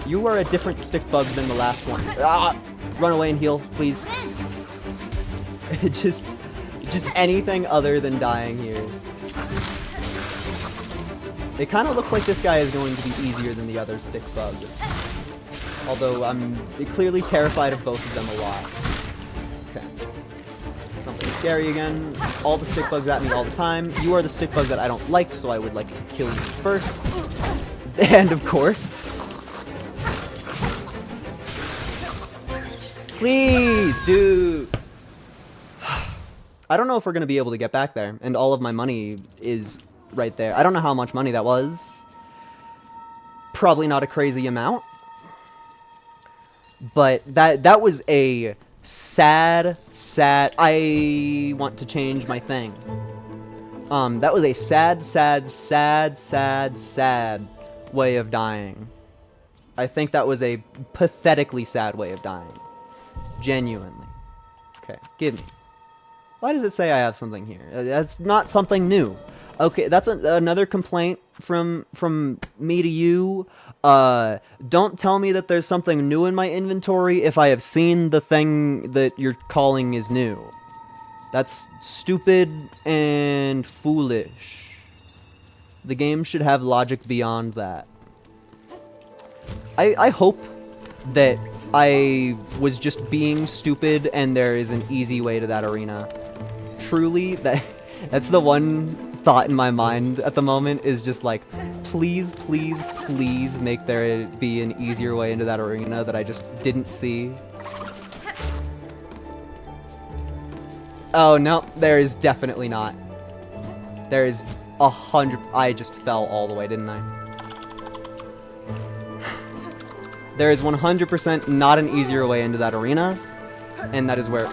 You are a different stick bug than the last one. Ah! Run away and heal, please. just anything other than dying here. It kind of looks like this guy is going to be easier than the other stick bug. Although I'm clearly terrified of both of them a lot. Okay. Something scary again. All the stick bugs at me all the time. You are the stick bug that I don't like, so I would like to kill you first. And of course... Please, dude! I don't know if we're going to be able to get back there, and all of my money is right there. I don't know how much money that was. Probably not a crazy amount. But that was a sad... I want to change my thing. That was a sad way of dying. I think that was a pathetically sad way of dying. Genuinely. Okay, give me. Why does it say I have something here? That's not something new. Okay, that's another complaint from me to you. Don't tell me that there's something new in my inventory if I have seen the thing that you're calling is new. That's stupid and foolish. The game should have logic beyond that. I hope that I was just being stupid and there is an easy way to that arena. Truly, that's the one thought in my mind at the moment is just like, please, please, please make there be an easier way into that arena that I just didn't see. Oh, no, there is definitely not. There is 100... I just fell all the way, didn't I? There is 100% not an easier way into that arena. And that is where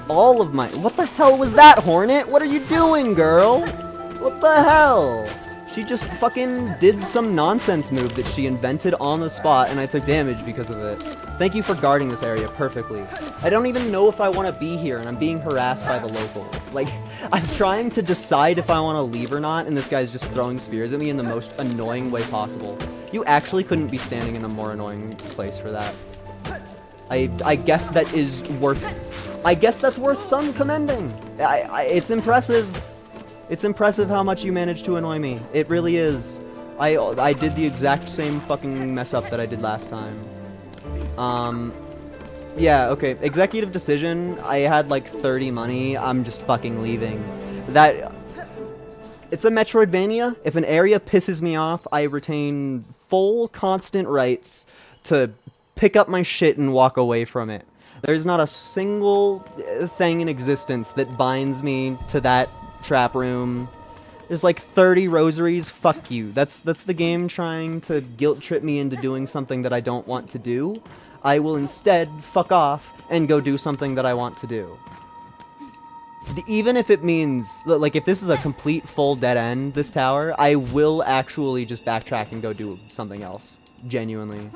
all of my... What the hell was that, Hornet? What are you doing, girl? What the hell? She just fucking did some nonsense move that she invented on the spot, and I took damage because of it. Thank you for guarding this area perfectly. I don't even know if I want to be here, and I'm being harassed by the locals. Like, I'm trying to decide if I want to leave or not, and this guy's just throwing spears at me in the most annoying way possible. You actually couldn't be standing in a more annoying place for that. I guess that is worth... I guess that's worth some commending. It's impressive. It's impressive how much you managed to annoy me. It really is. I did the exact same fucking mess up that I did last time. Yeah, okay. Executive decision. I had like 30 money. I'm just fucking leaving. It's a Metroidvania. If an area pisses me off, I retain full constant rights to pick up my shit and walk away from it. There's not a single thing in existence that binds me to that trap room. There's like 30 rosaries. Fuck you. That's the game trying to guilt trip me into doing something that I don't want to do. I will instead fuck off and go do something that I want to do. Even if it means, like, if this is a complete full dead end, this tower, I will actually just backtrack and go do something else. Genuinely.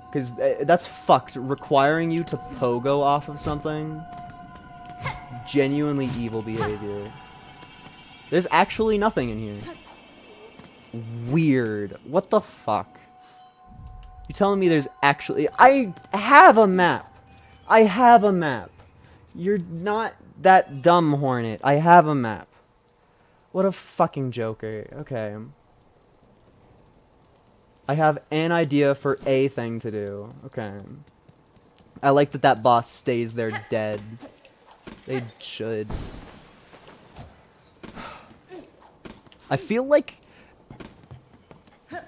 Because that's fucked. Requiring you to pogo off of something. Genuinely evil behavior. There's actually nothing in here. Weird. What the fuck? You telling me there's actually... I have a map! I have a map! You're not that dumb, Hornet. I have a map. What a fucking joker. Okay. I have an idea for a thing to do. Okay. I like that that boss stays there dead. They should. I feel like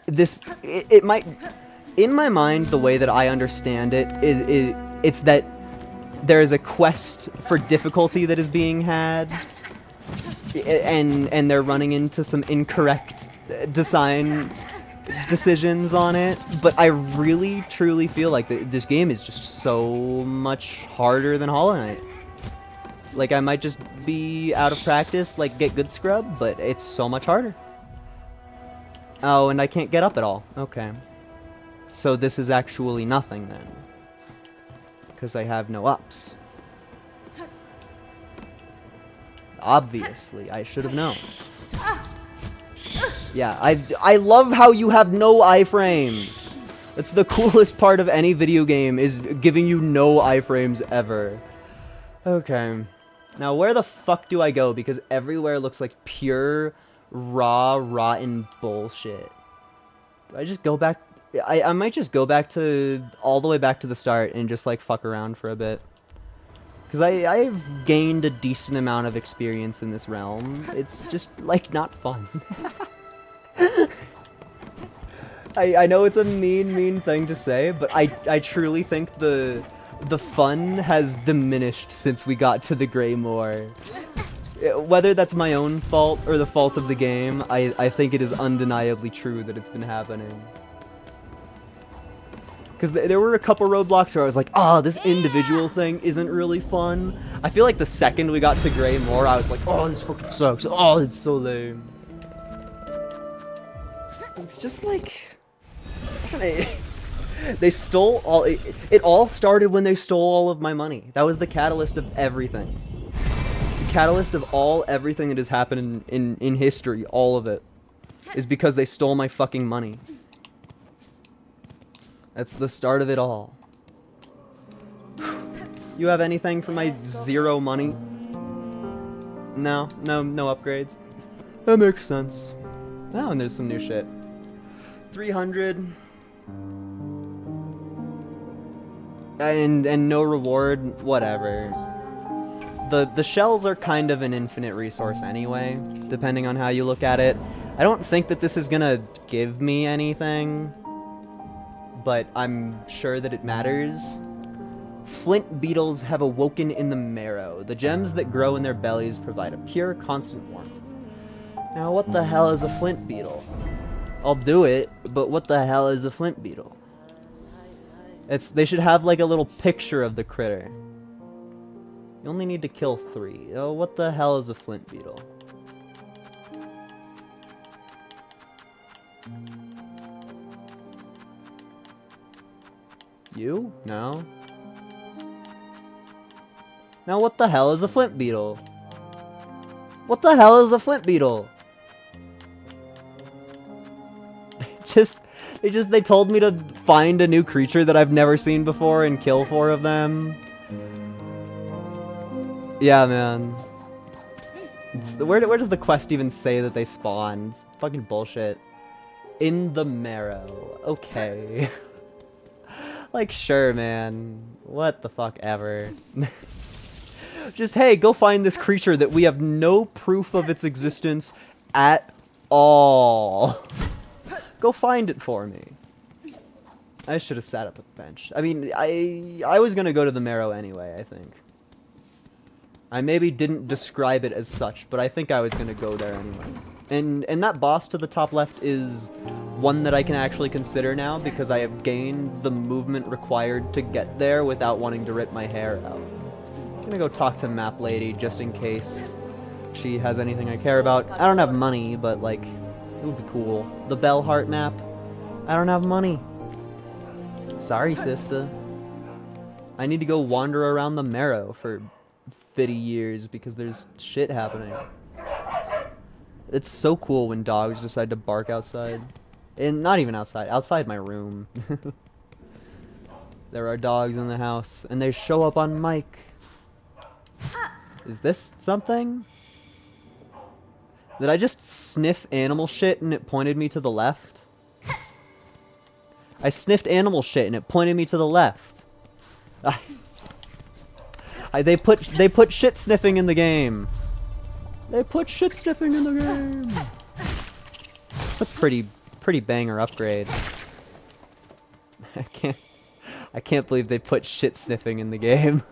this, it might, in my mind, the way that I understand it it's that there is a quest for difficulty that is being had, and they're running into some incorrect design decisions on it, but I really truly feel like this game is just so much harder than Hollow Knight. Like, I might just be out of practice, like get good scrub, but it's so much harder. Oh, and I can't get up at all. Okay. So this is actually nothing then. Because I have no ups. Obviously, I should have known. Yeah, I love how you have no iframes. That's the coolest part of any video game, is giving you no iframes ever. Okay. Now, where the fuck do I go? Because everywhere looks like pure, raw, rotten bullshit. Do I just go back? I might just go back to, all the way back to the start and just, like, fuck around for a bit. Because I've gained a decent amount of experience in this realm. It's just, like, not fun. I know it's a mean thing to say, but I truly think the fun has diminished since we got to the Grey Moor. Whether that's my own fault or the fault of the game, I think it is undeniably true that it's been happening. Because there were a couple roadblocks where I was like, oh, this individual thing isn't really fun. I feel like the second we got to Grey Moor, I was like, oh, this fucking sucks. Oh, it's so lame. It's just like... They stole all... It all started when they stole all of my money. That was the catalyst of everything. The catalyst of everything that has happened in history, all of it, is because they stole my fucking money. That's the start of it all. You have anything for my 0 money? No upgrades. That makes sense. Oh, and there's some new shit. 300. And no reward, whatever. The shells are kind of an infinite resource anyway, depending on how you look at it. I don't think that this is gonna give me anything, but I'm sure that it matters. Flint beetles have awoken in the marrow. The gems that grow in their bellies provide a pure, constant warmth. Now, what the hell is a flint beetle? I'll do it, but what the hell is a flint beetle? They should have like a little picture of the critter. You only need to kill 3. Oh, what the hell is a flint beetle? You? No. Now what the hell is a flint beetle? What the hell is a flint beetle? They told me to find a new creature that I've never seen before and kill 4 of them. Yeah, man. Where does the quest even say that they spawn? It's fucking bullshit. In the marrow. Okay. Like, sure, man. What the fuck ever. Just, hey, go find this creature that we have no proof of its existence at all. Go find it for me. I should have sat at the bench. I mean, I was gonna go to the marrow anyway, I think. I maybe didn't describe it as such, but I think I was gonna go there anyway. And that boss to the top left is one that I can actually consider now because I have gained the movement required to get there without wanting to rip my hair out. I'm gonna go talk to Map Lady just in case she has anything I care about. I don't have money, but like, it would be cool. The Bellheart map. I don't have money. Sorry, sister. I need to go wander around the marrow for 50 years because there's shit happening. It's so cool when dogs decide to bark outside. And not even outside. Outside my room. There are dogs in the house, and they show up on mic. Is this something? Did I just sniff animal shit and it pointed me to the left? I sniffed animal shit and it pointed me to the left. They put shit sniffing in the game. They put shit sniffing in the game. It's a pretty banger upgrade. I can't believe they put shit sniffing in the game.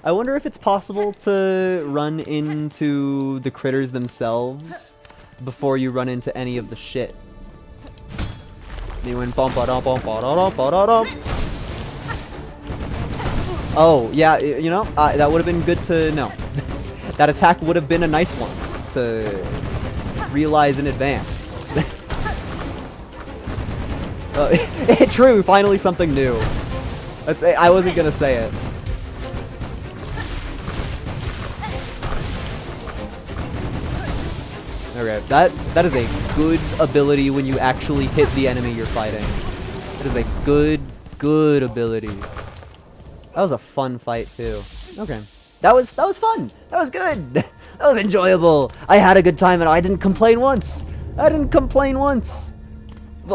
I wonder if it's possible to run into the critters themselves before you run into any of the shit. You went bump ba dum bump ba da dum ba da dum. Oh, yeah, you know, that would have been good to know. That attack would have been a nice one to realize in advance. True, finally something new. I wasn't gonna say it. Okay, that is a good ability when you actually hit the enemy you're fighting. That is a good ability. That was a fun fight too. Okay. That was fun. That was good. That was enjoyable. I had a good time and I didn't complain once. Well,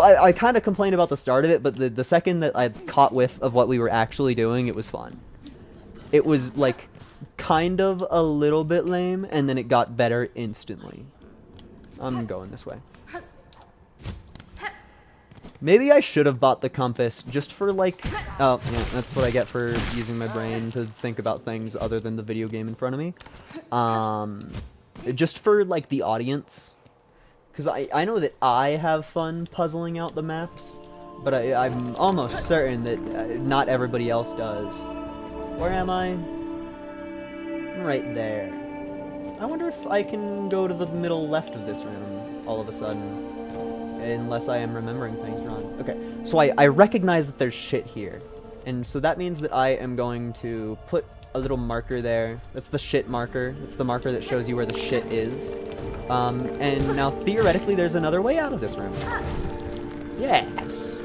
I kind of complained about the start of it, but the second that I caught whiff of what we were actually doing, it was fun. It was like kind of a little bit lame, and then it got better instantly. I'm going this way. Maybe I should have bought the compass just for like... Oh, yeah, that's what I get for using my brain to think about things other than the video game in front of me. Just for like the audience. Because I know that I have fun puzzling out the maps, but I'm almost certain that not everybody else does. Where am I? I'm right there. I wonder if I can go to the middle left of this room all of a sudden. Unless I am remembering things wrong. Okay, so I recognize that there's shit here. And so that means that I am going to put a little marker there. That's the shit marker. It's the marker that shows you where the shit is. And now theoretically there's another way out of this room. Yes.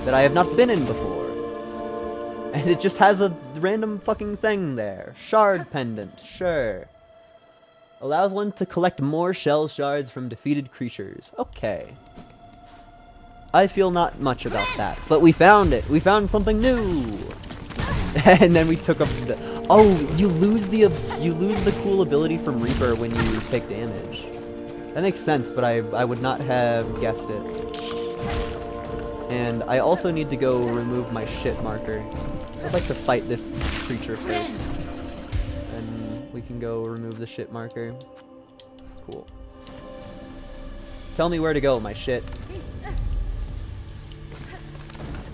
That I have not been in before. And it just has a random fucking thing there. Shard pendant, sure. Allows one to collect more shell shards from defeated creatures. Okay. I feel not much about that, but we found it. We found something new. And then we took a... Oh, you lose the cool ability from Reaper when you take damage. That makes sense, but I would not have guessed it. And I also need to go remove my shit marker. I'd like to fight this creature first. And we can go remove the shit marker. Cool. Tell me where to go, my shit.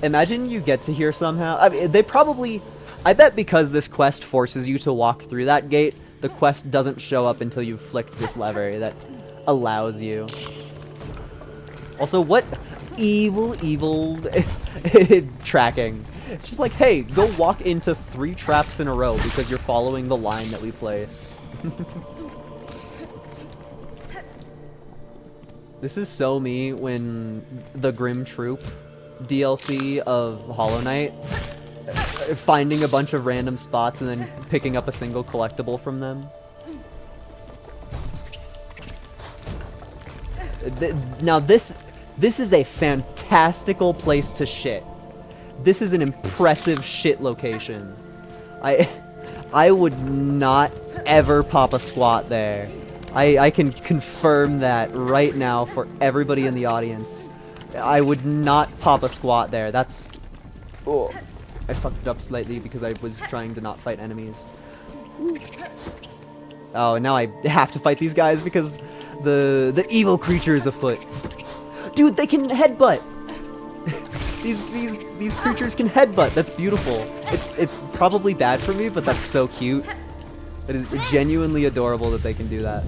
Imagine you get to here somehow. I mean, they probably... I bet because this quest forces you to walk through that gate, the quest doesn't show up until you've flicked this lever that allows you. Also, what evil tracking. It's just like, hey, go walk into 3 traps in a row because you're following the line that we placed. This is so me when the Grim Troop DLC of Hollow Knight, finding a bunch of random spots and then picking up a single collectible from them. Now this is a fantastical place to shit. This is an impressive shit location. I would not ever pop a squat there. I can confirm that right now for everybody in the audience. I would not pop a squat there. That's... Oh, I fucked it up slightly because I was trying to not fight enemies. Oh, and now I have to fight these guys because the evil creature is afoot. Dude, they can headbutt! These creatures can headbutt. That's beautiful. It's probably bad for me, but that's so cute. It is genuinely adorable that they can do that.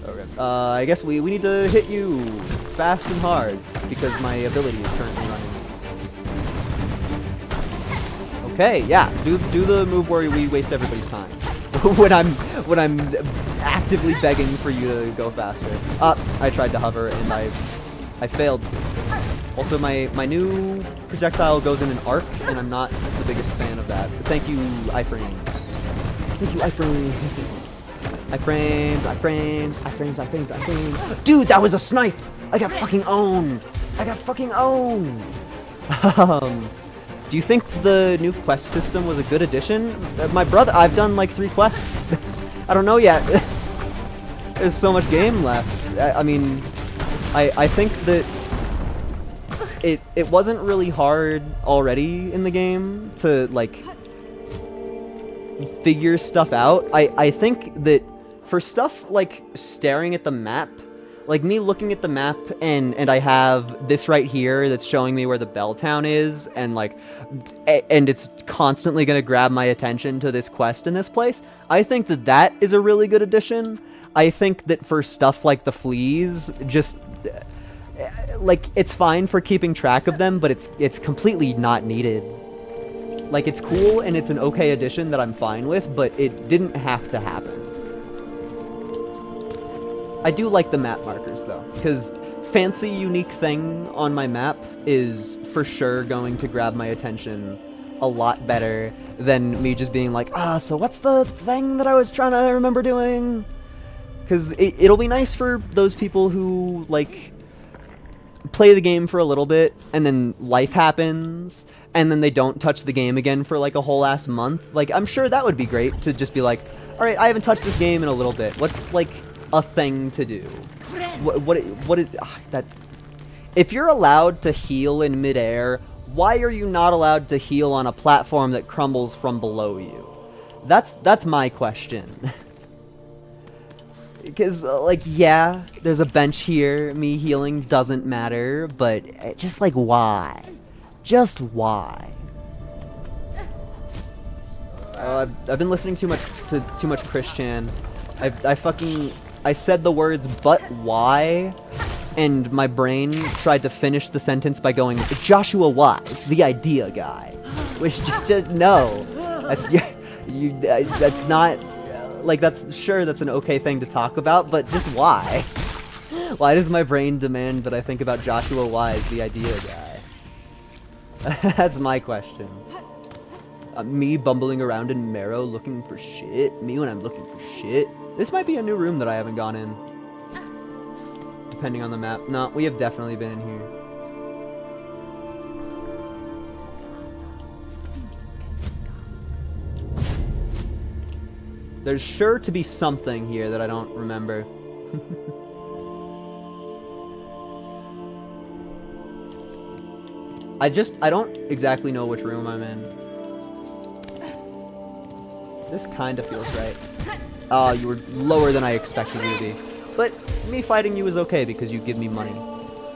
Okay. I guess we need to hit you fast and hard because my ability is currently running. Okay, yeah. Do the move where we waste everybody's time. when I'm actively begging for you to go faster. I tried to hover and I failed to. Also, my new projectile goes in an arc, and I'm not the biggest fan of that. But thank you, iframes. Thank you, iframes. iframes. Dude, that was a snipe! I got fucking owned! Do you think the new quest system was a good addition? My brother, I've done like 3 quests. I don't know yet. There's so much game left. I mean, I think that it wasn't really hard already in the game to like figure stuff out. I think that for stuff like staring at the map, like me looking at the map and I have this right here that's showing me where the bell town is, and like and it's constantly going to grab my attention to this quest in this place. I think that that is a really good addition. I think that for stuff like the fleas, just like it's fine for keeping track of them, but it's completely not needed. Like, it's cool and it's an okay addition that I'm fine with, but it didn't have to happen. I do like the map markers though, because fancy unique thing on my map is for sure going to grab my attention a lot better than me just being like, so what's the thing that I was trying to remember doing? Because it'll be nice for those people who like play the game for a little bit and then life happens and then they don't touch the game again for like a whole ass month. Like, I'm sure that would be great to just be like, all right, I haven't touched this game in a little bit. What's like a thing to do? What is that? If you're allowed to heal in midair, why are you not allowed to heal on a platform that crumbles from below you? That's my question. Because, like, yeah, there's a bench here, me healing doesn't matter, but just, like, why? Just why? I've been listening too much Chris Chan. I said the words, but why? And my brain tried to finish the sentence by going, Joshua Wise, the idea guy. Which, just no. That's not... Like, that's an okay thing to talk about, but just why? Why does my brain demand that I think about Joshua Wise, the idea guy? That's my question. Me bumbling around in Marrow looking for shit? Me when I'm looking for shit? This might be a new room that I haven't gone in. Depending on the map. No, we have definitely been in here. There's sure to be something here that I don't remember. I don't exactly know which room I'm in. This kind of feels right. Oh, you were lower than I expected you to be. But me fighting you is okay because you give me money.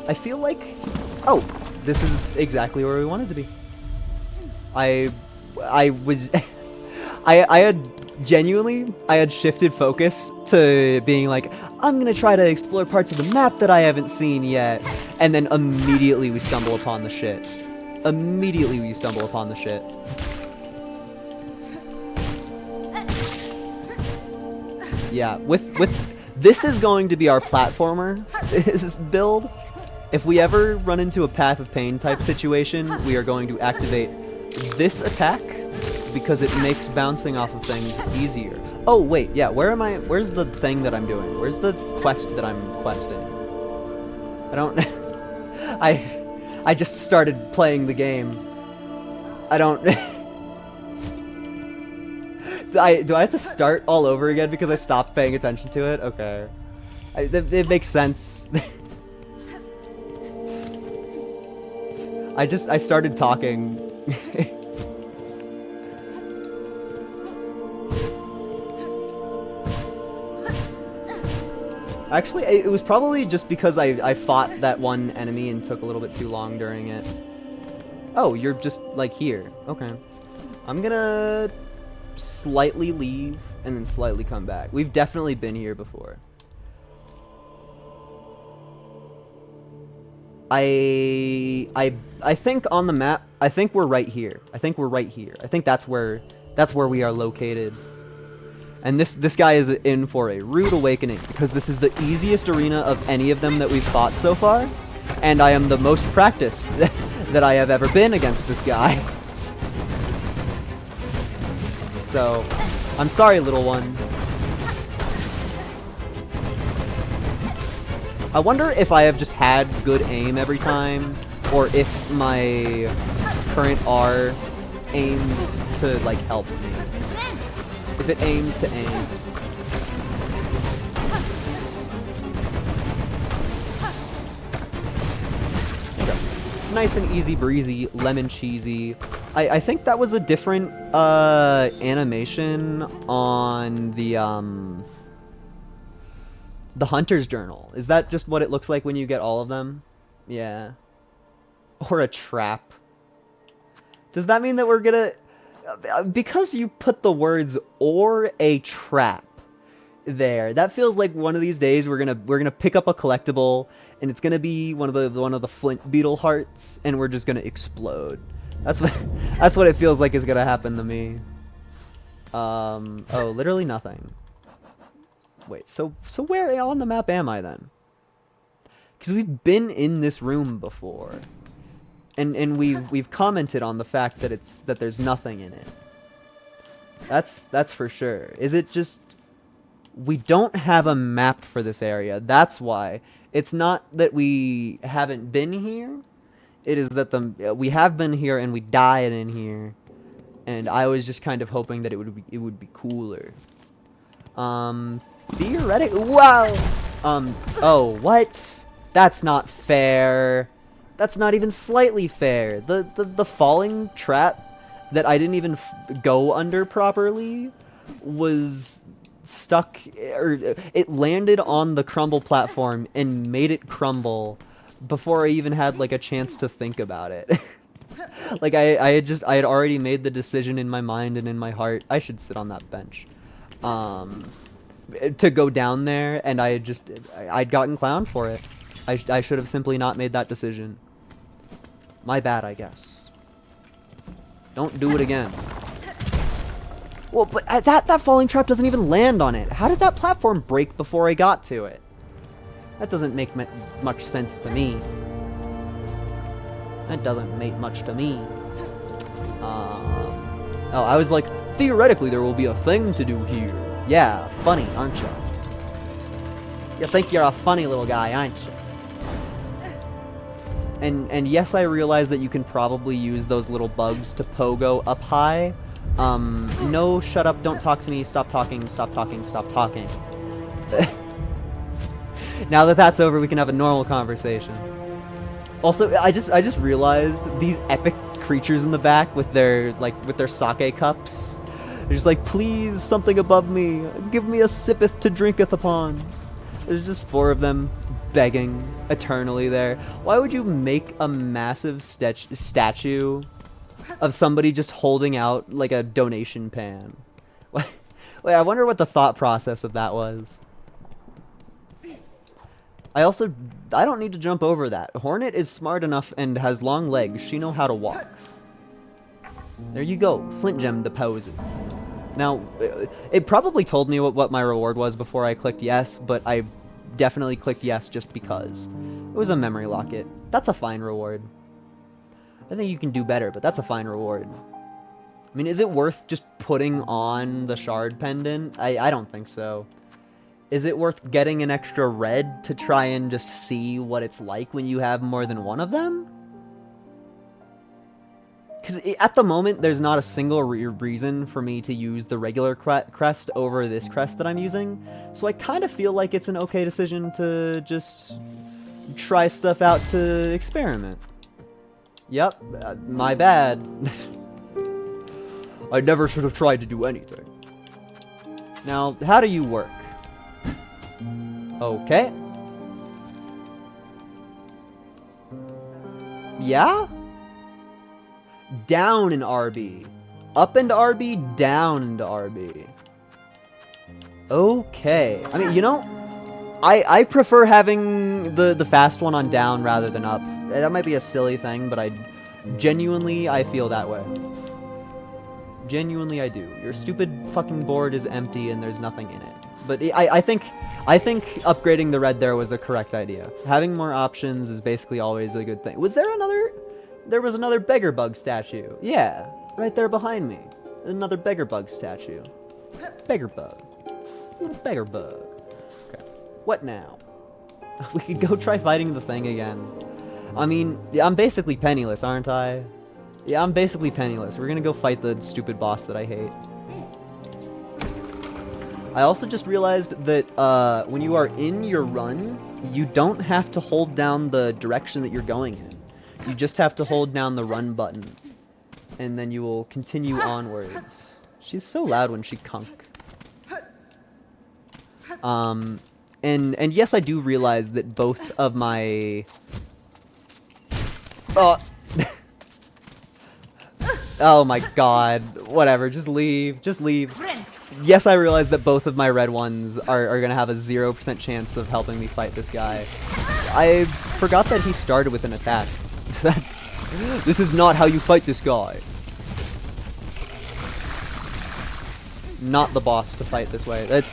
I feel like... Oh, This is exactly where we wanted to be. I was I had genuinely I had shifted focus to being like, I'm gonna try to explore parts of the map that I haven't seen yet, and then immediately we stumble upon the shit. Immediately we stumble upon the shit. Yeah, with this is going to be our platformer this build. If we ever run into a Path of Pain type situation, we are going to activate this attack because it makes bouncing off of things easier. Oh wait, yeah, where am I? Where's the thing that I'm doing? Where's the quest that I'm questing? I don't I just started playing the game. I don't do I have to start all over again because I stopped paying attention to it? Okay. It makes sense. I started talking. Actually, it was probably just because I fought that one enemy and took a little bit too long during it. Oh, you're just, like, here. Okay. I'm gonna slightly leave and then slightly come back. We've definitely been here before. I think on the map, I think we're right here. I think we're right here. I think that's where we are located. And this guy is in for a rude awakening because this is the easiest arena of any of them that we've fought so far, and I am the most practiced that I have ever been against this guy. So, I'm sorry, little one. I wonder if I have just had good aim every time, or if my current R aims to, like, help me. If it aims to aim. Okay. Nice and easy breezy, lemon cheesy. I think that was a different animation on the Hunter's Journal. Is that just what it looks like when you get all of them? Yeah. Or a trap. Does that mean that we're gonna... Because you put the words "or a trap" there, that feels like one of these days we're gonna pick up a collectible and it's gonna be one of the flint beetle hearts and we're just gonna explode. That's what it feels like is gonna happen to me. Oh, literally nothing. Wait, so where on the map am I then? Because we've been in this room before. And we've commented on the fact that there's nothing in it. That's for sure. Is it just we don't have a map for this area? That's why. It's not that we haven't been here. It is that we have been here and we died in here. And I was just kind of hoping that it would be cooler. Theoretically, wow. Oh, what? That's not fair. That's not even slightly fair. The falling trap that I didn't even go under properly was stuck, or it landed on the crumble platform and made it crumble before I even had like a chance to think about it. Like I had already made the decision in my mind and in my heart I should sit on that bench to go down there, and I'd gotten clowned for it. I should have simply not made that decision. My bad, I guess. Don't do it again. Well, but that falling trap doesn't even land on it. How did that platform break before I got to it? That doesn't make much sense to me. That doesn't make much to me. Oh, I was like, theoretically there will be a thing to do here. Yeah, funny, aren't you? You think you're a funny little guy, aren't you? And yes, I realize that you can probably use those little bugs to pogo up high. No, shut up, don't talk to me, stop talking, stop talking, stop talking. Now that that's over, we can have a normal conversation. Also, I just realized these epic creatures in the back with their sake cups. They're just like, please, something above me, give me a sippeth to drinketh upon. There's just 4 of them begging. eternally there. Why would you make a massive statue of somebody just holding out like a donation pan? Wait, I wonder what the thought process of that was. I don't need to jump over that. Hornet is smart enough and has long legs. She know how to walk. There you go. Flint gem deposit. Now, it probably told me what my reward was before I clicked yes, but I definitely clicked yes just because. It was a memory locket. That's a fine reward. I think you can do better, but that's a fine reward. I mean, is it worth just putting on the shard pendant? I don't think so. Is it worth getting an extra red to try and just see what it's like when you have more than one of them? Because at the moment, there's not a single reason for me to use the regular crest over this crest that I'm using. So I kind of feel like it's an okay decision to just try stuff out to experiment. Yep, my bad. I never should have tried to do anything. Now, how do you work? Okay. Yeah? Down in RB. Up into RB, down into RB. Okay. I mean, you know, I prefer having the fast one on down rather than up. That might be a silly thing, but I feel that way. Genuinely, I do. Your stupid fucking board is empty and there's nothing in it. But I think upgrading the red there was a correct idea. Having more options is basically always a good thing. There was another beggar bug statue. Yeah, right there behind me. Another beggar bug statue. Beggar bug. Little beggar bug. Okay. What now? We could go try fighting the thing again. I mean, I'm basically penniless, aren't I? Yeah, I'm basically penniless. We're gonna go fight the stupid boss that I hate. I also just realized that when you are in your run, you don't have to hold down the direction that you're going in. You just have to hold down the run button, and then you will continue onwards. She's so loud when she kunk. And yes, I do realize that both of my... Oh my god. Whatever, just leave. Just leave. Yes, I realize that both of my red ones are gonna have a 0% chance of helping me fight this guy. I forgot that he started with an attack. This is not how you fight this guy. Not the boss to fight this way. That's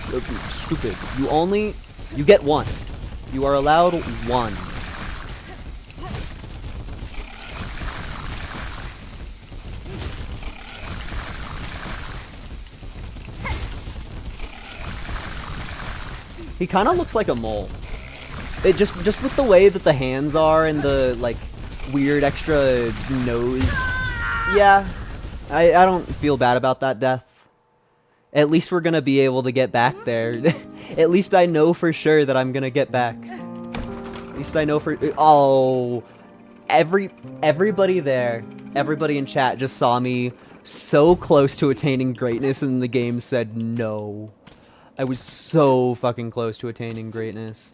stupid. You get one. You are allowed one. He kind of looks like a mole. It just with the way that the hands are and the like weird extra nose. Yeah, I don't feel bad about that death. At least we're gonna be able to get back there. At least I know for sure that I'm gonna get back. At least I know for... Oh, everybody there, everybody in chat just saw me so close to attaining greatness, and the game said no. I was so fucking close to attaining greatness.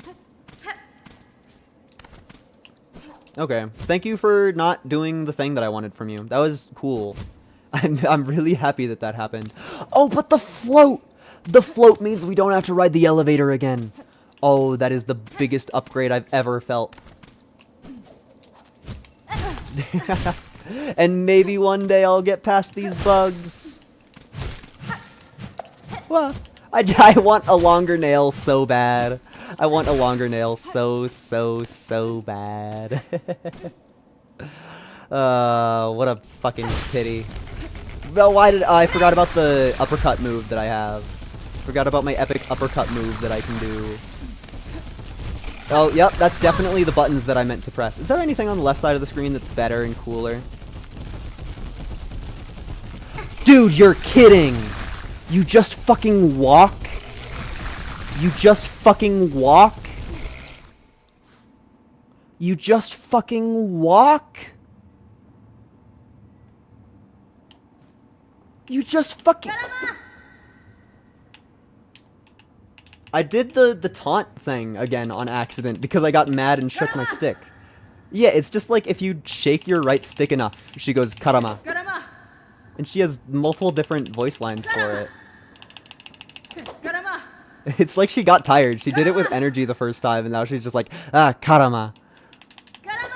Okay, thank you for not doing the thing that I wanted from you. That was cool. I'm really happy that that happened. Oh, but the float! The float means we don't have to ride the elevator again. Oh, that is the biggest upgrade I've ever felt. And maybe one day I'll get past these bugs. Well, I want a longer nail so bad. I want a longer nail so bad. What a fucking pity. Well, why did I forgot about the uppercut move that I have. Forgot about my epic uppercut move that I can do. Oh, yep, that's definitely the buttons that I meant to press. Is there anything on the left side of the screen that's better and cooler? Dude, you're kidding! You just fucking walk? You just fucking walk? You just fucking walk? You just fucking... I did the taunt thing again on accident because I got mad and shook my stick. Yeah, it's just like if you shake your right stick enough, she goes karama. And she has multiple different voice lines for it. It's like she got tired. She did it with energy the first time, and now she's just like, ah, karama.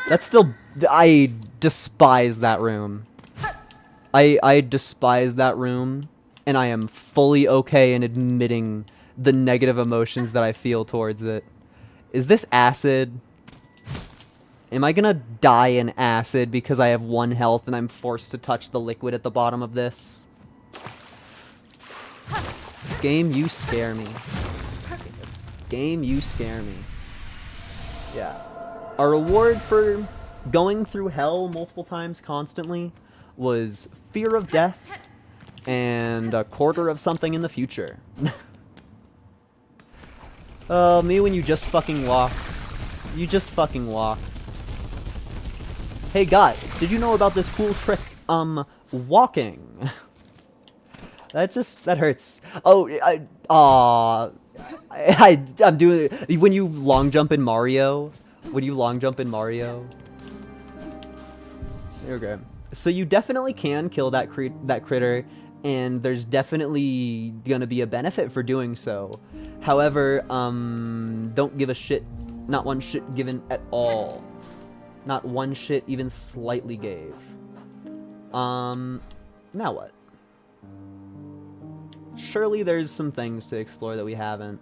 That's still... I despise that room. I despise that room, and I am fully okay in admitting the negative emotions that I feel towards it. Is this acid? Am I gonna die in acid because I have 1 health and I'm forced to touch the liquid at the bottom of this? Game, you scare me. Game, you scare me. Yeah. Our reward for going through hell multiple times constantly was fear of death and a quarter of something in the future. Oh, me when you just fucking walk. You just fucking walk. Hey guys, did you know about this cool trick? Walking. That hurts. Oh, I'm doing when you long jump in Mario. When you long jump in Mario. Okay. So you definitely can kill that critter, and there's definitely gonna be a benefit for doing so. However, don't give a shit. Not one shit given at all. Not one shit even slightly gave. Now what? Surely there's some things to explore that we haven't.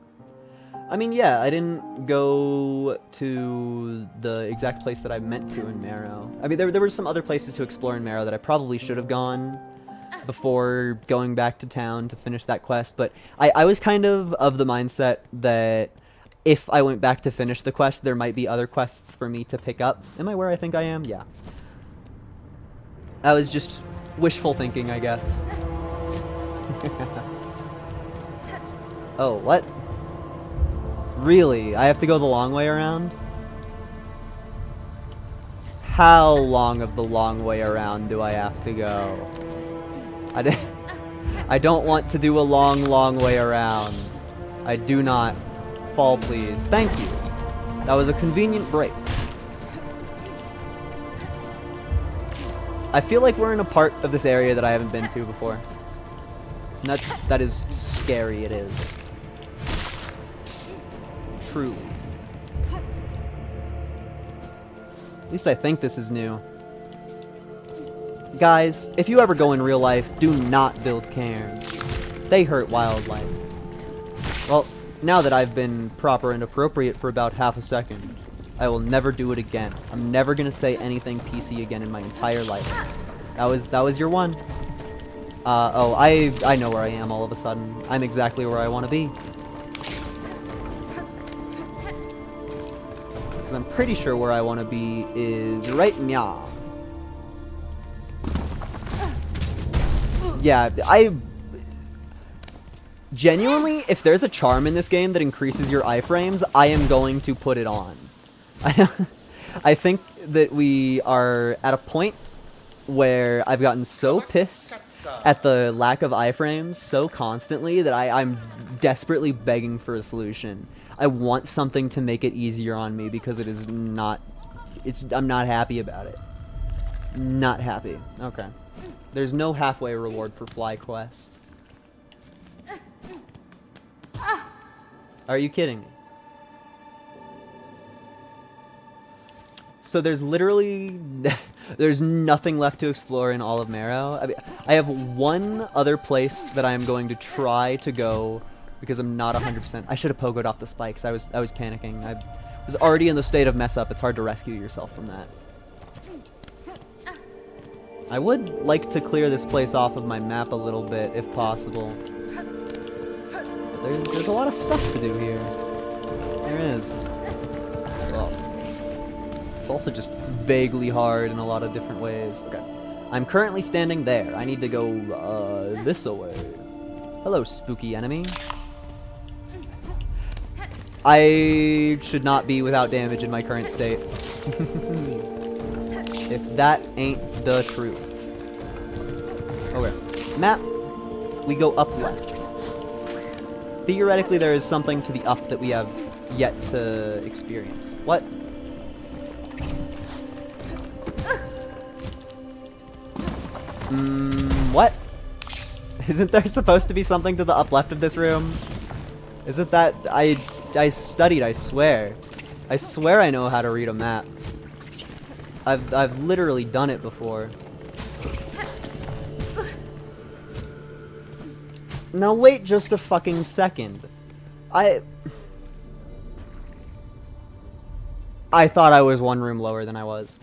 I mean, yeah, I didn't go to the exact place that I meant to in Marrow. I mean, there were some other places to explore in Marrow that I probably should have gone before going back to town to finish that quest, but I was kind of the mindset that if I went back to finish the quest, there might be other quests for me to pick up. Am I where I think I am? Yeah. I was just wishful thinking, I guess. Oh, what? Really? I have to go the long way around? How long of the long way around do I have to go? I don't want to do a long, long way around. I do not. Fall, please. Thank you. That was a convenient break. I feel like we're in a part of this area that I haven't been to before. And that is scary, it is. Truly. At least I think this is new. Guys, if you ever go in real life, do not build cairns. They hurt wildlife. Well, now that I've been proper and appropriate for about half a second, I will never do it again. I'm never gonna say anything PC again in my entire life. That was your one. Oh, I know where I am all of a sudden. I'm exactly where I want to be. Because I'm pretty sure where I want to be is right now. Yeah, genuinely, if there's a charm in this game that increases your iframes, I am going to put it on. I think that we are at a point where I've gotten so pissed at the lack of iframes so constantly that I'm desperately begging for a solution. I want something to make it easier on me because it is not... I'm not happy about it. Not happy. Okay. There's no halfway reward for Fly Quest. Are you kidding me? So there's literally... there's nothing left to explore in all of Marrow. I mean, I have one other place that I am going to try to go because I'm not 100%. I should have pogoed off the spikes. I was panicking. I was already in the state of mess up. It's hard to rescue yourself from that. I would like to clear this place off of my map a little bit, if possible. But there's a lot of stuff to do here. There is. Well, it's also just vaguely hard in a lot of different ways. Okay. I'm currently standing there. I need to go, this way. Hello, spooky enemy. I should not be without damage in my current state. If that ain't the truth. Okay. Map. We go up left. theoretically there is something to the up that we have yet to experience. What? What? Isn't there supposed to be something to the up left of this room? Isn't that... I studied, I swear. I swear I know how to read a map. I've literally done it before. Now wait just a fucking second. I thought I was one room lower than I was.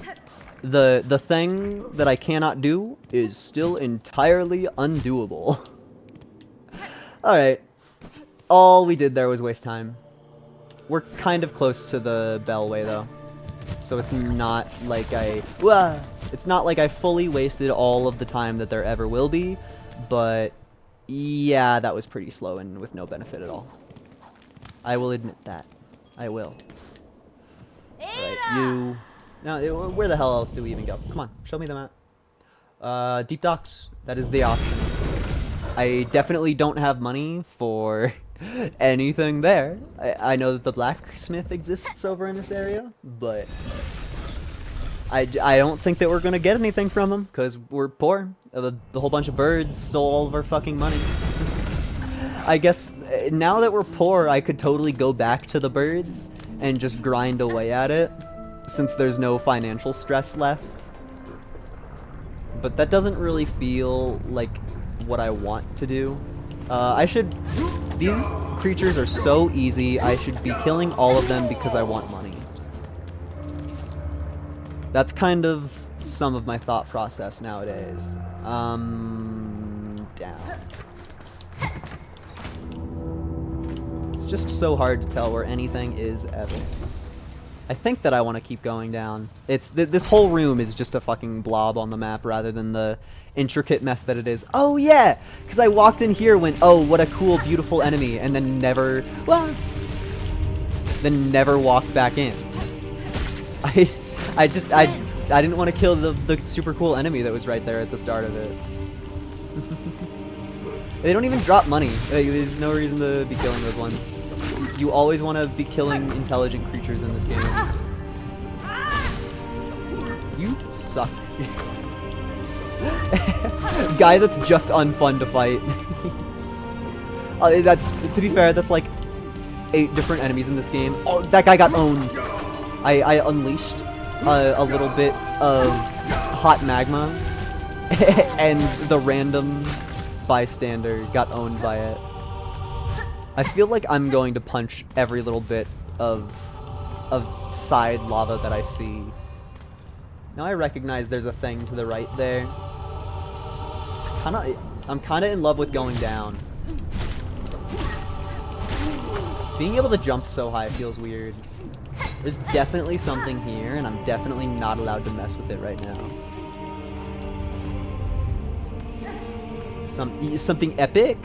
The thing that I cannot do is still entirely undoable. Alright. All we did there was waste time. We're kind of close to the bellway though. So it's not like it's not like I fully wasted all of the time that there ever will be, but yeah, that was pretty slow and with no benefit at all. I will admit that. I will. Alright, you... Now, where the hell else do we even go? Come on, show me the map. Deep docks. That is the option. I definitely don't have money for anything there. I know that the blacksmith exists over in this area, but I don't think that we're gonna get anything from him because we're poor. The whole bunch of birds stole all of our fucking money. I guess now that we're poor, I could totally go back to the birds and just grind away at it, since there's no financial stress left. But that doesn't really feel like what I want to do. These creatures are so easy, I should be killing all of them because I want money. That's kind of some of my thought process nowadays. Down. It's just so hard to tell where anything is ever. I think that I want to keep going down. This whole room is just a fucking blob on the map rather than the intricate mess that it is. Oh yeah! Because I walked in here, went, oh, what a cool, beautiful enemy, and then never walked back in. I didn't want to kill the super cool enemy that was right there at the start of it. They don't even drop money. There's no reason to be killing those ones. You always want to be killing intelligent creatures in this game. You suck. Guy that's just unfun to fight. To be fair, that's like 8 different enemies in this game. Oh, that guy got owned. I unleashed a little bit of hot magma, and the random bystander got owned by it. I feel like I'm going to punch every little bit of side lava that I see. Now I recognize there's a thing to the right there. I'm kinda in love with going down. Being able to jump so high feels weird. There's definitely something here, and I'm definitely not allowed to mess with it right now. Something epic?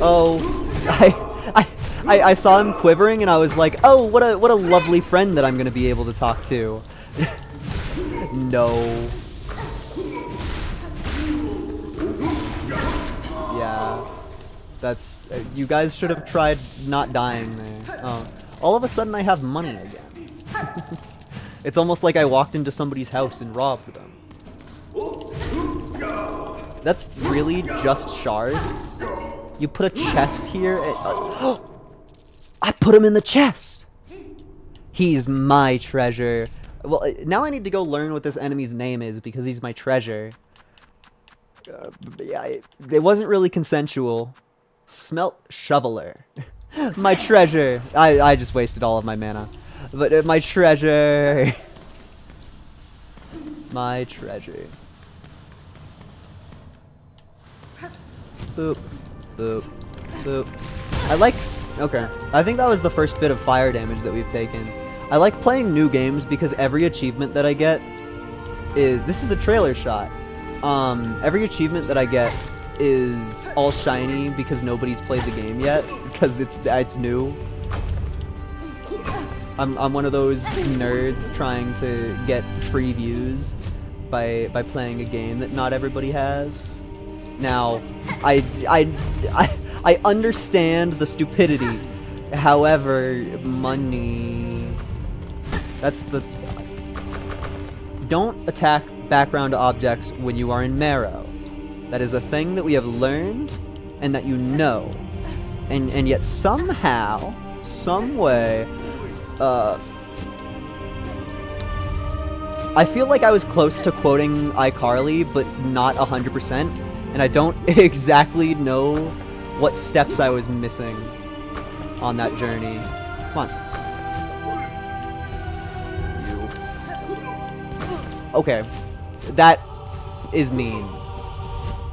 Oh, I saw him quivering, and I was like, oh, what a lovely friend that I'm gonna be able to talk to. No. Yeah, that's you guys should have tried not dying there. Oh, all of a sudden I have money again. It's almost like I walked into somebody's house and robbed them. That's really just shards? You put a chest here? I put him in the chest! He's my treasure. Well, now I need to go learn what this enemy's name is because he's my treasure. Yeah, it wasn't really consensual. Smelt shoveler. My treasure. I just wasted all of my mana. But my treasure. My treasure. Boop. Boop. Boop. Okay. I think that was the first bit of fire damage that we've taken. I like playing new games because every achievement that I get is... This is a trailer shot. Every achievement that I get is all shiny because nobody's played the game yet, because it's new. I'm one of those nerds trying to get free views by playing a game that not everybody has. Now, I understand the stupidity. However, money... That's the... Don't attack background objects when you are in Marrow. That is a thing that we have learned and that you know. And yet somehow, some way, I feel like I was close to quoting iCarly, but not 100%, and I don't exactly know what steps I was missing on that journey. Come on. Okay. That is mean.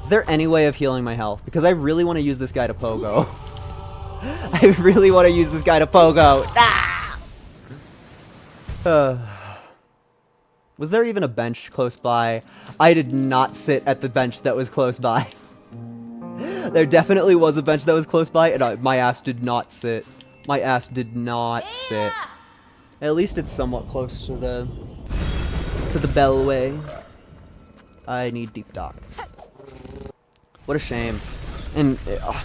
Is there any way of healing my health? Because I really want to use this guy to pogo. I really want to use this guy to pogo. Ah! Was there even a bench close by? I did not sit at the bench that was close by. There definitely was a bench that was close by, and my ass did not sit. My ass did not sit. At least it's somewhat close to the bellway. I need deep dock. What a shame. And I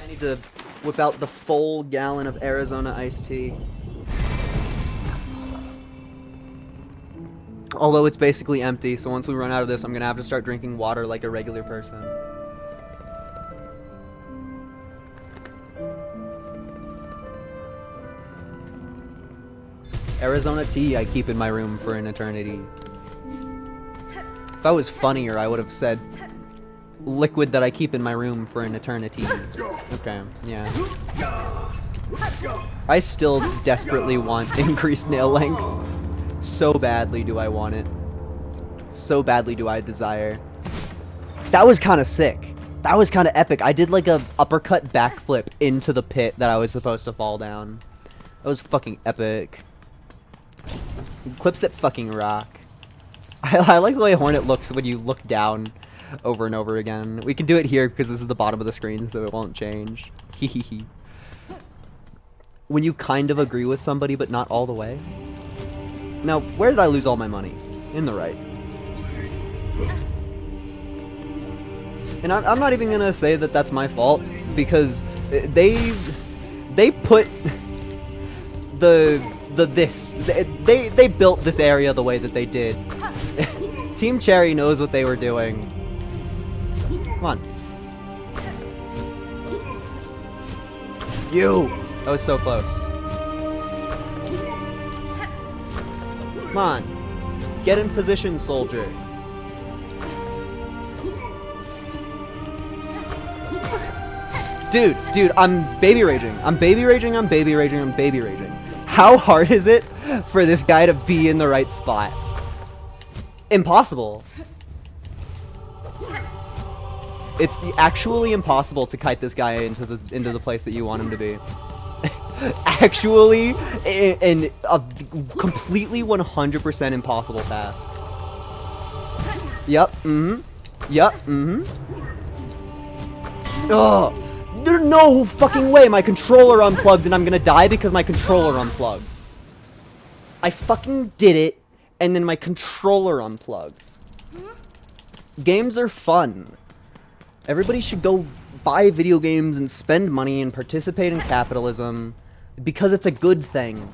need to whip out the full gallon of Arizona iced tea. Although it's basically empty, so once we run out of this, I'm gonna have to start drinking water like a regular person. Arizona tea I keep in my room for an eternity. If I was funnier, I would have said liquid that I keep in my room for an eternity. Okay, yeah. I still desperately want increased nail length. So badly do I want it. So badly do I desire. That was kind of sick. That was kind of epic. I did like a uppercut backflip into the pit that I was supposed to fall down. That was fucking epic. Clips that fucking rock. I like the way Hornet looks when you look down over and over again. We can do it here because this is the bottom of the screen, so it won't change. Hehehe. When you kind of agree with somebody, but not all the way. Now, where did I lose all my money? In the right. And I'm not even gonna say that that's my fault, because they put they built this area the way that they did. Team Cherry knows what they were doing. Come on. You! That was so close. Come on. Get in position, soldier. Dude, I'm baby raging. I'm baby raging, I'm baby raging, I'm baby raging. How hard is it for this guy to be in the right spot? Impossible. It's actually impossible to kite this guy into the place that you want him to be. Actually, a completely 100% impossible task. Yup, Yup, Ugh. There's no fucking way my controller unplugged and I'm gonna die because my controller unplugged. I fucking did it, and then my controller unplugged. Games are fun. Everybody should go buy video games and spend money and participate in capitalism because it's a good thing,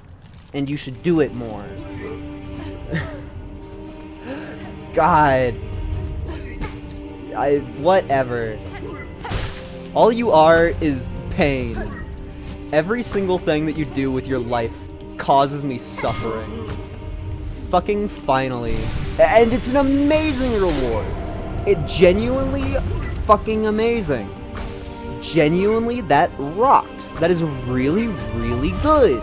and you should do it more. God. Whatever. All you are is pain. Every single thing that you do with your life causes me suffering. Fucking finally. And it's an amazing reward. It genuinely fucking amazing. Genuinely, that rocks. That is really, really good.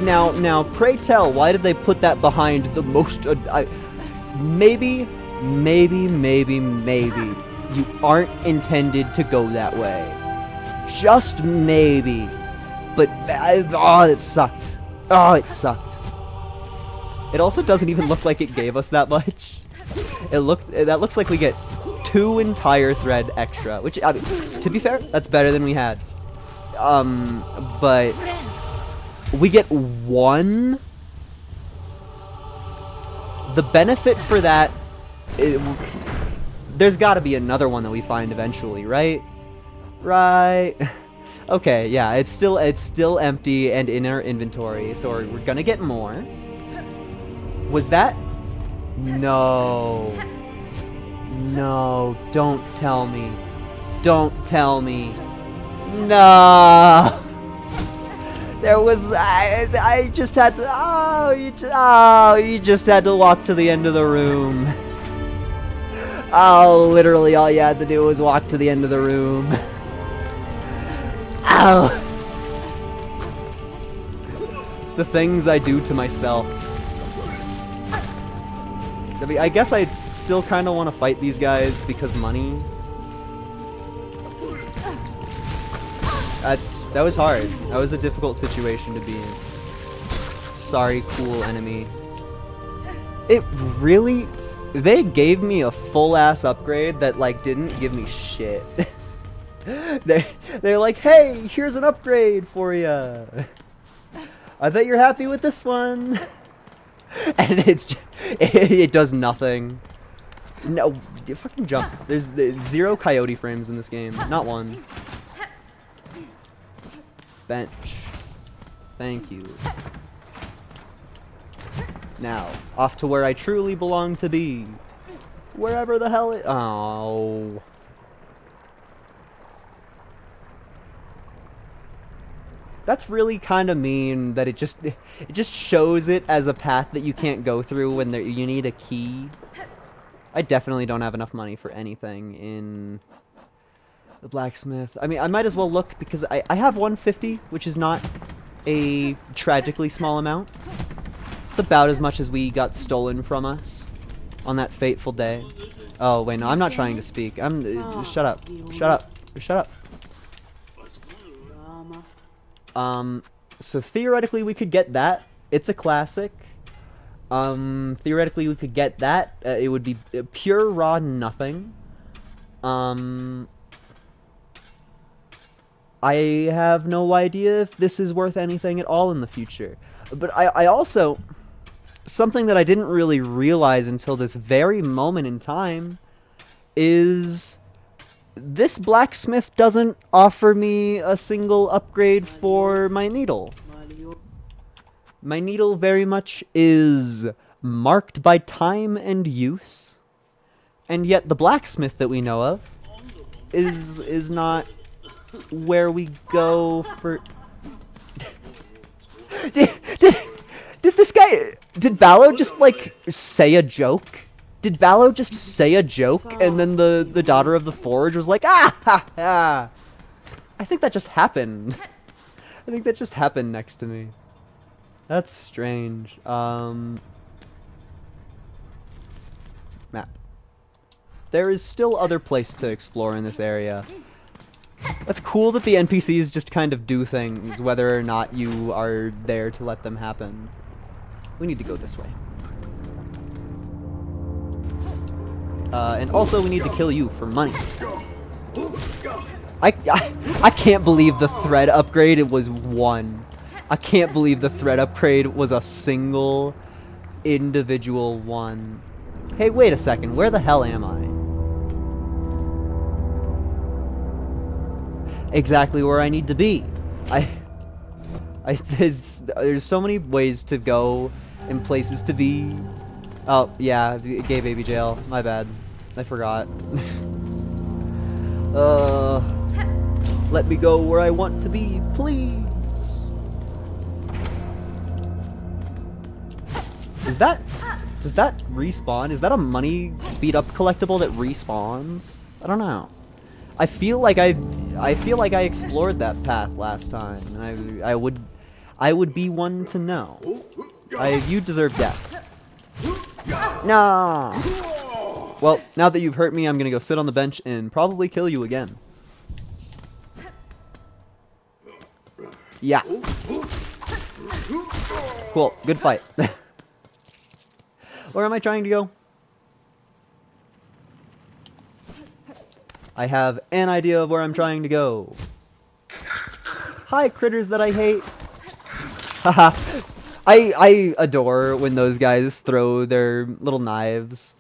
Now, pray tell, why did they put that behind the most... maybe, you aren't intended to go that way. Just maybe. But, oh, it sucked. Oh, it sucked. It also doesn't even look like it gave us that much. That looks like we get 2 entire thread extra, which, I mean, to be fair, that's better than we had. But we get 1. The benefit for that, There's got to be another one that we find eventually, right? Right. Okay, yeah, it's still empty and in our inventory, so we're gonna get more. Was that? No. No, don't tell me. Don't tell me. No. There was I just had to you just had to walk to the end of the room. Oh, literally all you had to do was walk to the end of the room. Ow. The things I do to myself. I mean, I guess I still kind of want to fight these guys because money. That was hard. That was a difficult situation to be in. Sorry, cool enemy. It really... They gave me a full-ass upgrade that, like, didn't give me shit. They're like, hey, here's an upgrade for ya. I bet you're happy with this one. And it does nothing. No, you fucking jump. There's 0 coyote frames in this game. Not one. Bench. Thank you. Now, off to where I truly belong to be. Wherever the hell it... Oh. That's really kind of mean that it just shows it as a path that you can't go through when you need a key. I definitely don't have enough money for anything in the blacksmith. I mean, I might as well look because I have 150, which is not a tragically small amount. It's about as much as we got stolen from us on that fateful day. Oh, wait, no, I'm not trying to speak. Shut up. Shut up. Shut up. So theoretically we could get that. It's a classic. Theoretically we could get that. It would be pure raw nothing. I have no idea if this is worth anything at all in the future. But I also... Something that I didn't really realize until this very moment in time is... This blacksmith doesn't offer me a single upgrade for my needle. My needle very much is marked by time and use. And yet the blacksmith that we know of is not where we go for... Did this guy... Did Ballo just, like, say a joke? Did Ballo just say a joke and then the daughter of the forge was like, ah ha ha? I think that just happened. I think that just happened next to me. That's strange. Map. There is still other place to explore in this area. That's cool that the NPCs just kind of do things, whether or not you are there to let them happen. We need to go this way. And also we need to kill you for money. I can't believe the thread upgrade, it was 1. I can't believe the thread upgrade was a single individual 1. Hey, wait a second, where the hell am I? Exactly where I need to be. There's so many ways to go and places to be. Oh, yeah, gay baby jail. My bad. I forgot. Let me go where I want to be, please. Does that respawn? Is that a money beat up collectible that respawns? I don't know. I feel like I explored that path last time, and I would be one to know. You deserve death. No. Well, now that you've hurt me, I'm gonna go sit on the bench and probably kill you again. Yeah. Cool. Good fight. Where am I trying to go? I have an idea of where I'm trying to go. Hi, critters that I hate. Haha. I adore when those guys throw their little knives.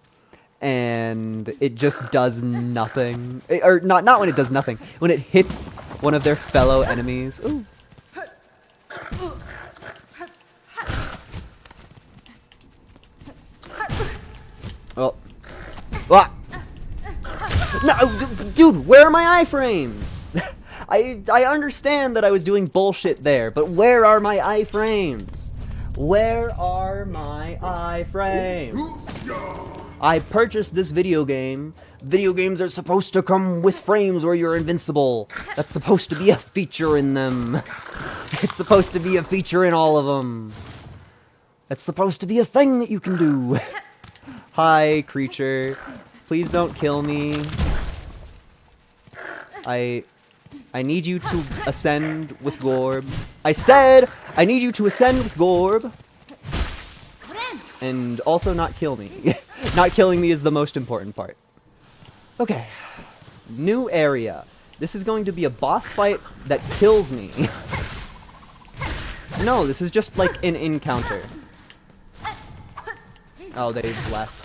and it just does nothing. Or not when it does nothing. When it hits one of their fellow enemies. Ooh. Oh. Ah! No, dude, where are my iframes? I understand that I was doing bullshit there, but where are my iframes? Where are my iframes? I purchased this video game. Video games are supposed to come with frames where you're invincible. That's supposed to be a feature in them. It's supposed to be a feature in all of them. That's supposed to be a thing that you can do. Hi, creature. Please don't kill me. I need you to ascend with Gorb. I said I need you to ascend with Gorb. And also not kill me. Not killing me is the most important part. Okay. New area. This is going to be a boss fight that kills me. No, this is just like an encounter. Oh, they left.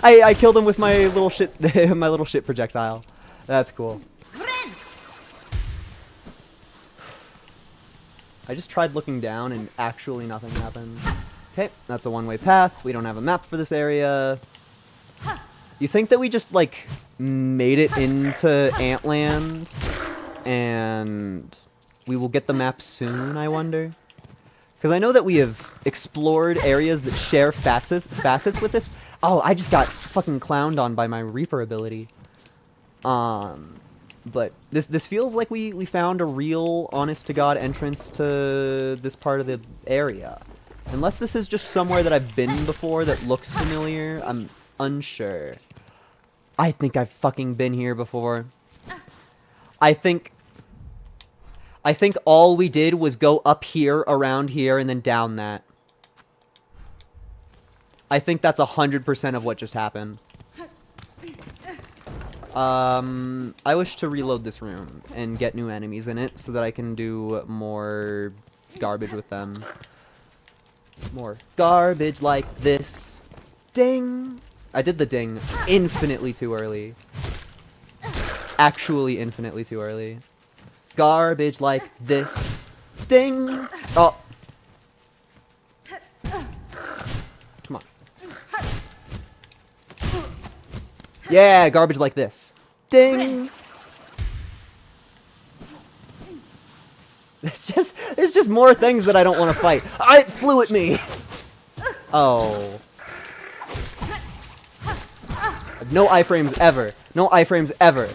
I killed him with my little shit my little shit projectile. That's cool. I just tried looking down and actually nothing happened. Okay, that's a one-way path. We don't have a map for this area. You think that we just, like, made it into Antland and we will get the map soon, I wonder? Because I know that we have explored areas that share facets with this. Oh, I just got fucking clowned on by my Reaper ability. But this feels like we found a real, honest-to-God entrance to this part of the area. Unless this is just somewhere that I've been before that looks familiar, I'm unsure. I think I've fucking been here before. I think all we did was go up here, around here, and then down that. I think that's 100% of what just happened. I wish to reload this room and get new enemies in it so that I can do more garbage with them. More garbage like this. Ding! I did the ding infinitely too early. Actually infinitely too early. Garbage like this. Ding! Oh! Come on. Yeah, garbage like this. Ding! There's just more things that I don't want to fight. It flew at me! Oh. No iframes ever. No iframes ever.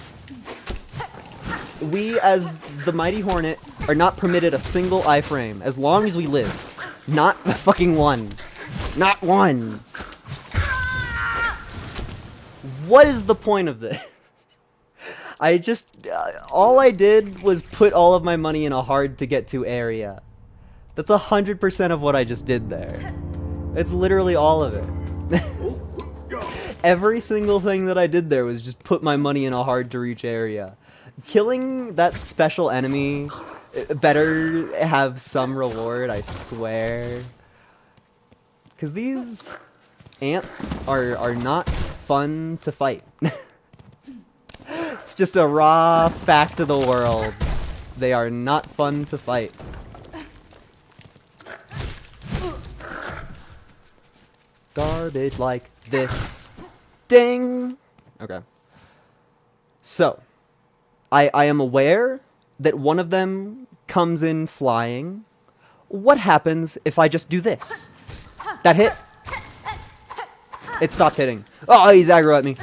We, as the Mighty Hornet, are not permitted a single iframe as long as we live. Not fucking one. Not one. What is the point of this? I just... all I did was put all of my money in a hard-to-get-to area. That's 100% of what I just did there. It's literally all of it. Every single thing that I did there was just put my money in a hard-to-reach area. Killing that special enemy better have some reward, I swear. Because these ants are not fun to fight. It's just a raw fact of the world. They are not fun to fight. Garbage like this. Ding! Okay. So, I am aware that one of them comes in flying. What happens if I just do this? That hit? It stopped hitting. Oh, he's aggro at me.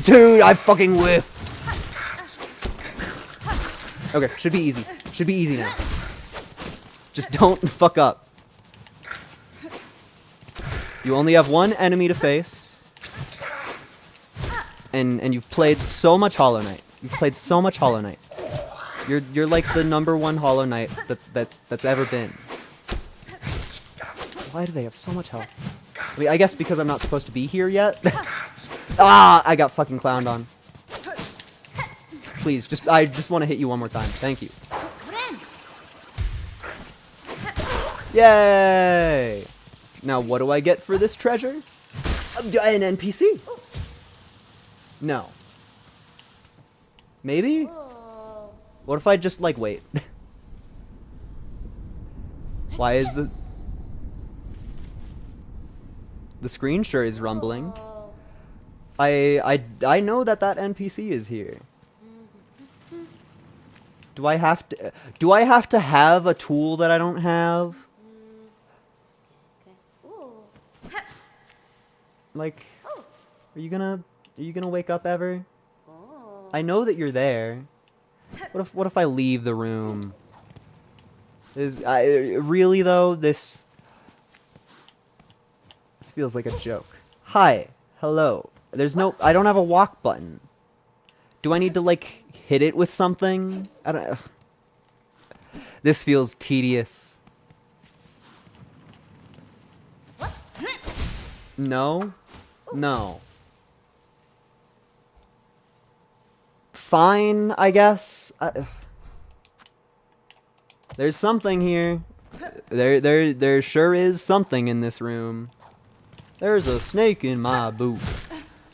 Dude, I fucking whiffed. Okay, should be easy. Should be easy now. Just don't fuck up. You only have one enemy to face. And you've played so much Hollow Knight. You've played so much Hollow Knight. You're like the #1 Hollow Knight that's ever been. Why do they have so much health? I mean, I guess because I'm not supposed to be here yet. Ah, I got fucking clowned on. Please, I just want to hit you one more time. Thank you. Yay! Now, what do I get for this treasure? An NPC. No. Maybe? What if I just, like, wait? Why is the screen sure is rumbling? I know that NPC is here. Do I have to have a tool that I don't have? Like, are you gonna wake up ever? I know that you're there. What if I leave the room? Really though, this feels like a joke. Hi, hello. I don't have a walk button. Do I need to like hit it with something? I don't. This feels tedious. No, no. Fine, I guess. There's something here. There sure is something in this room. There's a snake in my boot.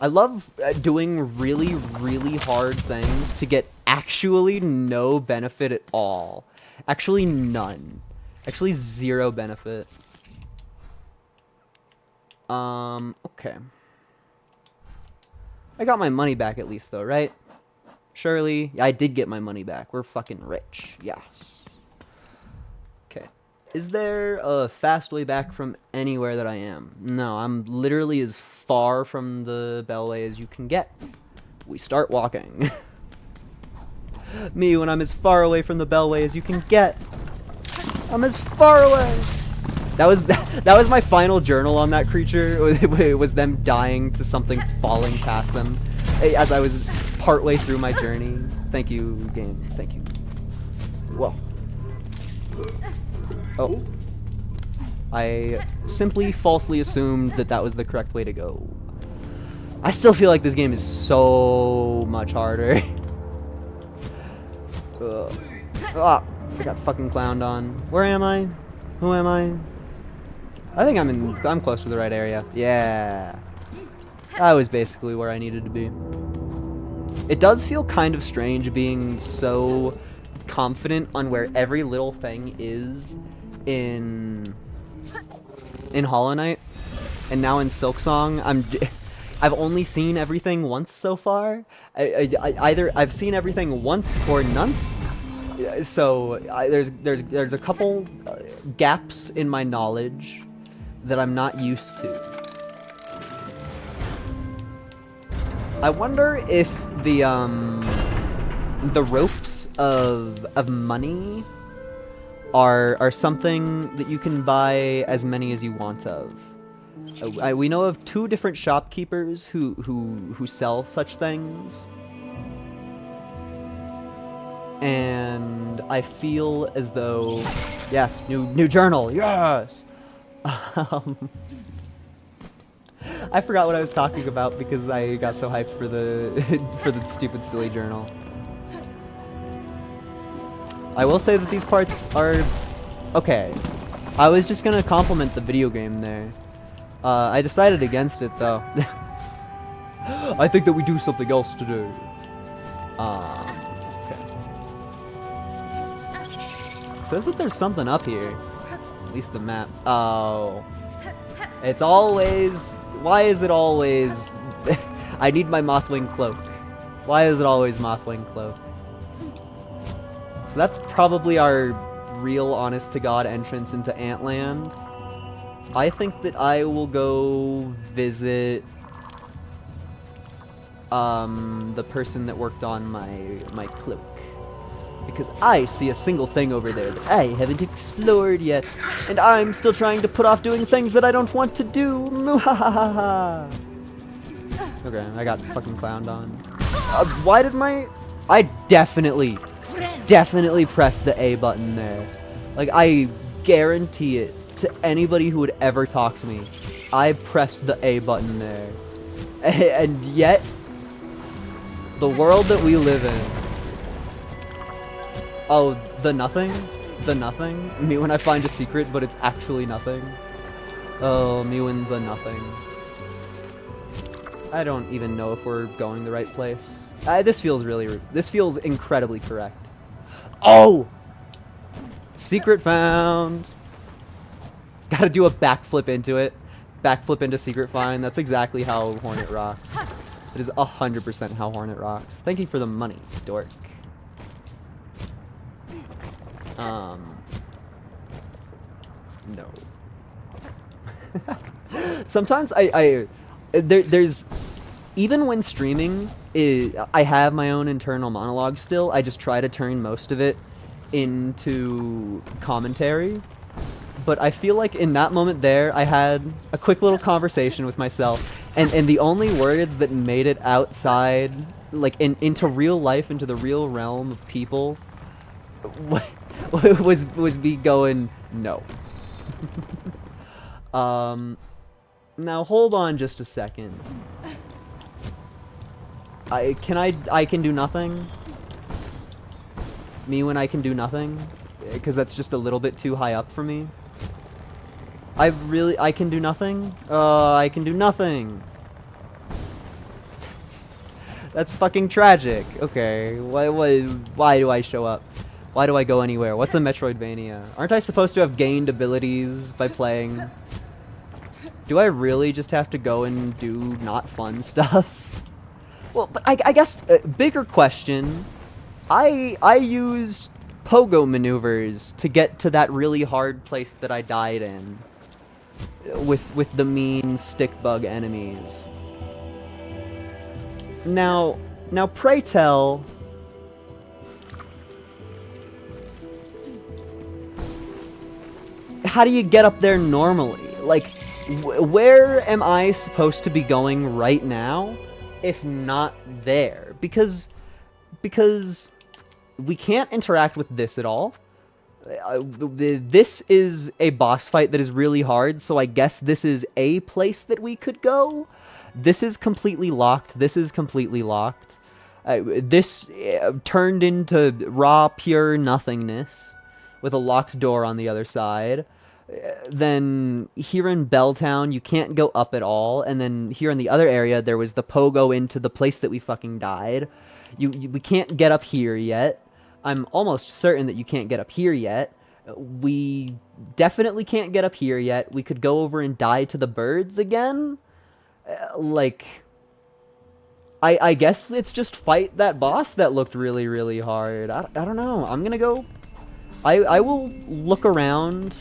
I love doing really, really hard things to get actually no benefit at all. Actually none. Actually 0 benefit. Okay. I got my money back at least though, right? Surely. Yeah, I did get my money back. We're fucking rich. Yes. Okay. Is there a fast way back from anywhere that I am? No, I'm literally as far from the Bellway as you can get. We start walking. Me when I'm as far away from the Bellway as you can get. I'm as far away. That was my final journal on that creature. It was them dying to something falling past them as I was partway through my journey. Thank you, game. Thank you. Whoa. Oh. I simply falsely assumed that was the correct way to go. I still feel like this game is so much harder. Ah, I got fucking clowned on. Where am I? Who am I? I think I'm close to the right area. Yeah. That was basically where I needed to be. It does feel kind of strange being so confident on where every little thing is in Hollow Knight, and now in SilkSong, I've only seen everything once so far. Either I've seen everything once or nonce. So there's a couple gaps in my knowledge that I'm not used to. I wonder if the ropes of money are something that you can buy as many as you want of. We know of 2 different shopkeepers who sell such things. And I feel as though, yes, new journal, yes. I forgot what I was talking about because I got so hyped for the stupid silly journal. I will say that these parts are okay. I was just gonna compliment the video game there. I decided against it though. I think that we do something else today. Okay. It says that there's something up here. At least the map. Oh. It's always... Why is it always... I need my Mothwing cloak. Why is it always Mothwing cloak? So that's probably our real honest-to-God entrance into Antland. I think that I will go visit the person that worked on my cloak. Because I see a single thing over there that I haven't explored yet. And I'm still trying to put off doing things that I don't want to do. Muhahaha. Okay, I got fucking clowned on. Why did I definitely pressed the A button there. Like, I guarantee it to anybody who would ever talk to me. I pressed the A button there. And yet, the world that we live in. Oh, the nothing? The nothing? Me when I find a secret, but it's actually nothing. Oh, Mew in the nothing. I don't even know if we're going the right place. This feels this feels incredibly correct. Oh! Secret found! Gotta do a backflip into it. Backflip into secret find. That's exactly how Hornet rocks. It is 100% how Hornet rocks. Thank you for the money, dork. No. Sometimes there's even when streaming, I have my own internal monologue still. I just try to turn most of it into commentary. But I feel like in that moment there, I had a quick little conversation with myself, and the only words that made it outside, like into real life, into the real realm of people, was me going no. Now hold on just a second. I can do nothing. Me when I can do nothing, because that's just a little bit too high up for me. I can do nothing? I can do nothing. That's fucking tragic. Okay, why do I show up? Why do I go anywhere? What's a Metroidvania? Aren't I supposed to have gained abilities by playing? Do I really just have to go and do not fun stuff? Well, but I guess, bigger question, I used pogo maneuvers to get to that really hard place that I died in. With the mean stick bug enemies. Now pray tell, how do you get up there normally? Like, where am I supposed to be going right now, if not there? Because we can't interact with this at all. This is a boss fight that is really hard, so I guess this is a place that we could go. This is completely locked. This is completely locked. This turned into raw, pure nothingness with a locked door on the other side. Then here in Belltown, you can't go up at all. And then here in the other area, there was the pogo into the place that we fucking died. We can't get up here yet. I'm almost certain that you can't get up here yet. We definitely can't get up here yet. We could go over and die to the birds again. Like, I guess it's just fight that boss that looked really, really hard. I don't know. I'm gonna go. I will look around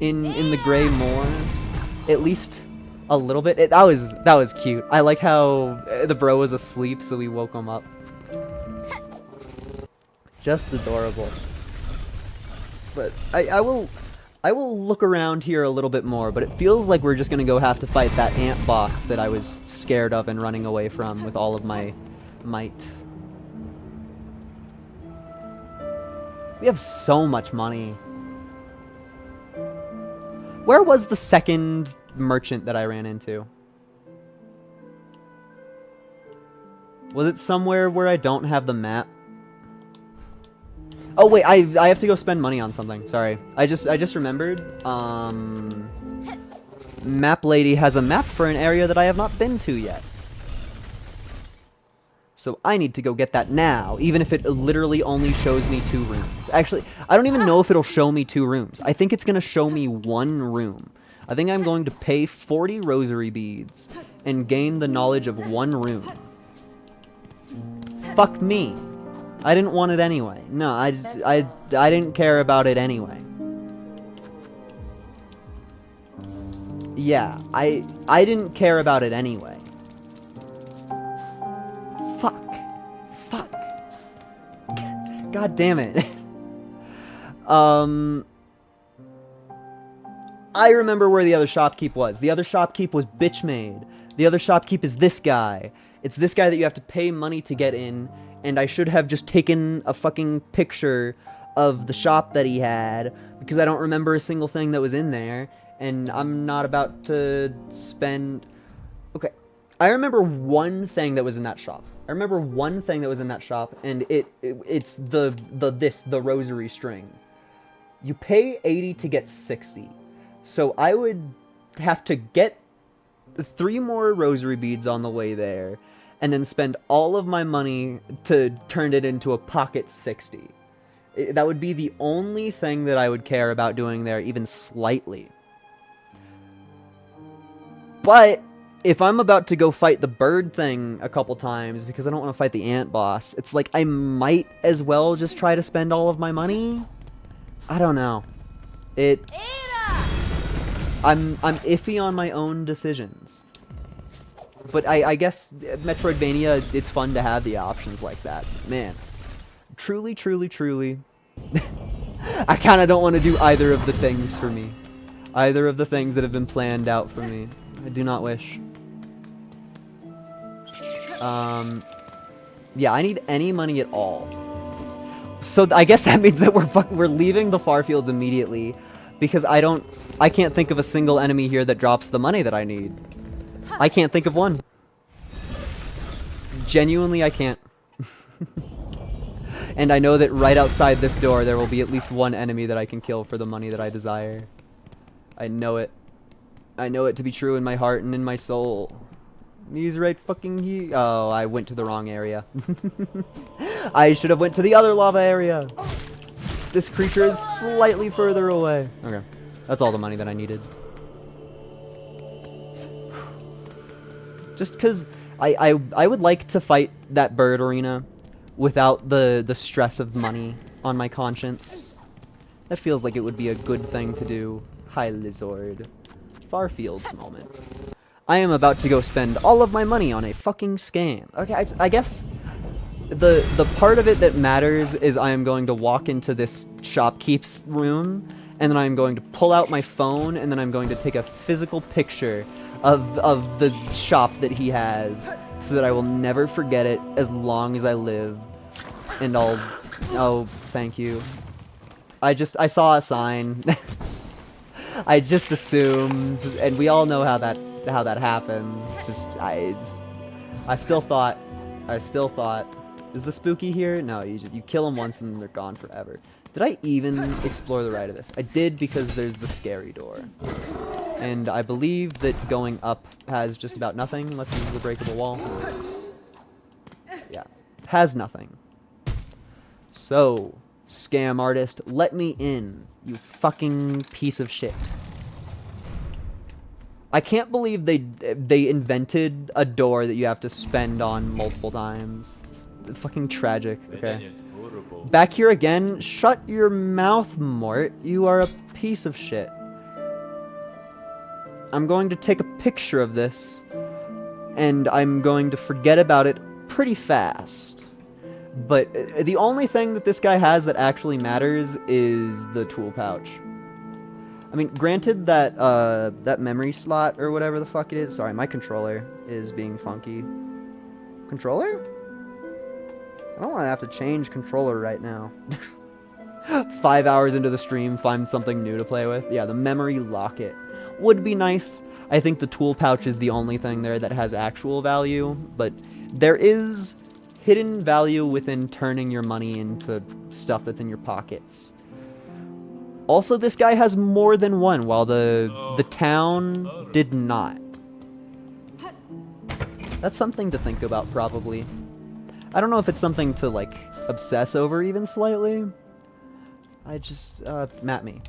in the gray more, at least a little bit. That was cute. I like how the bro was asleep, so we woke him up. Just adorable. But I will look around here a little bit more, but it feels like we're just gonna go have to fight that ant boss that I was scared of and running away from with all of my might. We have so much money. Where was the second merchant that I ran into? Was it somewhere where I don't have the map? Oh wait, I have to go spend money on something. Sorry. I just remembered. Map Lady has a map for an area that I have not been to yet. So I need to go get that now, even if it literally only shows me 2 rooms. Actually, I don't even know if it'll show me 2 rooms. I think it's gonna show me 1 room. I think I'm going to pay 40 rosary beads and gain the knowledge of 1 room. Fuck me. I didn't want it anyway. No, I didn't care about it anyway. Yeah, I didn't care about it anyway. Fuck. God damn it. I remember where the other shopkeep was. The other shopkeep was bitch-made. The other shopkeep is this guy. It's this guy that you have to pay money to get in, and I should have just taken a fucking picture of the shop that he had, because I don't remember a single thing that was in there, and I'm not about to spend... Okay, I remember one thing that was in that shop. And it's the rosary string. You pay 80 to get 60. So I would have to get 3 more rosary beads on the way there, and then spend all of my money to turn it into a pocket 60. That would be the only thing that I would care about doing there, even slightly. But if I'm about to go fight the bird thing a couple times, because I don't want to fight the ant boss, it's like I might as well just try to spend all of my money. I don't know. I'm iffy on my own decisions. But I guess Metroidvania, it's fun to have the options like that. Man, truly, truly, truly, I kind of don't want to do either of the things for me. Either of the things that have been planned out for me. I do not wish. Yeah, I need any money at all. So I guess that means that we're leaving the Farfields immediately, because I can't think of a single enemy here that drops the money that I need. I can't think of one. Genuinely, I can't. And I know that right outside this door there will be at least one enemy that I can kill for the money that I desire. I know it. I know it to be true in my heart and in my soul. He's right fucking here. Oh, I went to the wrong area. I should have went to the other lava area. This creature is slightly further away. Okay. That's all the money that I needed. Just because I would like to fight that bird arena without the stress of money on my conscience. That feels like it would be a good thing to do. Hi, Lizard. Farfields moment. I am about to go spend all of my money on a fucking scam. Okay, I guess the part of it that matters is I am going to walk into this shopkeep's room, and then I'm going to pull out my phone, and then I'm going to take a physical picture of the shop that he has, so that I will never forget it as long as I live. And oh, thank you. I saw a sign. I just assumed, and we all know how that happens. I still thought, is the spooky here? No, you kill them once and they're gone forever. Did I even explore the right of this? I did, because there's the scary door. And I believe that going up has just about nothing, unless there's a breakable wall. Yeah, has nothing. So, scam artist, let me in, you fucking piece of shit. I can't believe they invented a door that you have to spend on multiple times. It's fucking tragic. Okay. Back here again? Shut your mouth, Mort. You are a piece of shit. I'm going to take a picture of this, and I'm going to forget about it pretty fast. But the only thing that this guy has that actually matters is the tool pouch. I mean, granted that that memory slot or whatever the fuck it is. Sorry, my controller is being funky. Controller? I don't want to have to change controller right now. 5 hours into the stream, find something new to play with. Yeah, the memory locket would be nice. I think the tool pouch is the only thing there that has actual value, but there is hidden value within turning your money into stuff that's in your pockets. Also, this guy has more than one, while the town did not. That's something to think about, probably. I don't know if it's something to, like, obsess over even slightly. I just, map me.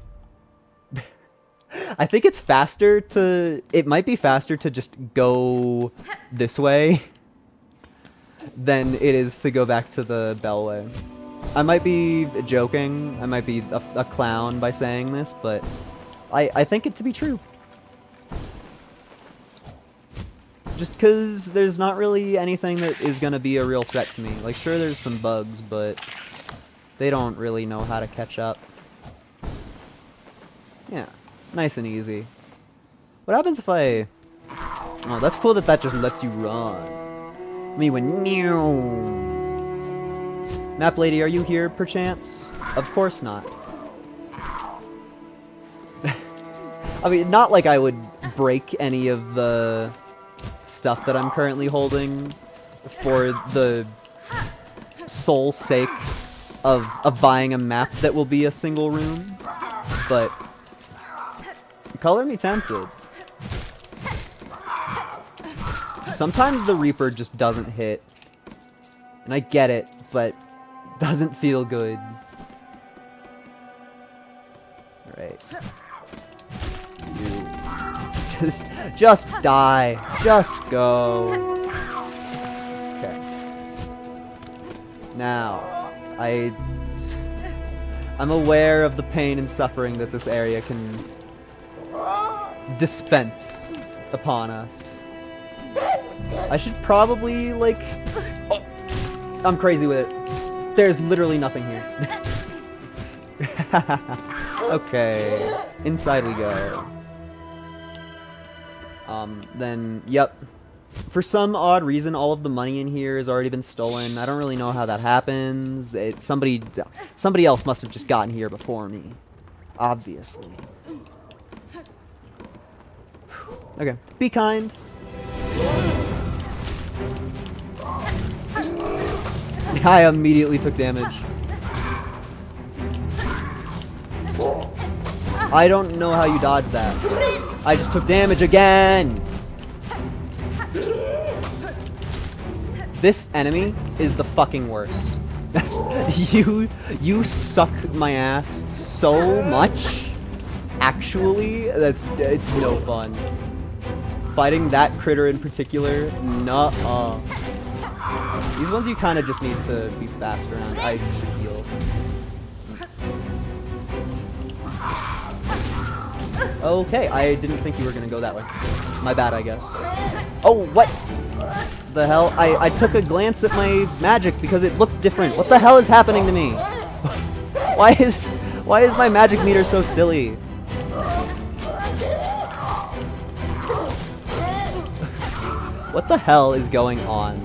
I think it's faster to... It might be faster to just go this way than it is to go back to the Bellway. I might be joking. I might be a clown by saying this, but I think it to be true. Just because there's not really anything that is going to be a real threat to me. Like, sure, there's some bugs, but they don't really know how to catch up. Yeah, nice and easy. What happens if I... Oh, that's cool that just lets you run. Me went... Map lady, are you here, perchance? Of course not. I mean, not like I would break any of the stuff that I'm currently holding for the sole sake of buying a map that will be a single room, but color me tempted. Sometimes the Reaper just doesn't hit. And I get it, but doesn't feel good. Alright. You just die. Just go. Okay. Now, I'm aware of the pain and suffering that this area can dispense upon us. I should probably, like... Oh, I'm crazy with it. There's literally nothing here. Okay. Inside we go. Then, yep. For some odd reason, all of the money in here has already been stolen. I don't really know how that happens. Somebody else must have just gotten here before me. Obviously. Okay. Be kind. I immediately took damage. I don't know how you dodged that. I just took damage again! This enemy is the fucking worst. You suck my ass so much. Actually, it's no fun. Fighting that critter in particular, nuh-uh. These ones you kind of just need to be fast around. I should heal. Okay, I didn't think you were gonna go that way. My bad, I guess. Oh, what the hell? I took a glance at my magic because it looked different. What the hell is happening to me? Why is my magic meter so silly? What the hell is going on?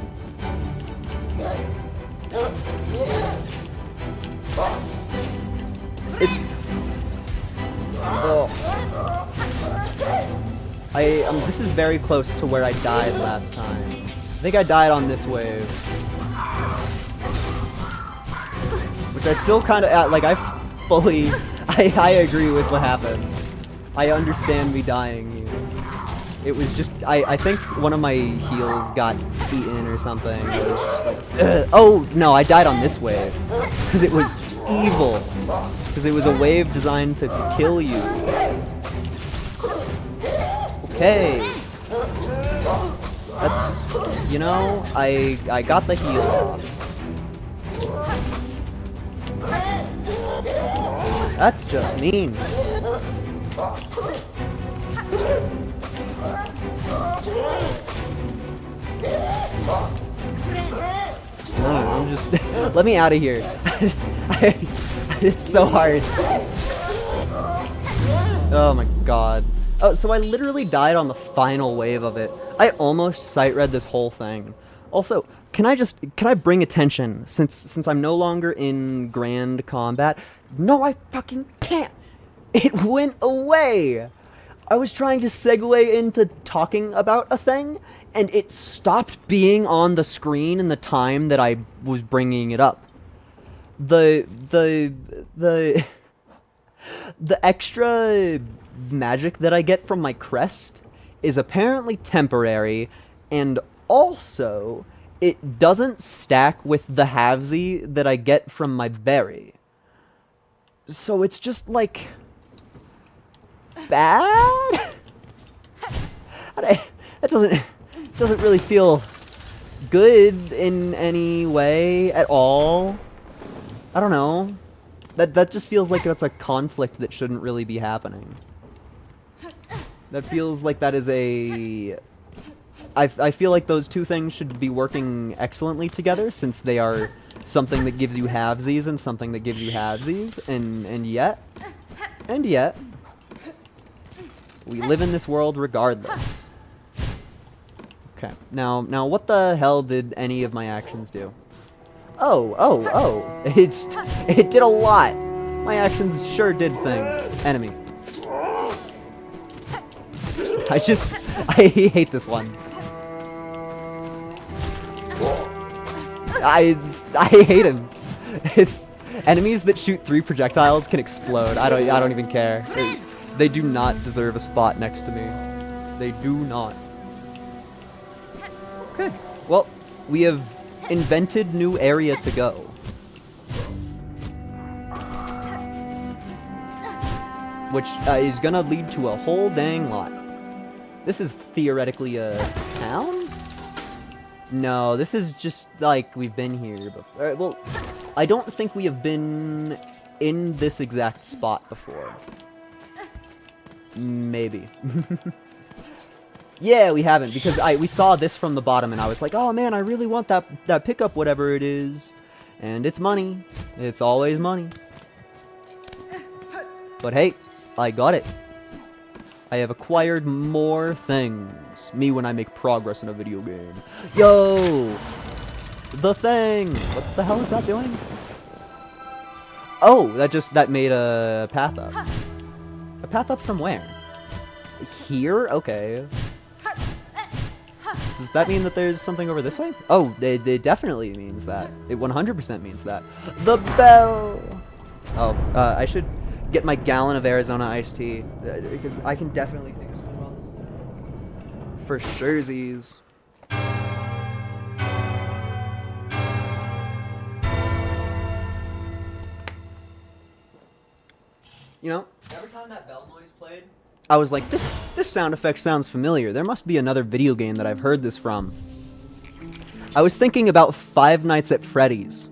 It's... Oh. This is very close to where I died last time. I think I died on this wave. Which I still kind of... Like, I fully... I agree with what happened. I understand me dying here. It was just... I think one of my heals got eaten or something. It was just like... Oh, no, I died on this wave. Because it was evil. Because it was a wave designed to kill you. Okay. That's... You know, I got the heal off. That's just mean. No, I'm just... Let me out of here. It's so hard. Oh my god. Oh, so I literally died on the final wave of it. I almost sight read this whole thing. Also, can I bring attention, since I'm no longer in grand combat? No, I fucking can't! It went away! I was trying to segue into talking about a thing, and it stopped being on the screen in the time that I was bringing it up. The extra magic that I get from my crest is apparently temporary, and also it doesn't stack with the halvesy that I get from my berry. So it's just like... bad? That doesn't really feel good in any way at all. I don't know. That just feels like that's a conflict that shouldn't really be happening. That feels like that is a... I feel like those two things should be working excellently together, since they are something that gives you halvesies and something that gives you halvesies, and yet, we live in this world regardless. Okay, now what the hell did any of my actions do? Oh, it did a lot. My actions sure did things. Enemy. I hate this one. I hate him. It's enemies that shoot 3 projectiles can explode. I don't even care. They do not deserve a spot next to me. They do not. Okay. Well, we have invented new area to go. Which is gonna lead to a whole dang lot. This is theoretically a town? No, this is just like we've been here before. Well, I don't think we have been in this exact spot before. Maybe. Yeah, we haven't, because we saw this from the bottom and I was like, oh man, I really want that pickup, whatever it is. And it's money. It's always money. But hey, I got it. I have acquired more things. Me when I make progress in a video game. Yo! The thing! What the hell is that doing? Oh, that made a path up. A path up from where? Here? Okay. Does that mean that there's something over this way? Oh, it definitely means that. It 100% means that. The bell! Oh, I should get my gallon of Arizona iced tea. Because I can definitely take some runs. For surezies. You know, every time that bell noise played, I was like, this sound effect sounds familiar. There must be another video game that I've heard this from. I was thinking about Five Nights at Freddy's.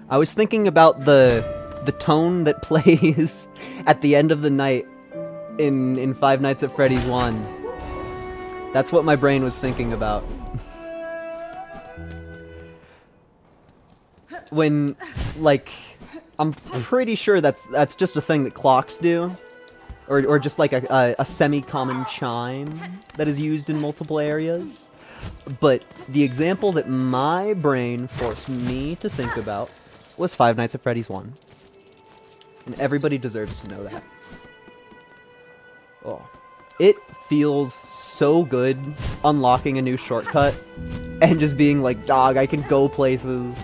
I was thinking about the tone that plays at the end of the night in Five Nights at Freddy's 1. That's what my brain was thinking about. When, like, I'm pretty sure that's just a thing that clocks do. Or just like a semi-common chime that is used in multiple areas. But the example that my brain forced me to think about was Five Nights at Freddy's 1. And everybody deserves to know that. Oh. It feels so good unlocking a new shortcut and just being like, dog, I can go places.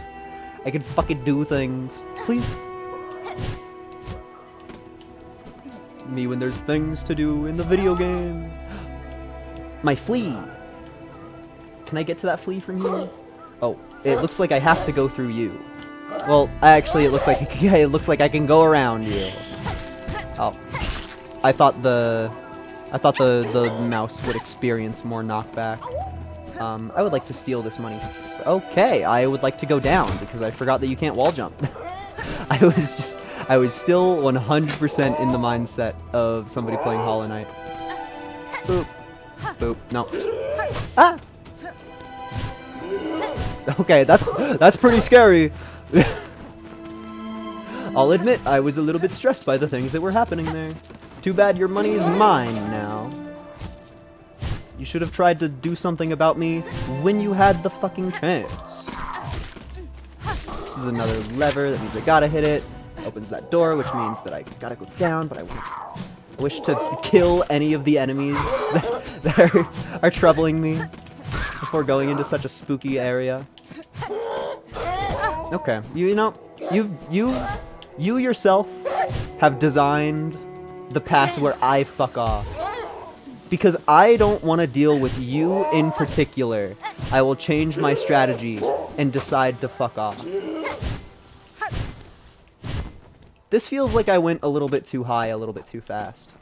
I can fucking do things. Please. Me when there's things to do in the video game. My flea. Can I get to that flea from here? Oh, it looks like I have to go through you. Well, actually, it looks like I can go around you. Oh, I thought the mouse would experience more knockback. I would like to steal this money. Okay, I would like to go down because I forgot that you can't wall jump. I was still 100% in the mindset of somebody playing Hollow Knight. Boop. Boop. No. Ah! Okay, that's pretty scary. I'll admit, I was a little bit stressed by the things that were happening there. Too bad your money is mine now. You should have tried to do something about me when you had the fucking chance. This is another lever, that means I gotta hit it. Opens that door, which means that I gotta go down, but I wish to kill any of the enemies that are troubling me before going into such a spooky area. Okay, you know, you yourself have designed the path where I fuck off. Because I don't want to deal with you in particular, I will change my strategy and decide to fuck off. This feels like I went a little bit too high, a little bit too fast.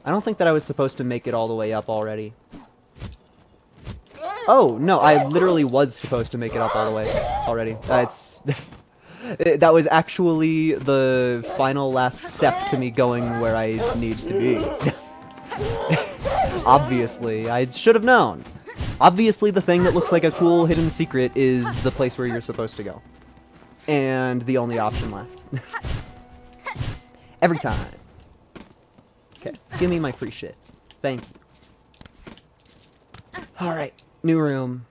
I don't think that I was supposed to make it all the way up already. Oh, no, I literally was supposed to make it up all the way already. That was actually the final last step to me going where I need to be. Obviously, I should have known. Obviously, the thing that looks like a cool hidden secret is the place where you're supposed to go. And the only option left. Every time. Okay, give me my free shit. Thank you. Alright, new room.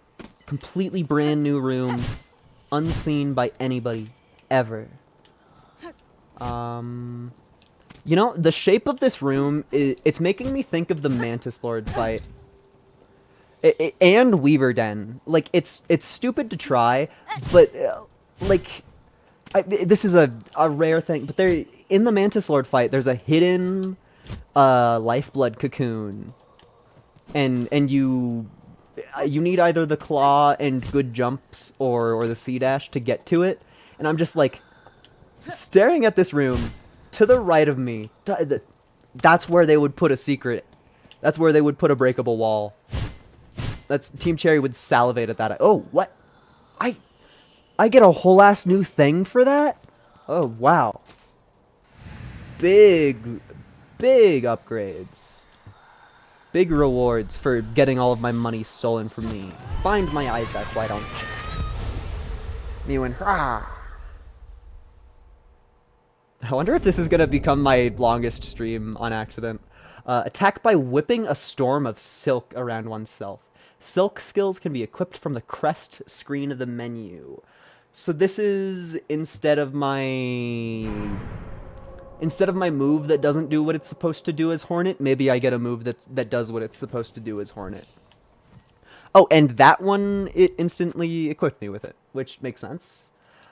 Completely brand new room. Unseen by anybody. Ever. You know, the shape of this room, it's making me think of the Mantis Lord fight. And Weaver Den. Like, it's stupid to try, but, like, this is a rare thing, but in the Mantis Lord fight, there's a hidden, lifeblood cocoon. And you You need either the claw and good jumps or the C dash to get to it. And I'm just like staring at this room to the right of me. That's where they would put a secret. That's where they would put a breakable wall. That's Team Cherry would salivate at that. Oh, what? I get a whole ass new thing for that? Oh, wow. Big upgrades. Big rewards for getting all of my money stolen from me. Find my Isaac, why don't you? And he went, rah. I wonder if this is gonna become my longest stream on accident. Attack by whipping a storm of silk around oneself. Silk skills can be equipped from the crest screen of the menu. So this is instead of my move that doesn't do what it's supposed to do as Hornet, maybe I get a move that does what it's supposed to do as Hornet. Oh, and that one, it instantly equipped me with it, which makes sense.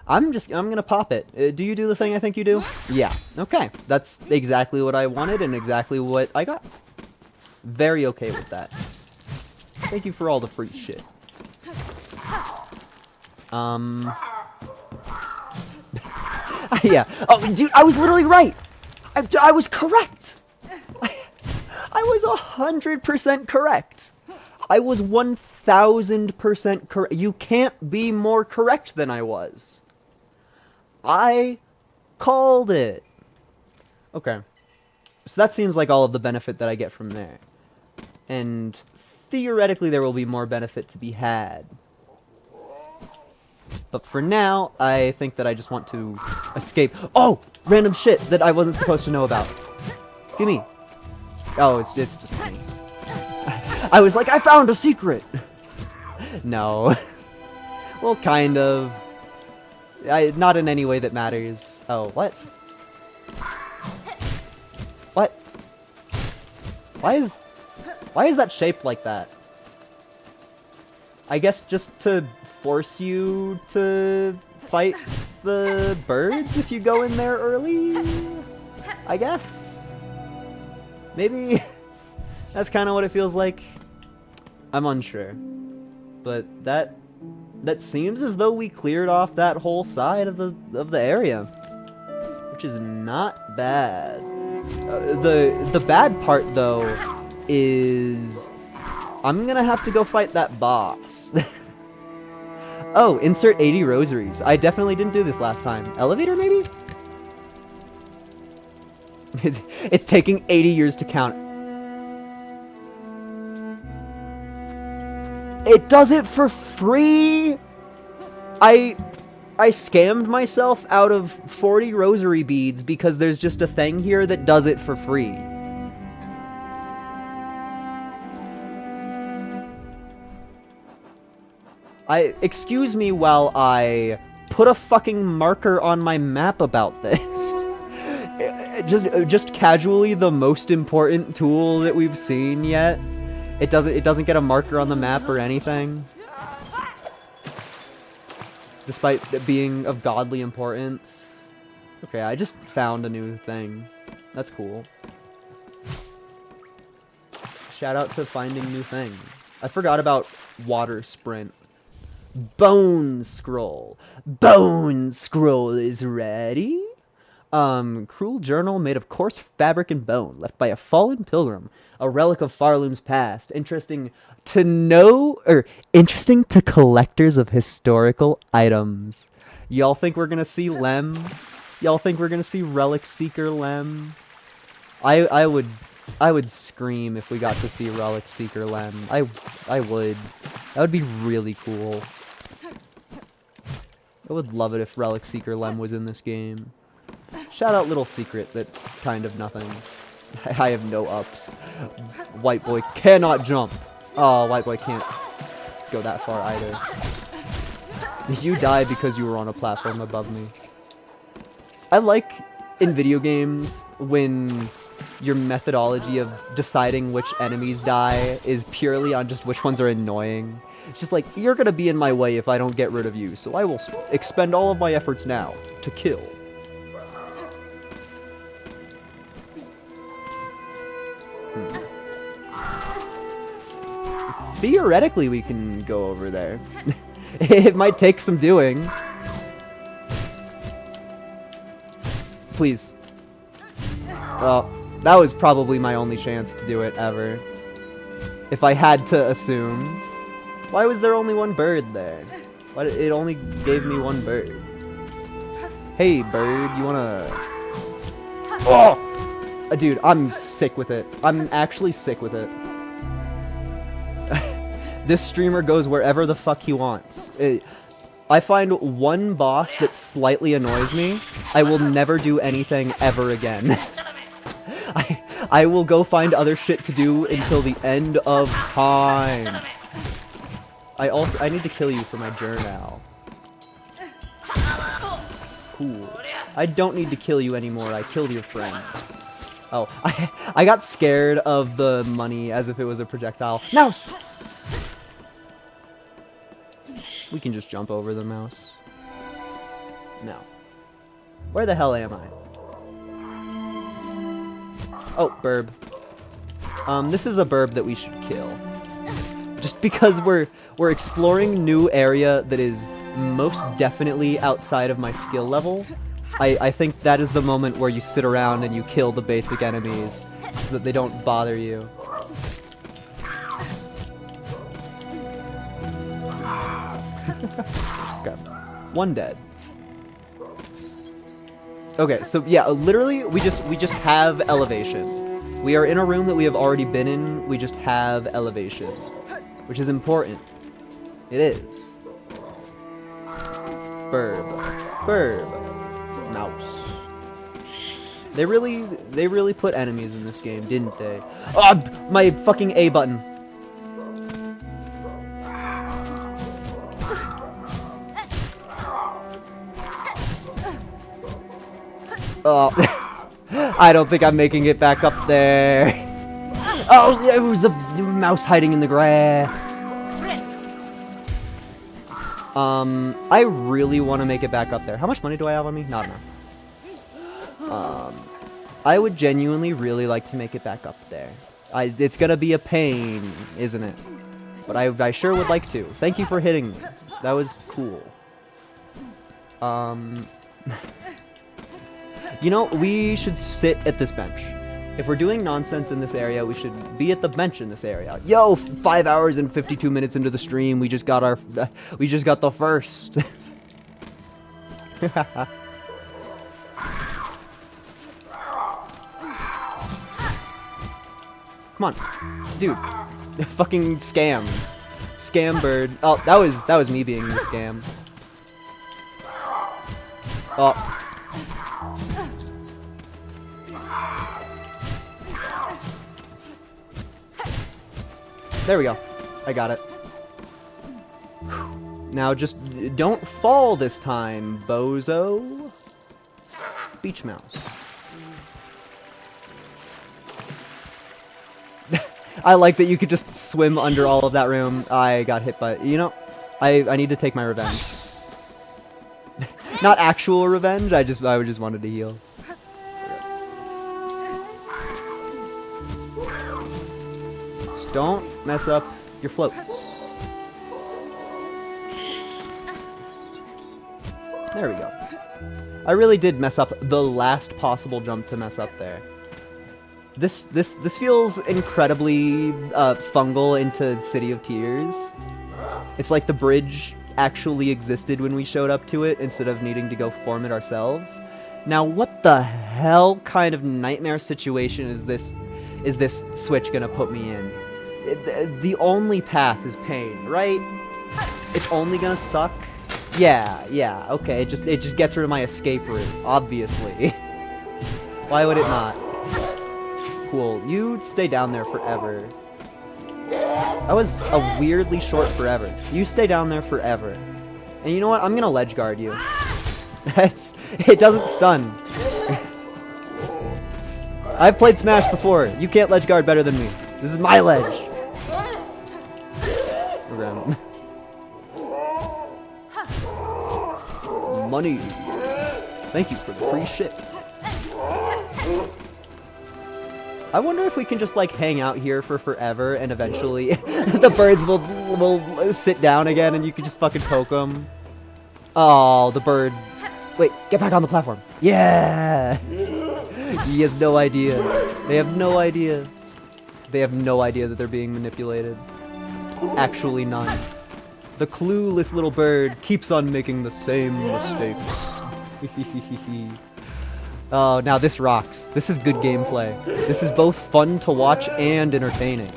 I'm gonna pop it. Do you do the thing I think you do? Yeah. Okay. That's exactly what I wanted and exactly what I got. Very okay with that. Thank you for all the free shit. Yeah. Oh, dude, I was literally right. I was correct. I was 100% correct. I was 1000% correct. You can't be more correct than I was. I called it. Okay. So that seems like all of the benefit that I get from there. And theoretically there will be more benefit to be had. But for now, I think that I just want to escape. Oh! Random shit that I wasn't supposed to know about. Give me. Oh, it's just me. I was like, I found a secret! No. Well, kind of. Not in any way that matters. Oh, what? What? Why is that shaped like that? I guess just to force you to fight the birds if you go in there early? I guess? Maybe that's kind of what it feels like. I'm unsure. But that seems as though we cleared off that whole side of the area, which is not bad. The bad part though is I'm gonna have to go fight that boss. Oh, insert 80 rosaries. I definitely didn't do this last time. Elevator, maybe? It's taking 80 years to count. It does it for free? I scammed myself out of 40 rosary beads because there's just a thing here that does it for free. Excuse me while I put a fucking marker on my map about this. Just casually the most important tool that we've seen yet. It doesn't get a marker on the map or anything. Despite it being of godly importance. Okay, I just found a new thing. That's cool. Shout out to finding new things. I forgot about water sprint. Bone scroll. Bone scroll is ready. Cruel journal made of coarse fabric and bone, left by a fallen pilgrim, a relic of Farloom's past. Interesting to collectors of historical items. Y'all think we're gonna see Lem? Y'all think we're gonna see Relic Seeker Lem? I would scream if we got to see Relic Seeker Lem. I would. That would be really cool. I would love it if Relic Seeker Lem was in this game. Shout out little secret that's kind of nothing. I have no ups. White boy cannot jump. Oh, white boy can't go that far either. You die because you were on a platform above me. I like in video games when your methodology of deciding which enemies die is purely on just which ones are annoying. It's just like, you're gonna be in my way if I don't get rid of you, so I will expend all of my efforts now to kill. Theoretically, we can go over there. It might take some doing. Please. Oh, that was probably my only chance to do it ever. If I had to assume. Why was there only one bird there? Why did it only gave me one bird? Hey, bird, you wanna... Oh! Dude, I'm sick with it. I'm actually sick with it. This streamer goes wherever the fuck he wants. I find one boss that slightly annoys me, I will never do anything ever again. I will go find other shit to do until the end of time. I need to kill you for my journal. Cool. I don't need to kill you anymore, I killed your friend. Oh, I got scared of the money as if it was a projectile. Mouse! We can just jump over the mouse. No. Where the hell am I? Oh, burb. This is a burb that we should kill. Just because we're exploring new area that is most definitely outside of my skill level. I think that is the moment where you sit around and you kill the basic enemies so that they don't bother you. Okay. One dead. Okay, so yeah, literally we just have elevation. We are in a room that we have already been in, we just have elevation. Which is important. It is. Burb. Burb. Mouse. They really put enemies in this game, didn't they? Oh, my fucking A button. Oh, I don't think I'm making it back up there. Oh, it was a mouse hiding in the grass. I really want to make it back up there. How much money do I have on me? Not enough. I would genuinely really like to make it back up there. It's gonna be a pain, isn't it? But I sure would like to. Thank you for hitting me. That was cool. You know, we should sit at this bench. If we're doing nonsense in this area, we should be at the bench in this area. Yo, 5 hours and 52 minutes into the stream, we just got the first. Come on, dude. Fucking scams. Scam bird. Oh, that was me being the scam. Oh. There we go. I got it. Now just don't fall this time, bozo. Beach mouse. I like that you could just swim under all of that room. I got hit by... You know, I need to take my revenge. Not actual revenge, I just wanted to heal. Just don't mess up your floats. There we go. I really did mess up the last possible jump to mess up there. This feels incredibly fungal into City of Tears. It's like the bridge actually existed when we showed up to it instead of needing to go form it ourselves. Now, what the hell kind of nightmare situation is this switch gonna put me in? The only path is pain, right? It's only gonna suck. Yeah, okay. It just gets rid of my escape route, obviously. Why would it not? Cool. You stay down there forever. That was a weirdly short forever. You stay down there forever. And you know what? I'm gonna ledge guard you. It doesn't stun. I've played Smash before. You can't ledge guard better than me. This is my ledge. Around. Money. Thank you for the free shit. I wonder if we can just like hang out here for forever and eventually the birds will sit down again and you can just fucking poke them. Oh, the bird. Wait, get back on the platform. Yeah. He has no idea. They have no idea. They have no idea that they're being manipulated. Actually none. The clueless little bird keeps on making the same mistakes. Oh, now this rocks. This is good gameplay. This is both fun to watch and entertaining.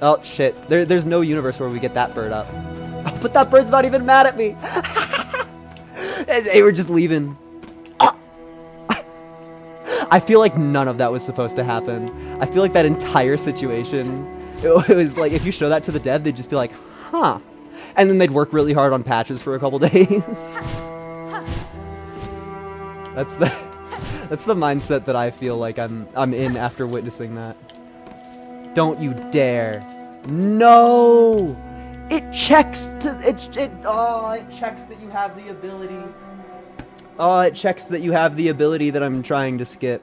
Oh, shit. There's no universe where we get that bird up. Oh, but that bird's not even mad at me. They were just leaving. Oh. I feel like none of that was supposed to happen. I feel like that entire situation, it was like, if you show that to the dev, they'd just be like, huh. And then they'd work really hard on patches for a couple days. That's the mindset that I feel like I'm in after witnessing that. Don't you dare. No! It checks it checks that you have the ability. Oh, it checks that you have the ability that I'm trying to skip.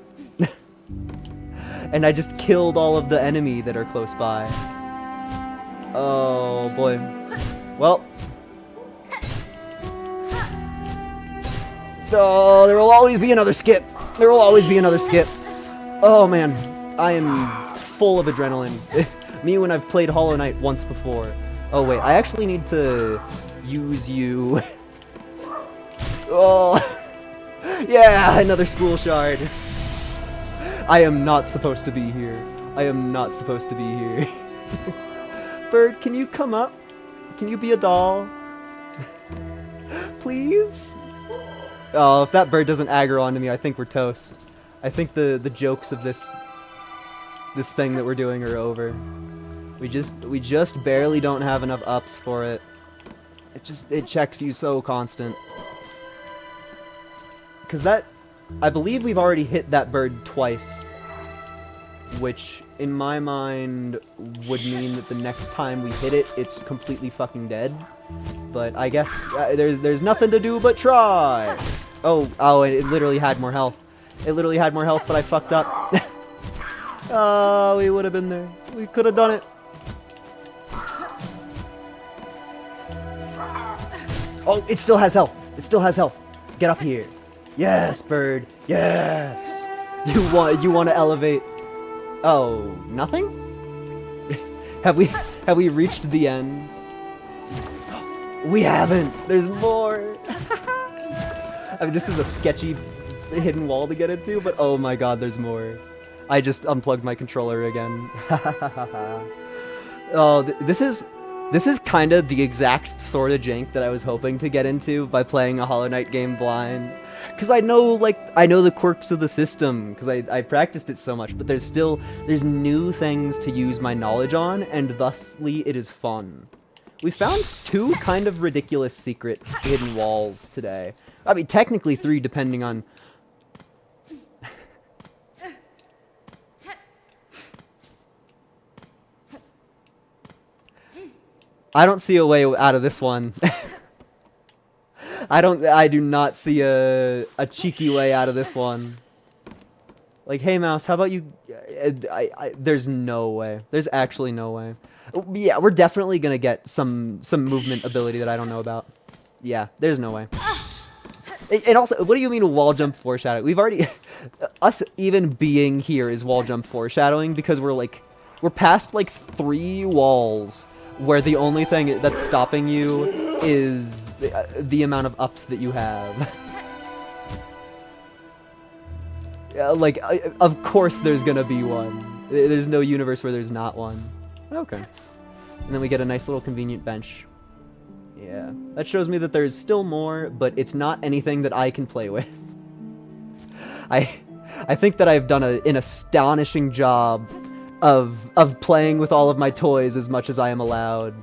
And I just killed all of the enemy that are close by. Oh boy. Well. Oh, there will always be another skip. There will always be another skip. Oh man, I am full of adrenaline. Me when I've played Hollow Knight once before. Oh wait, I actually need to use you. Oh, yeah, another school shard. I am not supposed to be here. I am not supposed to be here. Bird, can you come up? Can you be a doll? Please? Oh, if that bird doesn't aggro onto me, I think we're toast. I think the jokes of this thing that we're doing are over. We just barely don't have enough ups for it. It checks you so constant. Cause I believe we've already hit that bird twice, which in my mind would mean that the next time we hit it, it's completely fucking dead. But I guess there's nothing to do but try. Oh, it literally had more health. It literally had more health, but I fucked up. Oh, we would have been there. We could have done it. Oh, it still has health. It still has health. Get up here. Yes, bird. Yes. You want to elevate? Oh, nothing? Have we reached the end? We haven't. There's more. I mean, this is a sketchy hidden wall to get into, but oh my god, there's more. I just unplugged my controller again. Oh, this is kind of the exact sort of jank that I was hoping to get into by playing a Hollow Knight game blind. Because I know the quirks of the system, because I practiced it so much, but there's new things to use my knowledge on, and thusly it is fun. We found 2 kind of ridiculous secret hidden walls today. I mean, technically 3, depending on... I don't see a way out of this one. I do not see a cheeky way out of this one. Like, hey mouse, how about you... there's no way. There's actually no way. Yeah, we're definitely gonna get some movement ability that I don't know about. Yeah, there's no way. And also, what do you mean wall jump foreshadowing? We've already... us even being here is wall jump foreshadowing because we're past like 3 walls where the only thing that's stopping you is the amount of ups that you have. Like, of course there's gonna be one. There's no universe where there's not one. Okay. And then we get a nice little convenient bench. Yeah. That shows me that there's still more, but it's not anything that I can play with. I think that I've done an astonishing job of playing with all of my toys as much as I am allowed.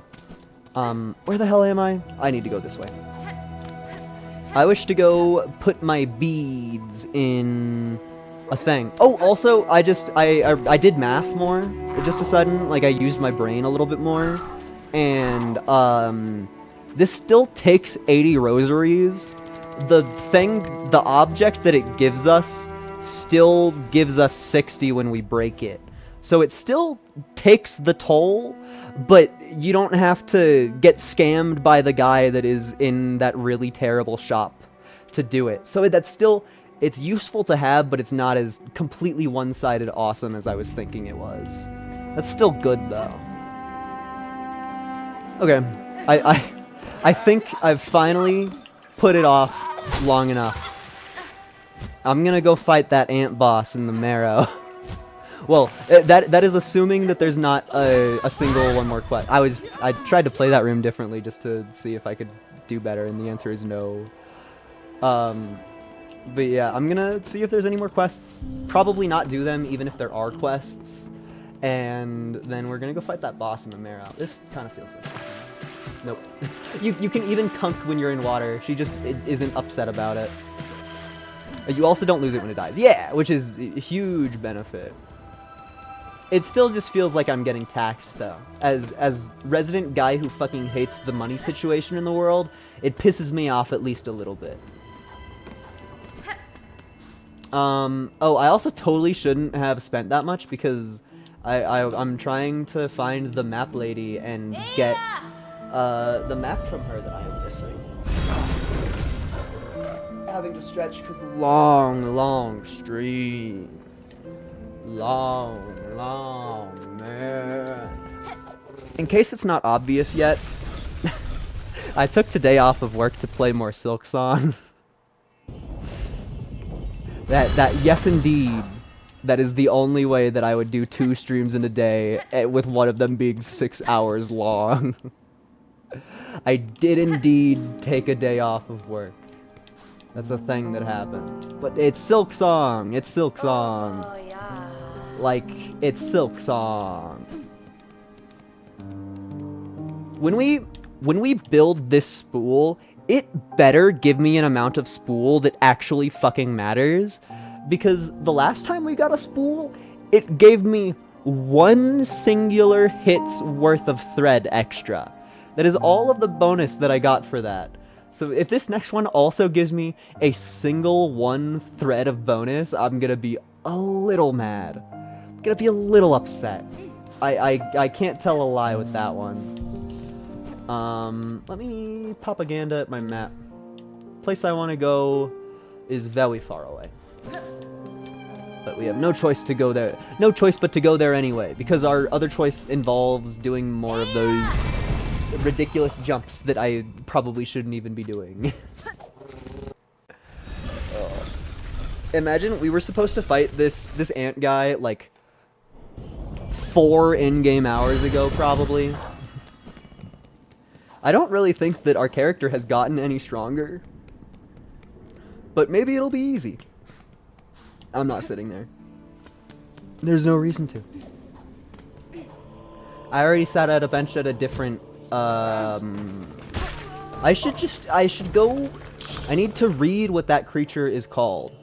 Where the hell am I? I need to go this way. I wish to go put my beads in a thing. Oh, also, I did math more. Just a sudden, like, I used my brain a little bit more. And, this still takes 80 rosaries. The object that it gives us still gives us 60 when we break it. So it still takes the toll, but you don't have to get scammed by the guy that is in that really terrible shop to do it. So that's still, it's useful to have, but it's not as completely one-sided awesome as I was thinking it was. That's still good, though. Okay, I think I've finally put it off long enough. I'm gonna go fight that ant boss in the marrow. Well, that is assuming that there's not a single one more quest. I tried to play that room differently just to see if I could do better, and the answer is no. But yeah, I'm gonna see if there's any more quests. Probably not do them, even if there are quests. And then we're gonna go fight that boss in the marrow. This kind of feels like something. Nope. You can even kunk when you're in water. She just isn't upset about it. You also don't lose it when it dies. Yeah, which is a huge benefit. It still just feels like I'm getting taxed, though. As resident guy who fucking hates the money situation in the world, it pisses me off at least a little bit. Oh, I also totally shouldn't have spent that much because I'm trying to find the map lady and get the map from her that I am missing. Having to stretch because long stream. Long, man. In case it's not obvious yet, I took today off of work to play more SilkSong. That yes indeed, that is the only way that I would do 2 streams in a day, with one of them being 6 hours long. I did indeed take a day off of work. That's a thing that happened. But it's SilkSong! It's SilkSong!
Oh, yeah.
Like, it's SilkSong. When we build this spool, it better give me an amount of spool that actually fucking matters. Because the last time we got a spool, it gave me 1 singular hit's worth of thread extra. That is all of the bonus that I got for that. So if this next one also gives me a single 1 thread of bonus, I'm gonna be a little mad. I'm gonna be a little upset. I can't tell a lie with that one. Let me propaganda at my map. Place I want to go is very far away. But we have no choice to go there. No choice but to go there anyway, because our other choice involves doing more of those ridiculous jumps that I probably shouldn't even be doing. Imagine we were supposed to fight this ant guy like 4 in-game hours ago, probably. I don't really think that our character has gotten any stronger. But maybe it'll be easy. I'm not sitting there. There's no reason to. I already sat at a bench at a different, I should go, I need to read what that creature is called.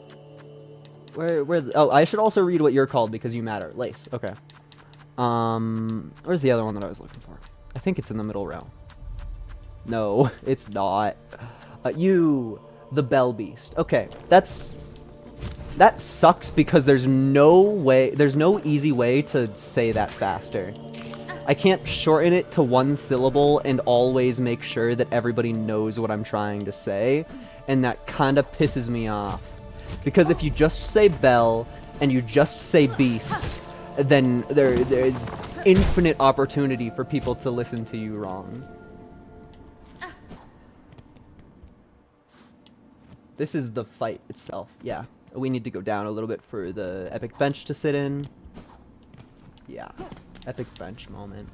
Oh, I should also read what you're called because you matter. Lace, okay. Where's the other one that I was looking for? I think it's in the middle row. No, it's not. You, the Bell Beast. Okay, that sucks because there's no easy way to say that faster. I can't shorten it to 1 syllable and always make sure that everybody knows what I'm trying to say, and that kind of pisses me off. Because if you just say Bell and you just say Beast, then there's infinite opportunity for people to listen to you wrong. This is the fight itself, yeah. We need to go down a little bit for the epic bench to sit in. Yeah, epic bench moment.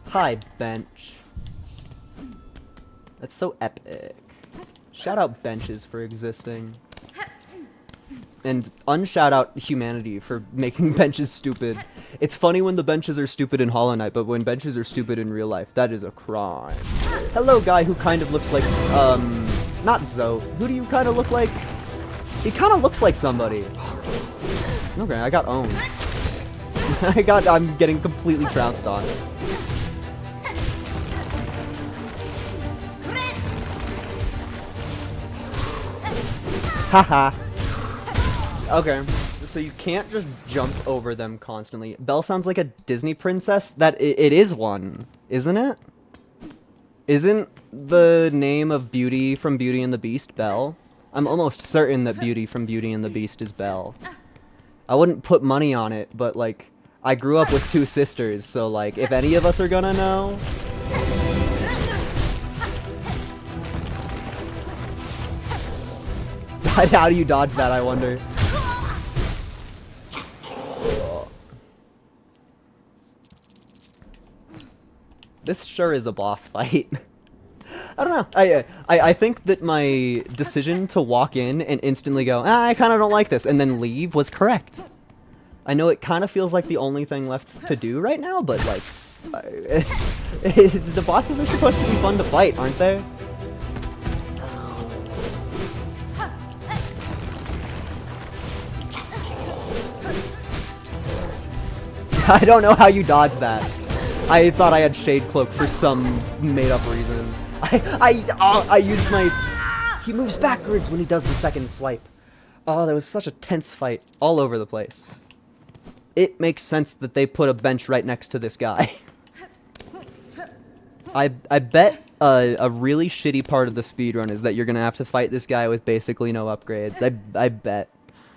Hi, bench. That's so epic. Shout out benches for existing. And unshout out humanity for making benches stupid. It's funny when the benches are stupid in Hollow Knight, but when benches are stupid in real life, that is a crime. Hello, guy who kind of looks like, not Zoe. Who do you kind of look like? He kind of looks like somebody. Okay, I got owned. I'm getting completely trounced on. Haha. Okay, so you can't just jump over them constantly. Belle sounds like a Disney princess. It is one, isn't it? Isn't the name of Beauty from Beauty and the Beast Belle? I'm almost certain that Beauty from Beauty and the Beast is Belle. I wouldn't put money on it, but like, I grew up with two sisters, so like, if any of us are gonna know... How do you dodge that, I wonder? This sure is a boss fight. I don't know. I think that my decision to walk in and instantly go, I kind of don't like this, and then leave was correct. I know it kind of feels like the only thing left to do right now, but like, the bosses are supposed to be fun to fight, aren't they? I don't know how you dodge that. I thought I had Shade Cloak for some made-up reason. I used my... He moves backwards when he does the second swipe. Oh, that was such a tense fight all over the place. It makes sense that they put a bench right next to this guy. I bet a really shitty part of the speedrun is that you're gonna have to fight this guy with basically no upgrades. I bet.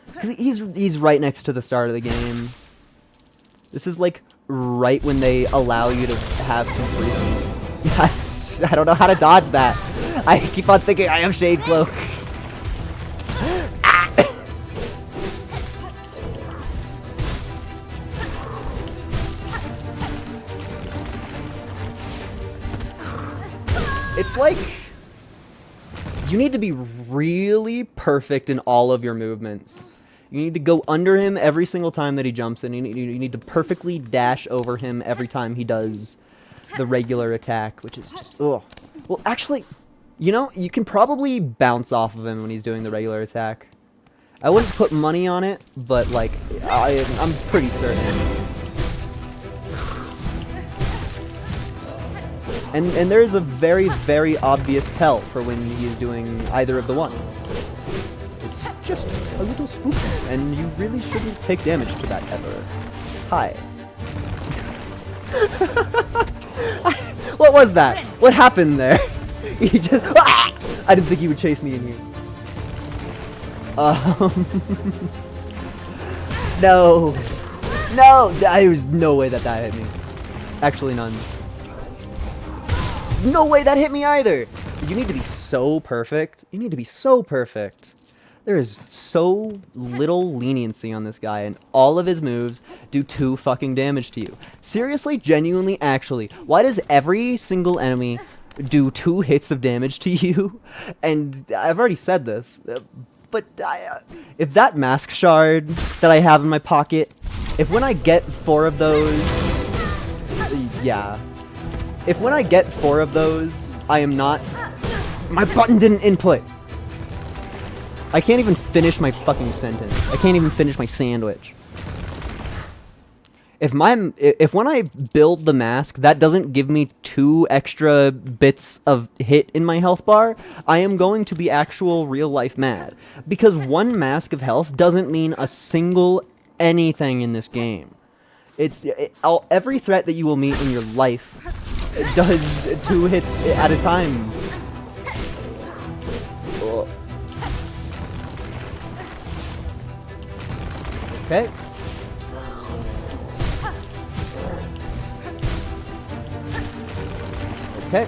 Because he's right next to the start of the game. This is like right when they allow you to have some freedom. I don't know how to dodge that. I keep on thinking I have Shade Cloak. It's like you need to be really perfect in all of your movements. You need to go under him every single time that he jumps, and you need to perfectly dash over him every time he does the regular attack, which is just, ugh. Well, actually, you know, you can probably bounce off of him when he's doing the regular attack. I wouldn't put money on it, but, like, I'm pretty certain. And there's a very, very obvious tell for when he is doing either of the ones. It's just a little spooky, and you really shouldn't take damage to that ever. Hi. What was that? What happened there? He just... Ah! I didn't think he would chase me in here. No. No! There was no way that hit me. Actually, none. No way that hit me either! You need to be so perfect. You need to be so perfect. There is so little leniency on this guy, and all of his moves do 2 fucking damage to you. Seriously, genuinely, actually, why does every single enemy do 2 hits of damage to you? And I've already said this, but if that mask shard that I have in my pocket, if when I get 4 of those... Yeah. If when I get 4 of those, I am not... My button didn't input! I can't even finish my fucking sentence. I can't even finish my sandwich. If when I build the mask, that doesn't give me 2 extra bits of hit in my health bar, I am going to be actual real life mad. Because 1 mask of health doesn't mean a single anything in this game. Every threat that you will meet in your life does 2 hits at a time. Ugh. Okay. Okay.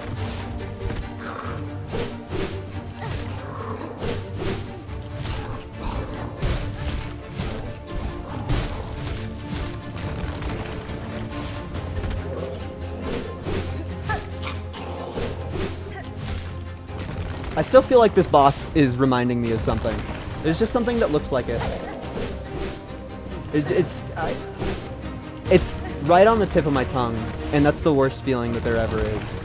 I still feel like this boss is reminding me of something. There's just something that looks like it. It's right on the tip of my tongue, and that's the worst feeling that there ever is.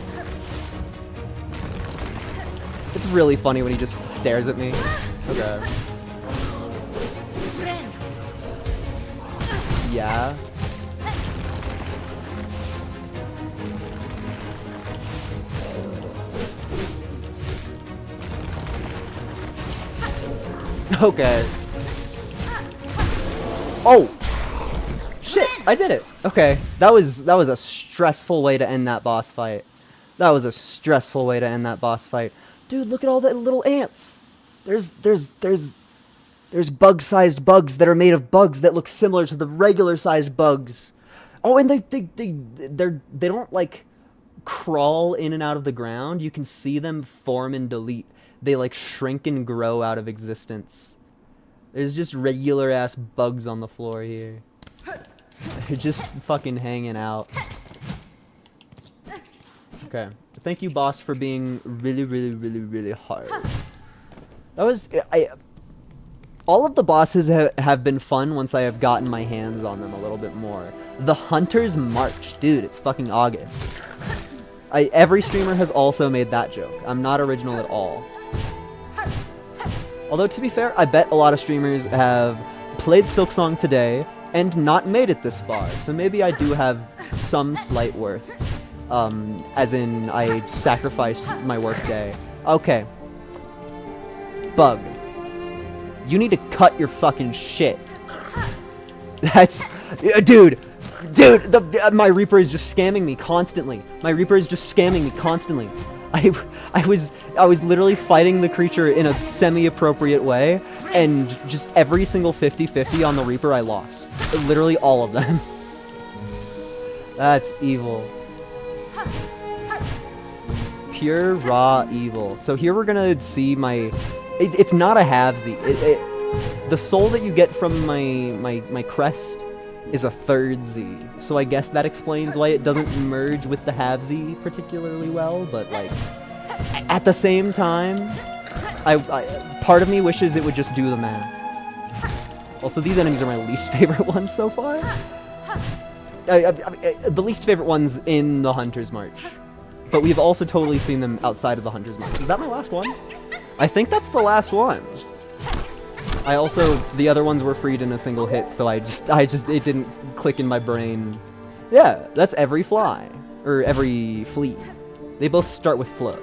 It's really funny when he just stares at me. Okay. Yeah. Okay. Oh! Shit, I did it. Okay, that was a stressful way to end that boss fight. That was a stressful way to end that boss fight. Dude, look at all the little ants. There's bug-sized bugs that are made of bugs that look similar to the regular-sized bugs. Oh, and they don't like crawl in and out of the ground. You can see them form and delete. They like shrink and grow out of existence. There's just regular ass bugs on the floor here. They're just fucking hanging out. Okay. Thank you, boss, for being really hard. That was... all of the bosses have been fun once I have gotten my hands on them a little bit more. The Hunter's March. Dude, it's fucking August. Every streamer has also made that joke. I'm not original at all. Although, to be fair, I bet a lot of streamers have played SilkSong today and not made it this far. So maybe I do have some slight worth. As in, I sacrificed my work day. Okay. Bug. You need to cut your fucking shit. That's... Dude! My Reaper is just scamming me constantly. My Reaper is just scamming me constantly. I was literally fighting the creature in a semi-appropriate way, and just every single 50-50 on the Reaper I lost. Literally all of them. That's evil. Pure raw evil. So here we're gonna see my... It's not a halvesy. The soul that you get from my crest is a third Z. So I guess that explains why it doesn't merge with the halvesy particularly well, but like at the same time, part of me wishes it would just do the math. Also, these enemies are my least favorite ones so far. The least favorite ones in the Hunter's March. But we've also totally seen them outside of the Hunter's March. Is that my last one? I think that's the last one. I also, the other ones were freed in a single hit, so it didn't click in my brain. Yeah, that's every fly. Or every flea. They both start with flow.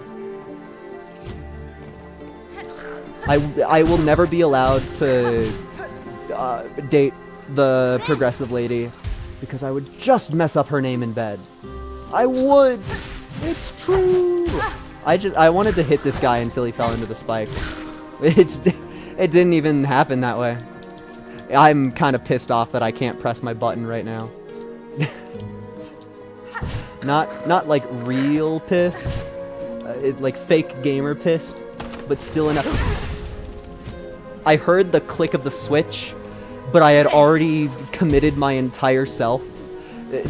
I will never be allowed to date the progressive lady, because I would just mess up her name in bed. I would! It's true! I wanted to hit this guy until he fell into the spikes. It didn't even happen that way. I'm kind of pissed off that I can't press my button right now. Not like real pissed, like fake gamer pissed, but still enough. I heard the click of the switch, but I had already committed my entire self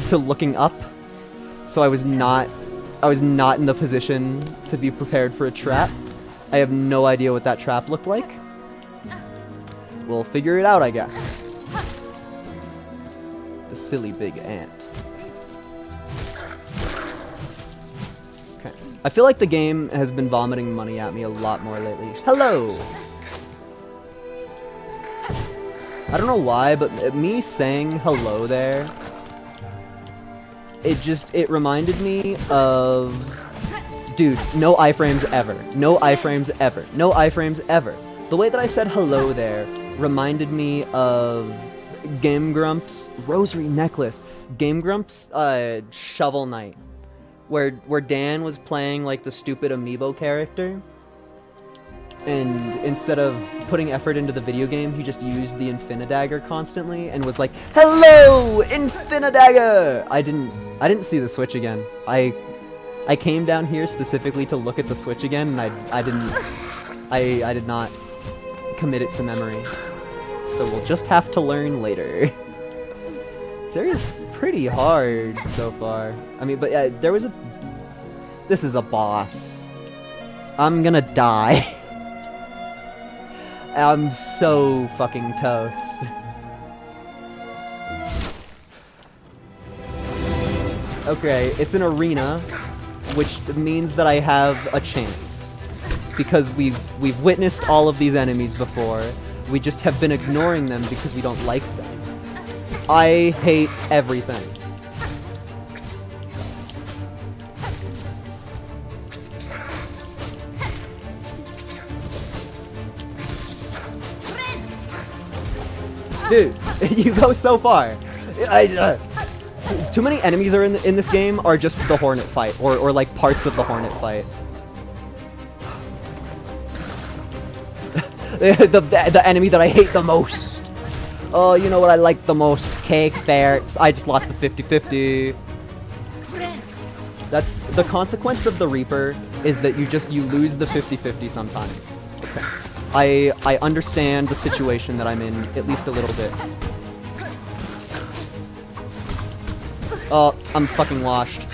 to looking up, so I was not in the position to be prepared for a trap. I have no idea what that trap looked like. We'll figure it out, I guess. The silly big ant. Okay. I feel like the game has been vomiting money at me a lot more lately. Hello! I don't know why, but me saying hello there, it reminded me of... Dude, no iframes ever. No iframes ever. No iframes ever. The way that I said hello there reminded me of Game Grumps' Rosary Necklace. Game Grumps' Shovel Knight. Where Dan was playing like the stupid amiibo character. And instead of putting effort into the video game, he just used the Infinidagger constantly and was like, "Hello, Infinidagger!" I didn't see the Switch again. I came down here specifically to look at the Switch again, and I did not commit it to memory. So we'll just have to learn later. This area's pretty hard so far. I mean, but there was a... This is a boss. I'm gonna die. I'm so fucking toast. Okay, it's an arena, which means that I have a chance. Because we've witnessed all of these enemies before. We just have been ignoring them because we don't like them. I hate everything. Dude, you go so far. Too many enemies are in this game are just the Hornet fight, or like parts of the Hornet fight. the enemy that I hate the most. Oh, you know what I like the most? Cake ferrets. I just lost the 50-50. That's the consequence of the Reaper, is that you lose the 50-50 sometimes. Okay. I understand the situation that I'm in at least a little bit. Oh, I'm fucking washed.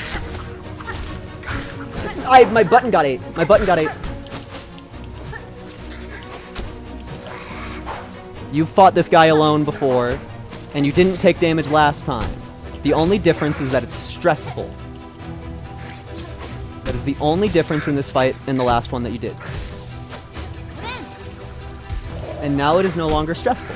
My button got ate. My button got ate. You fought this guy alone before, and you didn't take damage last time. The only difference is that it's stressful. That is the only difference in this fight and the last one that you did. And now it is no longer stressful.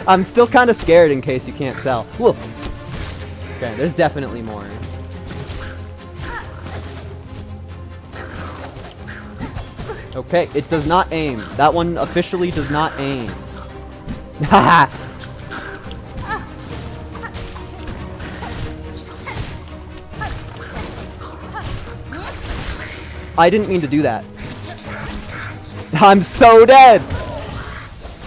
I'm still kind of scared in case you can't tell. Whoa. Okay, there's definitely more. Okay, it does not aim. That one officially does not aim. Haha. I didn't mean to do that. I'm so dead!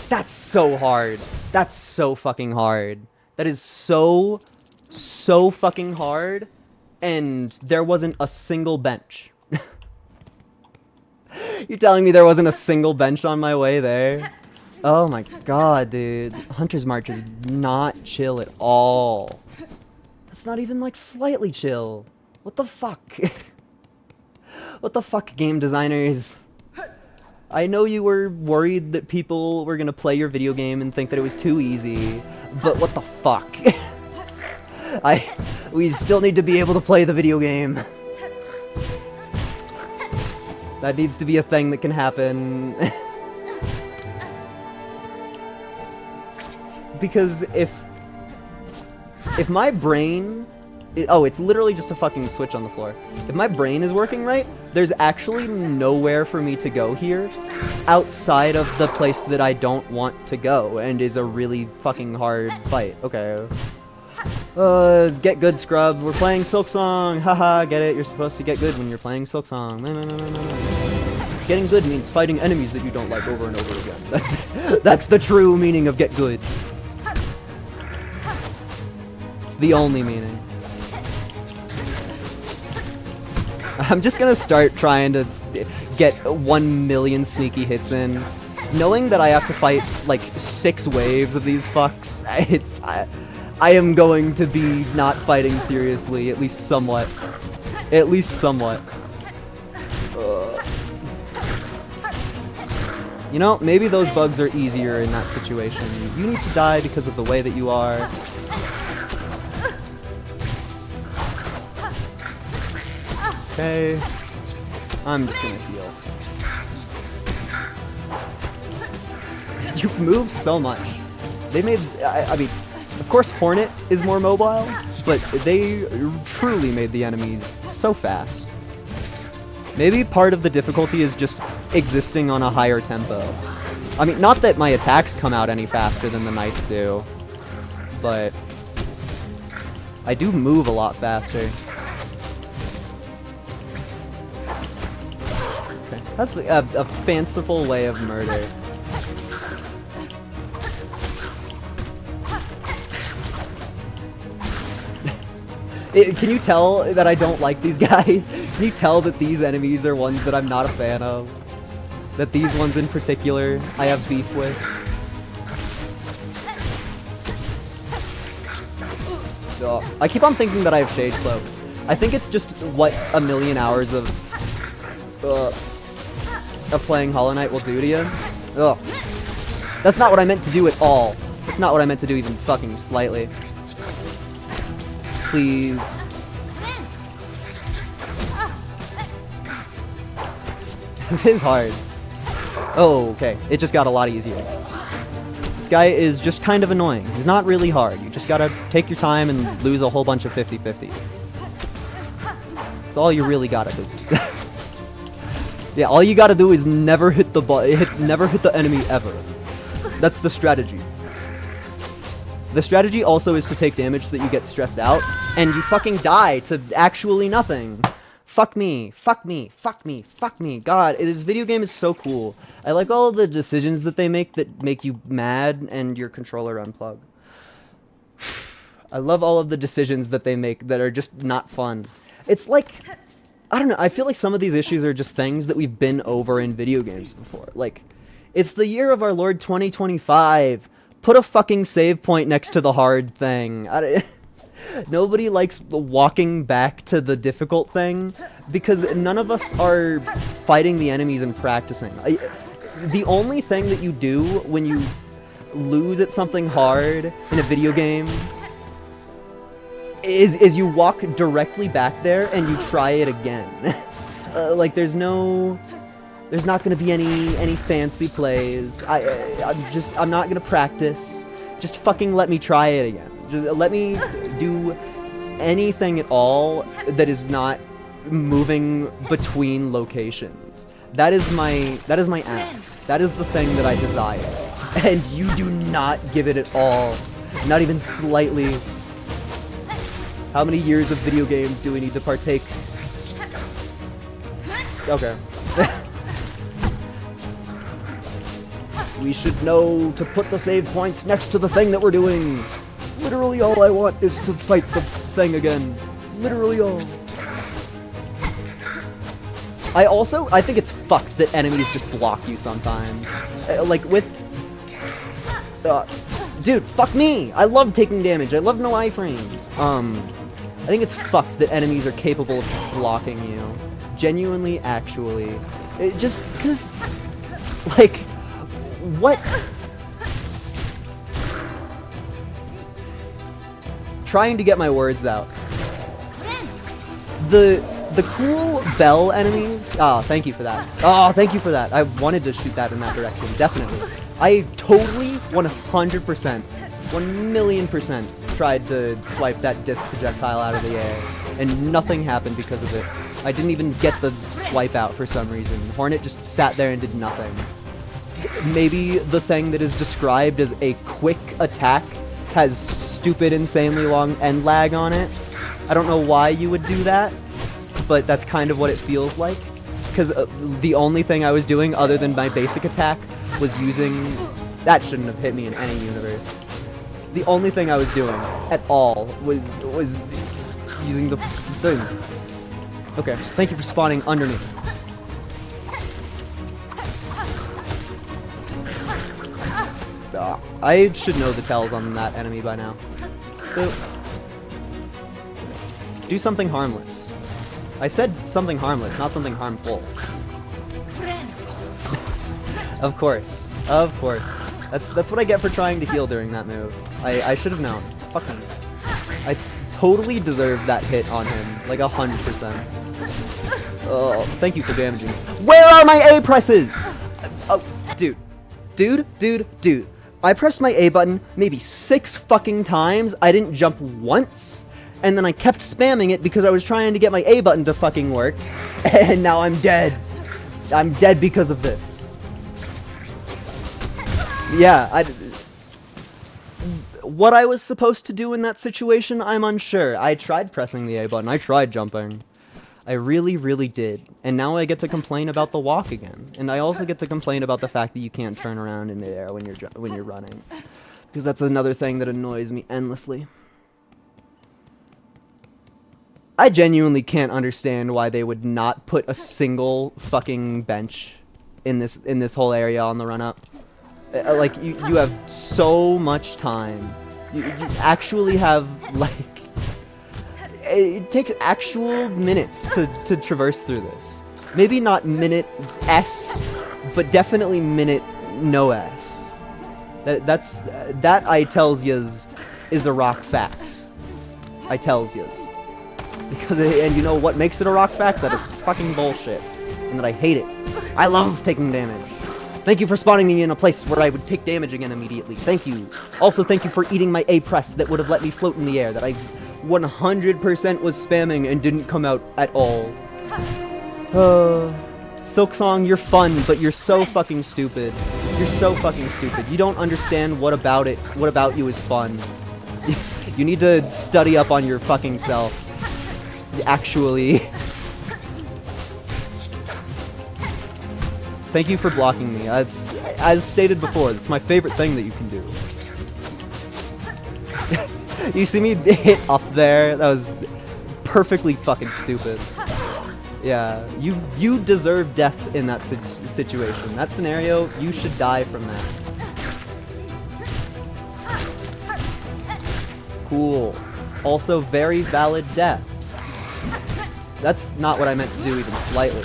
That's so hard. That's so fucking hard. That is so fucking hard. And there wasn't a single bench. You're telling me there wasn't a single bench on my way there? Oh my god, dude. Hunter's March is not chill at all. That's not even like slightly chill. What the fuck? What the fuck, game designers? I know you were worried that people were gonna play your video game and think that it was too easy, but what the fuck? We still need to be able to play the video game. That needs to be a thing that can happen. Because if my brain... it's literally just a fucking switch on the floor. If my brain is working right, there's actually nowhere for me to go here outside of the place that I don't want to go and is a really fucking hard fight. Okay. Get good, scrub. We're playing SilkSong. Haha, get it? You're supposed to get good when you're playing SilkSong. No. Getting good means fighting enemies that you don't like over and over again. That's the true meaning of get good. It's the only meaning. I'm just gonna start trying to get 1 million sneaky hits in. Knowing that I have to fight, like, 6 waves of these fucks, I am going to be not fighting seriously, at least somewhat. At least somewhat. You know, maybe those bugs are easier in that situation. You need to die because of the way that you are. Okay. I'm just gonna heal. You move so much. They made... I mean, of course Hornet is more mobile, but they truly made the enemies so fast. Maybe part of the difficulty is just existing on a higher tempo. I mean, not that my attacks come out any faster than the knights do, but I do move a lot faster. Okay. That's a fanciful way of murder. Can you tell that I don't like these guys? Can you tell that these enemies are ones that I'm not a fan of? That these ones in particular, I have beef with? Oh, I keep on thinking that I have Shade Cloak. I think it's just what a million hours of playing Hollow Knight will do to you. Ugh. That's not what I meant to do at all. That's not what I meant to do even fucking slightly. Please. This is hard. Oh, okay. It just got a lot easier. This guy is just kind of annoying. He's not really hard. You just gotta take your time and lose a whole bunch of 50-50s. That's all you really gotta do. Yeah, all you gotta do is never hit the never hit the enemy ever. That's the strategy. The strategy also is to take damage so that you get stressed out, and you fucking die to actually nothing. Fuck me, fuck me, fuck me, fuck me. God, this video game is so cool. I like all of the decisions that they make you mad and your controller unplug. I love all of the decisions that they make that are just not fun. It's like, I don't know, I feel like some of these issues are just things that we've been over in video games before. Like, it's the year of our Lord 2025. Put a fucking save point next to the hard thing. Nobody likes walking back to the difficult thing because none of us are fighting the enemies and practicing. The only thing that you do when you lose at something hard in a video game is you walk directly back there and you try it again. Like there's not gonna be any fancy plays. I'm not gonna practice. Just fucking let me try it again. Just let me do anything at all that is not moving between locations. That is my ass. That is the thing that I desire. And you do not give it at all. Not even slightly. How many years of video games do we need to partake? Okay. We should know to put the save points next to the thing that we're doing. Literally all I want is to fight the thing again. Literally all. I think it's fucked that enemies just block you sometimes. Like with... dude, fuck me! I love taking damage. I love no iframes. I think it's fucked that enemies are capable of blocking you. Genuinely, actually. Just because... Like... What? Trying to get my words out. The cool bell enemies. Oh, thank you for that. Oh, thank you for that. I wanted to shoot that in that direction. Definitely. I totally 100%, 1,000,000% tried to swipe that disc projectile out of the air, and nothing happened because of it. I didn't even get the swipe out for some reason. Hornet just sat there and did nothing. Maybe the thing that is described as a quick attack has stupid, insanely long end lag on it. I don't know why you would do that, but that's kind of what it feels like. Because the only thing I was doing other than my basic attack was using... That shouldn't have hit me in any universe. The only thing I was doing at all was using the thing. Okay, thank you for spawning underneath. I should know the tells on that enemy by now. Do something harmless. I said something harmless, not something harmful. Of course. Of course. That's what I get for trying to heal during that move. I should have known. Fuck me. I totally deserved that hit on him. Like 100%. Oh, thank you for damaging. Where are my A presses? Oh, dude. Dude. I pressed my A button maybe 6 fucking times. I didn't jump once. And then I kept spamming it because I was trying to get my A button to fucking work. And now I'm dead. I'm dead because of this. Yeah, what I was supposed to do in that situation, I'm unsure. I tried pressing the A button. I tried jumping. I really, really did. And now I get to complain about the walk again. And I also get to complain about the fact that you can't turn around in midair when you're running. Because that's another thing that annoys me endlessly. I genuinely can't understand why they would not put a single fucking bench in this whole area on the run up. Like you have so much time. You actually have like it takes actual minutes to traverse through this. Maybe not minute S, but definitely minute no S. That I tells yous is a rock fact. I tells yous. Because and you know what makes it a rock fact? That it's fucking bullshit. And that I hate it. I love taking damage. Thank you for spawning me in a place where I would take damage again immediately. Thank you. Also, thank you for eating my A press that would have let me float in the air that I 100% was spamming and didn't come out at all. SilkSong, you're fun, but you're so fucking stupid. You're so fucking stupid. You don't understand what about you is fun. You need to study up on your fucking self. Actually. Thank you for blocking me. As stated before, it's my favorite thing that you can do. You see me hit up there? That was perfectly fucking stupid. Yeah, you deserve death in that situation. That scenario, you should die from that. Cool. Also, very valid death. That's not what I meant to do even slightly.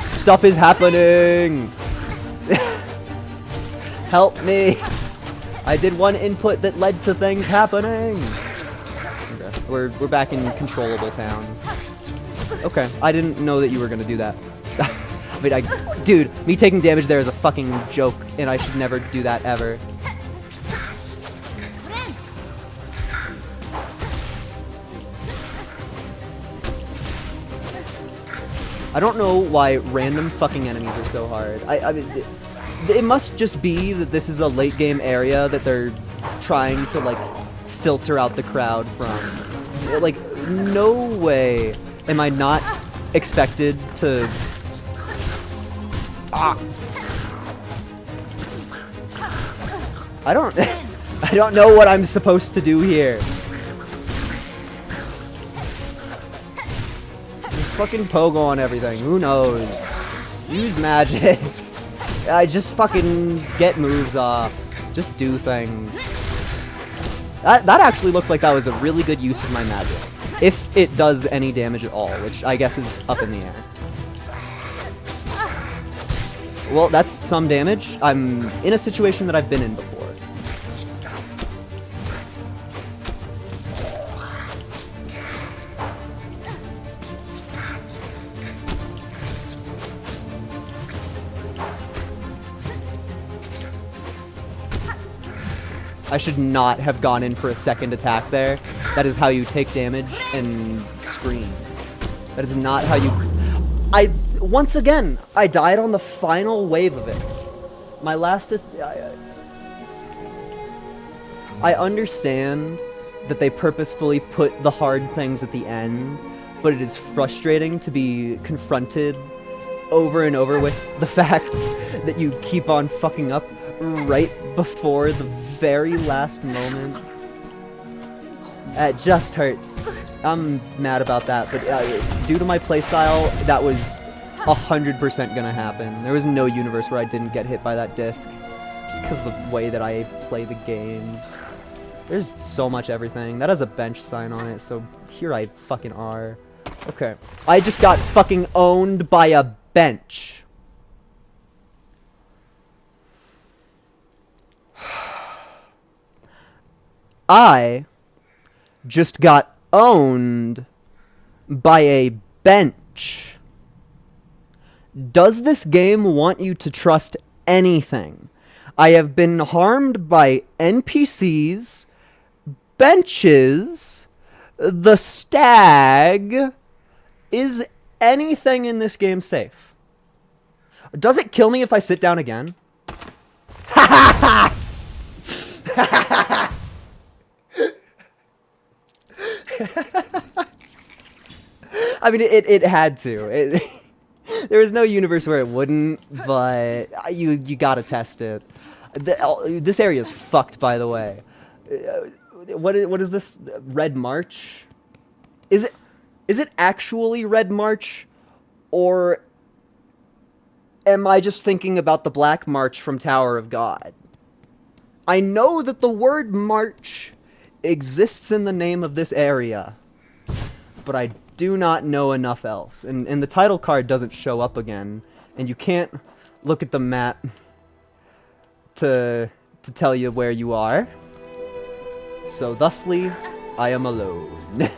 Stuff is happening! Help me! I did one input that led to things happening! Okay, we're back in controllable town. Okay, I didn't know that you were gonna do that. I mean, dude, me taking damage there is a fucking joke, and I should never do that ever. I don't know why random fucking enemies are so hard. I mean, it must just be that this is a late game area that they're trying to, like, filter out the crowd from. Like, no way am I not expected to... Ah! I don't know what I'm supposed to do here. Fucking pogo on everything. Who knows? Use magic. I just fucking get moves off. Just do things. That actually looked like that was a really good use of my magic. If it does any damage at all, which I guess is up in the air. Well, that's some damage. I'm in a situation that I've been in before. I should not have gone in for a second attack there. That is how you take damage and scream. That is not how you... Once again, I died on the final wave of it. My last... I understand that they purposefully put the hard things at the end, but it is frustrating to be confronted over and over with the fact that you keep on fucking up right before the very last moment. It just hurts. I'm mad about that, but due to my playstyle, that was 100% gonna happen. There was no universe where I didn't get hit by that disc. Just because of the way that I play the game. There's so much everything. That has a bench sign on it, so here I fucking are. Okay. I just got fucking owned by a bench. I just got owned by a bench. Does this game want you to trust anything? I have been harmed by NPCs, benches, the stag. Is anything in this game safe? Does it kill me if I sit down again? Ha ha ha! I mean, it had to. There was no universe where it wouldn't, but you gotta test it. This area is fucked, by the way. What is this? Red March? Is it actually Red March, or am I just thinking about the Black March from Tower of God? I know that the word March exists in the name of this area, but I do not know enough else. And the title card doesn't show up again, and you can't look at the map to tell you where you are. So thusly, I am alone.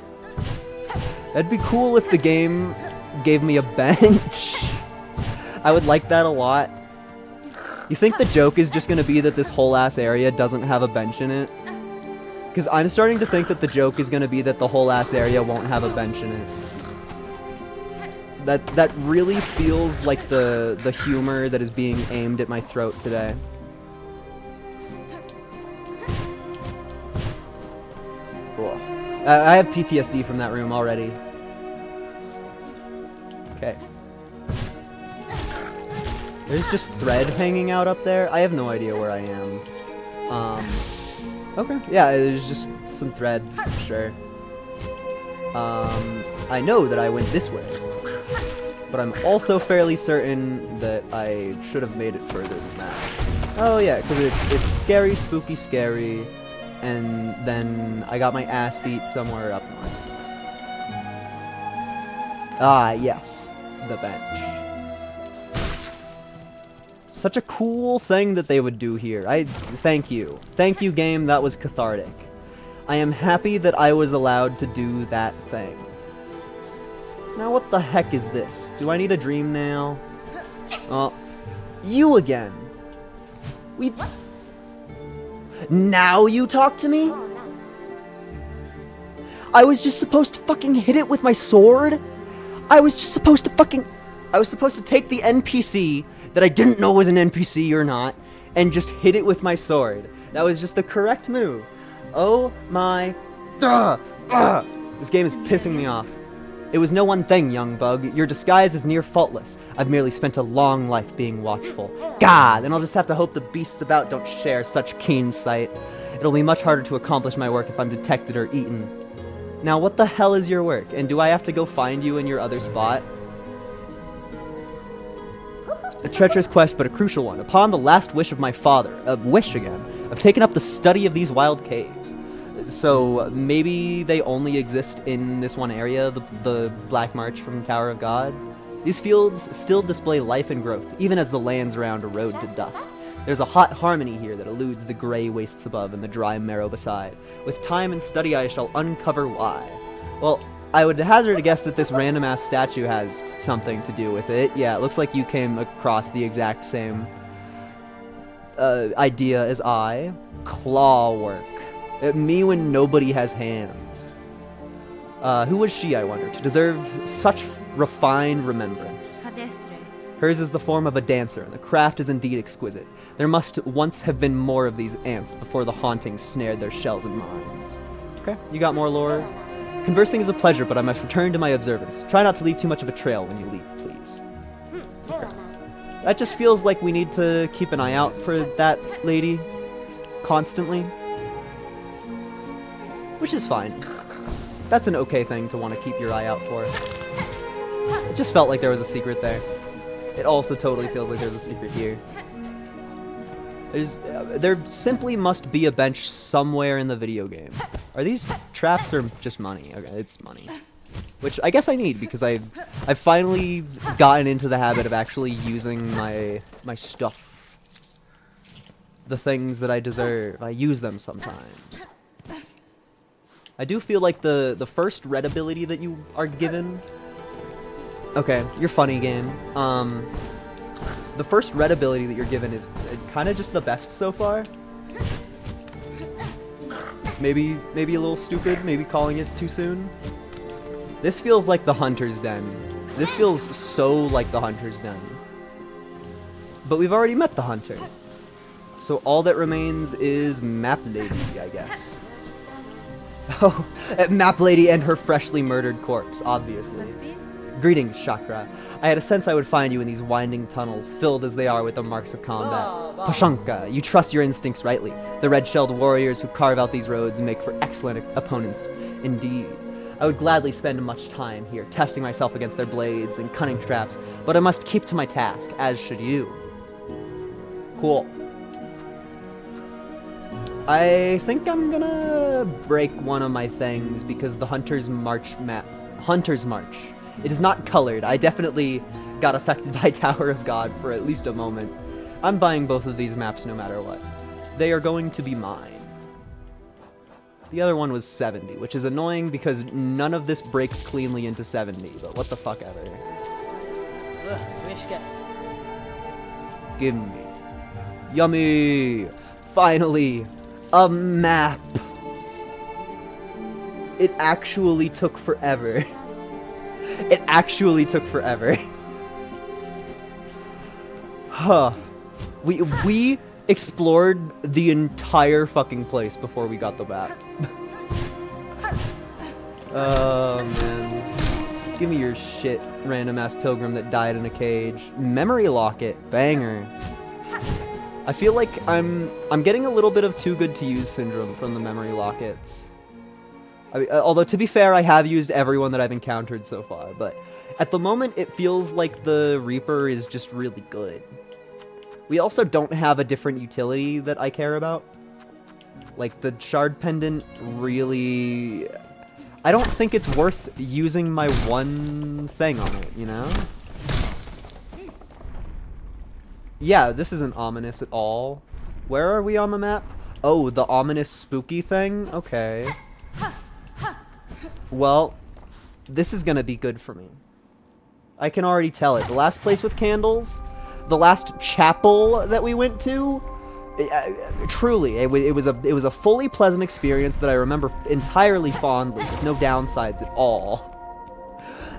That'd be cool if the game gave me a bench. I would like that a lot. You think the joke is just gonna be that this whole ass area doesn't have a bench in it? Because I'm starting to think that the joke is gonna be that the whole ass area won't have a bench in it. That really feels like the humor that is being aimed at my throat today. Cool. I have PTSD from that room already. Okay. There's just thread hanging out up there. I have no idea where I am. Okay. Yeah, there's just some thread. Sure. I know that I went this way. But I'm also fairly certain that I should have made it further than that. Oh yeah, because it's scary, spooky, scary, and then I got my ass beat somewhere up north. Ah, yes, the bench. Such a cool thing that they would do here. Thank you. Thank you, game, that was cathartic. I am happy that I was allowed to do that thing. Now what the heck is this? Do I need a dream nail? Oh, you again. Now you talk to me? I was just supposed to fucking hit it with my sword? I was supposed to take the NPC that I didn't know was an NPC or not, and just hit it with my sword. That was just the correct move. Oh my... This game is pissing me off. It was no one thing, young bug. Your disguise is near faultless. I've merely spent a long life being watchful. God, and I'll just have to hope the beasts about don't share such keen sight. It'll be much harder to accomplish my work if I'm detected or eaten. Now, what the hell is your work? And do I have to go find you in your other spot? A treacherous quest, but a crucial one. Upon the last wish of my father, I've taken up the study of these wild caves. So maybe they only exist in this one area, the Black March from Tower of God? These fields still display life and growth, even as the lands around erode to dust. There's a hot harmony here that eludes the gray wastes above and the dry marrow beside. With time and study I shall uncover why. Well, I would hazard a guess that this random-ass statue has something to do with it. Yeah, it looks like you came across the exact same idea as I. Claw work. Me when nobody has hands. Who was she, I wonder, to deserve such refined remembrance? Hers is the form of a dancer, and the craft is indeed exquisite. There must once have been more of these ants before the hauntings snared their shells in minds. Okay, you got more lore? Conversing is a pleasure, but I must return to my observance. Try not to leave too much of a trail when you leave, please. Okay. That just feels like we need to keep an eye out for that lady constantly. Which is fine. That's an okay thing to want to keep your eye out for. It just felt like there was a secret there. It also totally feels like there's a secret here. There simply must be a bench somewhere in the video game. Are these traps or just money? Okay, it's money. Which I guess I need because I've finally gotten into the habit of actually using my stuff. The things that I deserve. I use them sometimes. I do feel like the first red ability that you are given... Okay, you're funny, game. The first red ability that you're given is kind of just the best so far. Maybe a little stupid, maybe calling it too soon. This feels like the Hunter's Den. This feels so like the Hunter's Den. But we've already met the Hunter. So all that remains is Map Lady, I guess. Oh, Map Lady and her freshly murdered corpse, obviously. Greetings, Chakra. I had a sense I would find you in these winding tunnels, filled as they are with the marks of combat. Pashanka, you trust your instincts rightly. The red-shelled warriors who carve out these roads make for excellent opponents indeed. I would gladly spend much time here, testing myself against their blades and cunning traps, but I must keep to my task, as should you. Cool. I think I'm gonna break one of my things because the Hunter's March map... Hunter's March. It is not colored. I definitely got affected by Tower of God for at least a moment. I'm buying both of these maps no matter what. They are going to be mine. The other one was 70, which is annoying because none of this breaks cleanly into 70, but what the fuck ever. Give me. Yummy! Finally! A map! It actually took forever. It actually took forever. Huh. We explored the entire fucking place before we got the map. Oh, man. Give me your shit, random-ass pilgrim that died in a cage. Memory locket. Banger. I feel like I'm getting a little bit of too good to use syndrome from the memory lockets. I mean, although, to be fair, I have used everyone that I've encountered so far, but at the moment, it feels like the Reaper is just really good. We also don't have a different utility that I care about. Like, the Shard Pendant really... I don't think it's worth using my one thing on it, you know? Yeah, this isn't ominous at all. Where are we on the map? Oh, the ominous spooky thing? Okay. Well, this is gonna be good for me. I can already tell it. The last place with candles, the last chapel that we went to, truly, it was a fully pleasant experience that I remember entirely fondly, with no downsides at all.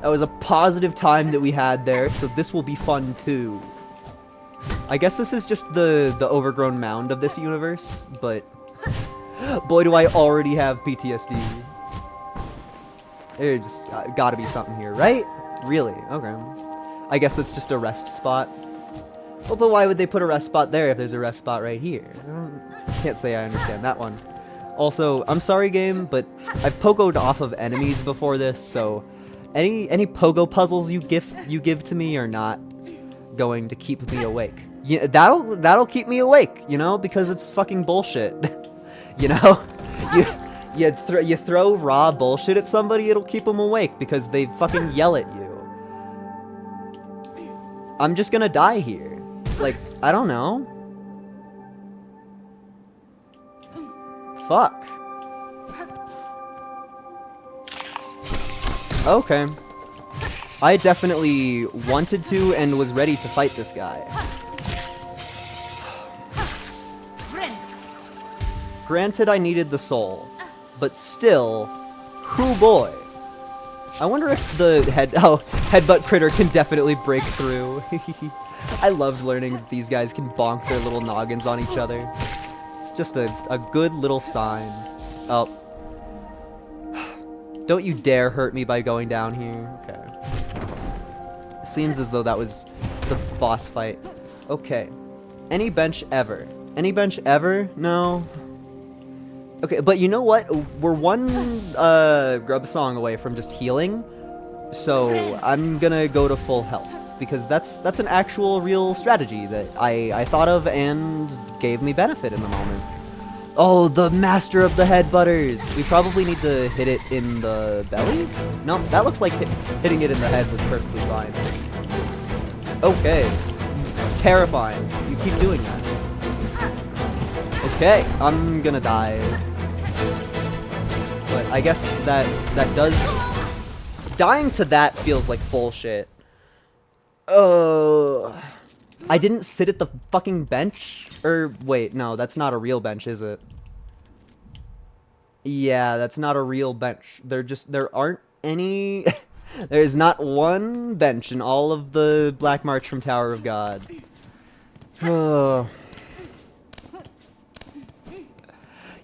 That was a positive time that we had there, so this will be fun too. I guess this is just the overgrown mound of this universe, but boy do I already have PTSD. There's gotta be something here, right? Really? Okay. I guess that's just a rest spot. Well, but why would they put a rest spot there if there's a rest spot right here? Can't say I understand that one. Also, I'm sorry, game, but I've pogoed off of enemies before this, so any pogo puzzles you give to me are not going to keep me awake. Yeah, that'll keep me awake, you know, because it's fucking bullshit. You know, you throw raw bullshit at somebody, it'll keep them awake because they fucking yell at you. I'm just gonna die here. Like, I don't know. Fuck. Okay. I definitely wanted to and was ready to fight this guy. Granted, I needed the soul, but still, hoo boy. I wonder if the headbutt critter can definitely break through. I loved learning that these guys can bonk their little noggins on each other. It's just a good little sign. Oh. Don't you dare hurt me by going down here. Okay. Seems as though that was the boss fight. Okay. Any bench ever? Any bench ever? No. Okay, but you know what? We're one grub song away from just healing, so I'm gonna go to full health because that's an actual real strategy that I thought of and gave me benefit in the moment. Oh, the master of the headbutters! We probably need to hit it in the belly? No, that looks like hitting it in the head was perfectly fine. Okay. Terrifying. You keep doing that. Okay, I'm gonna die. But I guess that does... Dying to that feels like bullshit. I didn't sit at the fucking bench? Or, wait, no, that's not a real bench, is it? Yeah, that's not a real bench. There aren't any... There's not one bench in all of the Black March from Tower of God. Oh...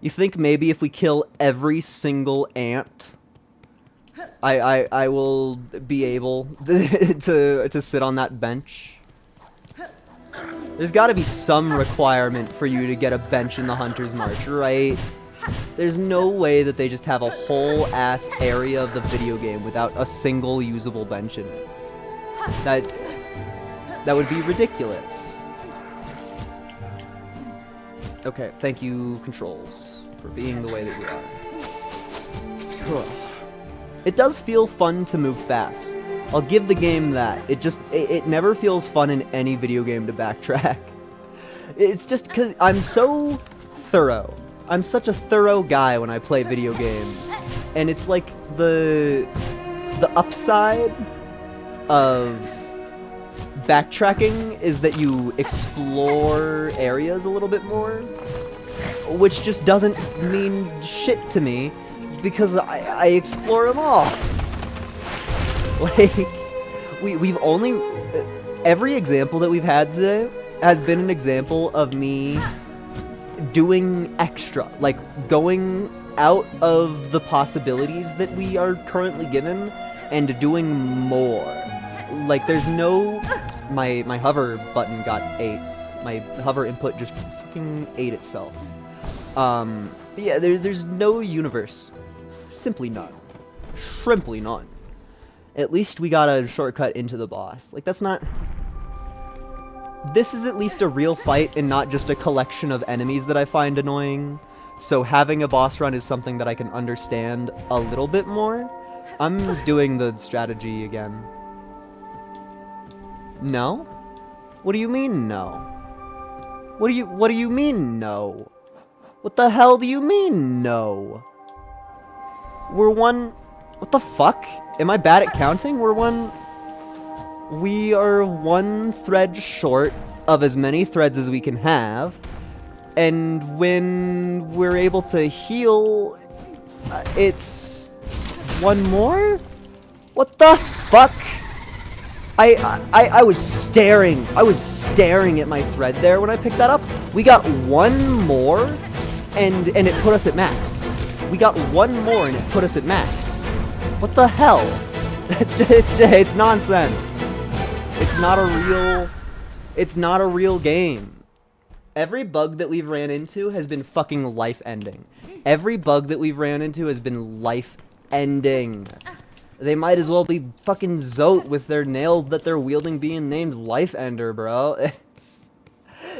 You think maybe if we kill every single ant, I will be able to sit on that bench? There's got to be some requirement for you to get a bench in the Hunter's March, right? There's no way that they just have a whole ass area of the video game without a single usable bench in it. That would be ridiculous. Okay, thank you, controls, for being the way that you are. It does feel fun to move fast. I'll give the game that. It never feels fun in any video game to backtrack. It's just because I'm so thorough. I'm such a thorough guy when I play video games. And it's like the upside of backtracking is that you explore areas a little bit more, which just doesn't mean shit to me because I explore them all. Like, we've only... Every example that we've had today has been an example of me doing extra, like going out of the possibilities that we are currently given and doing more. Like, there's no... My hover button got ate. My hover input just fucking ate itself. Yeah, there's no universe. Simply none. Shrimply none. At least we got a shortcut into the boss. Like, that's not... This is at least a real fight and not just a collection of enemies that I find annoying. So having a boss run is something that I can understand a little bit more. I'm doing the strategy again. No? What do you mean no? What do you mean no? What the hell do you mean no? We're one... What the fuck? Am I bad at counting? We are one thread short of as many threads as we can have, and when we're able to heal, it's one more? What the fuck? I was staring at my thread there when I picked that up. We got one more, and it put us at max. We got one more and it put us at max. What the hell? It's nonsense. It's not a real game. Every bug that we've ran into has been fucking life-ending. Every bug that we've ran into has been life-ending. They might as well be fucking Zote with their nail that they're wielding being named Life-Ender, bro.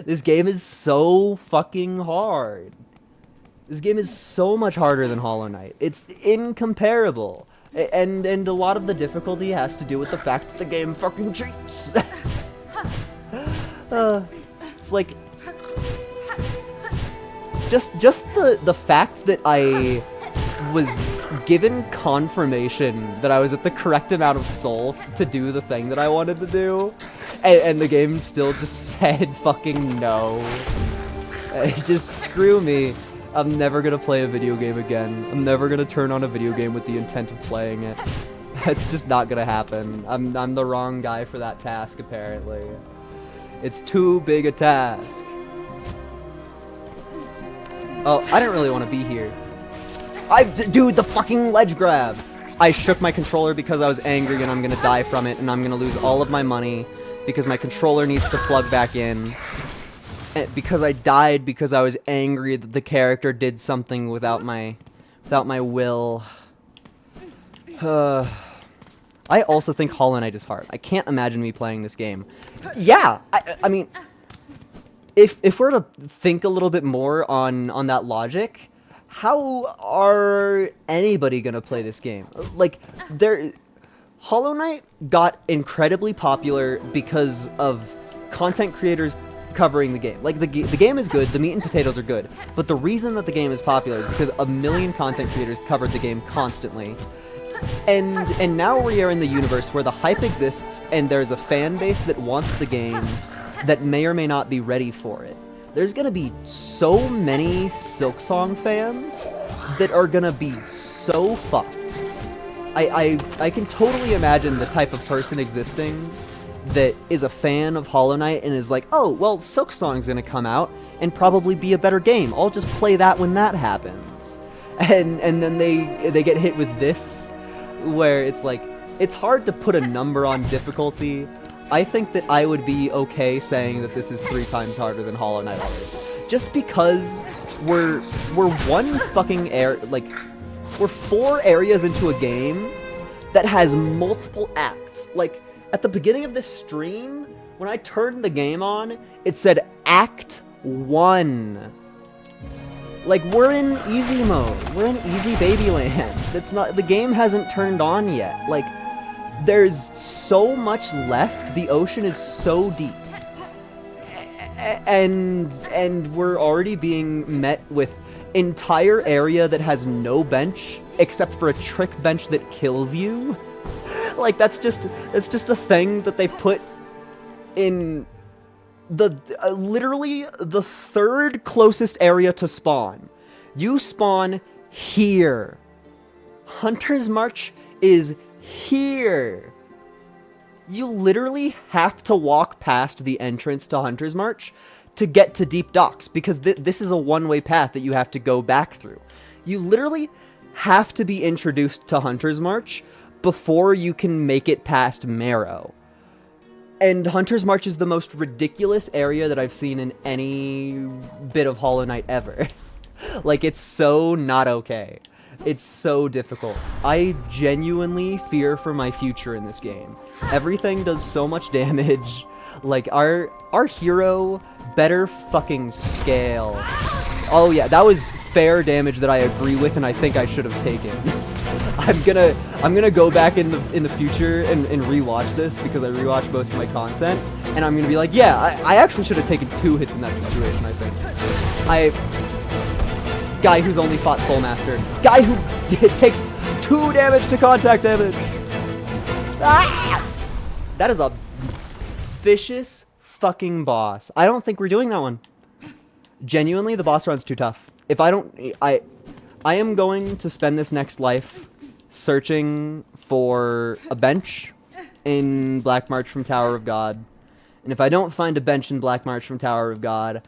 This game is so fucking hard. This game is so much harder than Hollow Knight. It's incomparable. And a lot of the difficulty has to do with the fact that the game fucking cheats. It's like... Just the fact that I was given confirmation that I was at the correct amount of soul to do the thing that I wanted to do, and the game still just said fucking no. Just screw me. I'm never gonna play a video game again. I'm never gonna turn on a video game with the intent of playing it. That's just not gonna happen. I'm the wrong guy for that task, apparently. It's too big a task. Oh, I didn't really want to be here. Dude, the fucking ledge grab! I shook my controller because I was angry and I'm gonna die from it, and I'm gonna lose all of my money because my controller needs to plug back in. Because I died because I was angry that the character did something without my will. I also think Hollow Knight is hard. I can't imagine me playing this game. Yeah, I mean, if we're to think a little bit more on that logic, how are anybody gonna play this game? Like, Hollow Knight got incredibly popular because of content creators covering the game. Like, the game is good, the meat and potatoes are good, but the reason that the game is popular is because a million content creators covered the game constantly. And now we are in the universe where the hype exists and there's a fan base that wants the game that may or may not be ready for it. There's gonna be so many SilkSong fans that are gonna be so fucked. I can totally imagine the type of person existing that is a fan of Hollow Knight and is like, oh, well, SilkSong's gonna come out and probably be a better game. I'll just play that when that happens. And then they get hit with this, where it's like, it's hard to put a number on difficulty. I think that I would be okay saying that this is 3 times harder than Hollow Knight already. Just because we're one fucking we're 4 areas into a game that has multiple acts. Like, at the beginning of this stream, when I turned the game on, it said Act 1. Like, we're in easy mode. We're in easy baby land. It's not, the game hasn't turned on yet. Like, there's so much left. The ocean is so deep. And we're already being met with entire area that has no bench except for a trick bench that kills you. Like, that's just a thing that they put in the literally the third closest area to spawn. You spawn here. Hunter's March is here. You literally have to walk past the entrance to Hunter's March to get to Deep Docks, because this is a one-way path that you have to go back through. You literally have to be introduced to Hunter's March before you can make it past Marrow. And Hunter's March is the most ridiculous area that I've seen in any bit of Hollow Knight ever. Like, it's so not okay. It's so difficult. I genuinely fear for my future in this game. Everything does so much damage. Like, our hero better fucking scale. Oh yeah, that was fair damage that I agree with and I think I should have taken. I'm gonna go back in the future and rewatch this, because I rewatch most of my content, and I'm gonna be like, yeah, I actually should have taken 2 hits in that situation, I think. Guy who's only fought Soul Master. Guy who takes 2 damage to contact damage. Ah! That is a vicious fucking boss. I don't think we're doing that one. Genuinely, the boss run's too tough. If I don't... I am going to spend this next life searching for a bench in Black March from Tower of God. And if I don't find a bench in Black March from Tower of God,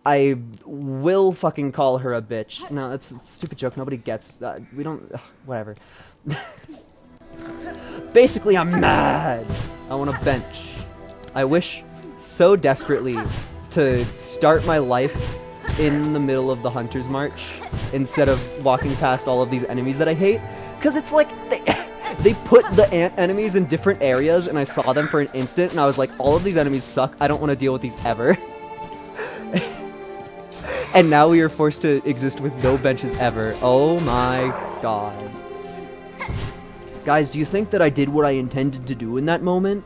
I will fucking call her a bitch. No, that's a stupid joke. Nobody gets that. We don't... Ugh, whatever. Basically, I'm mad. I want a bench. I wish so desperately to start my life in the middle of the Hunter's March instead of walking past all of these enemies that I hate. Because it's like... They put the ant enemies in different areas, and I saw them for an instant, and I was like, all of these enemies suck. I don't want to deal with these ever. And now we are forced to exist with no benches ever. Oh my god. Guys, do you think that I did what I intended to do in that moment?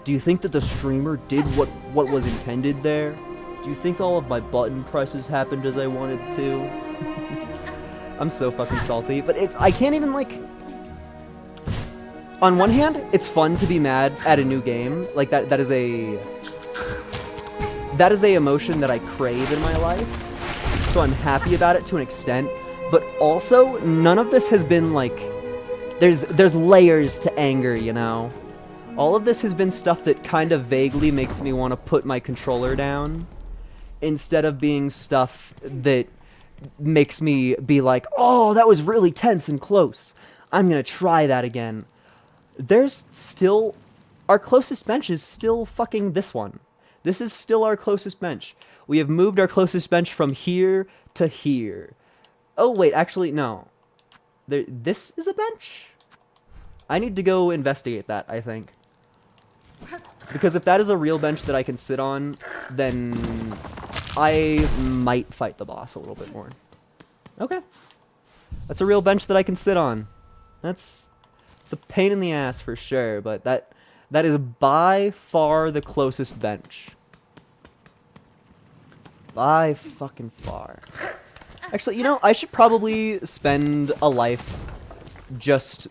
Do you think that the streamer did what was intended there? Do you think all of my button presses happened as I wanted to? I'm so fucking salty, but I can't even, like... On one hand, it's fun to be mad at a new game. Like, that is a emotion that I crave in my life. So I'm happy about it to an extent. But also, none of this has been, like... There's layers to anger, you know? All of this has been stuff that kind of vaguely makes me want to put my controller down, instead of being stuff that makes me be like, oh, that was really tense and close. I'm gonna try that again. There's still... Our closest bench is still fucking this one. This is still our closest bench. We have moved our closest bench from here to here. Oh, wait, actually, no. This is a bench? I need to go investigate that, I think. Because if that is a real bench that I can sit on, then I might fight the boss a little bit more. Okay. That's a real bench that I can sit on. It's a pain in the ass for sure, but that is by far the closest bench. By fucking far. Actually, you know, I should probably spend a life just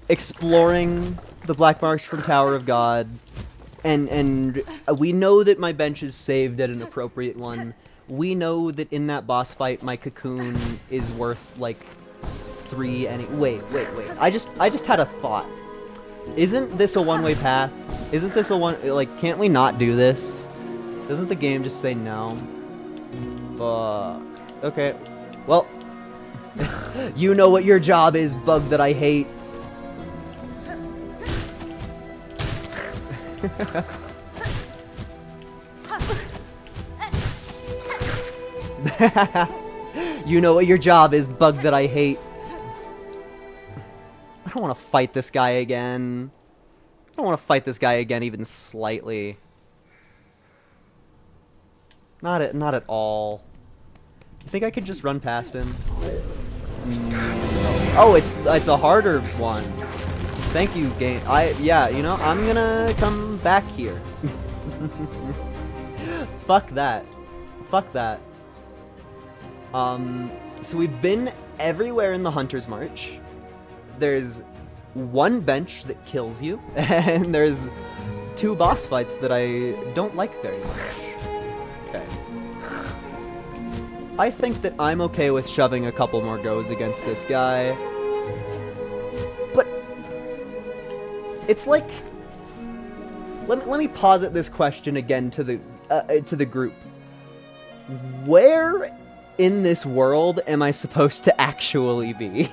exploring the Black March from Tower of God, and we know that my bench is saved at an appropriate one. We know that in that boss fight, my cocoon is worth like 3 any. Wait. I just had a thought. Isn't this a one-way path? Isn't this a one? Like, can't we not do this? Doesn't the game just say no? Fuck. Okay. Well, you know what your job is, bug that I hate. You know what your job is, bug that I hate. I don't want to fight this guy again. I don't want to fight this guy again even slightly. Not at all. You think I could just run past him? Oh, it's a harder one. Thank you, game. Yeah, you know, I'm gonna come back here. Fuck that. Fuck that. So we've been everywhere in the Hunter's March. There's one bench that kills you, and there's 2 boss fights that I don't like very much. Okay. I think that I'm okay with shoving a couple more goes against this guy. But it's like, let me posit this question again to the group. Where in this world am I supposed to actually be?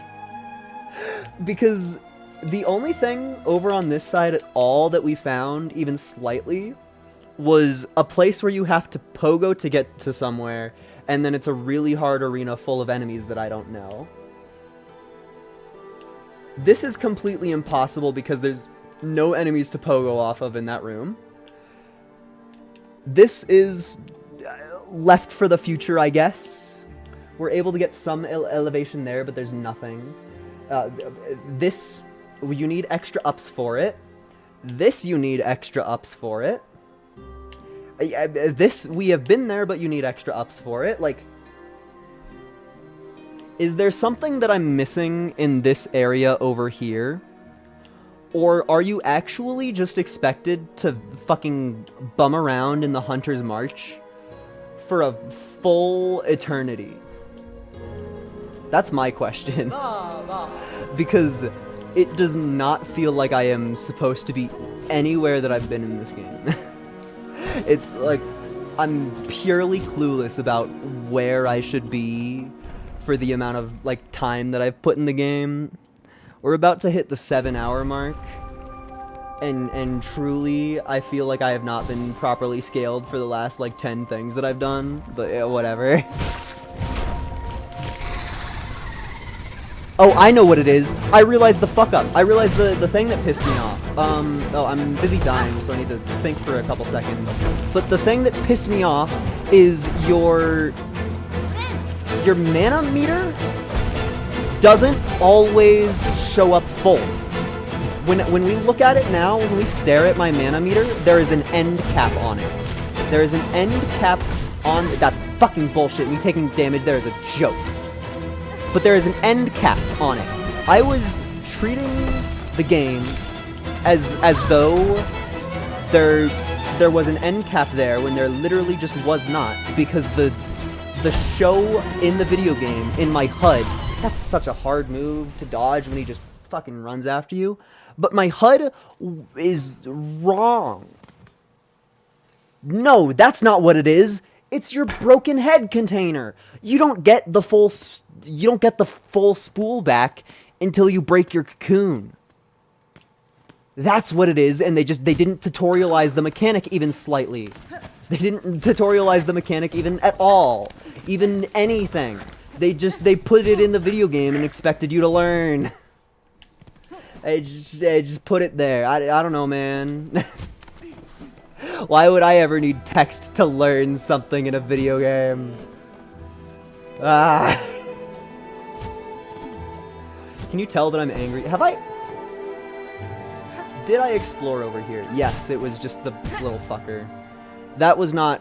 Because the only thing over on this side at all that we found, even slightly, was a place where you have to pogo to get to somewhere, and then it's a really hard arena full of enemies that I don't know. This is completely impossible because there's no enemies to pogo off of in that room. This is left for the future, I guess. We're able to get some elevation there, but there's nothing. This, you need extra ups for it. This, you need extra ups for it. This, we have been there, but you need extra ups for it. Like, is there something that I'm missing in this area over here? Or are you actually just expected to fucking bum around in the Hunter's March for a full eternity? That's my question. Because it does not feel like I am supposed to be anywhere that I've been in this game. It's like, I'm purely clueless about where I should be for the amount of, like, time that I've put in the game. We're about to hit the 7-hour mark, and truly, I feel like I have not been properly scaled for the last, like, 10 things that I've done, but yeah, whatever. Oh, I know what it is. I realized the fuck up. I realized the thing that pissed me off. Oh, I'm busy dying, so I need to think for a couple seconds. But the thing that pissed me off is your mana meter doesn't always show up full. When we look at it now, when we stare at my mana meter, there is an end cap on it. There is an end cap on... That's fucking bullshit. Me taking damage there is a joke. But there is an end cap on it. I was treating the game as though there was an end cap there when there literally just was not, because the show in the video game, in my HUD, that's such a hard move to dodge when he just fucking runs after you. But my HUD is wrong. No, that's not what it is. It's your broken head container. You don't get the full spool back until you break your cocoon. That's what it is, and they didn't tutorialize the mechanic even slightly. They didn't tutorialize the mechanic even at all. Even anything. They put it in the video game and expected you to learn. They just put it there. I don't know, man. Why would I ever need text to learn something in a video game? Ah. Can you tell that I'm angry? Did I explore over here? Yes, it was just the little fucker. That was not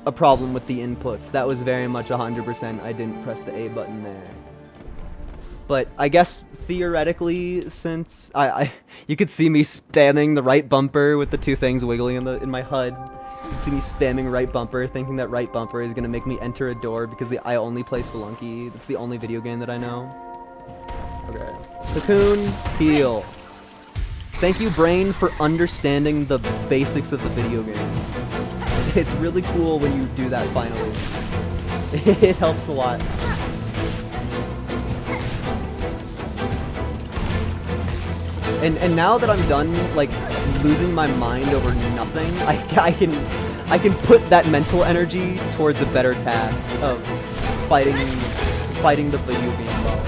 a problem with the inputs. That was very much 100% I didn't press the A button there. But I guess theoretically, since you could see me spamming the right bumper with the 2 things wiggling in my HUD. You can see me spamming right bumper, thinking that right bumper is gonna make me enter a door because I only play Spelunky. That's the only video game that I know. Okay. Cocoon, heal. Thank you, brain, for understanding the basics of the video game. It's really cool when you do that finally. It helps a lot. And now that I'm done, like, losing my mind over nothing, I can put that mental energy towards a better task of fighting the video game well.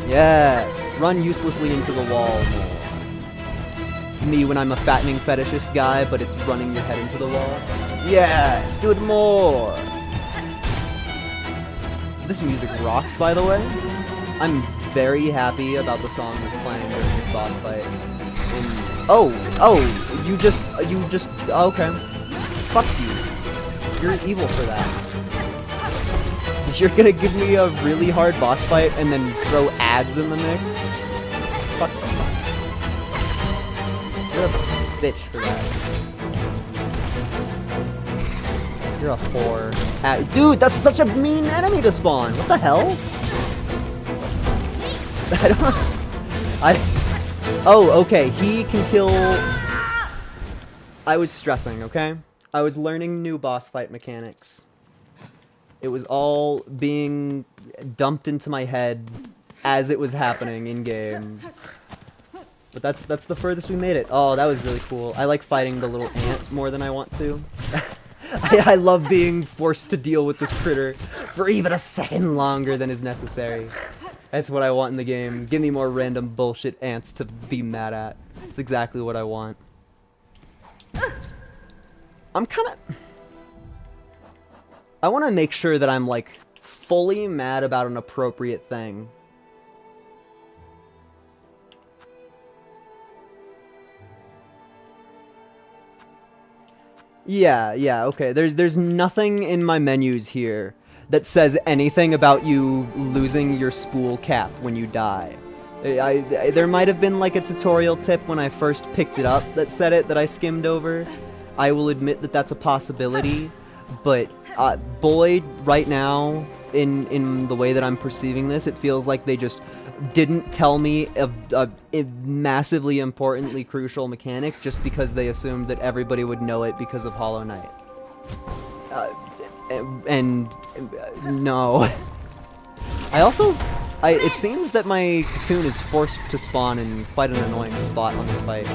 Yes, run uselessly into the wall more. Me when I'm a fattening fetishist guy, but it's running your head into the wall. Yes, do it more. This music rocks, by the way. I'm very happy about the song that's playing during this boss fight. You just, okay. Fuck you. You're evil for that. You're gonna give me a really hard boss fight and then throw ads in the mix? Fuck you. You're a bitch for that. You're a whore. Dude, that's such a mean enemy to spawn. What the hell? I don't... Oh, okay. He can kill... I was stressing, okay? I was learning new boss fight mechanics. It was all being dumped into my head as it was happening in-game. But that's the furthest we made it. Oh, that was really cool. I like fighting the little ant more than I want to. I love being forced to deal with this critter for even a second longer than is necessary. That's what I want in the game. Give me more random bullshit ants to be mad at. It's exactly what I want. I'm kind of... I want to make sure that I'm, like, fully mad about an appropriate thing. Yeah, okay. There's nothing in my menus here that says anything about you losing your spool cap when you die. There might have been, like, a tutorial tip when I first picked it up that said it, that I skimmed over. I will admit that that's a possibility, but boy, right now, in the way that I'm perceiving this, it feels like they just didn't tell me a massively importantly crucial mechanic just because they assumed that everybody would know it because of Hollow Knight. No. It seems that my cocoon is forced to spawn in quite an annoying spot on this fight.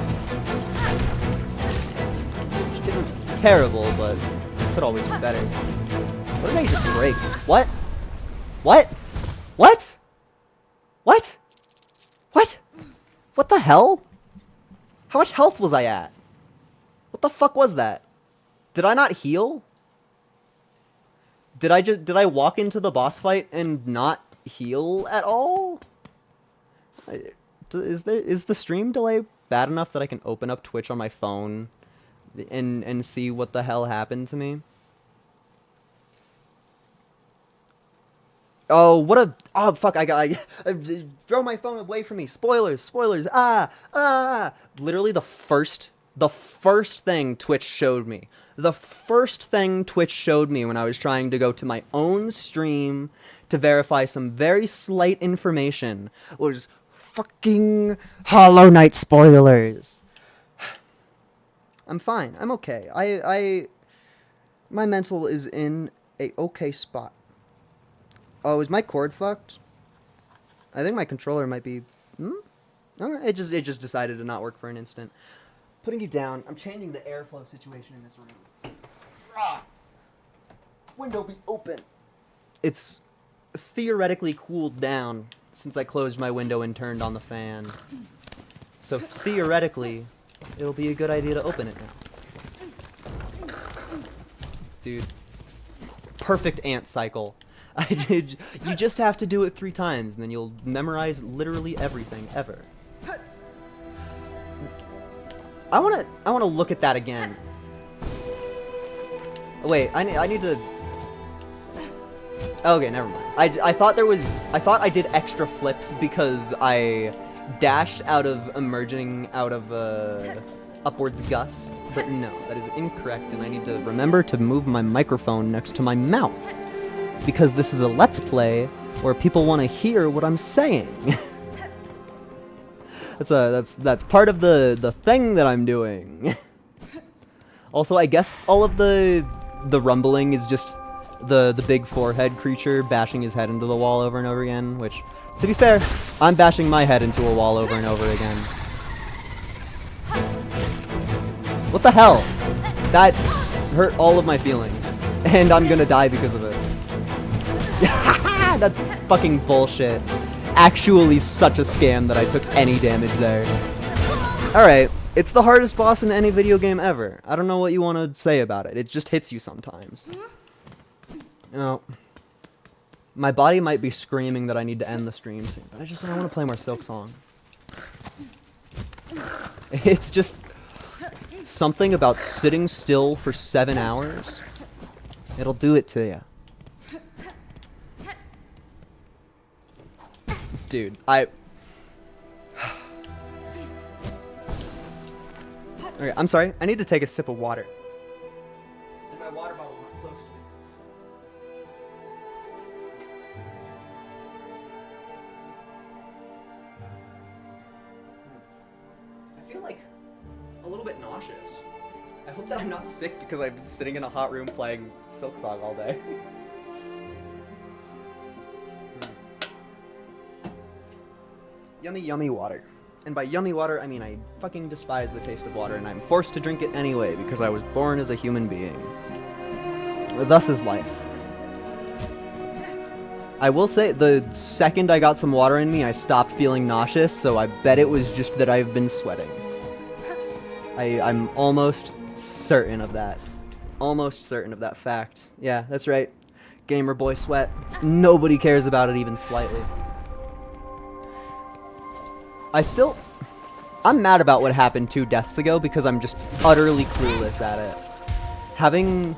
Which isn't terrible, but could always be better. What did I just break? What? What? What? What? What? What the hell? How much health was I at? What the fuck was that? Did I not heal? Did I walk into the boss fight and not heal at all? Is the stream delay bad enough that I can open up Twitch on my phone and see what the hell happened to me? Oh, what a... Oh, fuck, I throw my phone away from me. Spoilers. Literally the first thing Twitch showed me. The first thing Twitch showed me when I was trying to go to my own stream to verify some very slight information was fucking Hollow Knight spoilers. I'm fine. I'm okay. My mental is in a okay spot. Oh, is my cord fucked? I think my controller might be... Okay, it just decided to not work for an instant. Putting you down. I'm changing the airflow situation in this room. Window be open. It's theoretically cooled down since I closed my window and turned on the fan. So theoretically, it'll be a good idea to open it now. Dude. Perfect ant cycle. You just have to do it 3 times, and then you'll memorize literally everything ever. I wanna look at that again. Wait, I need to. Okay, never mind. I thought I did extra flips because I dashed out of emerging out of upwards gust, but no, that is incorrect, and I need to remember to move my microphone next to my mouth. Because this is a Let's Play where people want to hear what I'm saying. That's part of the thing that I'm doing. Also, I guess all of the rumbling is just the big forehead creature bashing his head into the wall over and over again, which, to be fair, I'm bashing my head into a wall over and over again. What the hell? That hurt all of my feelings, and I'm gonna die because of it. That's fucking bullshit. Actually such a scam that I took any damage there. Alright, it's the hardest boss in any video game ever. I don't know what you want to say about it. It just hits you sometimes. You know, my body might be screaming that I need to end the stream soon, but I want to play more SilkSong. It's just something about sitting still for 7 hours. It'll do it to you. Dude, Okay, I'm sorry. I need to take a sip of water. And my water bottle's not close to me. I feel like a little bit nauseous. I hope that I'm not sick because I've been sitting in a hot room playing SilkSong all day. Yummy, yummy water. And by yummy water, I mean I fucking despise the taste of water, and I'm forced to drink it anyway because I was born as a human being. Thus is life. I will say, the second I got some water in me, I stopped feeling nauseous, so I bet it was just that I've been sweating. I'm almost certain of that. Almost certain of that fact. Yeah, that's right. Gamer boy sweat. Nobody cares about it even slightly. I'm mad about what happened 2 deaths ago because I'm just utterly clueless at it. Having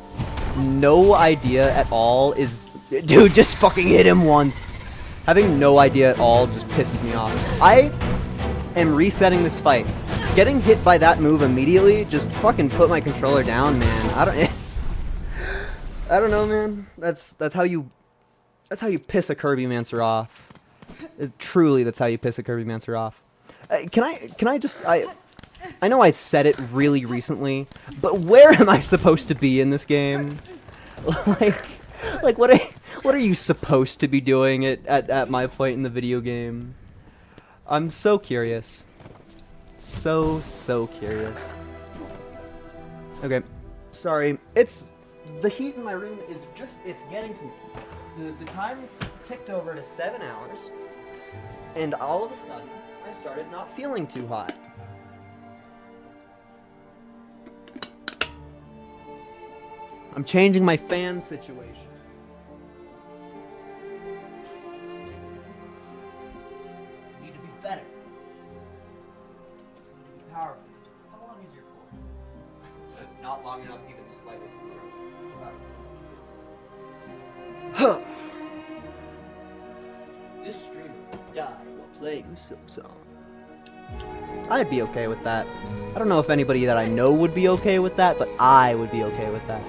no idea at all is... Dude, just fucking hit him once. Having no idea at all just pisses me off. I am resetting this fight. Getting hit by that move immediately just fucking put my controller down, man. I don't know, man. That's how you piss a Kirby-mancer off. Truly, that's how you piss a Kirby-mancer off. Can I just I know I said it really recently, but where am I supposed to be in this game? like what are you supposed to be doing at my point in the video game? I'm so curious. So curious. Okay, sorry. It's the heat in my room is just it's getting to me. The time ticked over to 7 hours, and all of a sudden I started not feeling too hot. I'm changing my fan situation. I need to be better. I need to be powerful. How long is your cord? Not long enough, even slightly. So that was something. This streamer died while playing SilkSong. I'd be okay with that. I don't know if anybody that I know would be okay with that, but I would be okay with that.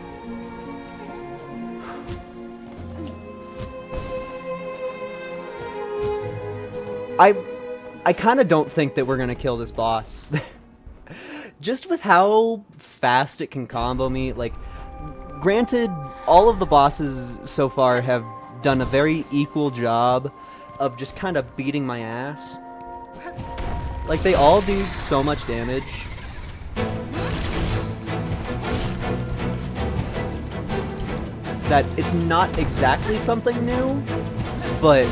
I kind of don't think that we're gonna kill this boss. Just with how fast it can combo me, like, granted, all of the bosses so far have done a very equal job of just kind of beating my ass. Like, they all do so much damage. That it's not exactly something new, but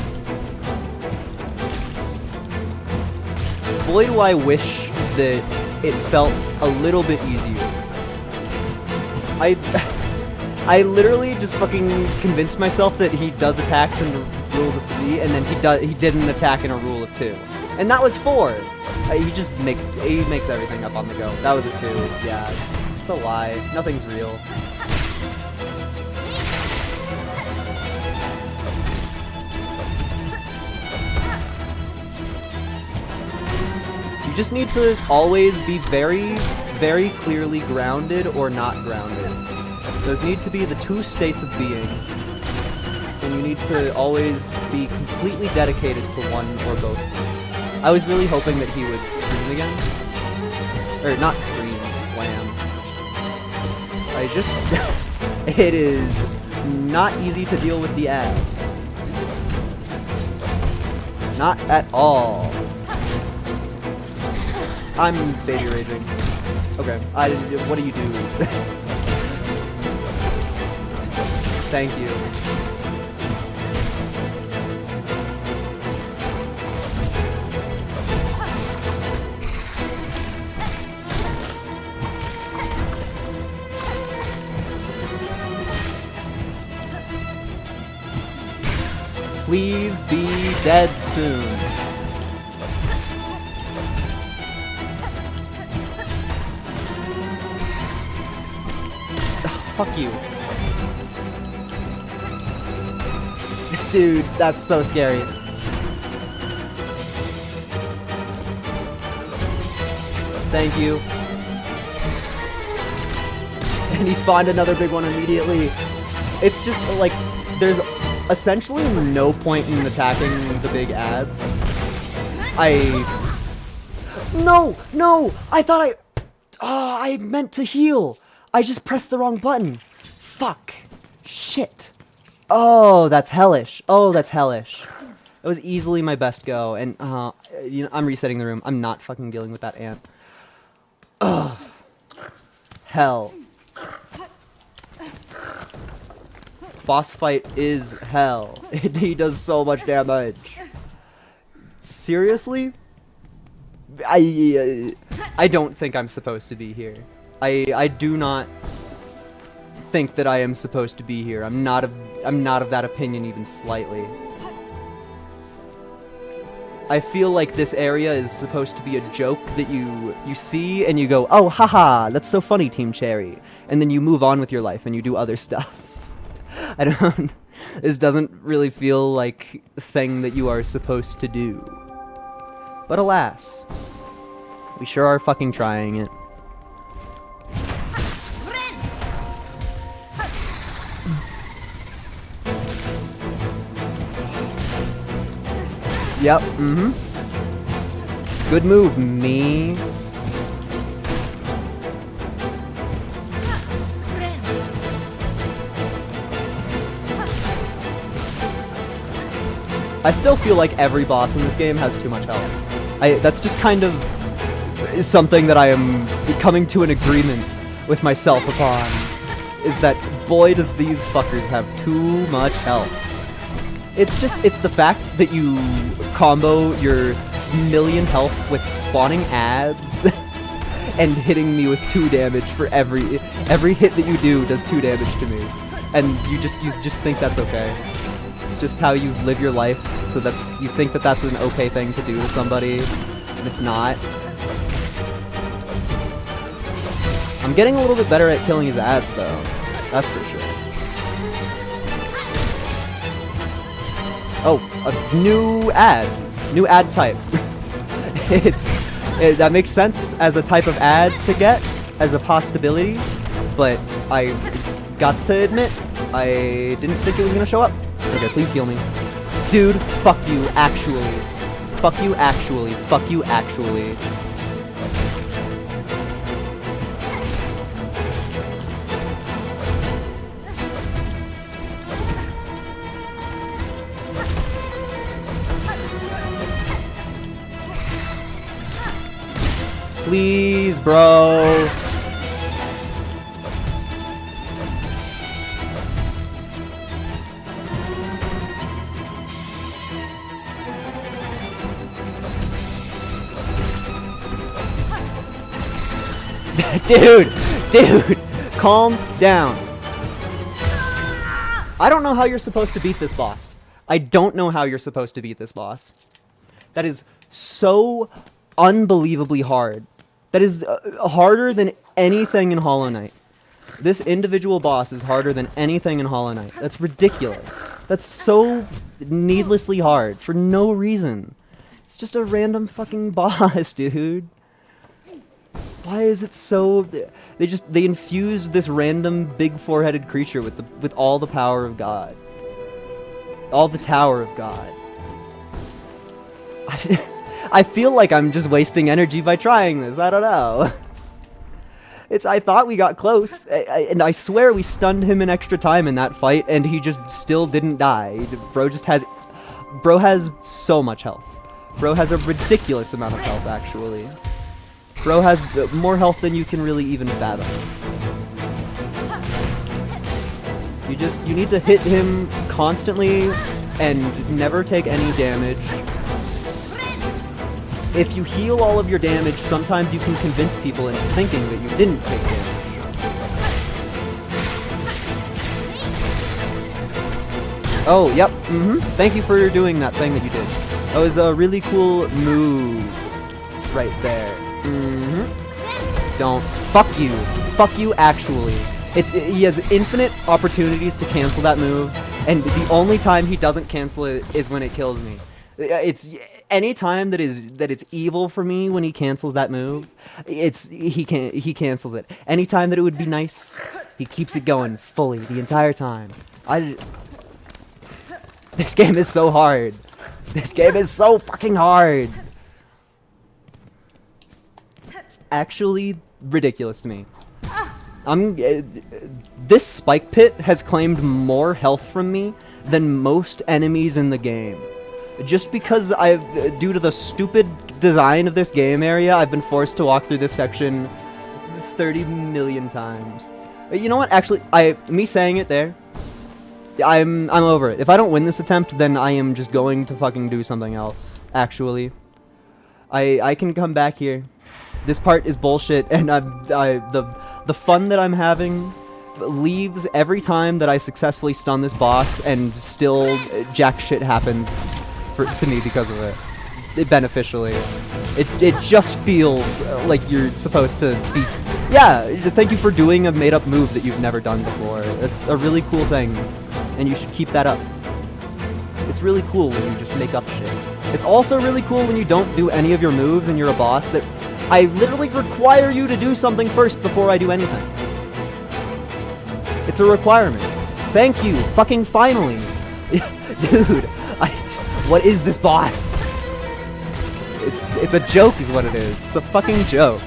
boy do I wish that it felt a little bit easier. I literally just fucking convinced myself that he does attacks in the rules of 3, and then he did an attack in a rule of 2. And that was 4! He makes everything up on the go. That was a 2. Yeah, it's a lie. Nothing's real. You just need to always be very, very clearly grounded or not grounded. Those need to be the 2 states of being. And you need to always be completely dedicated to one or both. I was really hoping that he would scream again. Or not scream, slam. It is not easy to deal with the ads. Not at all. I'm baby raging. Okay, what do you do? Thank you. Please be dead soon. Oh, fuck you. Dude, that's so scary. Thank you. And he spawned another big one immediately. It's just like, there's essentially no point in attacking the big ads. No! I thought I meant to heal. I just pressed the wrong button. Fuck. Shit. Oh, that's hellish. It was easily my best go, and you know, I'm resetting the room. I'm not fucking dealing with that ant. Ugh. Hell. Boss fight is hell. He does so much damage. Seriously? I don't think I'm supposed to be here. I do not think that I am supposed to be here. I'm not of that opinion even slightly. I feel like this area is supposed to be a joke that you see and you go, oh, haha, that's so funny, Team Cherry. And then you move on with your life and you do other stuff. I don't... This doesn't really feel like a thing that you are supposed to do. But alas, we sure are fucking trying it. Yep, Good move, me. I still feel like every boss in this game has too much health. That's just kind of something that I am coming to an agreement with myself upon, is that boy does these fuckers have too much health. It's the fact that you combo your million health with spawning ads and hitting me with 2 damage for every hit that you do does 2 damage to me. And you just think that's okay. It's just how you live your life, so you think that that's an okay thing to do to somebody, and it's not. I'm getting a little bit better at killing his ads though. That's for sure. Oh, a new ad type. That makes sense as a type of ad to get, as a possibility, but I got to admit, I didn't think it was gonna show up. Okay, please heal me. Dude, fuck you, actually. Fuck you, actually. Fuck you, actually. Please, bro. Dude, calm down. I don't know how you're supposed to beat this boss. I don't know how you're supposed to beat this boss. That is so unbelievably hard. That is harder than anything in Hollow Knight. This individual boss is harder than anything in Hollow Knight. That's ridiculous. That's so needlessly hard for no reason. It's just a random fucking boss, dude. Why is it so... They infused this random big four-headed creature with all the power of God. All the Tower of God. I feel like I'm just wasting energy by trying this. I don't know. I thought we got close, and I swear we stunned him an extra time in that fight, and he just still didn't die. Bro has so much health. Bro has a ridiculous amount of health, actually. Bro has more health than you can really even fathom. You need to hit him constantly and never take any damage. If you heal all of your damage, sometimes you can convince people into thinking that you didn't take damage. Oh, yep, Thank you for doing that thing that you did. That was a really cool move right there. Don't. Fuck you. Fuck you, actually. He has infinite opportunities to cancel that move, and the only time he doesn't cancel it is when it kills me. It's any time that it's evil for me when he cancels that move, he cancels it. Any time that it would be nice, He keeps it going fully the entire time. This game is so hard. This game is so fucking hard. It's actually ridiculous to me. This spike pit has claimed more health from me than most enemies in the game. Just because due to the stupid design of this game area, I've been forced to walk through this section 30 million times. You know what? Actually, me saying it there, I'm over it. If I don't win this attempt, then I am just going to fucking do something else. Actually, I can come back here. This part is bullshit, and the fun that I'm having leaves every time that I successfully stun this boss, and still jack shit happens to me because of it. Beneficially. It just feels like you're supposed to be... Yeah, thank you for doing a made-up move that you've never done before. It's a really cool thing, and you should keep that up. It's really cool when you just make up shit. It's also really cool when you don't do any of your moves and you're a boss that... I literally require you to do something first before I do anything. It's a requirement. Thank you, fucking finally. Dude, what is this boss? It's a joke is what it is. It's a fucking joke.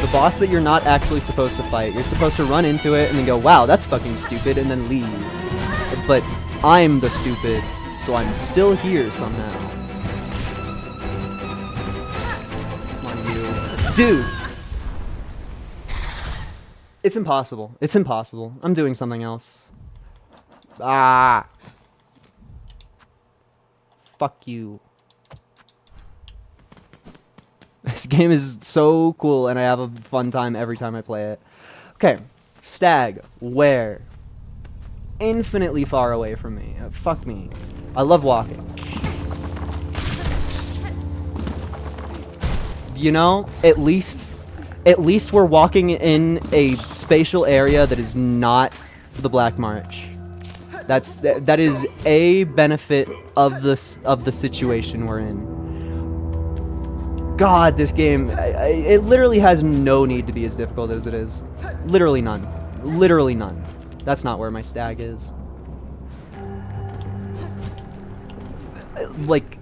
The boss that you're not actually supposed to fight. You're supposed to run into it and then go, wow, that's fucking stupid, and then leave. But I'm the stupid, so I'm still here somehow. Come on, you. Dude! It's impossible. It's impossible. I'm doing something else. Ah! Fuck you. This game is so cool, and I have a fun time every time I play it. Okay, Stag, where? Infinitely far away from me. Fuck me. I love walking. You know, at least we're walking in a spatial area that is not the Black March. That is a benefit of the situation we're in. God, this game, it literally has no need to be as difficult as it is. Literally none. Literally none. That's not where my stag is. Like,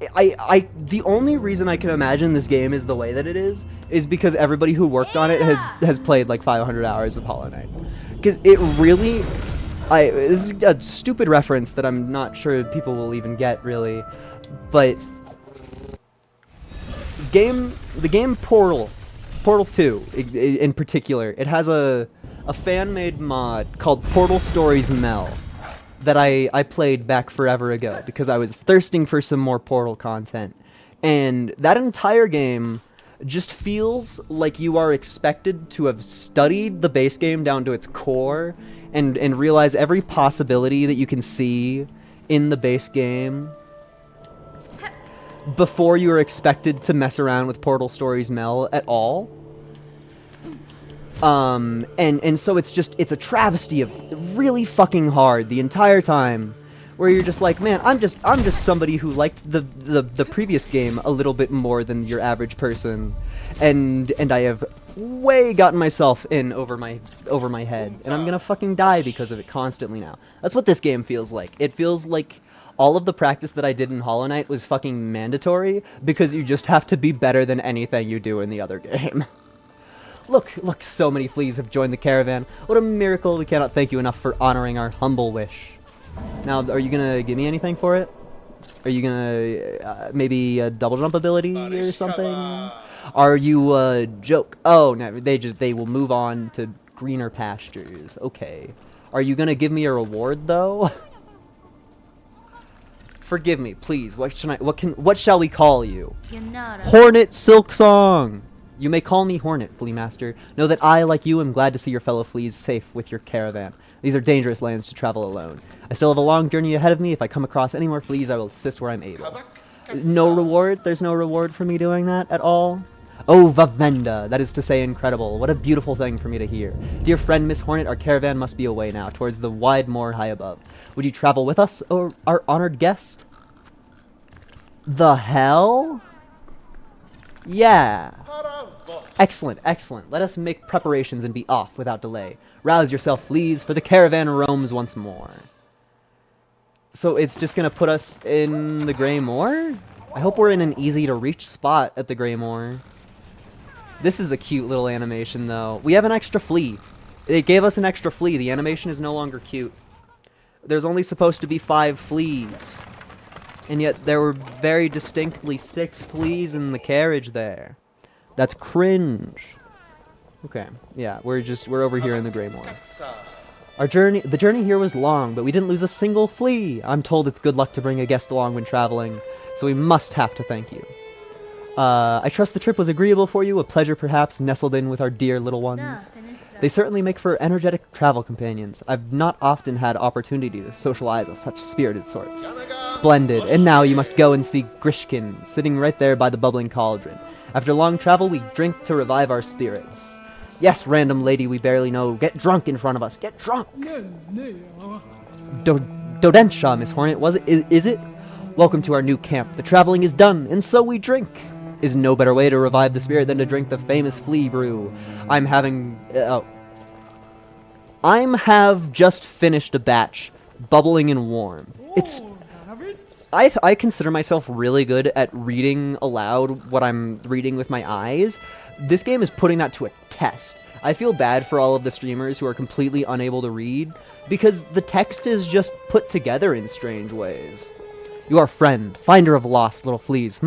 the only reason I can imagine this game is the way that it is because everybody who worked on it has played like 500 hours of Hollow Knight. Because it really... this is a stupid reference that I'm not sure people will even get, really. But... the game Portal 2 in particular, it has a fan-made mod called Portal Stories Mel that I played back forever ago because I was thirsting for some more Portal content. And that entire game just feels like you are expected to have studied the base game down to its core and realize every possibility that you can see in the base game before you are expected to mess around with Portal Stories Mel at all. And so it's a travesty of really fucking hard the entire time, where you're just like, man, I'm just somebody who liked the previous game a little bit more than your average person, and I have way gotten myself in over my head, and I'm gonna fucking die because of it constantly now. That's what this game feels like. It feels like all of the practice that I did in Hollow Knight was fucking mandatory because you just have to be better than anything you do in the other game. Look, so many fleas have joined the caravan. What a miracle. We cannot thank you enough for honoring our humble wish. Now, are you gonna give me anything for it? Are you gonna, maybe a double jump ability or something? Are you a joke? Oh, no, they will move on to greener pastures. Okay. Are you gonna give me a reward, though? Forgive me, please. What shall we call you? Hornet SilkSong! You may call me Hornet, Flea Master. Know that I, like you, am glad to see your fellow fleas safe with your caravan. These are dangerous lands to travel alone. I still have a long journey ahead of me. If I come across any more fleas, I will assist where I'm able. No reward? There's no reward for me doing that at all? Oh, Vavenda! That is to say incredible. What a beautiful thing for me to hear. Dear friend, Miss Hornet, our caravan must be away now, towards the wide moor high above. Would you travel with us, or our honored guest? The hell? Yeah. Excellent, excellent. Let us make preparations and be off without delay. Rouse yourself, fleas, for the caravan roams once more. So it's just gonna put us in the Grey Moor? I hope we're in an easy-to-reach spot at the Grey Moor. This is a cute little animation, though. We have an extra flea. It gave us an extra flea. The animation is no longer cute. There's only supposed to be 5 fleas. And yet there were very distinctly 6 fleas in the carriage there. That's cringe. Okay, yeah, we're over here in the Grey Moor. The journey here was long, but we didn't lose a single flea. I'm told it's good luck to bring a guest along when traveling, so we must have to thank you. I trust the trip was agreeable for you, a pleasure perhaps, nestled in with our dear little ones. They certainly make for energetic travel companions. I've not often had opportunity to socialize with such spirited sorts. Splendid, and now you must go and see Grishkin, sitting right there by the bubbling cauldron. After long travel, we drink to revive our spirits. Yes, random lady we barely know, get drunk in front of us, get drunk! Dodensha, Miss Hornet, is it? Welcome to our new camp. The traveling is done, and so we drink. Is no better way to revive the spirit than to drink the famous flea brew. I'm have just finished a batch, bubbling and warm. I consider myself really good at reading aloud what I'm reading with my eyes. This game is putting that to a test. I feel bad for all of the streamers who are completely unable to read, because the text is just put together in strange ways. You are friend, finder of lost little fleas,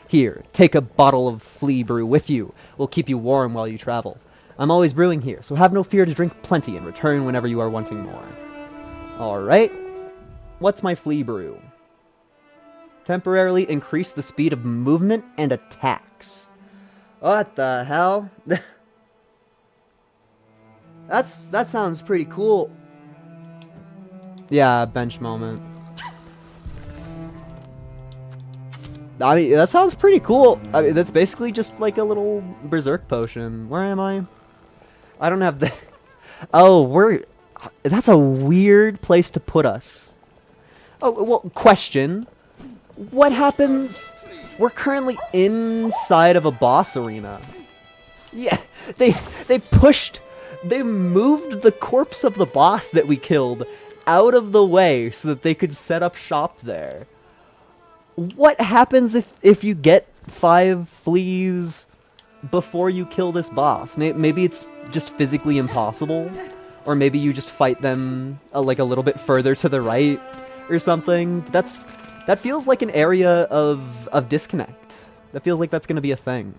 Here, take a bottle of flea brew with you. We'll keep you warm while you travel. I'm always brewing here, so have no fear to drink plenty and return whenever you are wanting more. Alright. What's my flea brew? Temporarily increase the speed of movement and attacks. What the hell? That sounds pretty cool. Yeah, bench moment. I mean, that sounds pretty cool. I mean, that's basically just like a little berserk potion. Where am I? I don't have the... Oh, that's a weird place to put us. Oh, well, question. What happens... We're currently inside of a boss arena. Yeah, they moved the corpse of the boss that we killed out of the way so that they could set up shop there. What happens if you get 5 fleas before you kill this boss? Maybe it's just physically impossible, or maybe you just fight them like a little bit further to the right or something. That feels like an area of disconnect. That feels like that's going to be a thing.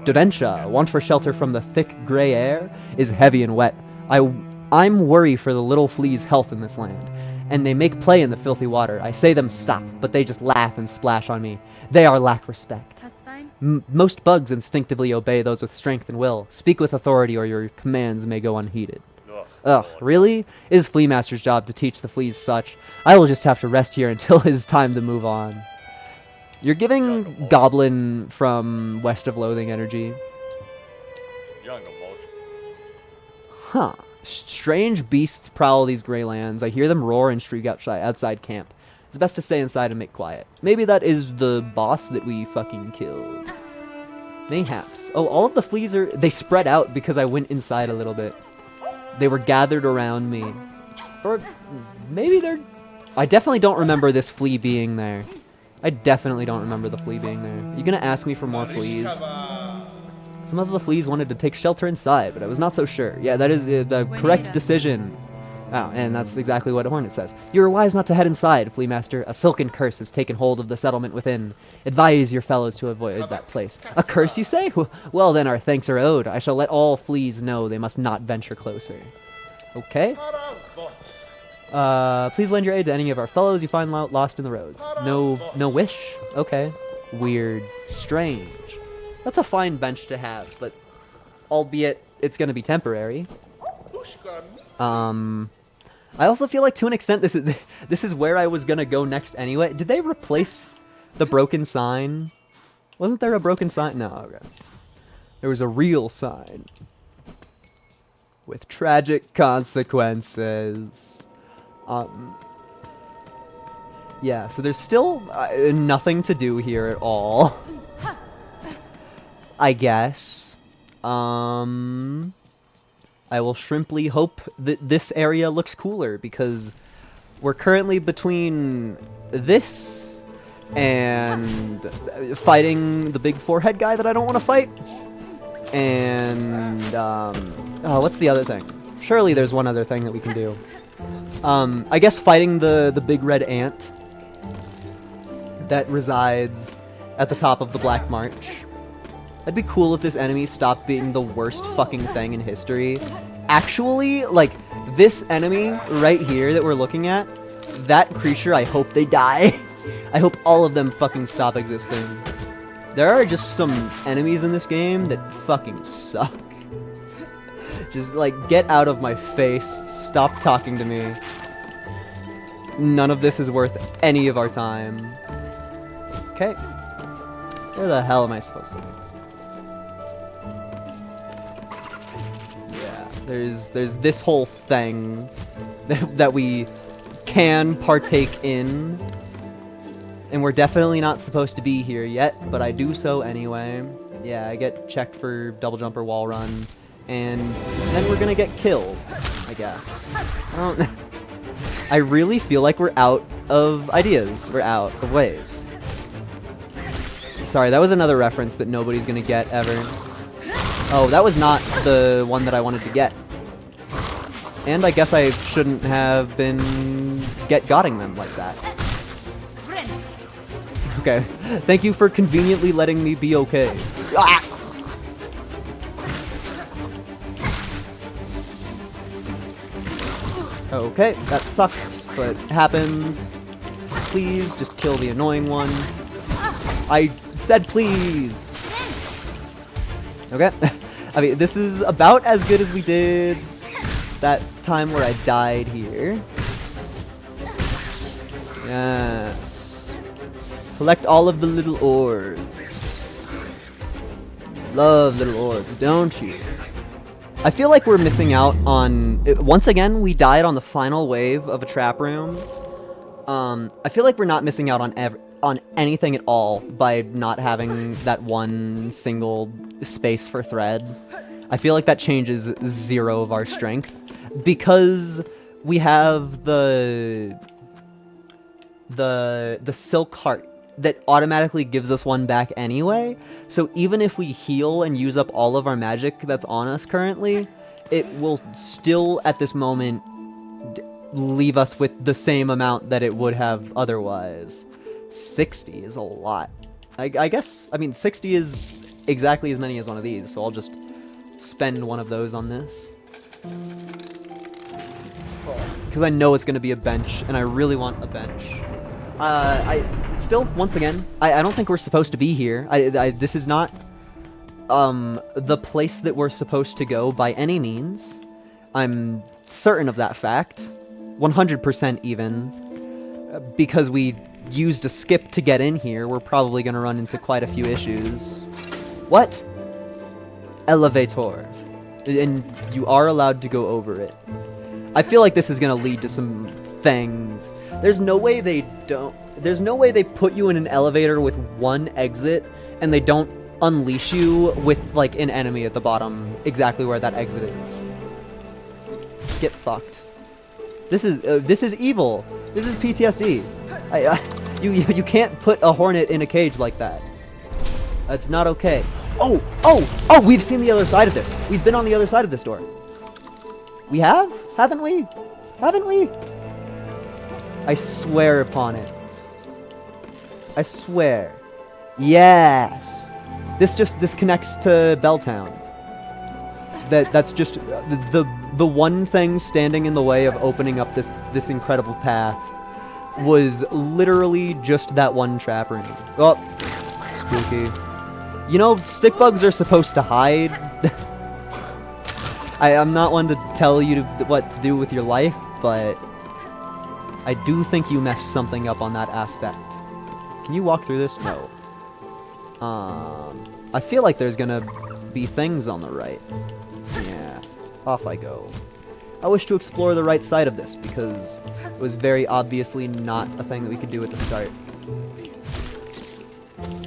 Dodensha, want for shelter from the thick gray air, is heavy and wet. I'm worried for the little flea's health in this land, and they make play in the filthy water. I say them stop, but they just laugh and splash on me. They are lack respect.
That's fine.
Most bugs instinctively obey those with strength and will. Speak with authority or your commands may go unheeded. Ugh, really? It is Flea Master's job to teach the fleas such. I will just have to rest here until it's time to move on. You're giving Goblin from West of Loathing energy. Huh. Strange beasts prowl these gray lands. I hear them roar and shriek outside camp. It's best to stay inside and make quiet. Maybe that is the boss that we fucking killed. Mayhaps. Oh, all of the fleas they spread out because I went inside a little bit. They were gathered around me. Or maybe I definitely don't remember this flea being there. I definitely don't remember the flea being there. You gonna ask me for more fleas? Some of the fleas wanted to take shelter inside, but I was not so sure. Yeah, that is the correct decision. Oh, and that's exactly what Hornet says. You are wise not to head inside, Flea Master. A silken curse has taken hold of the settlement within. Advise your fellows to avoid that place. A curse, you say? Well, then our thanks are owed. I shall let all fleas know they must not venture closer. Okay. Please lend your aid to any of our fellows you find lost in the roads. No wish? Okay. Weird. Strange. That's a fine bench to have, but albeit it's going to be temporary. I also feel like to an extent this is where I was going to go next anyway. Did they replace the broken sign? Wasn't there a broken sign? No, okay. There was a real sign with tragic consequences. Yeah, so there's still nothing to do here at all. I guess. I will shrimply hope that this area looks cooler, because we're currently between this and fighting the big forehead guy that I don't want to fight. And, oh, what's the other thing? Surely there's one other thing that we can do. I guess fighting the big red ant that resides at the top of the Black March. That'd be cool if this enemy stopped being the worst fucking thing in history. Actually, like, this enemy right here that we're looking at, that creature, I hope they die. I hope all of them fucking stop existing. There are just some enemies in this game that fucking suck. Just, like, get out of my face. Stop talking to me. None of this is worth any of our time. Okay. Where the hell am I supposed to be? Yeah, there's this whole thing that we can partake in. And we're definitely not supposed to be here yet, but I do so anyway. Yeah, I get checked for double jump or wall run, and then we're gonna get killed, I guess. I really feel like we're out of ideas. We're out of ways. Sorry, that was another reference that nobody's gonna get ever. Oh, that was not the one that I wanted to get. And I guess I shouldn't have been getting them like that. Okay, thank you for conveniently letting me be okay. Ah! Okay, that sucks, but happens. Please, just kill the annoying one. I said please! Okay, I mean, this is about as good as we did that time where I died here. Yes. Collect all of the little orbs. Love little orbs, don't you? I feel like we're missing out on... Once again, we died on the final wave of a trap room. I feel like we're not missing out on anything at all by not having that one single space for thread. I feel like that changes 0 of our strength. Because we have the silk heart that automatically gives us one back anyway, so even if we heal and use up all of our magic that's on us currently, it will still, at this moment, leave us with the same amount that it would have otherwise. 60 is a lot. I guess, I mean, 60 is exactly as many as one of these, so I'll just spend one of those on this. Because I know it's going to be a bench, and I really want a bench. Still, once again, I don't think we're supposed to be here. This is not, the place that we're supposed to go by any means. I'm certain of that fact. 100% even. Because we used a skip to get in here, we're probably gonna run into quite a few issues. What? Elevator. And you are allowed to go over it. I feel like this is gonna lead to some things. There's no way they put you in an elevator with one exit and they don't unleash you with, like, an enemy at the bottom exactly where that exit is. Get fucked. This is evil. This is PTSD. You can't put a hornet in a cage like that. That's not okay. Oh, we've seen the other side of this. We've been on the other side of this door. We have? Haven't we? Haven't we? I swear upon it. I swear. Yes. This connects to Belltown. That's just the one thing standing in the way of opening up this incredible path was literally just that one trap room. Oh, spooky. You know, stick bugs are supposed to hide. I'm not one to tell you what to do with your life, but I do think you messed something up on that aspect. Can you walk through this? No. I feel like there's gonna be things on the right. Yeah. Off I go. I wish to explore the right side of this, because it was very obviously not a thing that we could do at the start.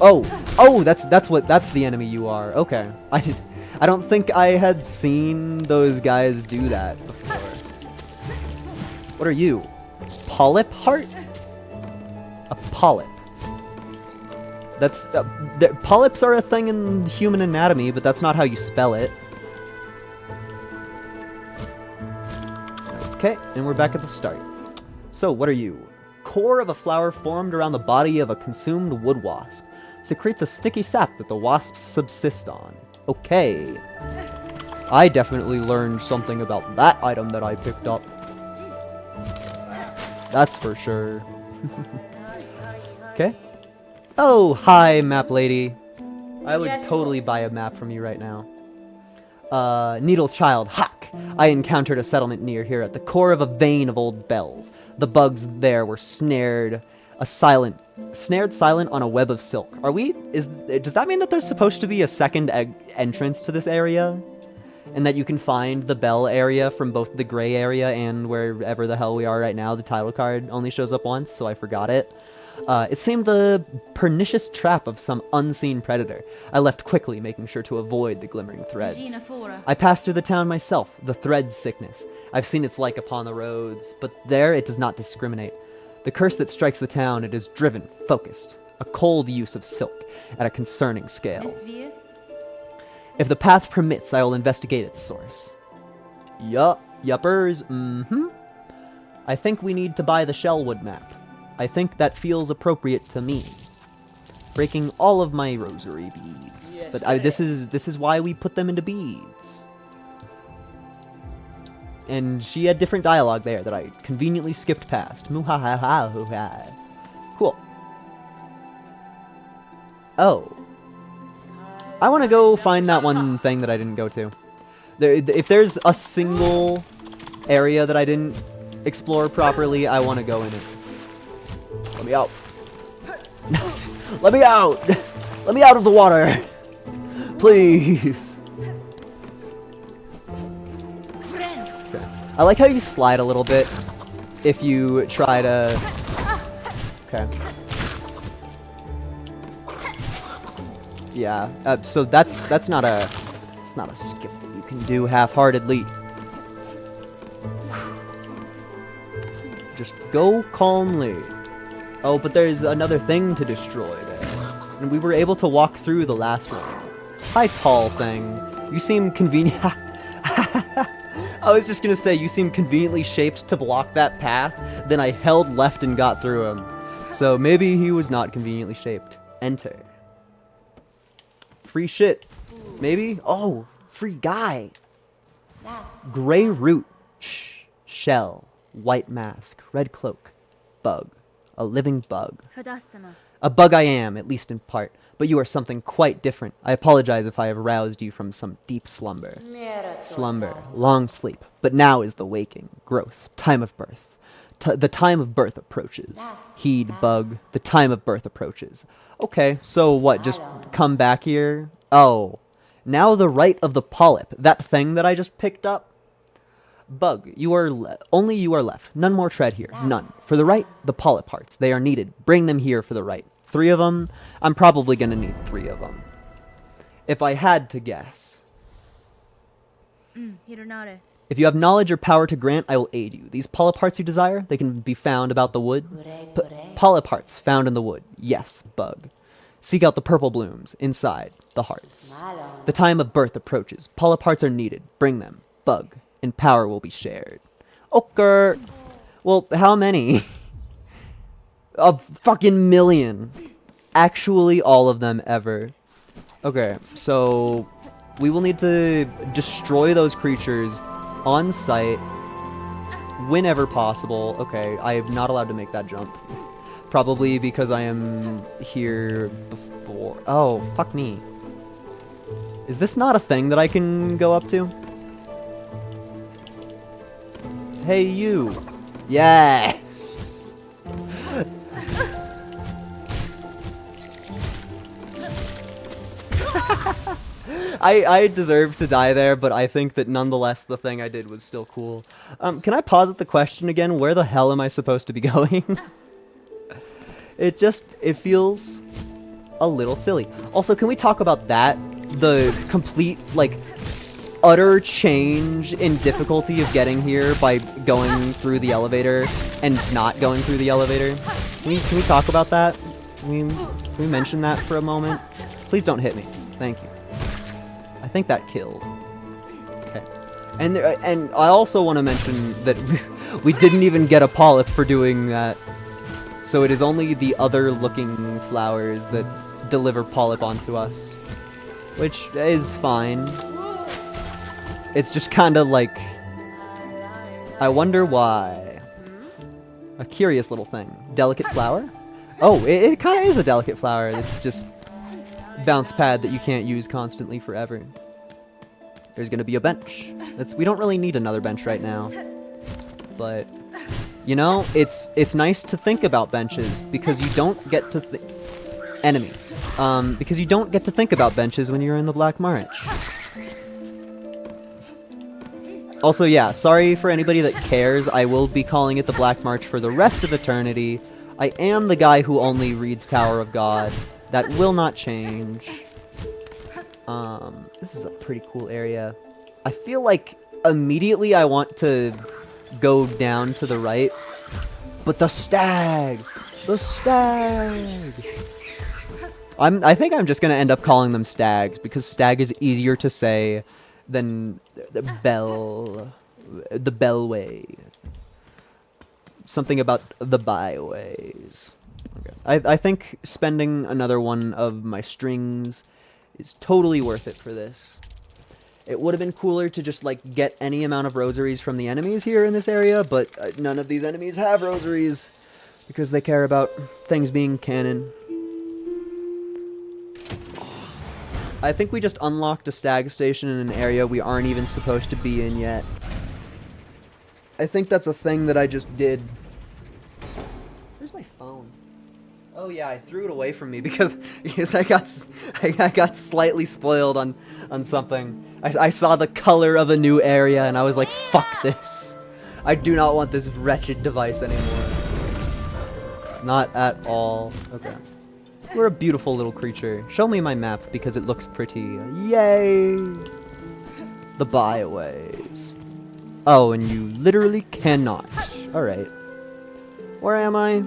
Oh, that's the enemy you are. Okay. I don't think I had seen those guys do that before. What are you? Polyp heart? A polyp. That's polyps are a thing in human anatomy, but that's not how you spell it. Okay, and we're back at the start. So, what are you? Core of a flower formed around the body of a consumed wood wasp. Secretes a sticky sap that the wasps subsist on. Okay. I definitely learned something about that item that I picked up. That's for sure. Okay. Oh, hi, map lady. I would totally buy a map from you right now. Needle Child, Hawk. I encountered a settlement near here at the core of a vein of old bells. The bugs there were snared silent on a web of silk. Does that mean that there's supposed to be a second entrance to this area? And that you can find the bell area from both the gray area and wherever the hell we are right now? The title card only shows up once, so I forgot it. It seemed the pernicious trap of some unseen predator. I left quickly, making sure to avoid the glimmering threads. I passed through the town myself, the thread sickness. I've seen its like upon the roads, but there it does not discriminate. The curse that strikes the town, it is driven, focused. A cold use of silk, at a concerning scale. If the path permits, I will investigate its source. Yuppers, I think we need to buy the Shellwood map. I think that feels appropriate to me. Breaking all of my rosary beads. Yes, but this is why we put them into beads. And she had different dialogue there that I conveniently skipped past. Muhahaha. Cool. Oh. I want to go find that one thing that I didn't go to. If there's a single area that I didn't explore properly, I want to go in it. Let me out. Let me out! Let me out of the water! Please! Okay. I like how you slide a little bit if you try to... Okay. Yeah, so that's not a... It's not a skip that you can do half-heartedly. Just go calmly. Oh, but there's another thing to destroy there. And we were able to walk through the last one. Hi, tall thing. You seem convenient... I was just gonna say, you seem conveniently shaped to block that path. Then I held left and got through him. So maybe he was not conveniently shaped. Enter. Free shit. Maybe? Oh, free guy. Gray root. Shell. White mask. Red cloak. Bug. A living bug. A bug I am, at least in part, but you are something quite different. I apologize if I have roused you from some deep slumber. Slumber, long sleep, but now is the waking, growth, time of birth. The time of birth approaches. Heed, bug, the time of birth approaches. Okay, so what, just come back here? Oh, now the right of the polyp, that thing that I just picked up? Bug, only you are left. None more tread here. None. For the right, the polyp hearts. They are needed. Bring them here for the right. 3 of them? I'm probably gonna need 3 of them. If I had to guess. If you have knowledge or power to grant, I will aid you. These polyp hearts you desire, they can be found about the wood. Polyp hearts found in the wood. Yes, bug. Seek out the purple blooms inside the hearts. The time of birth approaches. Polyp hearts are needed. Bring them. Bug. And power will be shared. Okay. Well, how many? A fucking million. Actually, all of them ever. Okay, so we will need to destroy those creatures on site whenever possible. Okay, I am not allowed to make that jump. Probably because I am here before. Oh, fuck me. Is this not a thing that I can go up to? Hey, you. Yes. I deserve to die there, but I think that nonetheless the thing I did was still cool. Can I posit the question again? Where the hell am I supposed to be going? It feels a little silly. Also, can we talk about that? the complete, like, utter change in difficulty of getting here by going through the elevator and not going through the elevator. Can we talk about that? Can we mention that for a moment? Please don't hit me. Thank you. I think that killed. Okay. And I also want to mention that we didn't even get a polyp for doing that. So it is only the other looking flowers that deliver polyp onto us. Which is fine. It's just kind of like... I wonder why. A curious little thing. Delicate flower? Oh, it kind of is a delicate flower. It's just bounce pad that you can't use constantly forever. There's gonna be a bench. We don't really need another bench right now. But, you know, it's nice to think about benches because you don't get to enemy. Because you don't get to think about benches when you're in the Black March. Also, yeah, sorry for anybody that cares. I will be calling it the Black March for the rest of eternity. I am the guy who only reads Tower of God. That will not change. This is a pretty cool area. I feel like immediately I want to go down to the right. But the stag! The stag! I think I'm just gonna end up calling them stags, because stag is easier to say than the bellway. Something about the byways. Okay. I think spending another one of my strings is totally worth it for this. It would have been cooler to just, like, get any amount of rosaries from the enemies here in this area, but none of these enemies have rosaries because they care about things being canon. I think we just unlocked a stag station in an area we aren't even supposed to be in yet. I think that's a thing that I just did. Where's my phone? Oh yeah, I threw it away from me because I got slightly spoiled on something. I saw the color of a new area and I was like, fuck this. I do not want this wretched device anymore. Not at all. Okay. We're a beautiful little creature. Show me my map because it looks pretty. Yay! The byways. Oh, and you literally cannot. Alright. Where am I?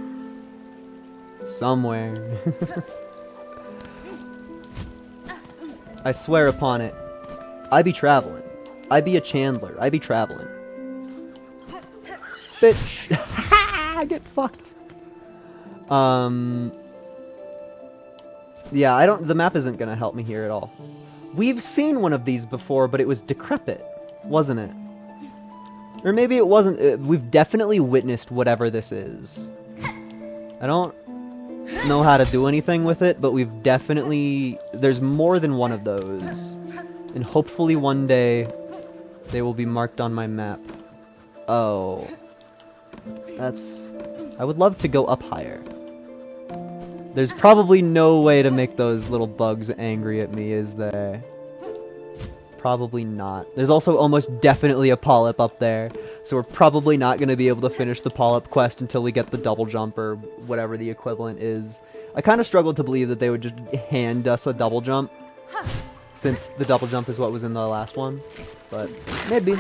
Somewhere. I swear upon it. I be traveling. I be a Chandler. I be traveling. Bitch. I get fucked. Yeah, the map isn't gonna help me here at all. We've seen one of these before, but it was decrepit, wasn't it? Or maybe it wasn't. We've definitely witnessed whatever this is. I don't know how to do anything with it, but we've definitely... There's more than one of those. And hopefully one day they will be marked on my map. Oh. That's... I would love to go up higher. There's probably no way to make those little bugs angry at me, is there? Probably not. There's also almost definitely a polyp up there, so we're probably not going to be able to finish the polyp quest until we get the double jump or whatever the equivalent is. I kind of struggled to believe that they would just hand us a double jump, since the double jump is what was in the last one, but maybe.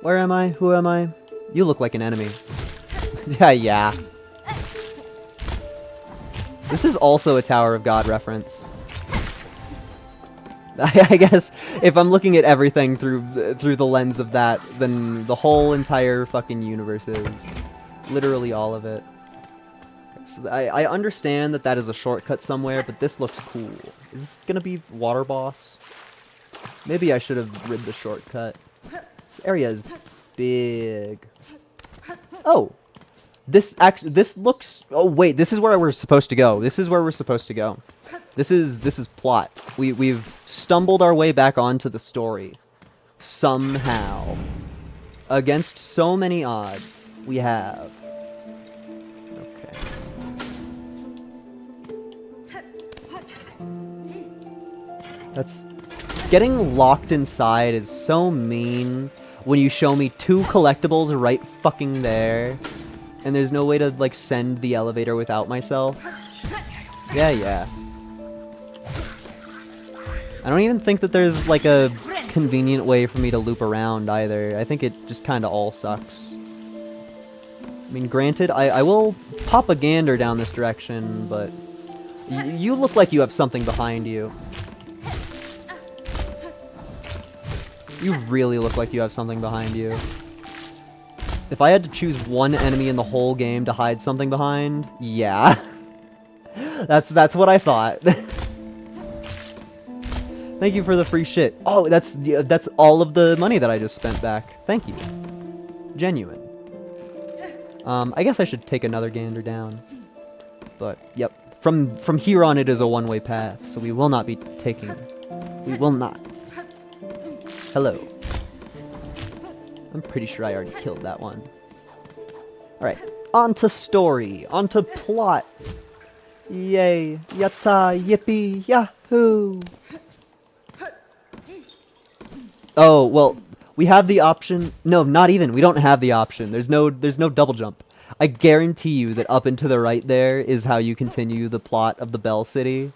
Where am I? Who am I? You look like an enemy. Yeah. This is also a Tower of God reference. I guess if I'm looking at everything through the lens of that, then the whole entire fucking universe is. Literally all of it. So I understand that is a shortcut somewhere, but this looks cool. Is this gonna be Water Boss? Maybe I should have rid the shortcut. This area is big. Oh! This looks... Oh, wait, this is where we're supposed to go. This is where we're supposed to go. This is plot. We've stumbled our way back onto the story. Somehow. Against so many odds, we have. Okay. That's... Getting locked inside is so mean when you show me 2 collectibles right fucking there. And there's no way to, like, send the elevator without myself. Yeah. I don't even think that there's like a convenient way for me to loop around either. I think it just kind of all sucks. I mean, granted, I will pop a gander down this direction, but you look like you have something behind you. You really look like you have something behind you. If I had to choose one enemy in the whole game to hide something behind, yeah. That's what I thought. Thank you for the free shit. Oh, that's all of the money that I just spent back. Thank you. Genuine. I guess I should take another gander down. But, yep. From here on, it is a one-way path, so we will not be taking... We will not. Hello. I'm pretty sure I already killed that one. Alright. On to story. On to plot. Yay. Yatta. Yippee. Yahoo. Oh, well, we have the option. No, not even. We don't have the option. There's no double jump. I guarantee you that up and to the right there is how you continue the plot of the Bell City.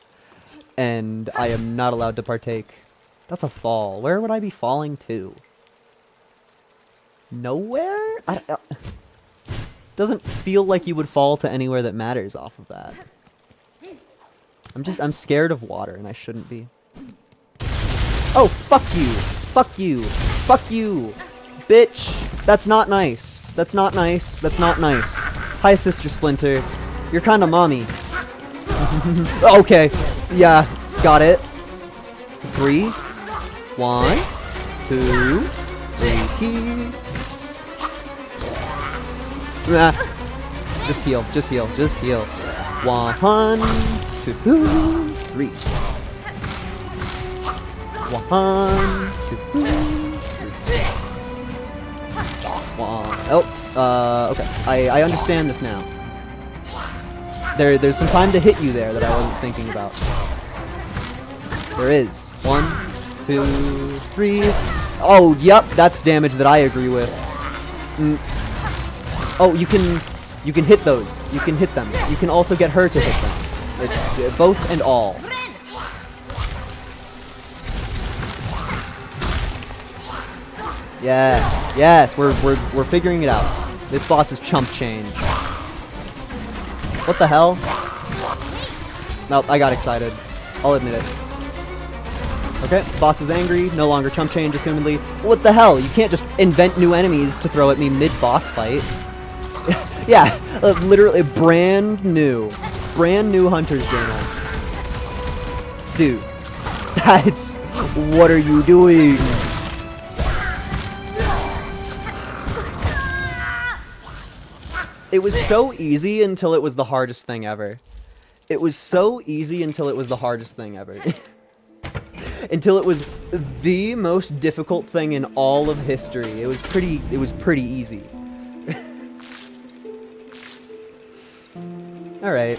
And I am not allowed to partake. That's a fall. Where would I be falling to? Nowhere? Doesn't feel like you would fall to anywhere that matters off of that. I'm scared of water and I shouldn't be. Oh, fuck you! Fuck you! Fuck you! Bitch! That's not nice. That's not nice. That's not nice. Hi, Sister Splinter. You're kinda mommy. Okay. Yeah, got it. 3. 1, 2, 3. Nah. Just heal. Just heal. Just heal. 1, 2, 3. 1, 2, 3. 1. Oh, okay. I understand this now. There's some time to hit you there that I wasn't thinking about. There is. 1, 2, 3. Oh, yep, that's damage that I agree with. Oh, you can hit those. You can hit them. You can also get her to hit them. It's both and all. Yes, yes, we're figuring it out. This boss is chump change. What the hell? Nope, I got excited. I'll admit it. Okay, boss is angry, no longer chump change, assumedly. What the hell? You can't just invent new enemies to throw at me mid-boss fight. Yeah, literally brand new Hunter's Journal. Dude, that's... What are you doing? It was so easy until it was the hardest thing ever. It was so easy until it was the hardest thing ever. Until it was the most difficult thing in all of history. It was pretty easy. Alright.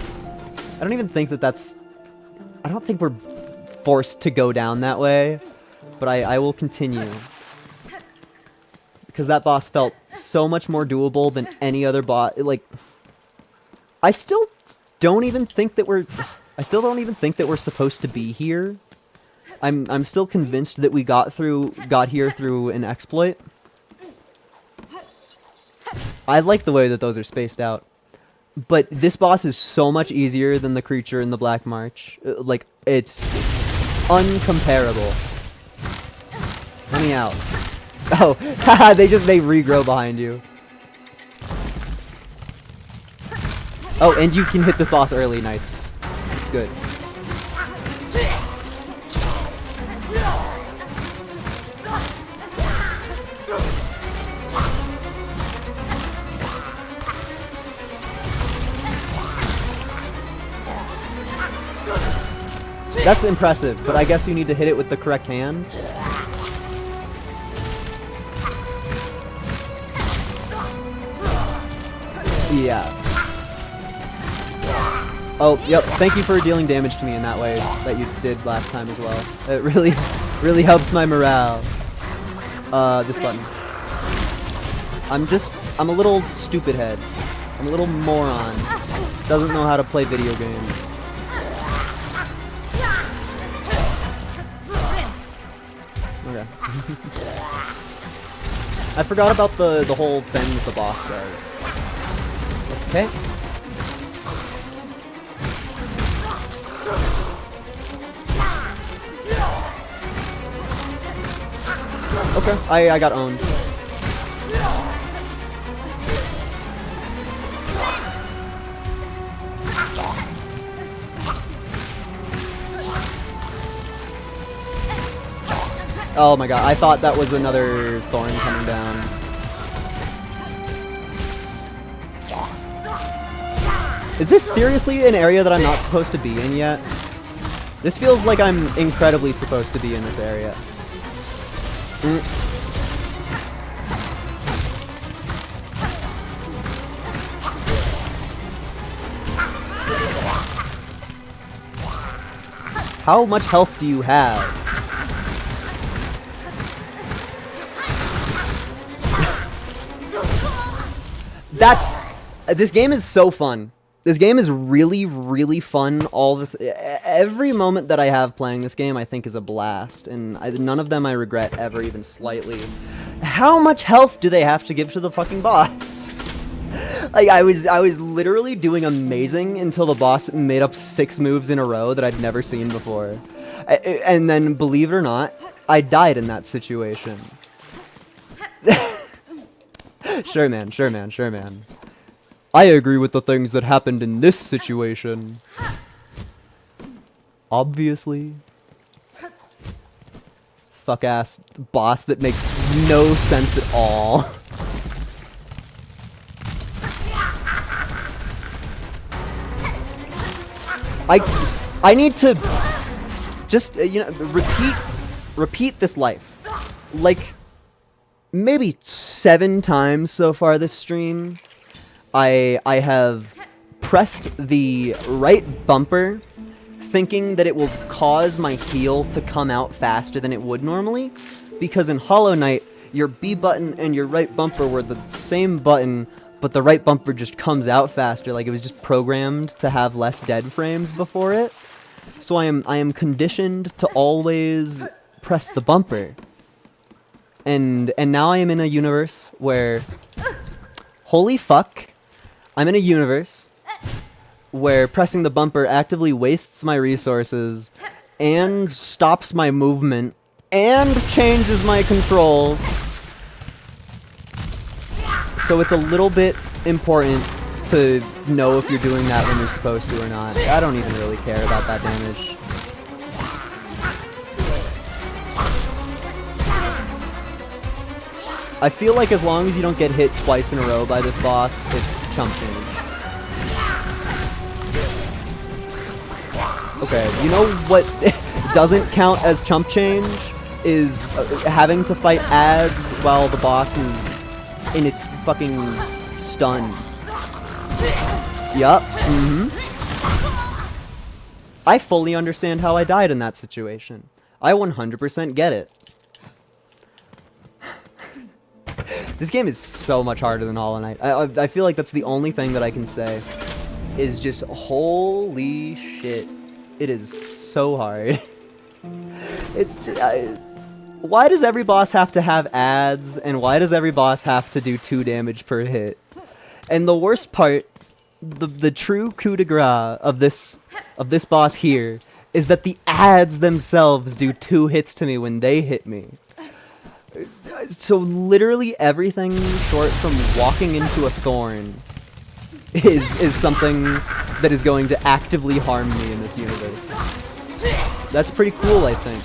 I don't even think that's... I don't think we're forced to go down that way. But I will continue. Because that boss felt so much more doable than any other boss. Like, I still don't even think that we're supposed to be here. I'm still convinced that we got here through an exploit. I like the way that those are spaced out. But this boss is so much easier than the creature in the Black March. Like, it's uncomparable. Let me out. Oh, haha, they regrow behind you. Oh, and you can hit the boss early, nice. Good. That's impressive, but I guess you need to hit it with the correct hand. Yeah. Oh, yep, thank you for dealing damage to me in that way that you did last time as well. It really helps my morale. This button. I'm a little stupid head. I'm a little moron. Doesn't know how to play video games. Yeah. I forgot about the whole thing that the boss does. Okay. Okay, I got owned. Oh my god, I thought that was another thorn coming down. Is this seriously an area that I'm not supposed to be in yet? This feels like I'm incredibly supposed to be in this area. How much health do you have? This game is so fun. This game is really, really fun. Every moment that I have playing this game, I think is a blast, and none of them I regret ever even slightly. How much health do they have to give to the fucking boss? Like I was literally doing amazing until the boss made up 6 moves in a row that I'd never seen before, and then believe it or not, I died in that situation. Sure, man. Sure, man. Sure, man. I agree with the things that happened in this situation. Obviously. Fuck-ass boss that makes no sense at all. I need to just, repeat this life. Like, maybe 7 times so far this stream. I have pressed the right bumper thinking that it will cause my heal to come out faster than it would normally, because in Hollow Knight, your B button and your right bumper were the same button, but the right bumper just comes out faster, like it was just programmed to have less dead frames before it. So I am conditioned to always press the bumper. And now I am in a universe where, holy fuck, I'm in a universe where pressing the bumper actively wastes my resources and stops my movement and changes my controls. So it's a little bit important to know if you're doing that when you're supposed to or not. I don't even really care about that damage. I feel like as long as you don't get hit twice in a row by this boss, it's chump change. Okay, you know what doesn't count as chump change? Is having to fight ads while the boss is in its fucking stun. Yup, I fully understand how I died in that situation. I 100% get it. This game is so much harder than Hollow Knight. I feel like that's the only thing that I can say. Is just, holy shit. It is so hard. It's just, why does every boss have to have ads, and why does every boss have to do 2 damage per hit? And the worst part, the true coup de grace of this boss here, is that the ads themselves do 2 hits to me when they hit me. So literally everything short from walking into a thorn is something that is going to actively harm me in this universe. That's pretty cool, I think.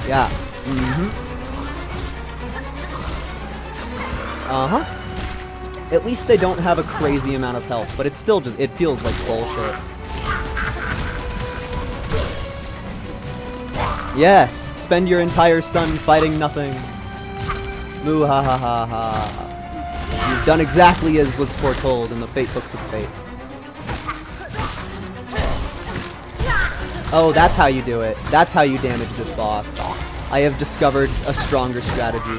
Yeah. At least they don't have a crazy amount of health, but it's still just, it feels like bullshit. Yes! Spend your entire stun fighting nothing. Moo ha ha ha ha. You've done exactly as was foretold in the Fate Books of Fate. Oh, that's how you do it. That's how you damage this boss. I have discovered a stronger strategy.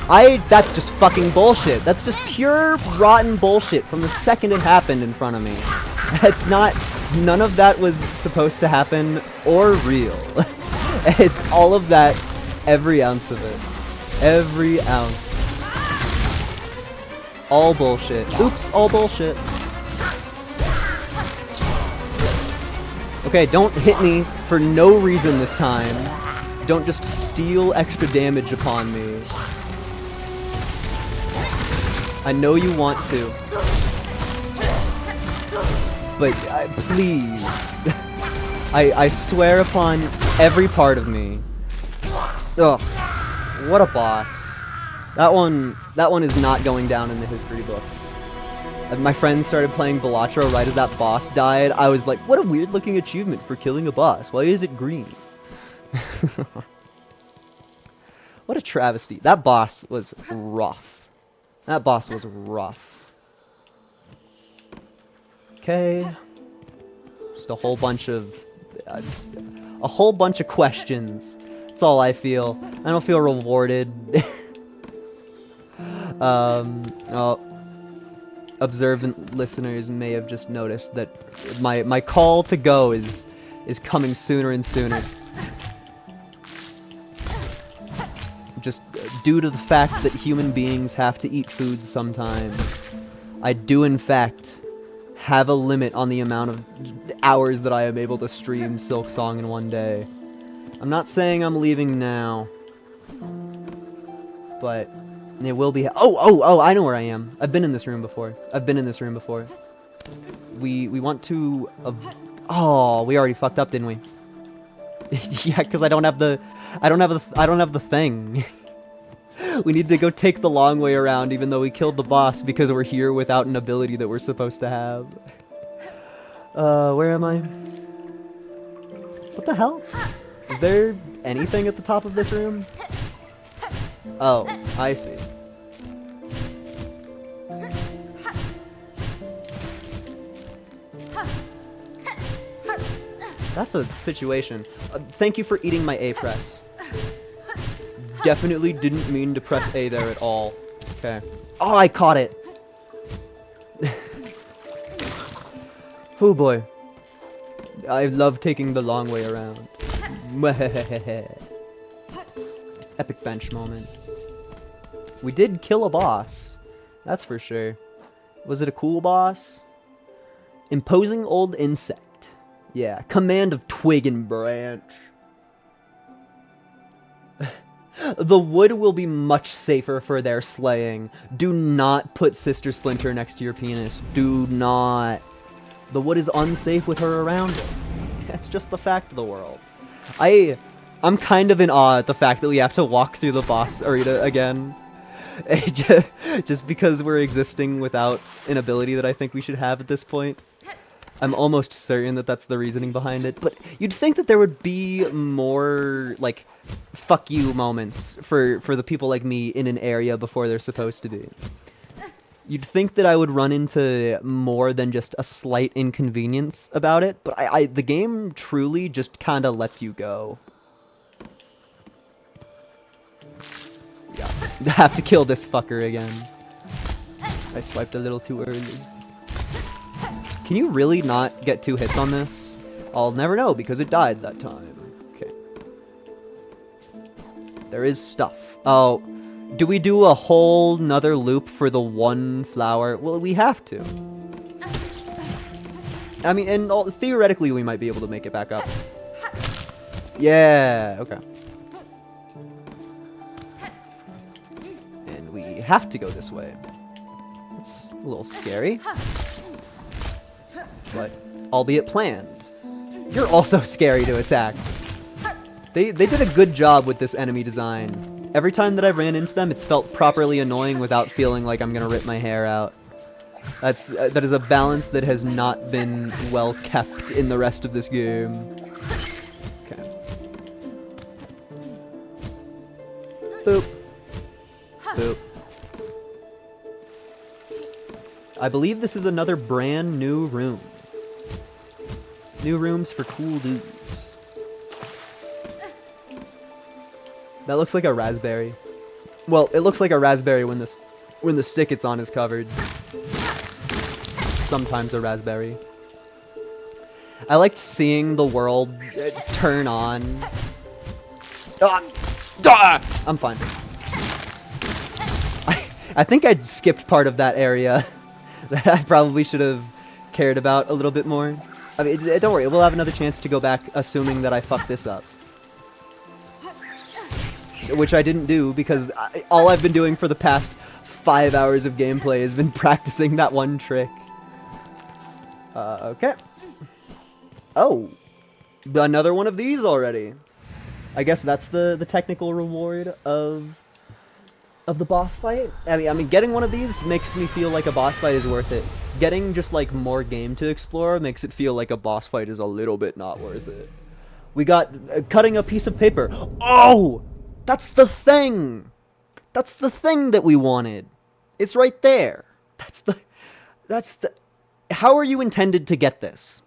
That's just fucking bullshit. That's just pure rotten bullshit from the second it happened in front of me. It's not, none of that was supposed to happen or real. It's all of that, every ounce of it. Every ounce. All bullshit. Oops, all bullshit. Okay, don't hit me for no reason this time. Don't just steal extra damage upon me. I know you want to. But please. I swear upon every part of me. Ugh. What a boss. That one is not going down in the history books. My friends started playing Balatro right as that boss died. I was like, what a weird looking achievement for killing a boss. Why is it green? What a travesty. That boss was rough. That boss was rough. Okay. Just a whole bunch of questions. That's all I feel. I don't feel rewarded. Well, observant listeners may have just noticed that my call to go is coming sooner and sooner. Just due to the fact that human beings have to eat food sometimes, I do in fact have a limit on the amount of hours that I am able to stream SilkSong in one day. I'm not saying I'm leaving now, but it will be. Oh! I know where I am. I've been in this room before. We want to. Oh, we already fucked up, didn't we? Yeah, because I don't have the thing. We need to go take the long way around, even though we killed the boss because we're here without an ability that we're supposed to have. Where am I? What the hell? Is there anything at the top of this room? Oh, I see. That's a situation. Thank you for eating my A press. Definitely didn't mean to press A there at all. Okay. Oh, I caught it! Oh boy. I love taking the long way around. Epic bench moment. We did kill a boss. That's for sure. Was it a cool boss? Imposing old insect. Yeah. Command of twig and branch. The wood will be much safer for their slaying. Do not put Sister Splinter next to your penis. Do not. The wood is unsafe with her around it. That's just the fact of the world. I'm kind of in awe at the fact that we have to walk through the boss arena again. Just because we're existing without an ability that I think we should have at this point. I'm almost certain that that's the reasoning behind it, but you'd think that there would be more, like, fuck you moments for the people like me in an area before they're supposed to be. You'd think that I would run into more than just a slight inconvenience about it, but the game truly just kinda lets you go. Yeah, I have to kill this fucker again. I swiped a little too early. Can you really not get 2 hits on this? I'll never know because it died that time. Okay. There is stuff. Oh, do we do a whole nother loop for the one flower? Well, we have to. I mean, and theoretically we might be able to make it back up. Yeah, okay. And we have to go this way. It's a little scary. But, albeit planned. You're also scary to attack. They did a good job with this enemy design. Every time that I ran into them, it's felt properly annoying without feeling like I'm gonna rip my hair out. That is a balance that has not been well kept in the rest of this game. Okay. Boop. Boop. I believe this is another brand new room. New rooms for cool dudes. That looks like a raspberry. Well, it looks like a raspberry when the stick it's on is covered. Sometimes a raspberry. I liked seeing the world turn on. I'm fine. I think I skipped part of that area that I probably should have cared about a little bit more. I mean, don't worry, we'll have another chance to go back, assuming that I fucked this up. Which I didn't do, because all I've been doing for the past 5 hours of gameplay has been practicing that one trick. Okay. Oh! Another one of these already. I guess that's the technical reward of the boss fight. I mean, getting one of these makes me feel like a boss fight is worth it. Getting just like more game to explore makes it feel like a boss fight is a little bit not worth it. We got cutting a piece of paper. Oh! That's the thing! That's the thing that we wanted. It's right there. That's the... How are you intended to get this?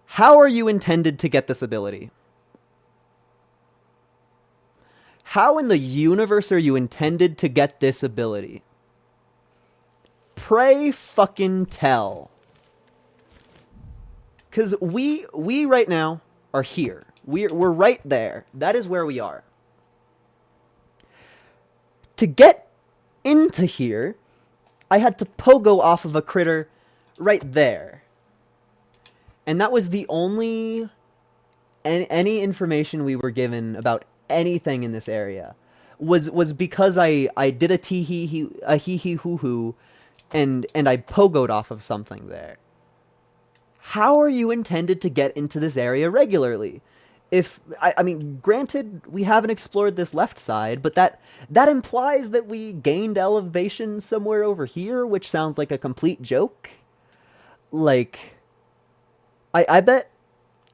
How are you intended to get this ability? How in the universe are you intended to get this ability? Pray fucking tell. Because we right now are here. We're right there. That is where we are. To get into here, I had to pogo off of a critter right there. And that was the only any information we were given about anything in this area was because I did a hee hee hoo hoo and I pogoed off of something there. How are you intended to get into this area regularly? If I mean, granted, we haven't explored this left side, but that implies that we gained elevation somewhere over here, which sounds like a complete joke. Like, I bet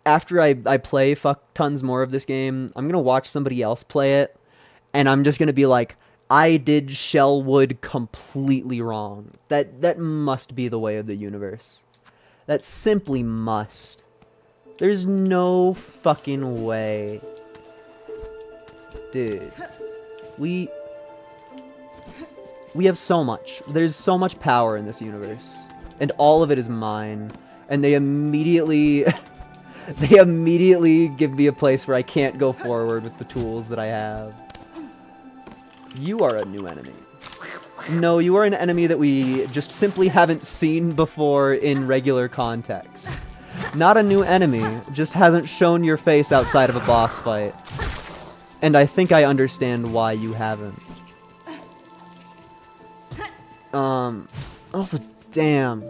after I play fuck tons more of this game, I'm gonna watch somebody else play it, and I'm just gonna be like, I did Shellwood completely wrong. That must be the way of the universe. That simply must. There's no fucking way. Dude. We have so much. There's so much power in this universe. And all of it is mine. And they immediately... they immediately give me a place where I can't go forward with the tools that I have. You are a new enemy. No, you are an enemy that we just simply haven't seen before in regular context. Not a new enemy, just hasn't shown your face outside of a boss fight. And I think I understand why you haven't. Also, damn.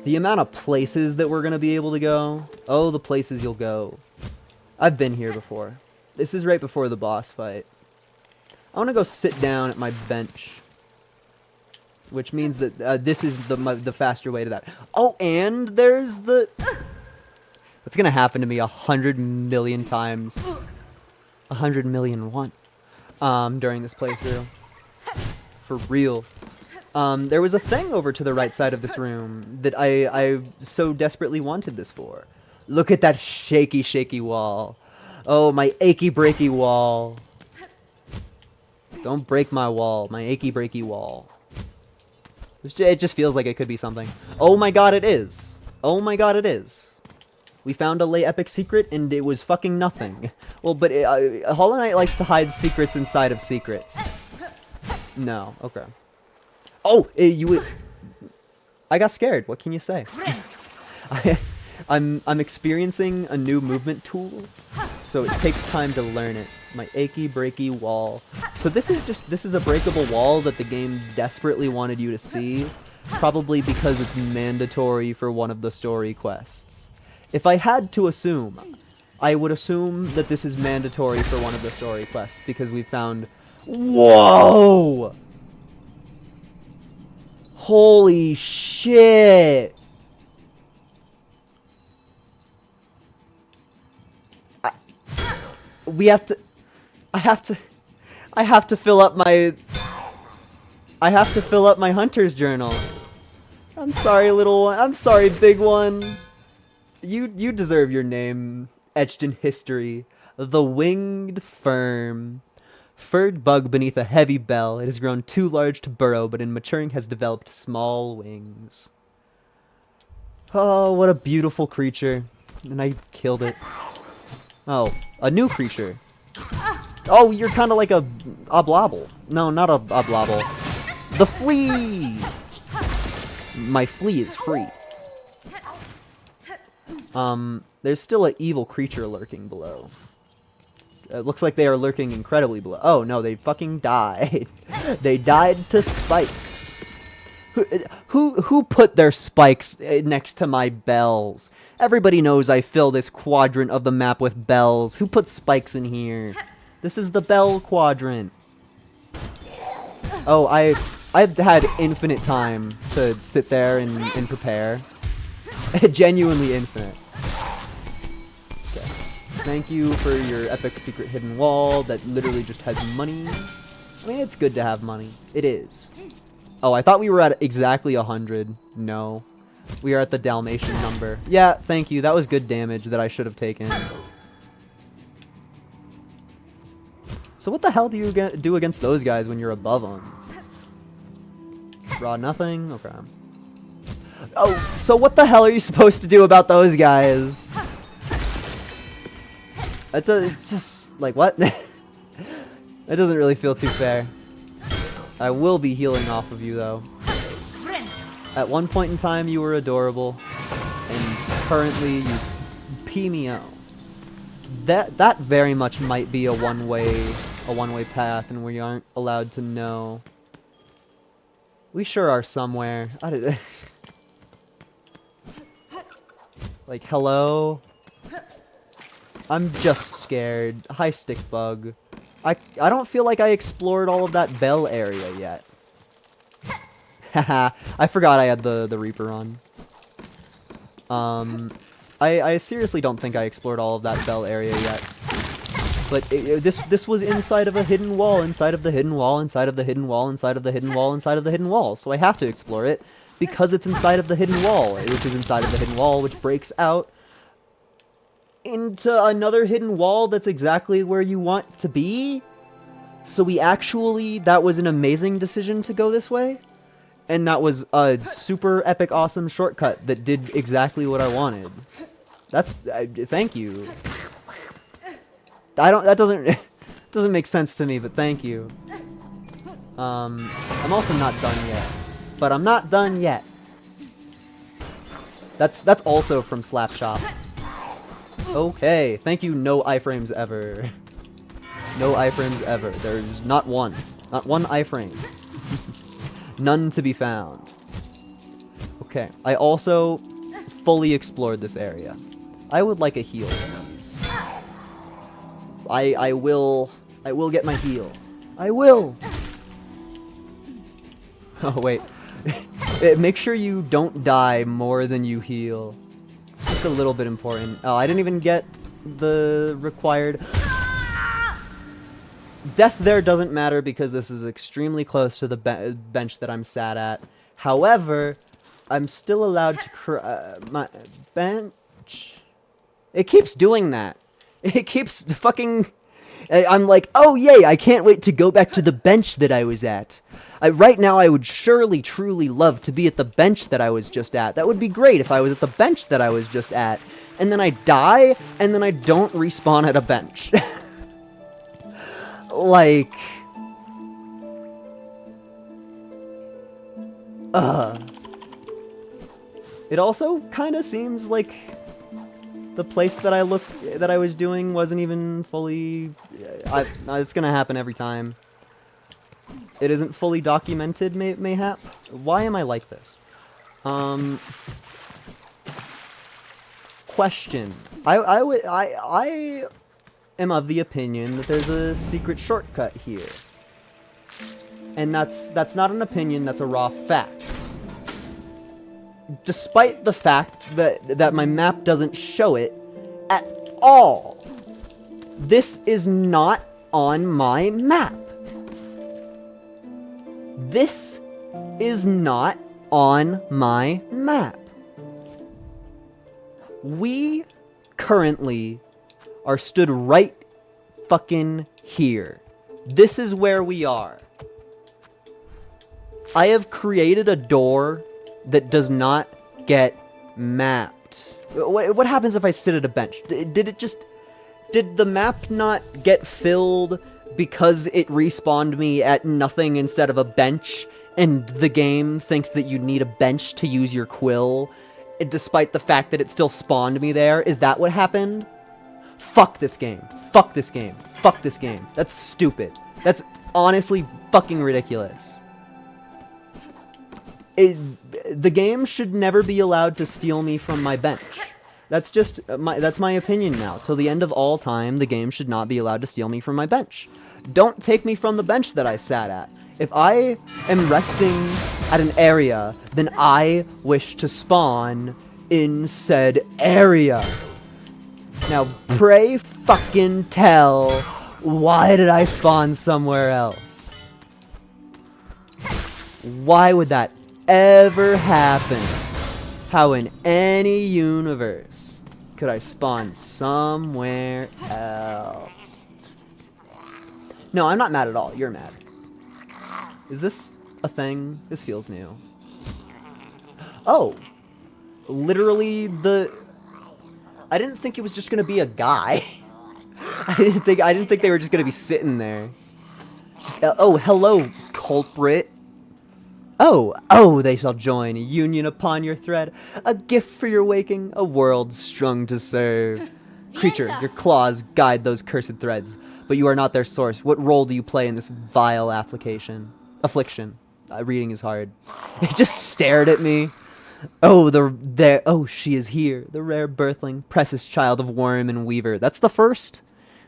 The amount of places that we're gonna be able to go. Oh, the places you'll go. I've been here before. This is right before the boss fight. I want to go sit down at my bench. Which means that this is the faster way to that. Oh, and there's the... That's gonna happen to me 100 million times. 100 million one. During this playthrough. For real. There was a thing over to the right side of this room that I so desperately wanted this for. Look at that shaky, shaky wall. Oh, my achy, breaky wall. Don't break my wall. My achy, breaky wall. It just feels like it could be something. Oh my god, it is. Oh my god, it is. We found a late epic secret, and it was fucking nothing. Well, but Hollow Knight likes to hide secrets inside of secrets. No, okay. Oh, I got scared. What can you say? I'm experiencing a new movement tool, so it takes time to learn it. My achy breaky wall. So this is a breakable wall that the game desperately wanted you to see, probably because it's mandatory for one of the story quests. If I had to assume, I would assume that this is mandatory for one of the story quests because we found... Whoa! Holy shit! I have to fill up my hunter's journal. I'm sorry, little one. I'm sorry, big one. You deserve your name etched in history. The Winged Firm. Furred bug beneath a heavy bell. It has grown too large to burrow, but in maturing has developed small wings. Oh, what a beautiful creature. And I killed it. Oh, a new creature. Oh, you're kind of like a oblobble. No, not a oblobble. The flea! My flea is free. There's still an evil creature lurking below. It looks like they are lurking incredibly below. Oh, no, they fucking died. They died to spikes. Who put their spikes next to my bells? Everybody knows I fill this quadrant of the map with bells. Who put spikes in here? This is the bell quadrant. Oh, I've had infinite time to sit there and prepare. Genuinely infinite. Okay. Thank you for your epic secret hidden wall that literally just has money. I mean, it's good to have money. It is. Oh, I thought we were at exactly 100. No. We are at the Dalmatian number. Yeah, thank you. That was good damage that I should have taken. So what the hell do you do against those guys when you're above them? Raw nothing? Okay. Oh, so what the hell are you supposed to do about those guys? It's just, like, what? That doesn't really feel too fair. I will be healing off of you, though. At one point in time, you were adorable. And currently, you pee me out. That very much might be a one-way path, and we aren't allowed to know. We sure are somewhere. Like, hello? I'm just scared. Hi, stick bug. I don't feel like I explored all of that bell area yet. Haha, I forgot I had the Reaper on. I seriously don't think I explored all of that bell area yet. But this was inside of a hidden wall, inside of the hidden wall, inside of the hidden wall, inside of the hidden wall, inside of the hidden wall. So I have to explore it because it's inside of the hidden wall, which is inside of the hidden wall, which breaks out into another hidden wall that's exactly where you want to be. So that was an amazing decision to go this way. And that was a super epic awesome shortcut that did exactly what I wanted. Thank you. That doesn't make sense to me, but thank you. I'm also not done yet. But I'm not done yet. That's also from Slapshot. Okay, thank you, no iframes ever. No iframes ever. There's not one. Not one iframe. None to be found. Okay, I also fully explored this area. I would like a heal, please. I will get my heal. I will! Oh, wait. Make sure you don't die more than you heal. It's just a little bit important. Oh, I didn't even get the required... Death there doesn't matter because this is extremely close to the bench that I'm sat at. However, I'm still allowed to my bench. It keeps doing that. It keeps fucking... I'm like, oh yay, I can't wait to go back to the bench that I was at. Right now, I would surely, truly love to be at the bench that I was just at. That would be great if I was at the bench that I was just at. And then I die, and then I don't respawn at a bench. Like... It also kind of seems like the place that I was doing wasn't even fully... it's gonna happen every time. It isn't fully documented, mayhap. Why am I like this? Question. I am of the opinion that there's a secret shortcut here. And that's not an opinion, that's a raw fact. Despite the fact that my map doesn't show it at all. This is not on my map. This is not on my map. We currently are stood right fucking here. This is where we are. I have created a door that does not get mapped. What happens if I sit at a bench? Did the map not get filled because it respawned me at nothing instead of a bench, and the game thinks that you need a bench to use your quill, despite the fact that it still spawned me there? Is that what happened? Fuck this game. Fuck this game. Fuck this game. That's stupid. That's honestly fucking ridiculous. The game should never be allowed to steal me from my bench. That's my opinion now. Till the end of all time, the game should not be allowed to steal me from my bench. Don't take me from the bench that I sat at. If I am resting at an area, then I wish to spawn in said area. Now, pray fucking tell, why did I spawn somewhere else? Why would that ever happen? How in any universe could I spawn somewhere else? No, I'm not mad at all. You're mad. Is this a thing? This feels new. Oh. Literally I didn't think it was just gonna be a guy. I didn't think they were just gonna be sitting there. Oh, hello, culprit. Oh, they shall join, a union upon your thread, a gift for your waking, a world strung to serve. Creature, your claws guide those cursed threads, but you are not their source. What role do you play in this vile affliction? Reading is hard. It just stared at me. Oh, she is here, the rare birthling, precious child of worm and weaver. That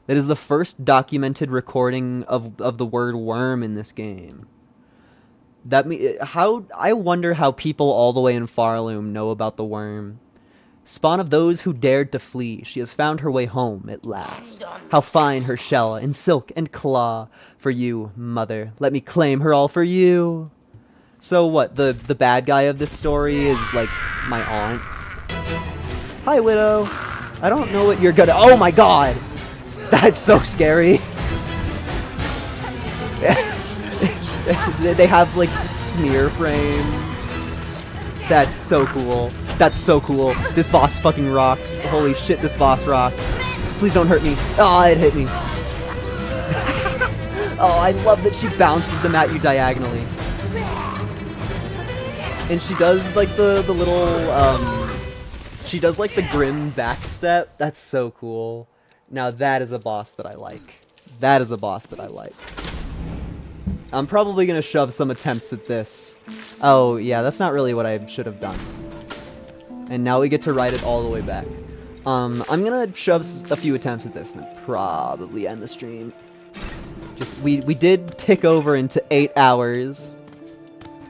is the first documented recording of the word worm in this game. I wonder how people all the way in Farloom know about the worm. Spawn of those who dared to flee, she has found her way home at last. How fine her shell, in silk and claw. For you, mother, let me claim her all for you. So what, the bad guy of this story is, like, my aunt? Hi, Widow. I don't know what you're gonna— oh my god! That's so scary. They have, like, smear frames. That's so cool. That's so cool. This boss fucking rocks. Holy shit, this boss rocks. Please don't hurt me. Oh, it hit me. Oh, I love that she bounces them at you diagonally. And she does, like, the little, she does, like, the grim backstep. That's so cool. Now that is a boss that I like. That is a boss that I like. I'm probably gonna shove some attempts at this. Oh, yeah, that's not really what I should have done. And now we get to ride it all the way back. I'm gonna shove a few attempts at this and then probably end the stream. Just, we did tick over into 8 hours.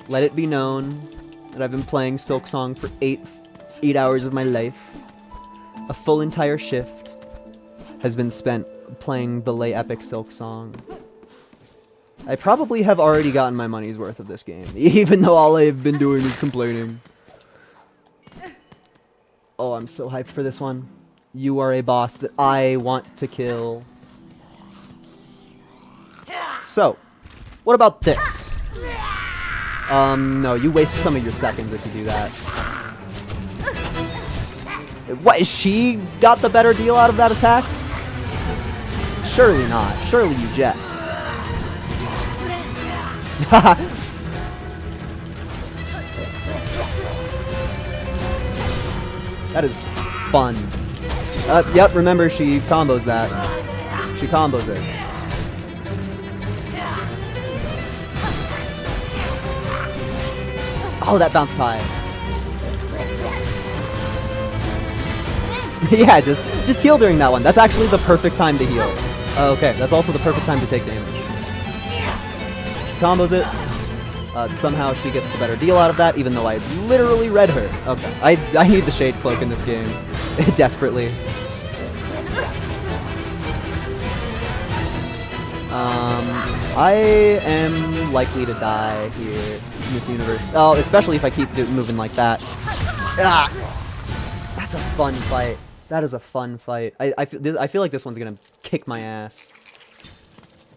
Let it be known that I've been playing SilkSong for 8 hours of my life. A full entire shift has been spent playing the late epic SilkSong. I probably have already gotten my money's worth of this game, even though all I've been doing is complaining. Oh, I'm so hyped for this one. You are a boss that I want to kill. So, what about this? No, you waste some of your seconds if you do that. What, is she got the better deal out of that attack? Surely not. Surely you jest. That is fun. Yep, remember she combos that. She combos it. Oh, that bounced high. Yeah, just heal during that one. That's actually the perfect time to heal. Okay, that's also the perfect time to take damage. She combos it. Somehow she gets the better deal out of that, even though I literally read her. Okay, I need the Shade Cloak in this game. Desperately. I am likely to die here in this universe. Oh, especially if I keep moving like that. Ah! That's a fun fight. That is a fun fight. I feel like this one's gonna kick my ass.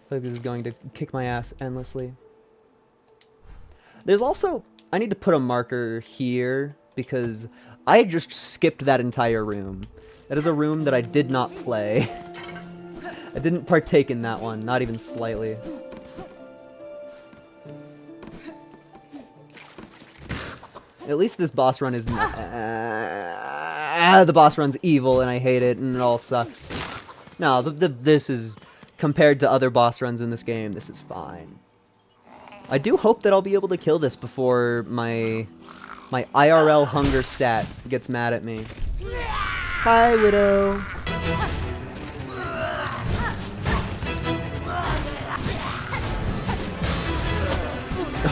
feel like this is going to kick my ass endlessly. There's also... I need to put a marker here because I just skipped that entire room. That is a room that I did not play. I didn't partake in that one, not even slightly. At least this boss run is... the boss run's evil and I hate it and it all sucks. No, this is... Compared to other boss runs in this game, this is fine. I do hope that I'll be able to kill this before my IRL hunger stat gets mad at me. Hi, Widow.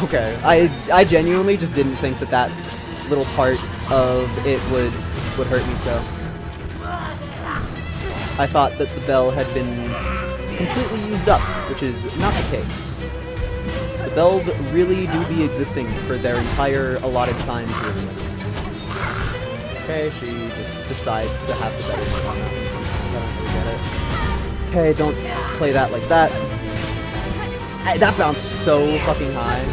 Okay, I genuinely just didn't think that little part of it would hurt me so. I thought that the bell had been completely used up, which is not the case. The bells really do be existing for their entire allotted time period. Okay, she just decides to have the better one on that one sometimes. I don't really get it. Okay, don't play that like that. That bounced so fucking high.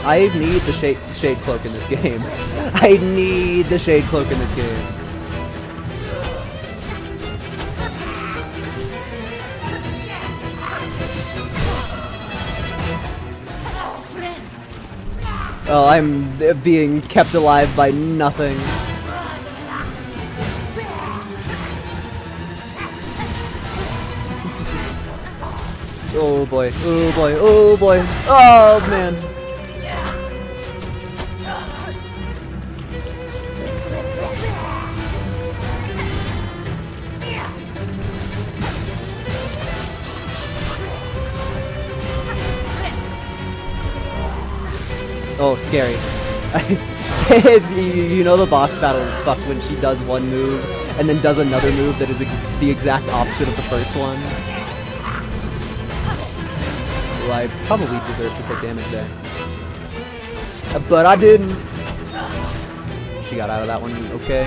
I need the shade cloak in this game. I need the shade cloak in this game. Oh, I'm being kept alive by nothing. Oh boy, oh boy, oh boy, oh man. Oh, scary. It's, you know the boss battle is fucked when she does one move and then does another move that is the exact opposite of the first one. Well, I probably deserve to take damage there. But I didn't. She got out of that one, okay.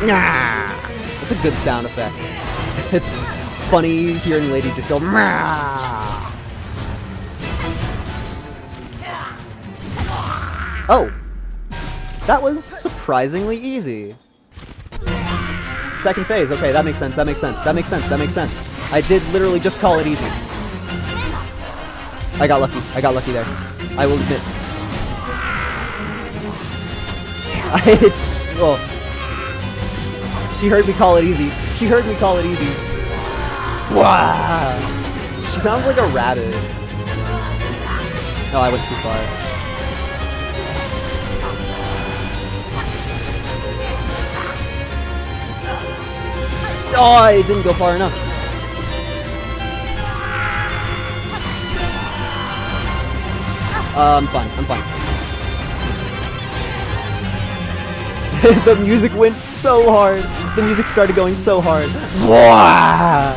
That's a good sound effect. It's funny hearing Lady just go Oh! That was surprisingly easy. Second phase, okay, that makes sense, that makes sense, that makes sense, that makes sense. I did literally just call it easy. I got lucky there. I will admit. Well, she heard me call it easy. She heard me call it easy. Wow! She sounds like a rabbit. Oh, I went too far. Oh, I didn't go far enough. I'm fine. I'm fine. The music went so hard. The music started going so hard.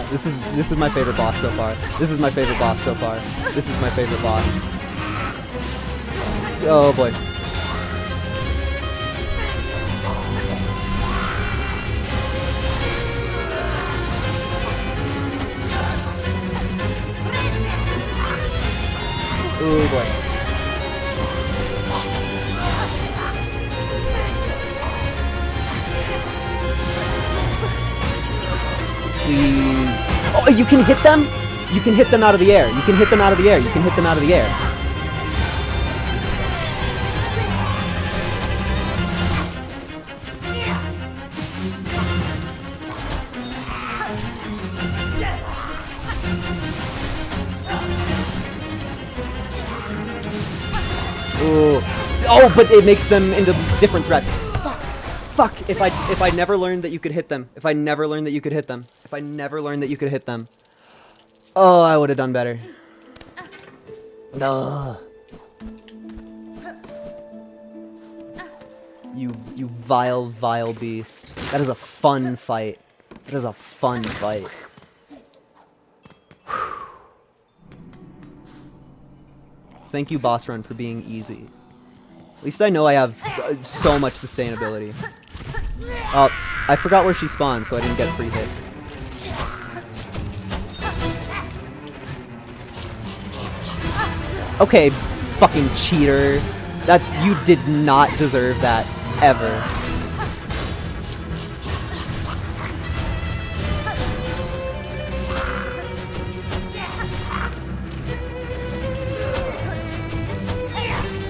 This is my favorite boss so far. This is my favorite boss so far. This is my favorite boss. Oh boy. Oh boy. Please. Oh, you can hit them? You can hit them out of the air. You can hit them out of the air. You can hit them out of the air. Oh, but it makes them into different threats. Fuck. If I never learned that you could hit them. If I never learned that you could hit them. If I never learned that you could hit them. Oh, I would have done better. No. You vile, vile beast. That is a fun fight. That is a fun fight. Thank you, boss run, for being easy. At least I know I have so much sustainability. Oh, I forgot where she spawned, so I didn't get free hit. Okay, fucking cheater. You did not deserve that, ever.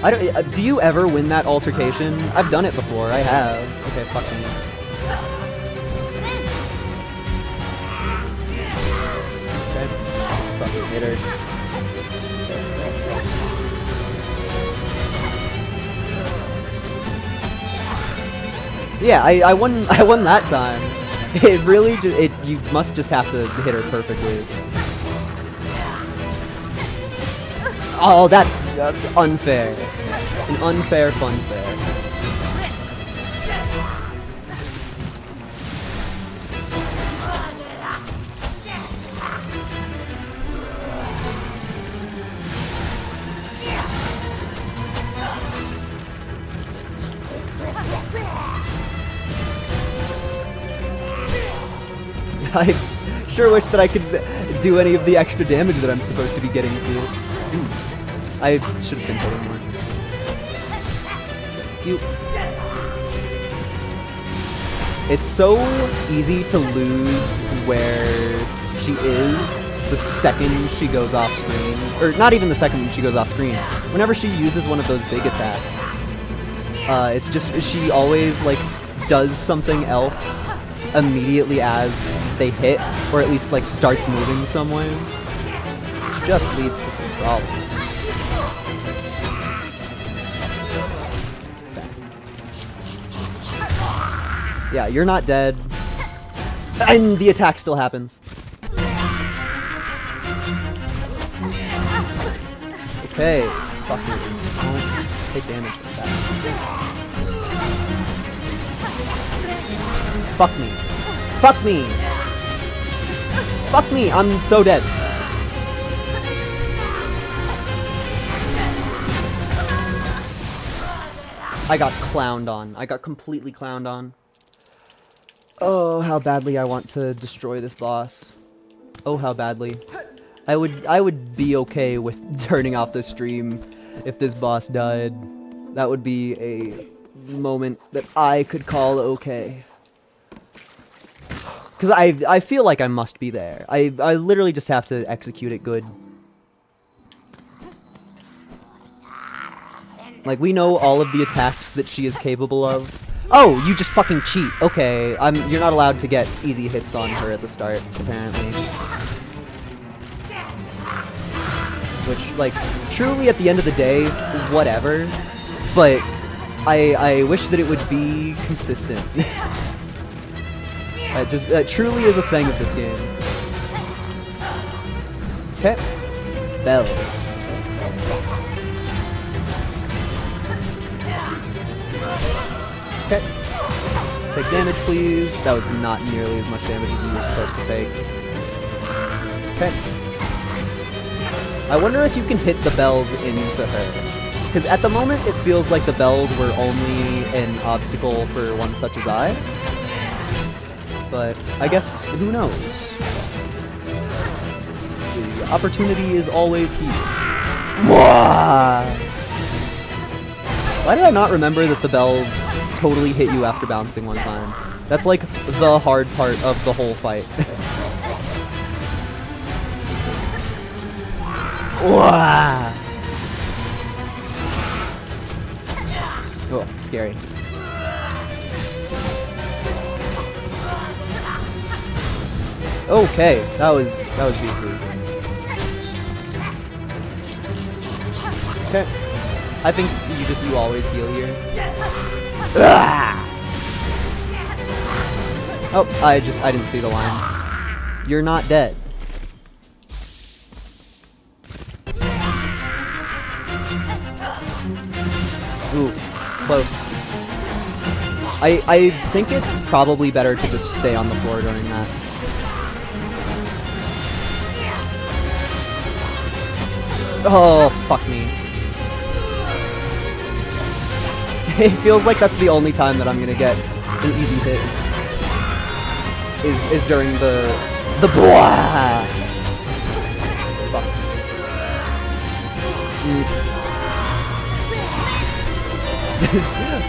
I don't, do you ever win that altercation? I've done it before, I have. Okay, fuck me. Okay, just fucking hit her. Yeah, I won that time. It really you must just have to hit her perfectly. Oh, that's unfair. An unfair funfair. I sure wish that I could do any of the extra damage that I'm supposed to be getting with this. I should have been hitting more. Cute. It's so easy to lose where she is the second she goes off screen. Or not even the second she goes off screen. Whenever she uses one of those big attacks. It's just, she always, like, does something else immediately as they hit, or at least, like, starts moving somewhere. Which just leads to some problems. Yeah, you're not dead. And the attack still happens. Okay, fuck you. Don't take damage like that. Fuck me. Fuck me! Fuck me! I'm so dead. I got clowned on. I got completely clowned on. Oh, how badly I want to destroy this boss. Oh, how badly. I would be okay with turning off the stream if this boss died. That would be a moment that I could call okay. Because I feel like I must be there. I literally just have to execute it good. Like, we know all of the attacks that she is capable of. Oh, you just fucking cheat. Okay, you're not allowed to get easy hits on her at the start, apparently. Which, like, truly at the end of the day, whatever. But I wish that it would be consistent. That truly is a thing of this game. Okay. Bell. Okay. Take damage, please. That was not nearly as much damage as you were supposed to take. Okay. I wonder if you can hit the bells into her. Because at the moment, it feels like the bells were only an obstacle for one such as I. But I guess, who knows? The opportunity is always here. Why did I not remember that the bells totally hit you after bouncing one time? That's like the hard part of the whole fight. Oh, scary. Okay, that was V3. Okay. I think you always heal here. Oh, I didn't see the line. You're not dead. Ooh, close. I think it's probably better to just stay on the floor during that. Oh, fuck me. It feels like that's the only time that I'm gonna get an easy hit is during the blah. Fuck.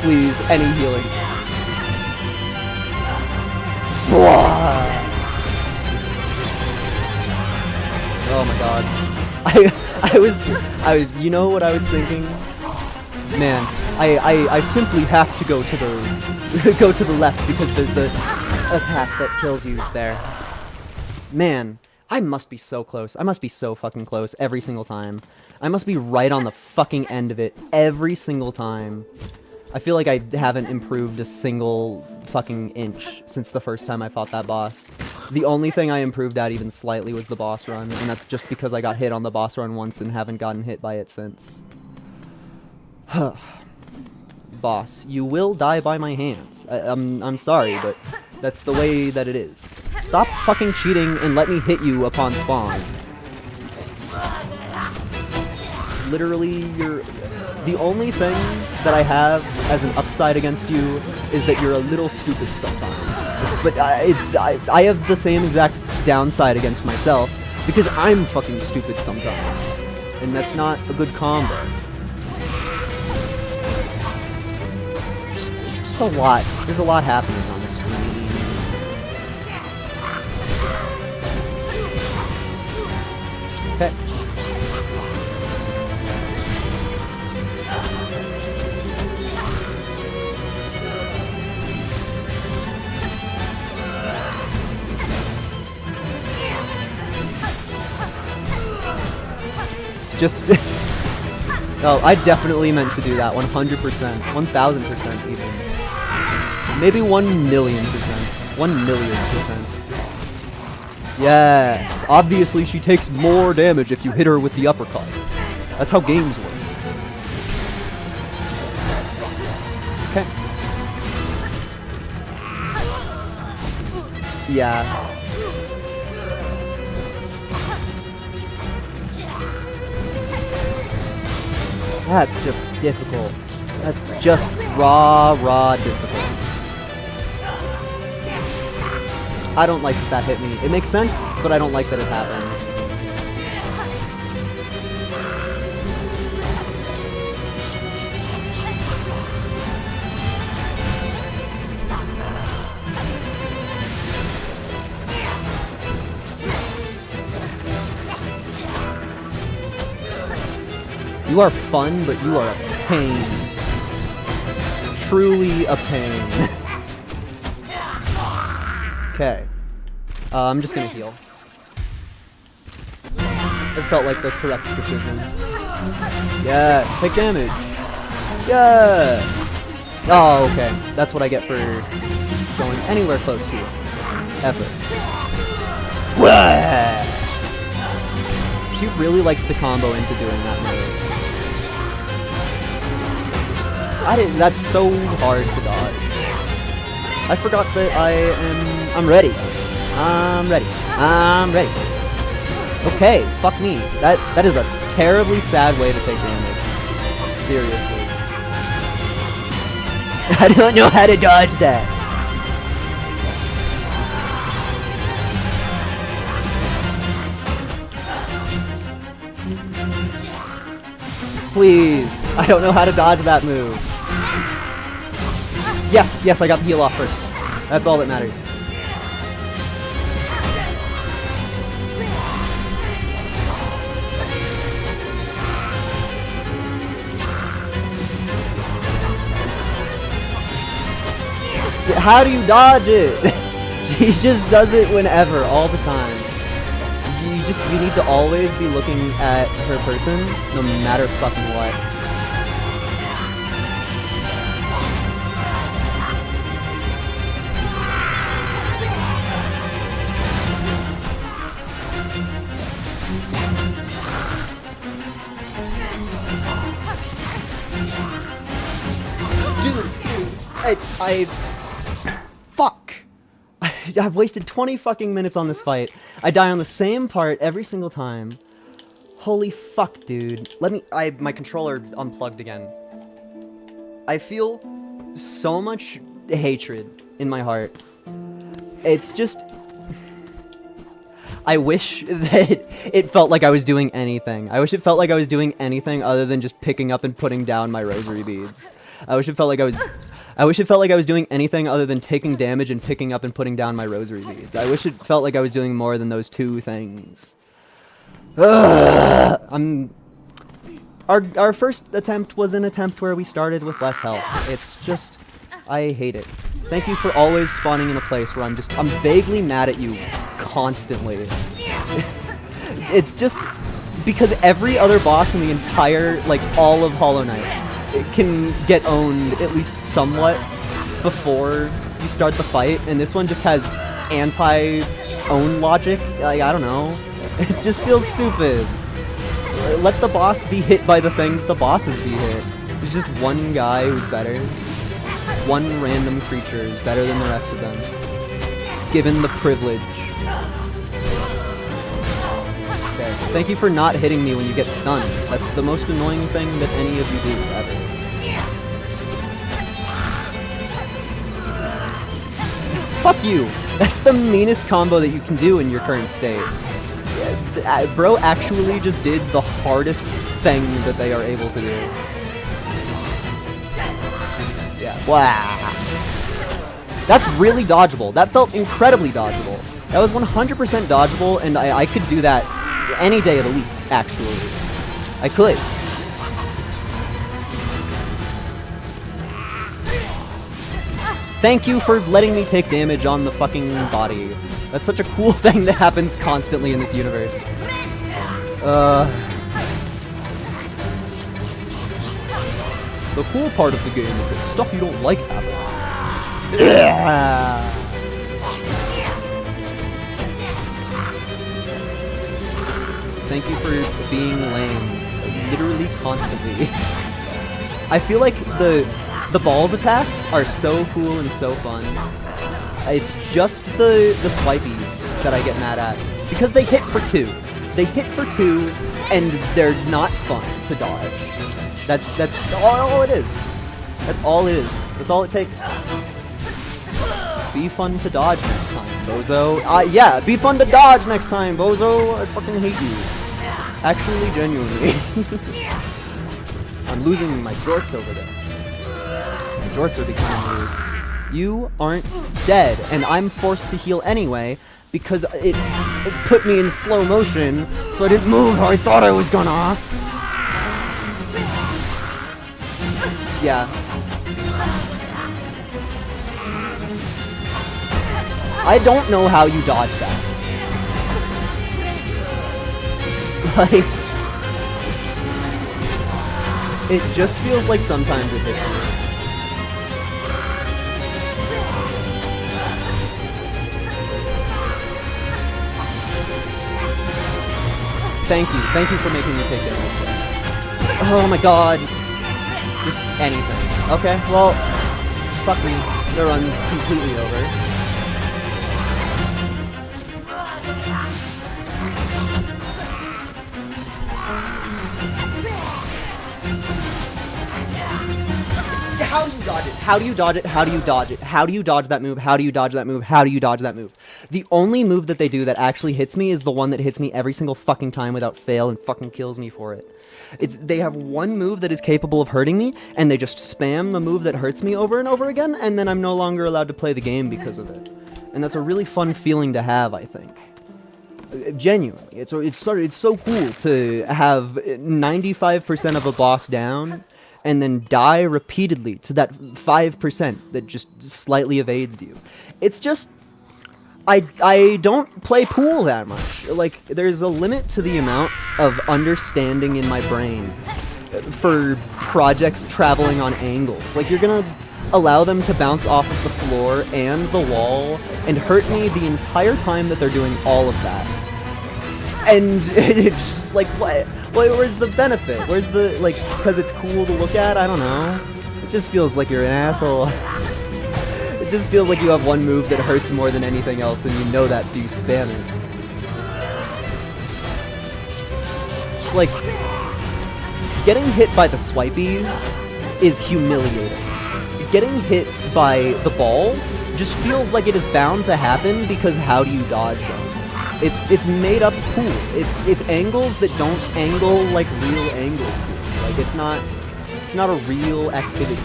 Please, any healing. Blah. Oh my god. I was, you know what I was thinking? Man, I simply have to go to the, go to the left because there's the attack that kills you there. Man, I must be so close. I must be so fucking close every single time. I must be right on the fucking end of it every single time. I feel like I haven't improved a single fucking inch since the first time I fought that boss. The only thing I improved at even slightly was the boss run, and that's just because I got hit on the boss run once and haven't gotten hit by it since. Boss, you will die by my hands. I'm sorry, but that's the way that it is. Stop fucking cheating and let me hit you upon spawn. Literally, you're... The only thing that I have as an upside against you is that you're a little stupid sometimes. But I have the same exact downside against myself because I'm fucking stupid sometimes. And that's not a good combo. It's just a lot. There's a lot happening on the screen. Okay. Just... Oh, I definitely meant to do that, 100%. 1000% even. Maybe 1,000,000%. 1,000,000%. Yes! Obviously she takes more damage if you hit her with the uppercut. That's how games work. Okay. Yeah. That's just difficult. That's just raw difficult. I don't like that hit me. It makes sense, but I don't like that it happened. You are fun, but you are a pain. Truly a pain. Okay. I'm just gonna heal. It felt like the correct decision. Yeah, take damage. Yeah. Oh, okay. That's what I get for going anywhere close to it. Effort. She really likes to combo into doing that move. That's so hard to dodge. I forgot that I'm ready. I'm ready. I'm ready. Okay, fuck me. That is a terribly sad way to take damage. Seriously. I don't know how to dodge that. Please. I don't know how to dodge that move. Yes, I got the heal off first. That's all that matters. How do you dodge it? She just does it whenever, all the time. You need to always be looking at her person, no matter fucking what. Fuck! I've wasted 20 fucking minutes on this fight. I die on the same part every single time. Holy fuck, dude. My controller unplugged again. I feel so much hatred in my heart. It's just... I wish that it felt like I was doing anything. I wish it felt like I was doing anything other than just picking up and putting down my rosary beads. I wish it felt like I was doing anything other than taking damage and picking up and putting down my rosary beads. I wish it felt like I was doing more than those two things. Ugh, our first attempt was an attempt where we started with less health. It's just, I hate it. Thank you for always spawning in a place where I'm vaguely mad at you constantly. It's just because every other boss in the entire, like, all of Hollow Knight, it can get owned at least somewhat before you start the fight, and this one just has anti-own logic. Like, I don't know. It just feels stupid. Let the boss be hit by the thing that the bosses be hit. There's just one guy who's better. One random creature is better than the rest of them. Given the privilege. Okay. Thank you for not hitting me when you get stunned. That's the most annoying thing that any of you do, ever. Fuck you! That's the meanest combo that you can do in your current state. Yeah, bro actually just did the hardest thing that they are able to do. Yeah. Wow. That's really dodgeable. That felt incredibly dodgeable. That was 100% dodgeable, and I could do that any day of the week, actually. I could. Thank you for letting me take damage on the fucking body. That's such a cool thing that happens constantly in this universe. The cool part of the game is that stuff you don't like happens. Yeah. Thank you for being lame. Literally constantly. I feel like the balls attacks are so cool and so fun. It's just the swipies that I get mad at. Because they hit for 2. They hit for 2, and they're not fun to dodge. That's all it is. That's all it is. That's all it takes. Be fun to dodge next time, bozo. Yeah, be fun to dodge next time, bozo. I fucking hate you. Actually, genuinely. I'm losing my jorts over this. My jorts are becoming weird. You aren't dead, and I'm forced to heal anyway because it put me in slow motion, so I didn't move how I thought I was gonna. Yeah. I don't know how you dodged that. Like, it just feels like sometimes it hits me. Thank you for making me take damage. Oh my god. Just anything. Okay, well, fuck me. The run's completely over. How do you dodge it? How do you dodge it? How do you dodge it? How do you dodge that move? How do you dodge that move? How do you dodge that move? The only move that they do that actually hits me is the one that hits me every single fucking time without fail and fucking kills me for it. They have one move that is capable of hurting me, and they just spam the move that hurts me over and over again, and then I'm no longer allowed to play the game because of it. And that's a really fun feeling to have, I think. Genuinely. It's so cool to have 95% of a boss down, and then die repeatedly to that 5% that just slightly evades you. It's just... I don't play pool that much. Like, there's a limit to the amount of understanding in my brain for projects traveling on angles. Like, you're gonna allow them to bounce off of the floor and the wall and hurt me the entire time that they're doing all of that. And it's just like, what? Where's the benefit? Where's the, like, because it's cool to look at? I don't know. It just feels like you're an asshole. It just feels like you have one move that hurts more than anything else, and you know that, so you spam it. It's like, getting hit by the swipies is humiliating. getting hit by the balls just feels like it is bound to happen because how do you dodge them? It's made up cool. It's angles that don't angle like real angles do. Like it's not a real activity.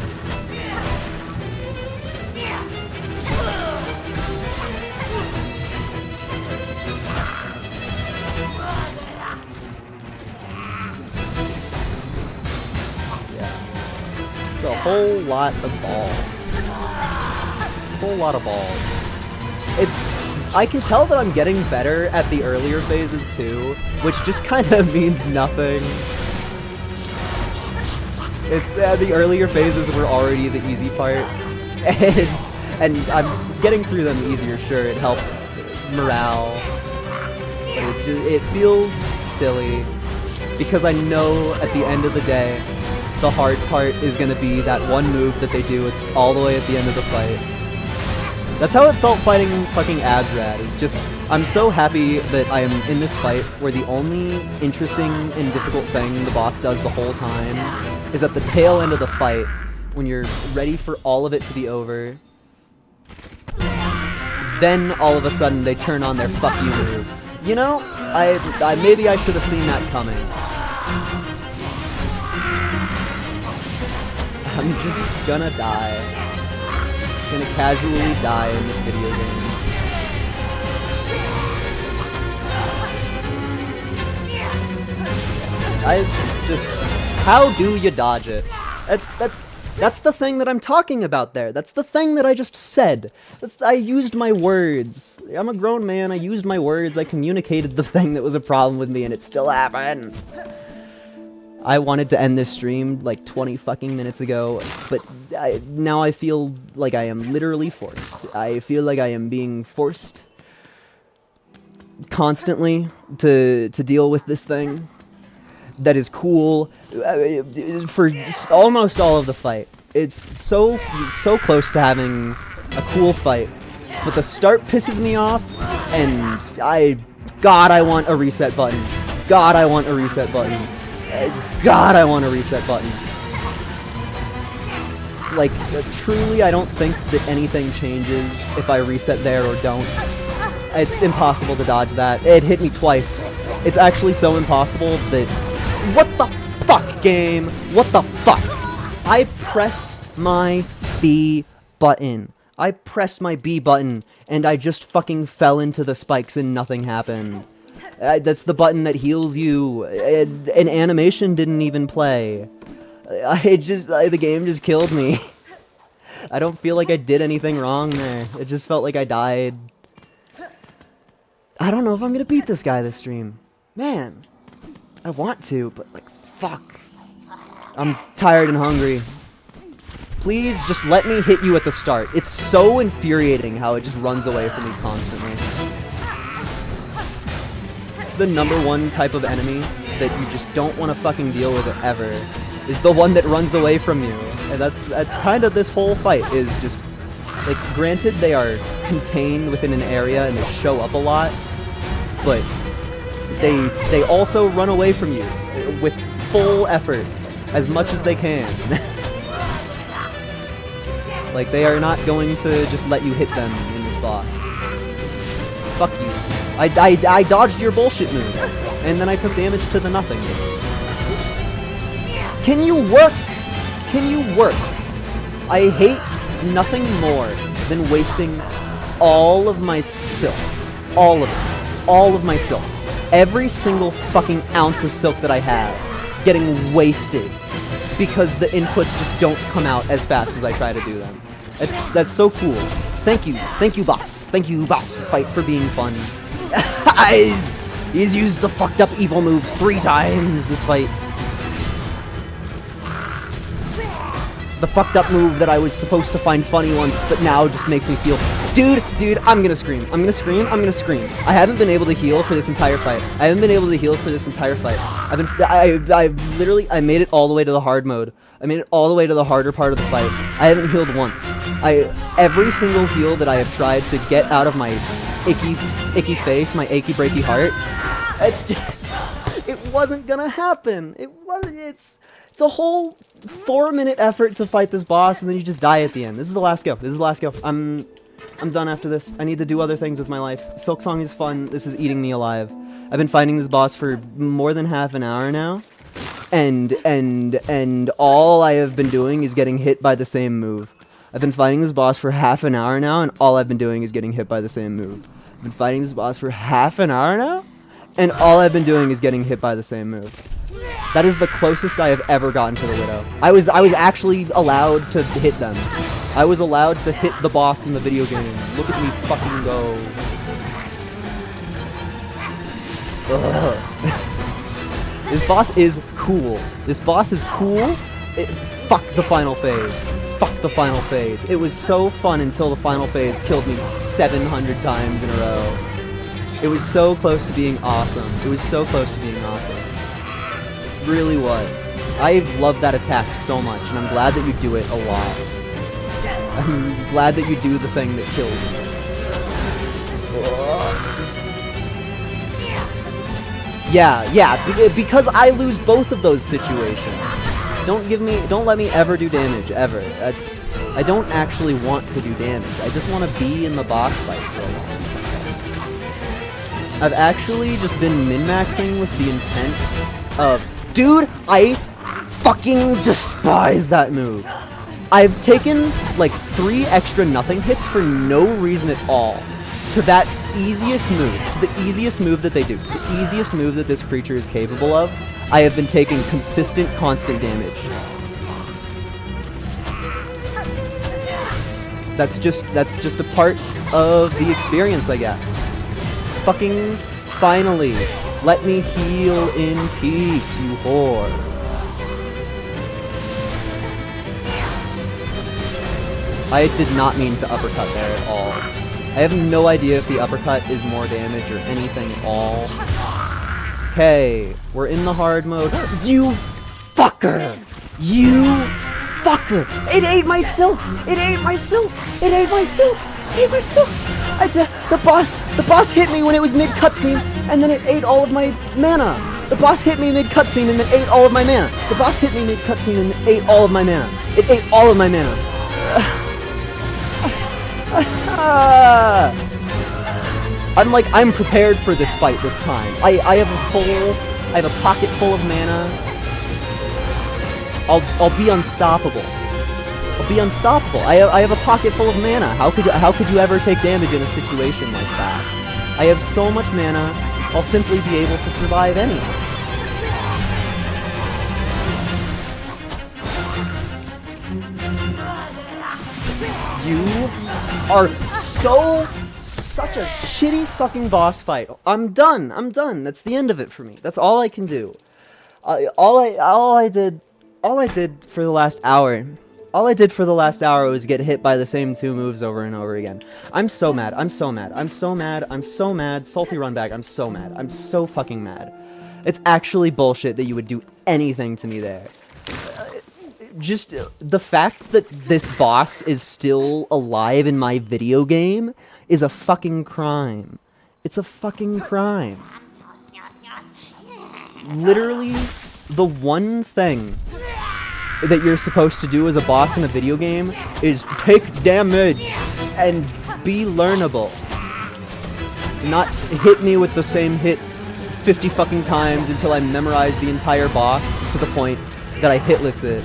Yeah. Just a whole lot of balls. Whole lot of balls. I can tell that I'm getting better at the earlier phases too, which just kind of means nothing. It's the earlier phases were already the easy part, and I'm getting through them easier. Sure, it helps morale, but it feels silly because I know at the end of the day, the hard part is gonna be that one move that they do all the way at the end of the fight. That's how it felt fighting fucking Azrad. It's just, I'm so happy that I am in this fight where the only interesting and difficult thing the boss does the whole time is at the tail end of the fight, when you're ready for all of it to be over. Then all of a sudden they turn on their fuck you move. You know, maybe I should have seen that coming. I'm just gonna die. Gonna casually die in this video game. How do you dodge it? That's the thing that I'm talking about there. That's the thing that I just said. I used my words. I'm a grown man, I used my words, I communicated the thing that was a problem with me, and it still happened. I wanted to end this stream like 20 fucking minutes ago, but now I feel like I am literally forced. I feel like I am being forced constantly to deal with this thing that is cool for almost all of the fight. It's so close to having a cool fight, but the start pisses me off, and God, I want a reset button. God, I want a reset button. God, I want a reset button. Like, truly, I don't think that anything changes if I reset there or don't. It's impossible to dodge that. It hit me twice. It's actually so impossible that... What the fuck, game? What the fuck? I pressed my B button. I pressed my B button, and I just fucking fell into the spikes and nothing happened. That's the button that heals you. An animation didn't even play. The game just killed me. I don't feel like I did anything wrong there. It just felt like I died. I don't know if I'm gonna beat this guy this stream. Man, I want to, but like, fuck. I'm tired and hungry. Please just let me hit you at the start. It's so infuriating how it just runs away from me constantly. The #1 type of enemy that you just don't want to fucking deal with ever is the one that runs away from you, and that's kind of this whole fight. Is just like, granted they are contained within an area and they show up a lot, but they also run away from you with full effort as much as they can. Like, they are not going to just let you hit them in this boss. Fuck you. I dodged your bullshit move, and then I took damage to the nothing. Can you work? Can you work? I hate nothing more than wasting all of my silk. All of it. All of my silk. Every single fucking ounce of silk that I have getting wasted because the inputs just don't come out as fast as I try to do them. That's so cool. Thank you, boss. Thank you, boss fight, for being fun. He's used the fucked up evil move 3 times this fight. The fucked up move that I was supposed to find funny once, but now just makes me feel... Dude, I'm gonna scream. I'm gonna scream. I haven't been able to heal for this entire fight. I made it all the way to the hard mode. I made it all the way to the harder part of the fight. I haven't healed once. Every single heal that I have tried to get out of my icky face, my achy breaky heart, it's just... It wasn't gonna happen. It wasn't. It's a whole 4-minute effort to fight this boss, and then you just die at the end. This is the last go. This is the last go. I'm done after this. I need to do other things with my life. SilkSong is fun. This is eating me alive. I've been fighting this boss for more than half an hour now, and all I have been doing is getting hit by the same move. I've been fighting this boss for half an hour now, and all I've been doing is getting hit by the same move. I've been fighting this boss for half an hour now, and all I've been doing is getting hit by the same move. That is the closest I have ever gotten to the Widow. I was actually allowed to hit them. I was allowed to hit the boss in the video game. Look at me fucking go. Ugh. This boss is cool. This boss is cool. Fuck the final phase. Fuck the final phase. It was so fun until the final phase killed me 700 times in a row. It was so close to being awesome. It was so close to being awesome. It really was. I love that attack so much, and I'm glad that you do it a lot. I'm glad that you do the thing that kills me. Yeah, because I lose both of those situations. Don't let me ever do damage, ever. I don't actually want to do damage. I just want to be in the boss fight for a long time. I've actually just been min-maxing with the intent of, dude, I fucking despise that move. I've taken like 3 extra nothing hits for no reason at all to that easiest move, to the easiest move that they do, to the easiest move that this creature is capable of. I have been taking consistent, constant damage. That's just a part of the experience, I guess. Fucking finally, let me heal in peace, you whore. I did not mean to uppercut there at all. I have no idea if the uppercut is more damage or anything at all. Okay, we're in the hard mode. You fucker! You fucker! It ate my silk! It ate my silk! It ate my silk! It ate my silk! The boss hit me when it was mid-cutscene, and then it ate all of my mana. The boss hit me mid-cutscene and then ate all of my mana. The boss hit me mid-cutscene and ate all of my mana. It ate all of my mana. I'm prepared for this fight this time. I have a pocket full of mana. I'll be unstoppable. I'll be unstoppable. I have a pocket full of mana. How could you ever take damage in a situation like that? I have so much mana, I'll simply be able to survive anything. You are such a shitty fucking boss fight. I'm done. That's the end of it for me. That's all I can do. All I did for the last hour. All I did for the last hour was get hit by the same 2 moves over and over again. I'm so mad. I'm so mad. I'm so mad. I'm so mad. Salty run back. I'm so mad. I'm so fucking mad. It's actually bullshit that you would do anything to me there. Just the fact that this boss is still alive in my video game is a fucking crime. It's a fucking crime. Literally, the one thing that you're supposed to do as a boss in a video game is take damage and be learnable. Not hit me with the same hit 50 fucking times until I memorize the entire boss to the point that I hitless it.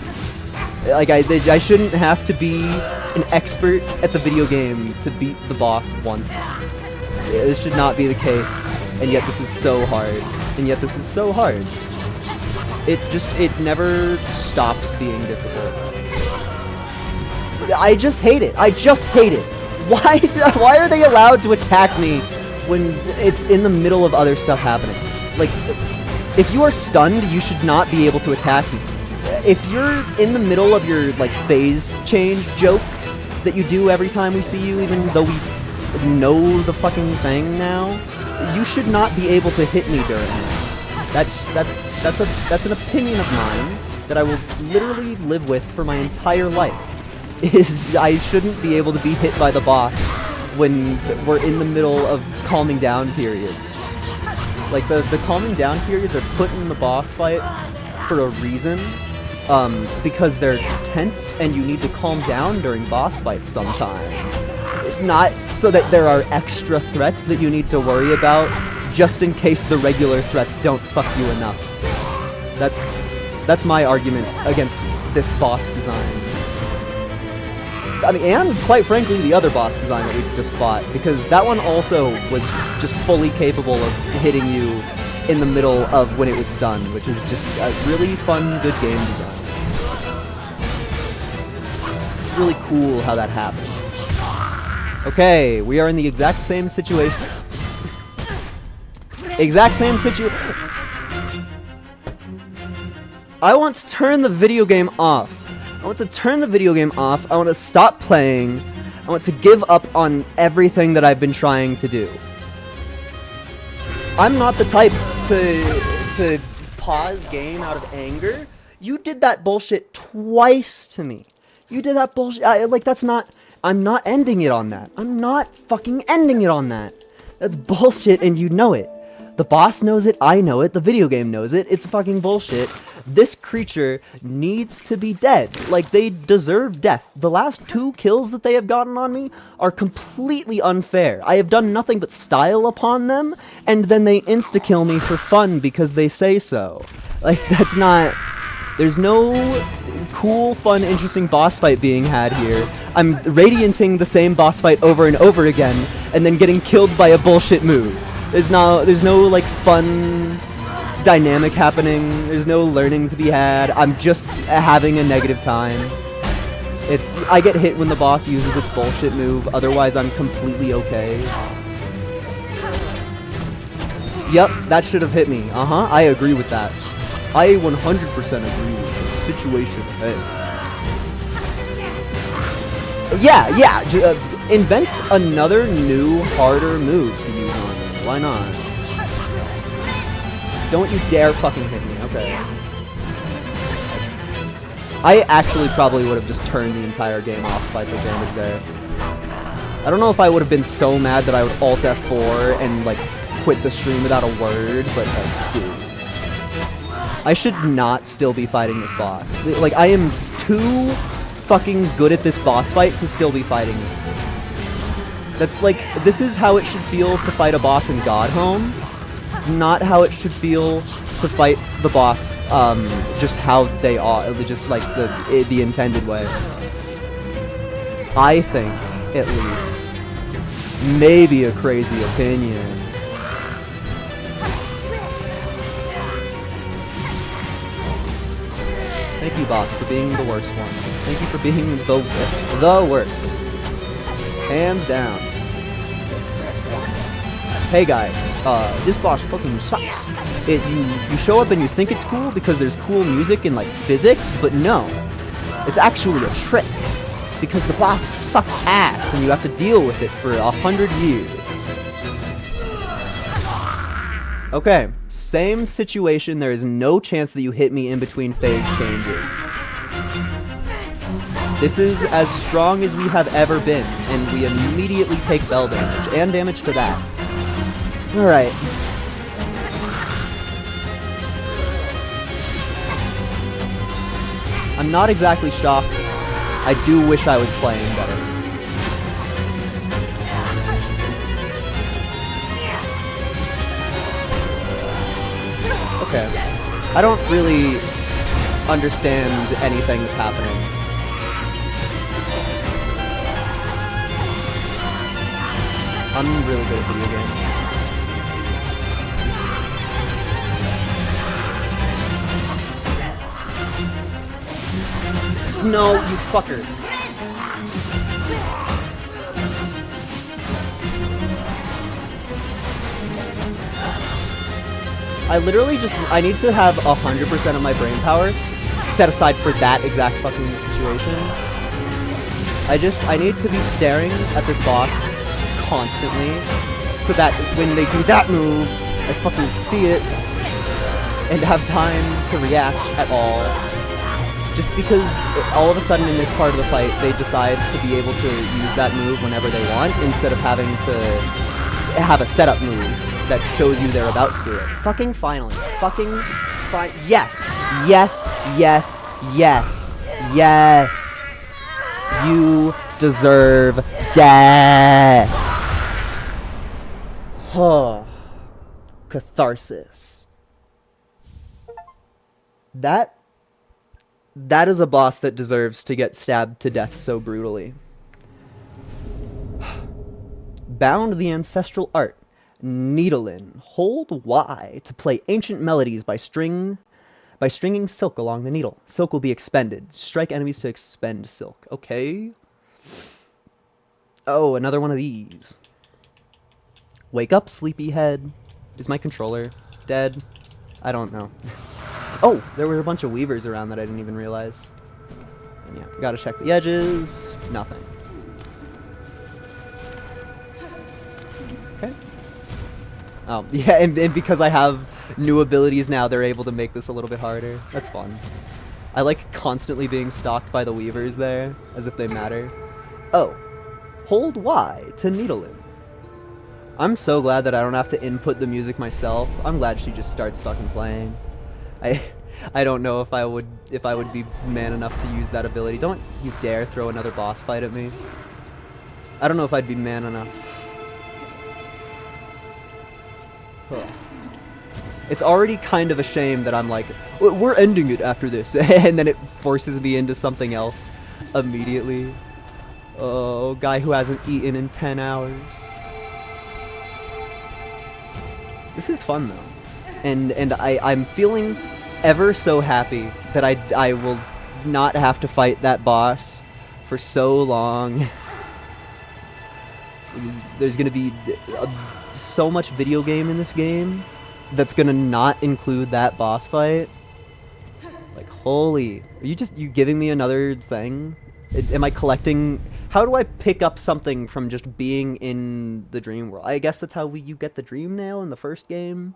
Like, I shouldn't have to be an expert at the video game to beat the boss once. This should not be the case, and yet this is so hard. And yet this is so hard. It never stops being difficult. I just hate it. I just hate it. Why are they allowed to attack me when it's in the middle of other stuff happening? Like, if you are stunned, you should not be able to attack me. If you're in the middle of your, like, phase change joke that you do every time we see you, even though we know the fucking thing now, you should not be able to hit me during it. That's an opinion of mine that I will literally live with for my entire life. Is I shouldn't be able to be hit by the boss when we're in the middle of calming down periods. Like, the calming down periods are put in the boss fight for a reason. Because they're tense and you need to calm down during boss fights sometimes. It's not so that there are extra threats that you need to worry about just in case the regular threats don't fuck you enough. That's my argument against this boss design. I mean, and quite frankly, the other boss design that we just fought, because that one also was just fully capable of hitting you in the middle of when it was stunned, which is just a really fun, good game design. It's really cool how that happens. Okay, we are in the exact same situation. I want to turn the video game off. I want to stop playing. I want to give up on everything that I've been trying to do. I'm not the type to pause game out of anger. You did that bullshit twice to me. You did that bullshit. I'm not ending it on that. I'm not fucking ending it on that. That's bullshit and you know it. The boss knows it, I know it, the video game knows it. It's fucking bullshit. This creature needs to be dead. Like, they deserve death. The last 2 kills that they have gotten on me are completely unfair. I have done nothing but style upon them, and then they insta-kill me for fun because they say so. Like, that's not... There's no cool, fun, interesting boss fight being had here. I'm radianting the same boss fight over and over again, and then getting killed by a bullshit move. There's no like fun dynamic happening. There's no learning to be had. I'm just having a negative time. I get hit when the boss uses its bullshit move. Otherwise, I'm completely okay. Yep, that should have hit me. I agree with that. I 100% agree with the situation ahead. Yeah. Invent another new, harder move to use on me. Why not? Don't you dare fucking hit me. Okay. I actually probably would have just turned the entire game off by the damage there. I don't know if I would have been so mad that I would Alt F4 and, like, quit the stream without a word, but, like, dude. I should not still be fighting this boss. Like, I am too fucking good at this boss fight to still be fighting it. That's like, this is how it should feel to fight a boss in Godhome, not how it should feel to fight the boss, just how they are, just like the intended way. I think, at least. Maybe a crazy opinion. Thank you, boss, for being the worst one. Thank you for being the worst. Hands down. Hey guys, this boss fucking sucks. You show up and you think it's cool because there's cool music and like physics, but no. It's actually a trick. Because the boss sucks ass and you have to deal with it for 100 years. Okay, same situation. There is no chance that you hit me in between phase changes. This is as strong as we have ever been, and we immediately take bell damage, and damage to that. Alright. I'm not exactly shocked. I do wish I was playing better. Okay. I don't really understand anything that's happening. I'm really good at video games. No, you fucker. I literally just, I need to have 100% of my brain power set aside for that exact fucking situation. I need to be staring at this boss constantly, so that when they do that move, I fucking see it, and have time to react at all. Just because all of a sudden in this part of the fight, they decide to be able to use that move whenever they want, instead of having to have a setup move. that shows you they're about to do it. Fucking finally. Fucking yes! Yes! Yes! Yes! Yes! You deserve death! Huh. Catharsis. That is a boss that deserves to get stabbed to death so brutally. Bound the ancestral art. Needlein. Hold Y to play ancient melodies by stringing silk along the needle. Silk will be expended. Strike enemies to expend silk. Okay. Oh, another one of these. Wake up, sleepyhead. Is my controller dead? I don't know. Oh, there were a bunch of weavers around that I didn't even realize. And yeah, gotta check the edges. Nothing. Okay. Oh, yeah, and because I have new abilities now, they're able to make this a little bit harder. That's fun. I like constantly being stalked by the weavers there, as if they matter. Oh. Hold Y to needlein. I'm so glad that I don't have to input the music myself. I'm glad she just starts fucking playing. I don't know if I would be man enough to use that ability. Don't you dare throw another boss fight at me. I don't know if I'd be man enough. Huh. It's already kind of a shame that I'm like, we're ending it after this, and then it forces me into something else immediately. Oh, guy who hasn't eaten in 10 hours. This is fun though, and I'm feeling ever so happy that I will not have to fight that boss for so long. There's gonna be so much video game in this game that's gonna not include that boss fight. Like, holy, are you giving me another thing? Am I collecting? How do I pick up something from just being in the dream world? I guess that's how you get the dream nail in the first game.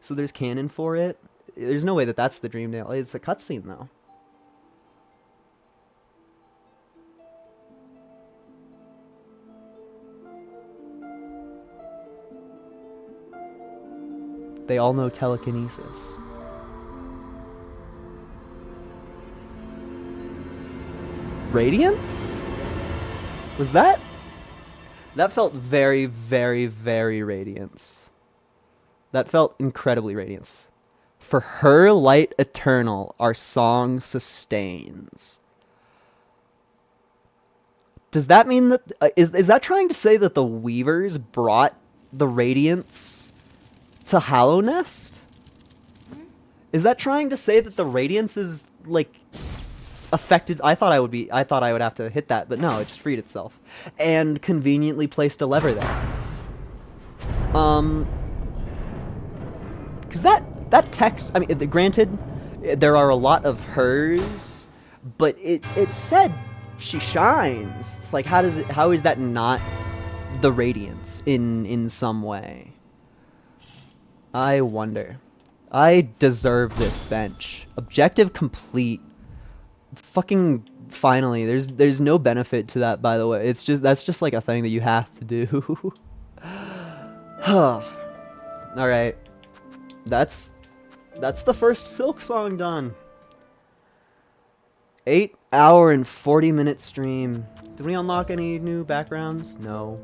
So there's canon for it. There's no way that that's the dream nail. It's a cutscene though. They all know telekinesis. Radiance? Was that? That felt very, very, very Radiance. That felt incredibly Radiance. For her light eternal, our song sustains. Does that mean that... is that trying to say that the Weavers brought the Radiance to Hallownest? Is that trying to say that the Radiance is, like... affected? I thought I would have to hit that, but no, it just freed itself and conveniently placed a lever there. Because that text, I mean, granted, there are a lot of hers, but it said she shines. It's like, how is that not the Radiance in some way? I wonder. I deserve this bench. Objective complete. Fucking finally, there's no benefit to that, by the way. That's just like a thing that you have to do. All right, that's the first SilkSong done. 8-hour and 40-minute stream. Did we unlock any new backgrounds? No.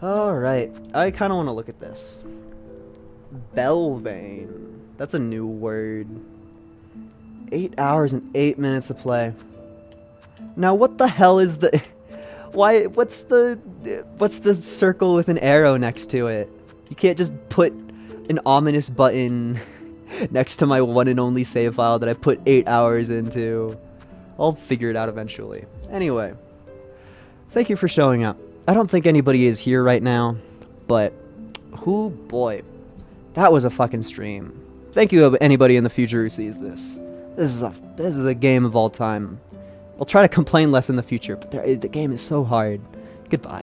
All right, I kind of want to look at this. Belvane. That's a new word. 8 hours and 8 minutes of play. Now what the hell is the... what's the circle with an arrow next to it? You can't just put an ominous button next to my one and only save file that I put 8 hours into. I'll figure it out eventually. Anyway, thank you for showing up. I don't think anybody is here right now, but whoo boy, that was a fucking stream. Thank you anybody in the future who sees this. This is a game of all time. I'll try to complain less in the future, but the game is so hard. Goodbye.